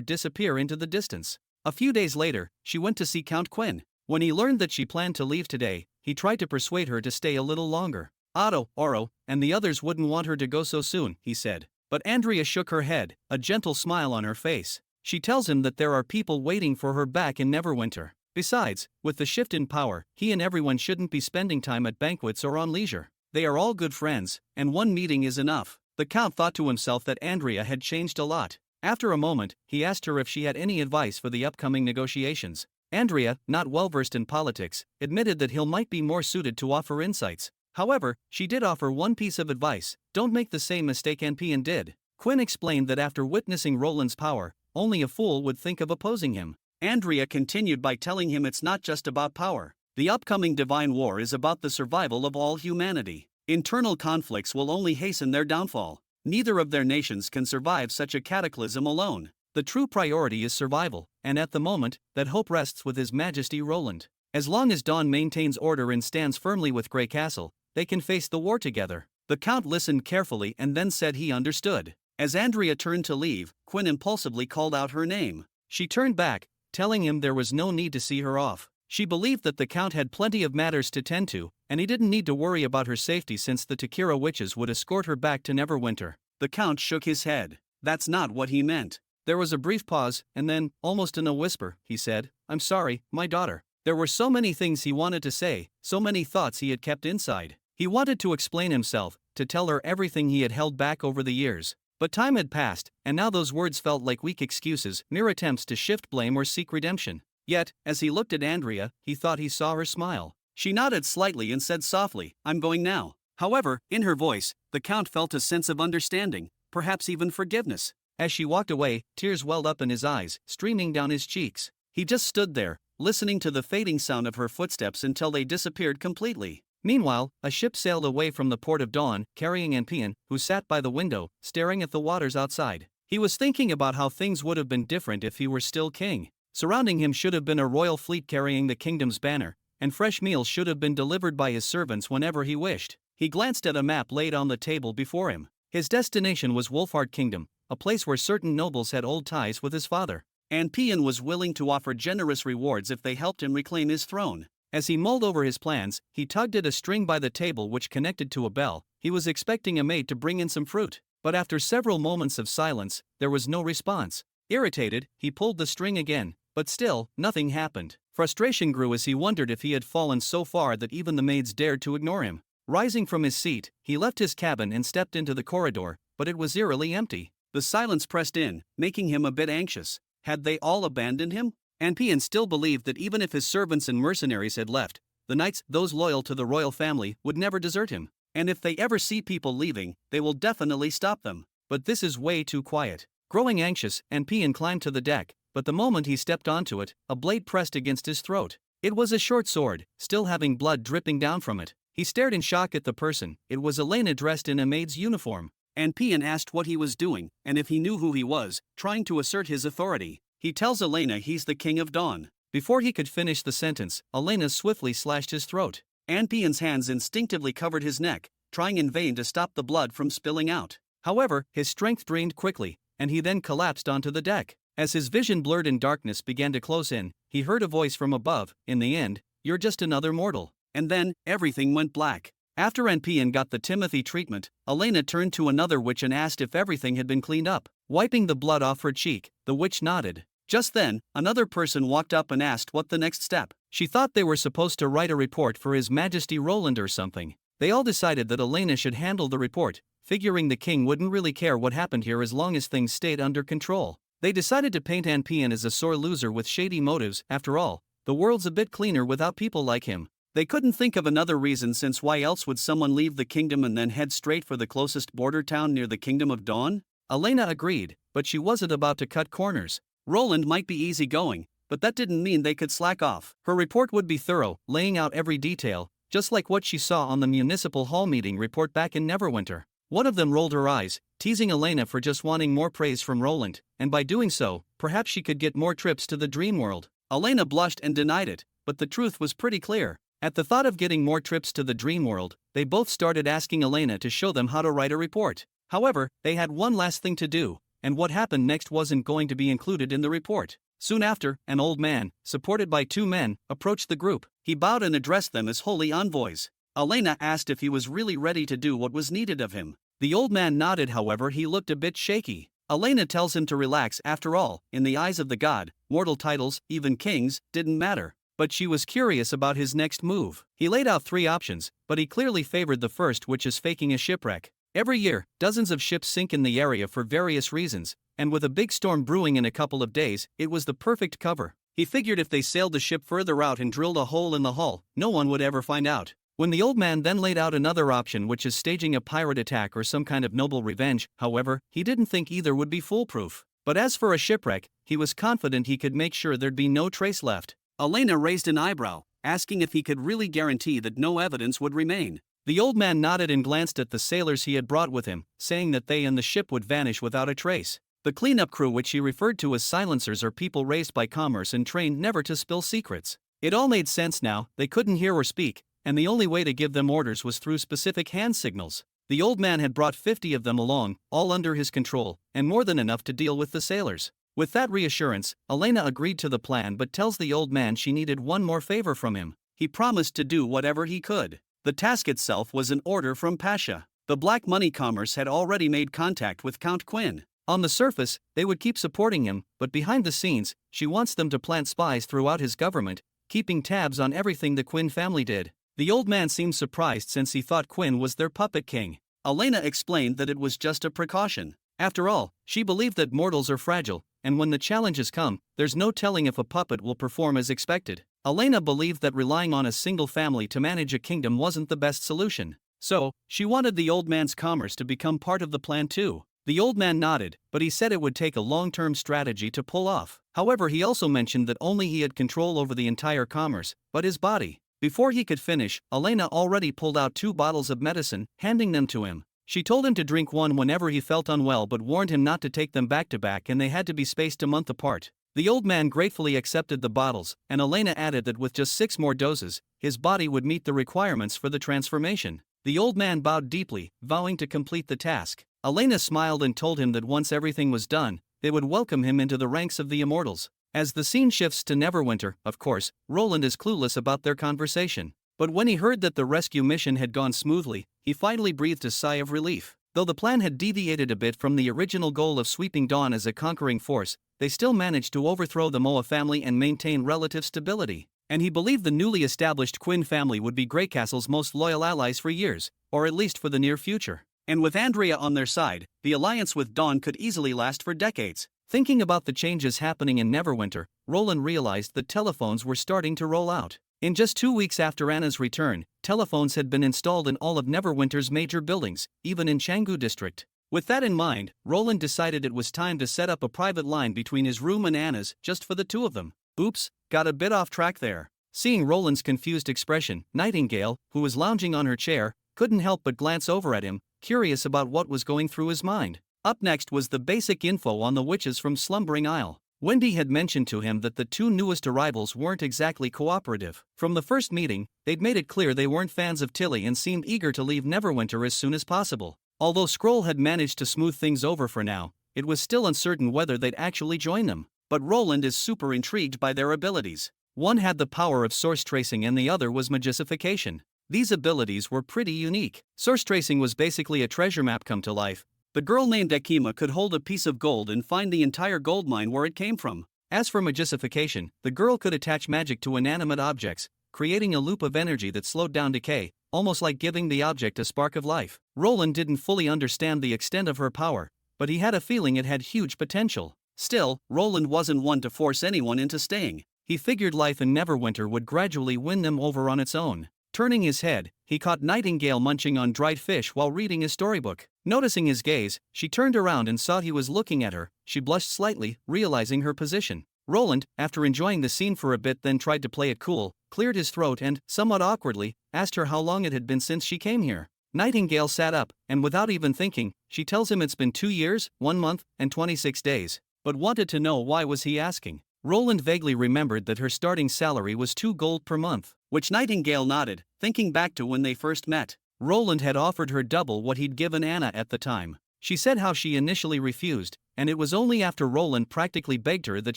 disappear into the distance. A few days later, she went to see Count Quinn. When he learned that she planned to leave today, he tried to persuade her to stay a little longer. Otto, Oro, and the others wouldn't want her to go so soon, he said. But Andrea shook her head, a gentle smile on her face. She tells him that there are people waiting for her back in Neverwinter. Besides, with the shift in power, he and everyone shouldn't be spending time at banquets or on leisure. They are all good friends, and one meeting is enough. The Count thought to himself that Andrea had changed a lot. After a moment, he asked her if she had any advice for the upcoming negotiations. Andrea, not well versed in politics, admitted that he might be more suited to offer insights. However, she did offer one piece of advice: don't make the same mistake Anpian did. Quinn explained that after witnessing Roland's power, only a fool would think of opposing him. Andrea continued by telling him it's not just about power. The upcoming divine war is about the survival of all humanity. Internal conflicts will only hasten their downfall. Neither of their nations can survive such a cataclysm alone. The true priority is survival, and at the moment, that hope rests with His Majesty Roland. As long as Dawn maintains order and stands firmly with Grey Castle, they can face the war together. The Count listened carefully and then said he understood. As Andrea turned to leave, Quinn impulsively called out her name. She turned back, telling him there was no need to see her off. She believed that the Count had plenty of matters to tend to, and he didn't need to worry about her safety since the Takira witches would escort her back to Neverwinter. The Count shook his head. That's not what he meant. There was a brief pause, and then, almost in a whisper, he said, "I'm sorry, my daughter." There were so many things he wanted to say, so many thoughts he had kept inside. He wanted to explain himself, to tell her everything he had held back over the years. But time had passed, and now those words felt like weak excuses, mere attempts to shift blame or seek redemption. Yet, as he looked at Andrea, he thought he saw her smile. She nodded slightly and said softly, "I'm going now." However, in her voice, the Count felt a sense of understanding, perhaps even forgiveness. As she walked away, tears welled up in his eyes, streaming down his cheeks. He just stood there, listening to the fading sound of her footsteps until they disappeared completely. Meanwhile, a ship sailed away from the port of Dawn, carrying Anpian, who sat by the window, staring at the waters outside. He was thinking about how things would have been different if he were still king. Surrounding him should have been a royal fleet carrying the kingdom's banner, and fresh meals should have been delivered by his servants whenever he wished. He glanced at a map laid on the table before him. His destination was Wolfhard Kingdom, a place where certain nobles had old ties with his father. Anpian was willing to offer generous rewards if they helped him reclaim his throne. As he mulled over his plans, he tugged at a string by the table which connected to a bell. He was expecting a maid to bring in some fruit, but after several moments of silence, there was no response. Irritated, he pulled the string again, but still, nothing happened. Frustration grew as he wondered if he had fallen so far that even the maids dared to ignore him. Rising from his seat, he left his cabin and stepped into the corridor, but it was eerily empty. The silence pressed in, making him a bit anxious. Had they all abandoned him? Anpian still believed that even if his servants and mercenaries had left, the knights, those loyal to the royal family, would never desert him. And if they ever see people leaving, they will definitely stop them. But this is way too quiet. Growing anxious, Anpian climbed to the deck, but the moment he stepped onto it, a blade pressed against his throat. It was a short sword, still having blood dripping down from it. He stared in shock at the person. It was Elena dressed in a maid's uniform. Anpian asked what he was doing, and if he knew who he was, trying to assert his authority. He tells Elena he's the King of Dawn. Before he could finish the sentence, Elena swiftly slashed his throat. Anpian's hands instinctively covered his neck, trying in vain to stop the blood from spilling out. However, his strength drained quickly, and he then collapsed onto the deck. As his vision blurred and darkness began to close in, he heard a voice from above, "In the end, you're just another mortal." And then, everything went black. After Anpian got the Timothy treatment, Elena turned to another witch and asked if everything had been cleaned up. Wiping the blood off her cheek, the witch nodded. Just then, another person walked up and asked what the next step. She thought they were supposed to write a report for His Majesty Roland or something. They all decided that Elena should handle the report, figuring the king wouldn't really care what happened here as long as things stayed under control. They decided to paint Anpian as a sore loser with shady motives. After all, the world's a bit cleaner without people like him. They couldn't think of another reason, since why else would someone leave the kingdom and then head straight for the closest border town near the Kingdom of Dawn? Elena agreed, but she wasn't about to cut corners. Roland might be easygoing, but that didn't mean they could slack off. Her report would be thorough, laying out every detail, just like what she saw on the municipal hall meeting report back in Neverwinter. One of them rolled her eyes, teasing Elena for just wanting more praise from Roland, and by doing so, perhaps she could get more trips to the dream world. Elena blushed and denied it, but the truth was pretty clear. At the thought of getting more trips to the dream world, they both started asking Elena to show them how to write a report. However, they had one last thing to do, and what happened next wasn't going to be included in the report. Soon after, an old man, supported by two men, approached the group. He bowed and addressed them as holy envoys. Elena asked if he was really ready to do what was needed of him. The old man nodded, however he looked a bit shaky. Elena tells him to relax. After all, in the eyes of the god, mortal titles, even kings, didn't matter. But she was curious about his next move. He laid out 3 options, but he clearly favored the first, which is faking a shipwreck. Every year, dozens of ships sink in the area for various reasons, and with a big storm brewing in a couple of days, it was the perfect cover. He figured if they sailed the ship further out and drilled a hole in the hull, no one would ever find out. When the old man then laid out another option, which is staging a pirate attack or some kind of noble revenge, however, he didn't think either would be foolproof. But as for a shipwreck, he was confident he could make sure there'd be no trace left. Elena raised an eyebrow, asking if he could really guarantee that no evidence would remain. The old man nodded and glanced at the sailors he had brought with him, saying that they and the ship would vanish without a trace. The cleanup crew, which he referred to as silencers, are people raised by commerce and trained never to spill secrets. It all made sense now. They couldn't hear or speak, and the only way to give them orders was through specific hand signals. The old man had brought 50 of them along, all under his control, and more than enough to deal with the sailors. With that reassurance, Elena agreed to the plan but tells the old man she needed one more favor from him. He promised to do whatever he could. The task itself was an order from Pasha. The black money commerce had already made contact with Count Quinn. On the surface, they would keep supporting him, but behind the scenes, she wants them to plant spies throughout his government, keeping tabs on everything the Quinn family did. The old man seemed surprised since he thought Quinn was their puppet king. Elena explained that it was just a precaution. After all, she believed that mortals are fragile, and when the challenges come, there's no telling if a puppet will perform as expected. Elena believed that relying on a single family to manage a kingdom wasn't the best solution. So, she wanted the old man's commerce to become part of the plan too. The old man nodded, but he said it would take a long-term strategy to pull off. However, he also mentioned that only he had control over the entire commerce, but his body. Before he could finish, Elena already pulled out 2 bottles of medicine, handing them to him. She told him to drink one whenever he felt unwell but warned him not to take them back to back, and they had to be spaced a month apart. The old man gratefully accepted the bottles, and Elena added that with just 6 more doses, his body would meet the requirements for the transformation. The old man bowed deeply, vowing to complete the task. Elena smiled and told him that once everything was done, they would welcome him into the ranks of the immortals. As the scene shifts to Neverwinter, of course, Roland is clueless about their conversation. But when he heard that the rescue mission had gone smoothly, he finally breathed a sigh of relief. Though the plan had deviated a bit from the original goal of sweeping Dawn as a conquering force, they still managed to overthrow the Moa family and maintain relative stability. And he believed the newly established Quinn family would be Greycastle's most loyal allies for years, or at least for the near future. And with Andrea on their side, the alliance with Dawn could easily last for decades. Thinking about the changes happening in Neverwinter, Roland realized that telephones were starting to roll out. In just 2 weeks after Anna's return, telephones had been installed in all of Neverwinter's major buildings, even in Changgu district. With that in mind, Roland decided it was time to set up a private line between his room and Anna's, just for the 2 of them. Oops, got a bit off track there. Seeing Roland's confused expression, Nightingale, who was lounging on her chair, couldn't help but glance over at him, curious about what was going through his mind. Up next was the basic info on the witches from Slumbering Isle. Wendy had mentioned to him that the 2 newest arrivals weren't exactly cooperative. From the first meeting, they'd made it clear they weren't fans of Tilly and seemed eager to leave Neverwinter as soon as possible. Although Scroll had managed to smooth things over for now, it was still uncertain whether they'd actually join them. But Roland is super intrigued by their abilities. One had the power of source tracing and the other was magicification. These abilities were pretty unique. Source tracing was basically a treasure map come to life. The girl named Akima could hold a piece of gold and find the entire gold mine where it came from. As for magicification, the girl could attach magic to inanimate objects, creating a loop of energy that slowed down decay, almost like giving the object a spark of life. Roland didn't fully understand the extent of her power, but he had a feeling it had huge potential. Still, Roland wasn't one to force anyone into staying. He figured life in Neverwinter would gradually win them over on its own. Turning his head, he caught Nightingale munching on dried fish while reading his storybook. Noticing his gaze, she turned around and saw he was looking at her. She blushed slightly, realizing her position. Roland, after enjoying the scene for a bit, then tried to play it cool, cleared his throat and, somewhat awkwardly, asked her how long it had been since she came here. Nightingale sat up, and without even thinking, she tells him it's been 2 years, 1 month, and 26 days, but wanted to know why was he asking. Roland vaguely remembered that her starting salary was 2 gold per month, which Nightingale nodded, thinking back to when they first met. Roland had offered her double what he'd given Anna at the time. She said how she initially refused, and it was only after Roland practically begged her that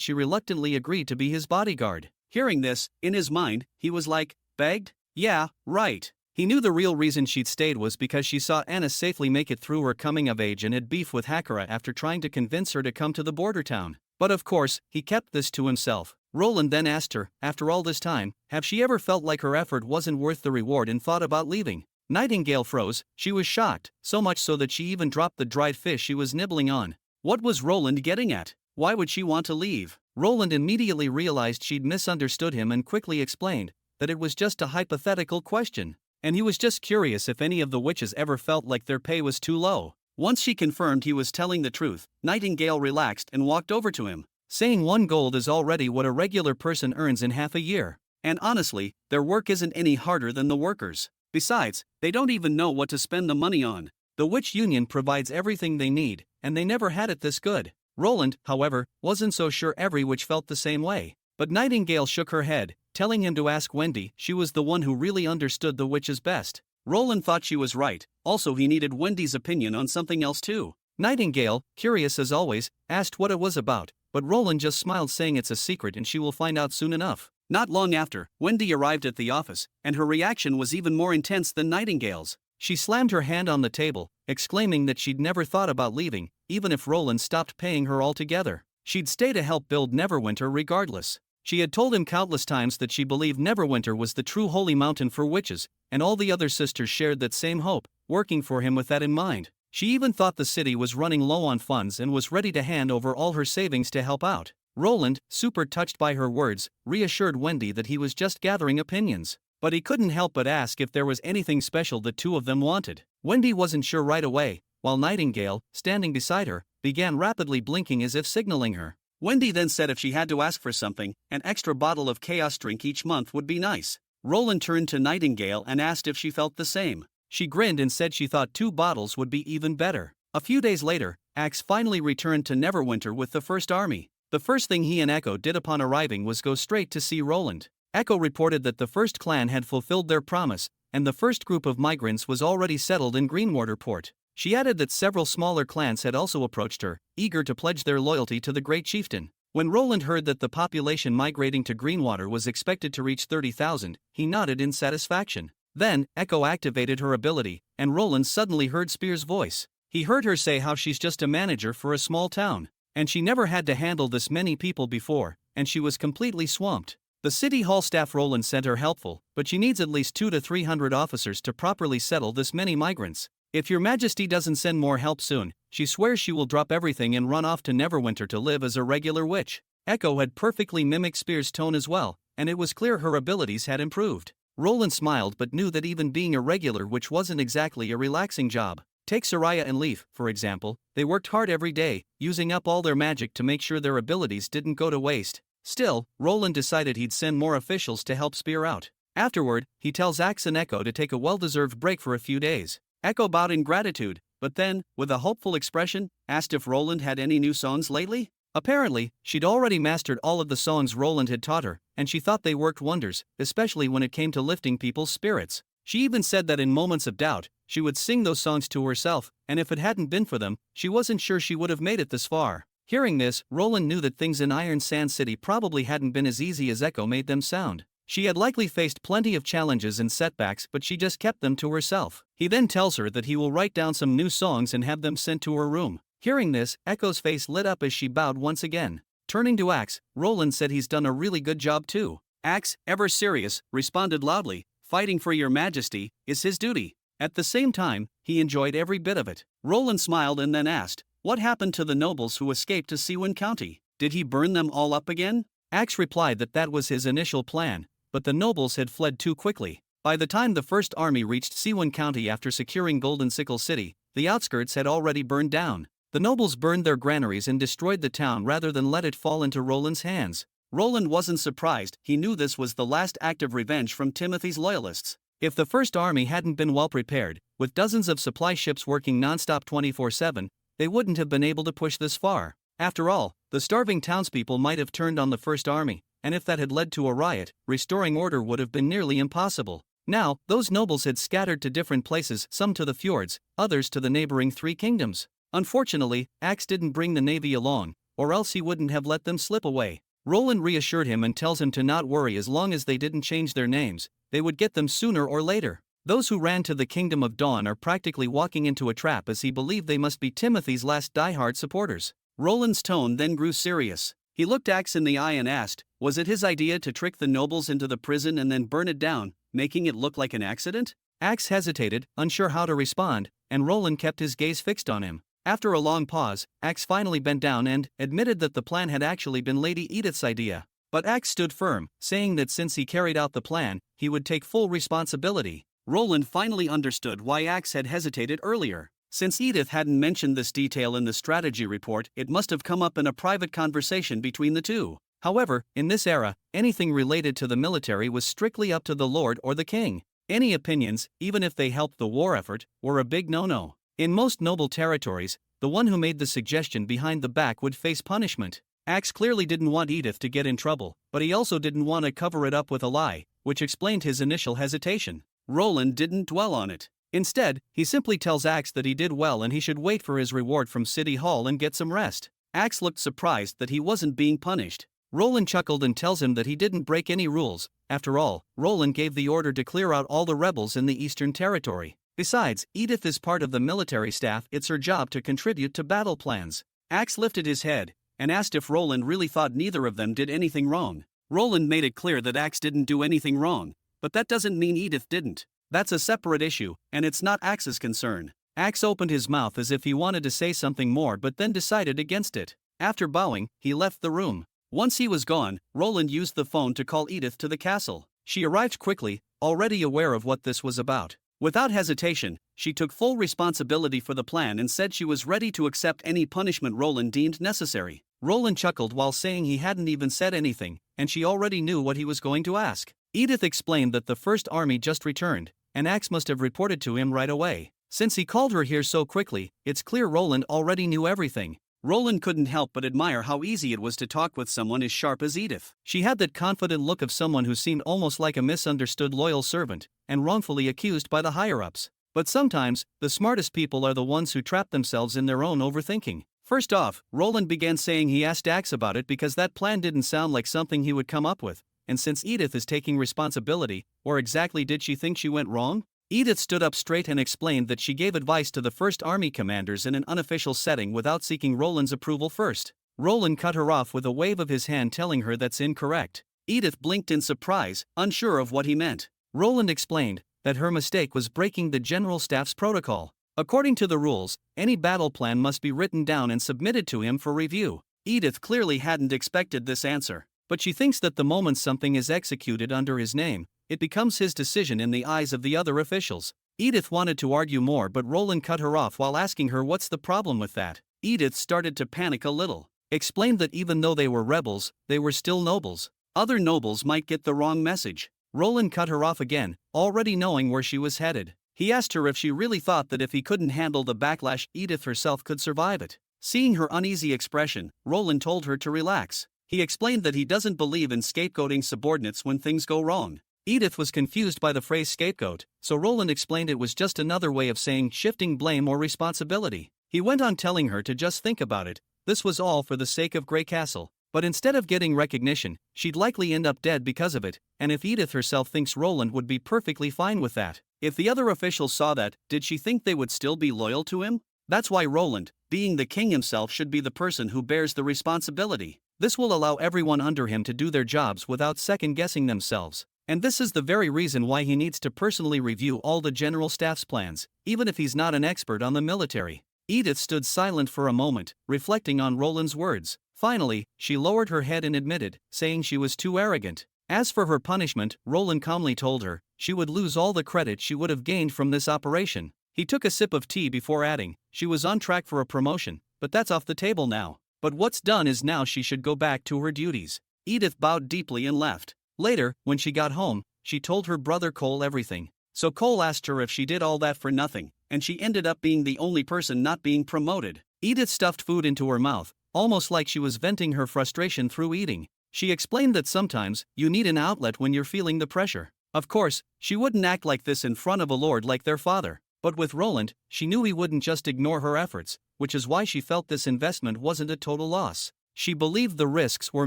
she reluctantly agreed to be his bodyguard. Hearing this, in his mind, he was like, begged? Yeah, right. He knew the real reason she'd stayed was because she saw Anna safely make it through her coming of age and had beef with Hakura after trying to convince her to come to the border town. But of course, he kept this to himself. Roland then asked her, after all this time, have she ever felt like her effort wasn't worth the reward and thought about leaving? Nightingale froze. She was shocked, so much so that she even dropped the dried fish she was nibbling on. What was Roland getting at? Why would she want to leave? Roland immediately realized she'd misunderstood him and quickly explained that it was just a hypothetical question, and he was just curious if any of the witches ever felt like their pay was too low. Once she confirmed he was telling the truth, Nightingale relaxed and walked over to him, saying 1 gold is already what a regular person earns in half a year. And honestly, their work isn't any harder than the workers. Besides, they don't even know what to spend the money on. The Witch Union provides everything they need, and they never had it this good. Roland, however, wasn't so sure every witch felt the same way. But Nightingale shook her head, telling him to ask Wendy. She was the one who really understood the witches best. Roland thought she was right, also he needed Wendy's opinion on something else too. Nightingale, curious as always, asked what it was about, but Roland just smiled, saying it's a secret and she will find out soon enough. Not long after, Wendy arrived at the office, and her reaction was even more intense than Nightingale's. She slammed her hand on the table, exclaiming that she'd never thought about leaving, even if Roland stopped paying her altogether. She'd stay to help build Neverwinter regardless. She had told him countless times that she believed Neverwinter was the true holy mountain for witches, and all the other sisters shared that same hope, working for him with that in mind. She even thought the city was running low on funds and was ready to hand over all her savings to help out. Roland, super touched by her words, reassured Wendy that he was just gathering opinions. But he couldn't help but ask if there was anything special the two of them wanted. Wendy wasn't sure right away, while Nightingale, standing beside her, began rapidly blinking as if signaling her. Wendy then said if she had to ask for something, an extra bottle of chaos drink each month would be nice. Roland turned to Nightingale and asked if she felt the same. She grinned and said she thought 2 bottles would be even better. A few days later, Axe finally returned to Neverwinter with the First Army. The first thing he and Echo did upon arriving was go straight to see Roland. Echo reported that the first clan had fulfilled their promise, and the first group of migrants was already settled in Greenwater Port. She added that several smaller clans had also approached her, eager to pledge their loyalty to the great chieftain. When Roland heard that the population migrating to Greenwater was expected to reach 30,000, he nodded in satisfaction. Then, Echo activated her ability, and Roland suddenly heard Spear's voice. He heard her say how she's just a manager for a small town, and she never had to handle this many people before, and she was completely swamped. The city hall staff Roland sent her helpful, but she needs at least 200 to 300 officers to properly settle this many migrants. If your majesty doesn't send more help soon, she swears she will drop everything and run off to Neverwinter to live as a regular witch. Echo had perfectly mimicked Spear's tone as well, and it was clear her abilities had improved. Roland smiled but knew that even being a regular witch wasn't exactly a relaxing job. Take Soraya and Leaf, for example. They worked hard every day, using up all their magic to make sure their abilities didn't go to waste. Still, Roland decided he'd send more officials to help Spear out. Afterward, he tells Axe and Echo to take a well-deserved break for a few days. Echo bowed in gratitude, but then, with a hopeful expression, asked if Roland had any new songs lately. Apparently, she'd already mastered all of the songs Roland had taught her, and she thought they worked wonders, especially when it came to lifting people's spirits. She even said that in moments of doubt, she would sing those songs to herself, and if it hadn't been for them, she wasn't sure she would have made it this far. Hearing this, Roland knew that things in Iron Sand City probably hadn't been as easy as Echo made them sound. She had likely faced plenty of challenges and setbacks, but she just kept them to herself. He then tells her that he will write down some new songs and have them sent to her room. Hearing this, Echo's face lit up as she bowed once again. Turning to Axe, Roland said he's done a really good job too. Axe, ever serious, responded loudly, "Fighting for your majesty is his duty." At the same time, he enjoyed every bit of it. Roland smiled and then asked, "What happened to the nobles who escaped to Siwan County? Did he burn them all up again?" Axe replied that that was his initial plan, but the nobles had fled too quickly. By the time the First Army reached Siwan County after securing Golden Sickle City, the outskirts had already burned down. The nobles burned their granaries and destroyed the town rather than let it fall into Roland's hands. Roland wasn't surprised, he knew this was the last act of revenge from Timothy's loyalists. If the First Army hadn't been well prepared, with dozens of supply ships working non-stop 24/7, they wouldn't have been able to push this far. After all, the starving townspeople might have turned on the First Army, and if that had led to a riot, restoring order would have been nearly impossible. Now, those nobles had scattered to different places, some to the fjords, others to the neighboring 3 kingdoms. Unfortunately, Axe didn't bring the navy along, or else he wouldn't have let them slip away. Roland reassured him and tells him to not worry as long as they didn't change their names, they would get them sooner or later. Those who ran to the Kingdom of Dawn are practically walking into a trap as he believed they must be Timothy's last diehard supporters. Roland's tone then grew serious. He looked Axe in the eye and asked, was it his idea to trick the nobles into the prison and then burn it down, making it look like an accident? Axe hesitated, unsure how to respond, and Roland kept his gaze fixed on him. After a long pause, Axe finally bent down and admitted that the plan had actually been Lady Edith's idea. But Axe stood firm, saying that since he carried out the plan, he would take full responsibility. Roland finally understood why Axe had hesitated earlier. Since Edith hadn't mentioned this detail in the strategy report, it must have come up in a private conversation between the two. However, in this era, anything related to the military was strictly up to the Lord or the King. Any opinions, even if they helped the war effort, were a big no-no. In most noble territories, the one who made the suggestion behind the back would face punishment. Axe clearly didn't want Edith to get in trouble, but he also didn't want to cover it up with a lie, which explained his initial hesitation. Roland didn't dwell on it. Instead, he simply tells Axe that he did well and he should wait for his reward from City Hall and get some rest. Axe looked surprised that he wasn't being punished. Roland chuckled and tells him that he didn't break any rules. After all, Roland gave the order to clear out all the rebels in the Eastern Territory. Besides, Edith is part of the military staff, it's her job to contribute to battle plans. Axe lifted his head and asked if Roland really thought neither of them did anything wrong. Roland made it clear that Axe didn't do anything wrong, but that doesn't mean Edith didn't. That's a separate issue, and it's not Axe's concern. Axe opened his mouth as if he wanted to say something more but then decided against it. After bowing, he left the room. Once he was gone, Roland used the phone to call Edith to the castle. She arrived quickly, already aware of what this was about. Without hesitation, she took full responsibility for the plan and said she was ready to accept any punishment Roland deemed necessary. Roland chuckled while saying he hadn't even said anything, and she already knew what he was going to ask. Edith explained that the First Army just returned, and Axe must have reported to him right away. Since he called her here so quickly, it's clear Roland already knew everything. Roland couldn't help but admire how easy it was to talk with someone as sharp as Edith. She had that confident look of someone who seemed almost like a misunderstood loyal servant, and wrongfully accused by the higher-ups. But sometimes, the smartest people are the ones who trap themselves in their own overthinking. First off, Roland began saying he asked Axe about it because that plan didn't sound like something he would come up with, and since Edith is taking responsibility, where exactly did she think she went wrong? Edith stood up straight and explained that she gave advice to the First Army commanders in an unofficial setting without seeking Roland's approval first. Roland cut her off with a wave of his hand telling her that's incorrect. Edith blinked in surprise, unsure of what he meant. Roland explained that her mistake was breaking the General Staff's protocol. According to the rules, any battle plan must be written down and submitted to him for review. Edith clearly hadn't expected this answer, but she thinks that the moment something is executed under his name, it becomes his decision in the eyes of the other officials. Edith wanted to argue more, but Roland cut her off while asking her what's the problem with that. Edith started to panic a little. Explained that even though they were rebels, they were still nobles. Other nobles might get the wrong message. Roland cut her off again, already knowing where she was headed. He asked her if she really thought that if he couldn't handle the backlash, Edith herself could survive it. Seeing her uneasy expression, Roland told her to relax. He explained that he doesn't believe in scapegoating subordinates when things go wrong. Edith was confused by the phrase scapegoat, so Roland explained it was just another way of saying shifting blame or responsibility. He went on telling her to just think about it. This was all for the sake of Grey Castle. But instead of getting recognition, she'd likely end up dead because of it, and if Edith herself thinks Roland would be perfectly fine with that. If the other officials saw that, did she think they would still be loyal to him? That's why Roland, being the king himself, should be the person who bears the responsibility. This will allow everyone under him to do their jobs without second-guessing themselves. And this is the very reason why he needs to personally review all the General Staff's plans, even if he's not an expert on the military. Edith stood silent for a moment, reflecting on Roland's words. Finally, she lowered her head and admitted, saying she was too arrogant. As for her punishment, Roland calmly told her, she would lose all the credit she would have gained from this operation. He took a sip of tea before adding, she was on track for a promotion, but that's off the table now. But what's done is now she should go back to her duties. Edith bowed deeply and left. Later, when she got home, she told her brother Cole everything. So Cole asked her if she did all that for nothing, and she ended up being the only person not being promoted. Edith stuffed food into her mouth, almost like she was venting her frustration through eating. She explained that sometimes, you need an outlet when you're feeling the pressure. Of course, she wouldn't act like this in front of a lord like their father. But with Roland, she knew he wouldn't just ignore her efforts, which is why she felt this investment wasn't a total loss. She believed the risks were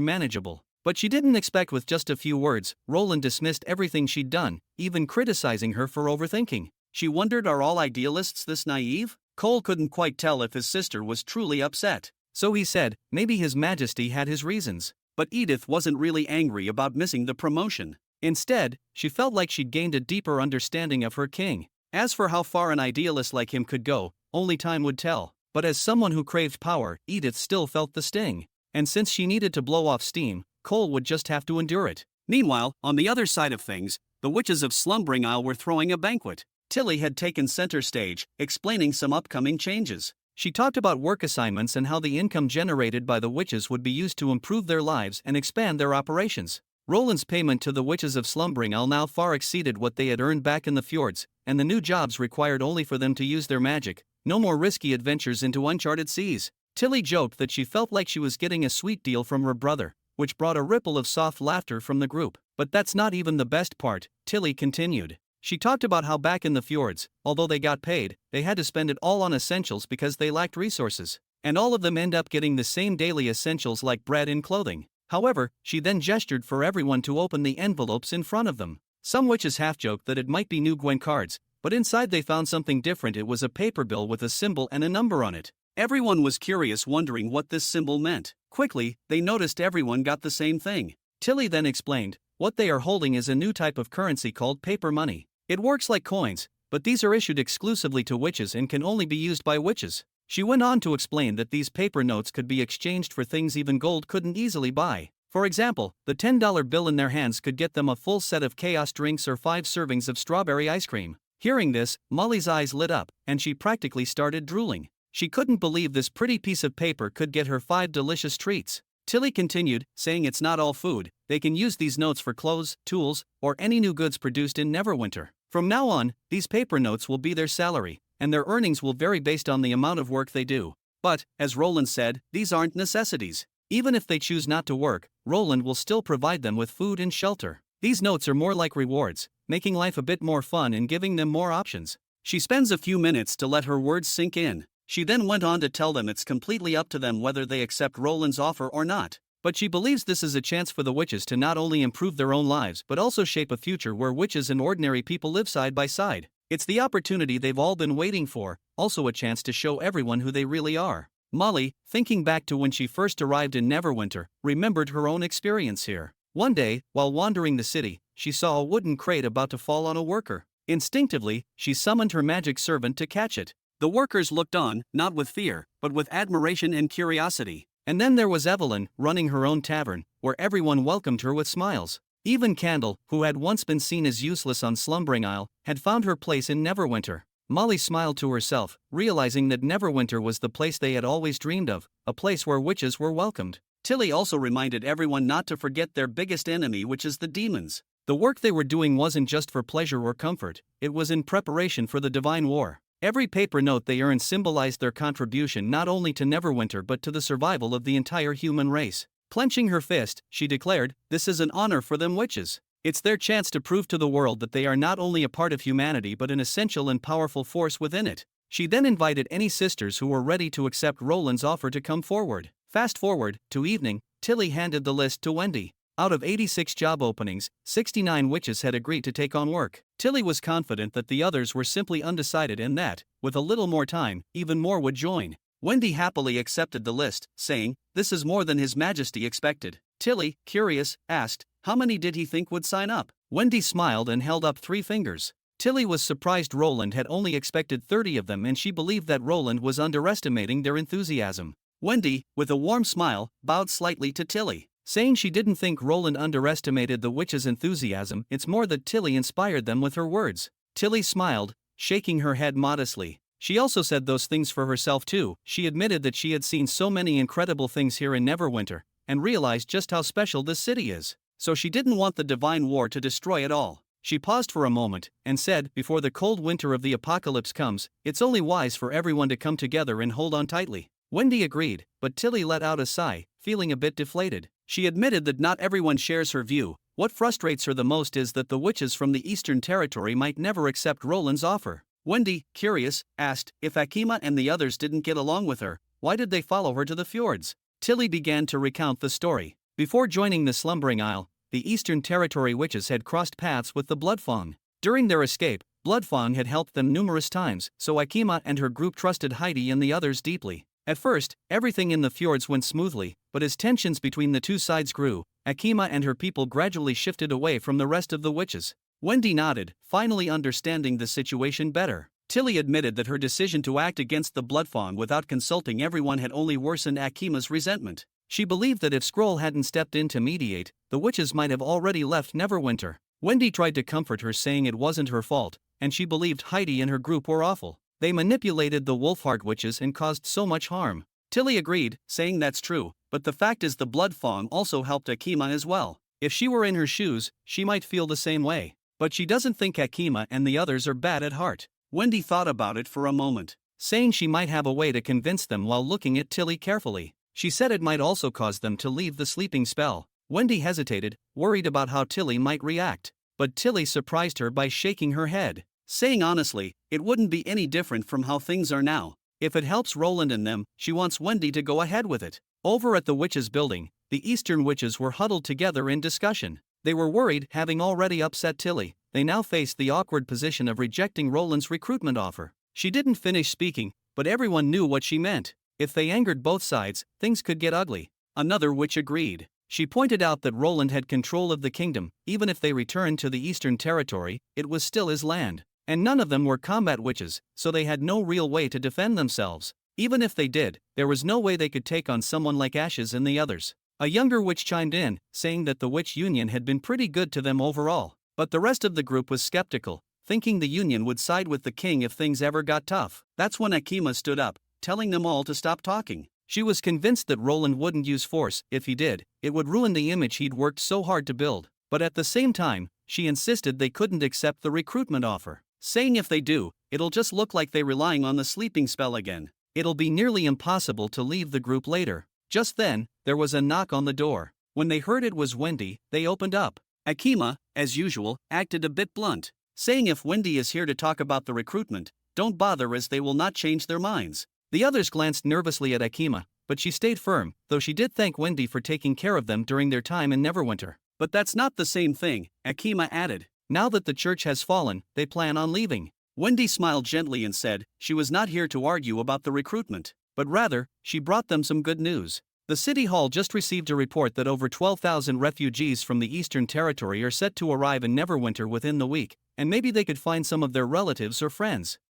manageable. But she didn't expect with just a few words, Roland dismissed everything she'd done, even criticizing her for overthinking. She wondered, are all idealists this naive? Cole couldn't quite tell if his sister was truly upset. So he said, maybe His Majesty had his reasons. But Edith wasn't really angry about missing the promotion. Instead, she felt like she'd gained a deeper understanding of her king. As for how far an idealist like him could go, only time would tell. But as someone who craved power, Edith still felt the sting. And since she needed to blow off steam, Cole would just have to endure it. Meanwhile, on the other side of things, the witches of Slumbering Isle were throwing a banquet. Tilly had taken center stage, explaining some upcoming changes. She talked about work assignments and how the income generated by the witches would be used to improve their lives and expand their operations. Roland's payment to the witches of Slumbering Isle now far exceeded what they had earned back in the fjords, and the new jobs required only for them to use their magic, no more risky adventures into uncharted seas. Tilly joked that she felt like she was getting a sweet deal from her brother, which brought a ripple of soft laughter from the group. But that's not even the best part, Tilly continued. She talked about how back in the fjords, although they got paid, they had to spend it all on essentials because they lacked resources. And all of them end up getting the same daily essentials like bread and clothing. However, she then gestured for everyone to open the envelopes in front of them. Some witches half-joked that it might be new Gwen cards, but inside they found something different. It was a paper bill with a symbol and a number on it. Everyone was curious, wondering what this symbol meant. Quickly, they noticed everyone got the same thing. Tilly then explained, what they are holding is a new type of currency called paper money. It works like coins, but these are issued exclusively to witches and can only be used by witches. She went on to explain that these paper notes could be exchanged for things even gold couldn't easily buy. For example, the $10 bill in their hands could get them a full set of chaos drinks or 5 servings of strawberry ice cream. Hearing this, Molly's eyes lit up, and she practically started drooling. She couldn't believe this pretty piece of paper could get her 5 delicious treats. Tilly continued, saying it's not all food, they can use these notes for clothes, tools, or any new goods produced in Neverwinter. From now on, these paper notes will be their salary, and their earnings will vary based on the amount of work they do. But, as Roland said, these aren't necessities. Even if they choose not to work, Roland will still provide them with food and shelter. These notes are more like rewards, making life a bit more fun and giving them more options. She spends a few minutes to let her words sink in. She then went on to tell them it's completely up to them whether they accept Roland's offer or not. But she believes this is a chance for the witches to not only improve their own lives but also shape a future where witches and ordinary people live side by side. It's the opportunity they've all been waiting for, also a chance to show everyone who they really are. Molly, thinking back to when she first arrived in Neverwinter, remembered her own experience here. One day, while wandering the city, she saw a wooden crate about to fall on a worker. Instinctively, she summoned her magic servant to catch it. The workers looked on, not with fear, but with admiration and curiosity. And then there was Evelyn, running her own tavern, where everyone welcomed her with smiles. Even Candle, who had once been seen as useless on Slumbering Isle, had found her place in Neverwinter. Molly smiled to herself, realizing that Neverwinter was the place they had always dreamed of, a place where witches were welcomed. Tilly also reminded everyone not to forget their biggest enemy, which is the demons. The work they were doing wasn't just for pleasure or comfort, it was in preparation for the Divine War. Every paper note they earned symbolized their contribution not only to Neverwinter but to the survival of the entire human race. Clenching her fist, she declared, "This is an honor for them witches. It's their chance to prove to the world that they are not only a part of humanity but an essential and powerful force within it." She then invited any sisters who were ready to accept Roland's offer to come forward. Fast forward to evening, Tilly handed the list to Wendy. Out of 86 job openings, 69 witches had agreed to take on work. Tilly was confident that the others were simply undecided and that, with a little more time, even more would join. Wendy happily accepted the list, saying, "This is more than His Majesty expected." Tilly, curious, asked, "How many did he think would sign up?" Wendy smiled and held up 3 fingers. Tilly was surprised Roland had only expected 30 of them, and she believed that Roland was underestimating their enthusiasm. Wendy, with a warm smile, bowed slightly to Tilly, saying she didn't think Roland underestimated the witches' enthusiasm, it's more that Tilly inspired them with her words. Tilly smiled, shaking her head modestly. She also said those things for herself too. She admitted that she had seen so many incredible things here in Neverwinter, and realized just how special this city is. So she didn't want the divine war to destroy it all. She paused for a moment, and said, before the cold winter of the apocalypse comes, it's only wise for everyone to come together and hold on tightly. Wendy agreed, but Tilly let out a sigh, feeling a bit deflated. She admitted that not everyone shares her view. What frustrates her the most is that the witches from the Eastern Territory might never accept Roland's offer. Wendy, curious, asked, if Akima and the others didn't get along with her, why did they follow her to the fjords? Tilly began to recount the story. Before joining the Slumbering Isle, the Eastern Territory witches had crossed paths with the Bloodfang. During their escape, Bloodfang had helped them numerous times, so Akima and her group trusted Heidi and the others deeply. At first, everything in the fjords went smoothly, but as tensions between the two sides grew, Akima and her people gradually shifted away from the rest of the witches. Wendy nodded, finally understanding the situation better. Tilly admitted that her decision to act against the Bloodfang without consulting everyone had only worsened Akima's resentment. She believed that if Skrull hadn't stepped in to mediate, the witches might have already left Neverwinter. Wendy tried to comfort her, saying it wasn't her fault, and she believed Heidi and her group were awful. They manipulated the Wolfheart witches and caused so much harm. Tilly agreed, saying that's true, but the fact is the Bloodfang also helped Akima as well. If she were in her shoes, she might feel the same way. But she doesn't think Akima and the others are bad at heart. Wendy thought about it for a moment, saying she might have a way to convince them while looking at Tilly carefully. She said it might also cause them to leave the sleeping spell. Wendy hesitated, worried about how Tilly might react. But Tilly surprised her by shaking her head, saying honestly, it wouldn't be any different from how things are now. If it helps Roland and them, she wants Wendy to go ahead with it. Over at the witches' building, the Eastern witches were huddled together in discussion. They were worried, having already upset Tilly. They now faced the awkward position of rejecting Roland's recruitment offer. She didn't finish speaking, but everyone knew what she meant. If they angered both sides, things could get ugly. Another witch agreed. She pointed out that Roland had control of the kingdom. Even if they returned to the Eastern Territory, it was still his land. And none of them were combat witches, so they had no real way to defend themselves. Even if they did, there was no way they could take on someone like Ashes and the others. A younger witch chimed in, saying that the witch union had been pretty good to them overall. But the rest of the group was skeptical, thinking the union would side with the king if things ever got tough. That's when Akima stood up, telling them all to stop talking. She was convinced that Roland wouldn't use force. If he did, it would ruin the image he'd worked so hard to build. But at the same time, she insisted they couldn't accept the recruitment offer, saying if they do, it'll just look like they're relying on the sleeping spell again. It'll be nearly impossible to leave the group later. Just then, there was a knock on the door. When they heard it was Wendy, they opened up. Akima, as usual, acted a bit blunt, saying if Wendy is here to talk about the recruitment, don't bother as they will not change their minds. The others glanced nervously at Akima, but she stayed firm, though she did thank Wendy for taking care of them during their time in Neverwinter. But that's not the same thing, Akima added. Now that the church has fallen, they plan on leaving. Wendy smiled gently and said she was not here to argue about the recruitment, but rather, she brought them some good news. The City Hall just received a report that over 12,000 refugees from the Eastern Territory are set to arrive in Neverwinter within the week, and maybe they could find some of their relatives or friends.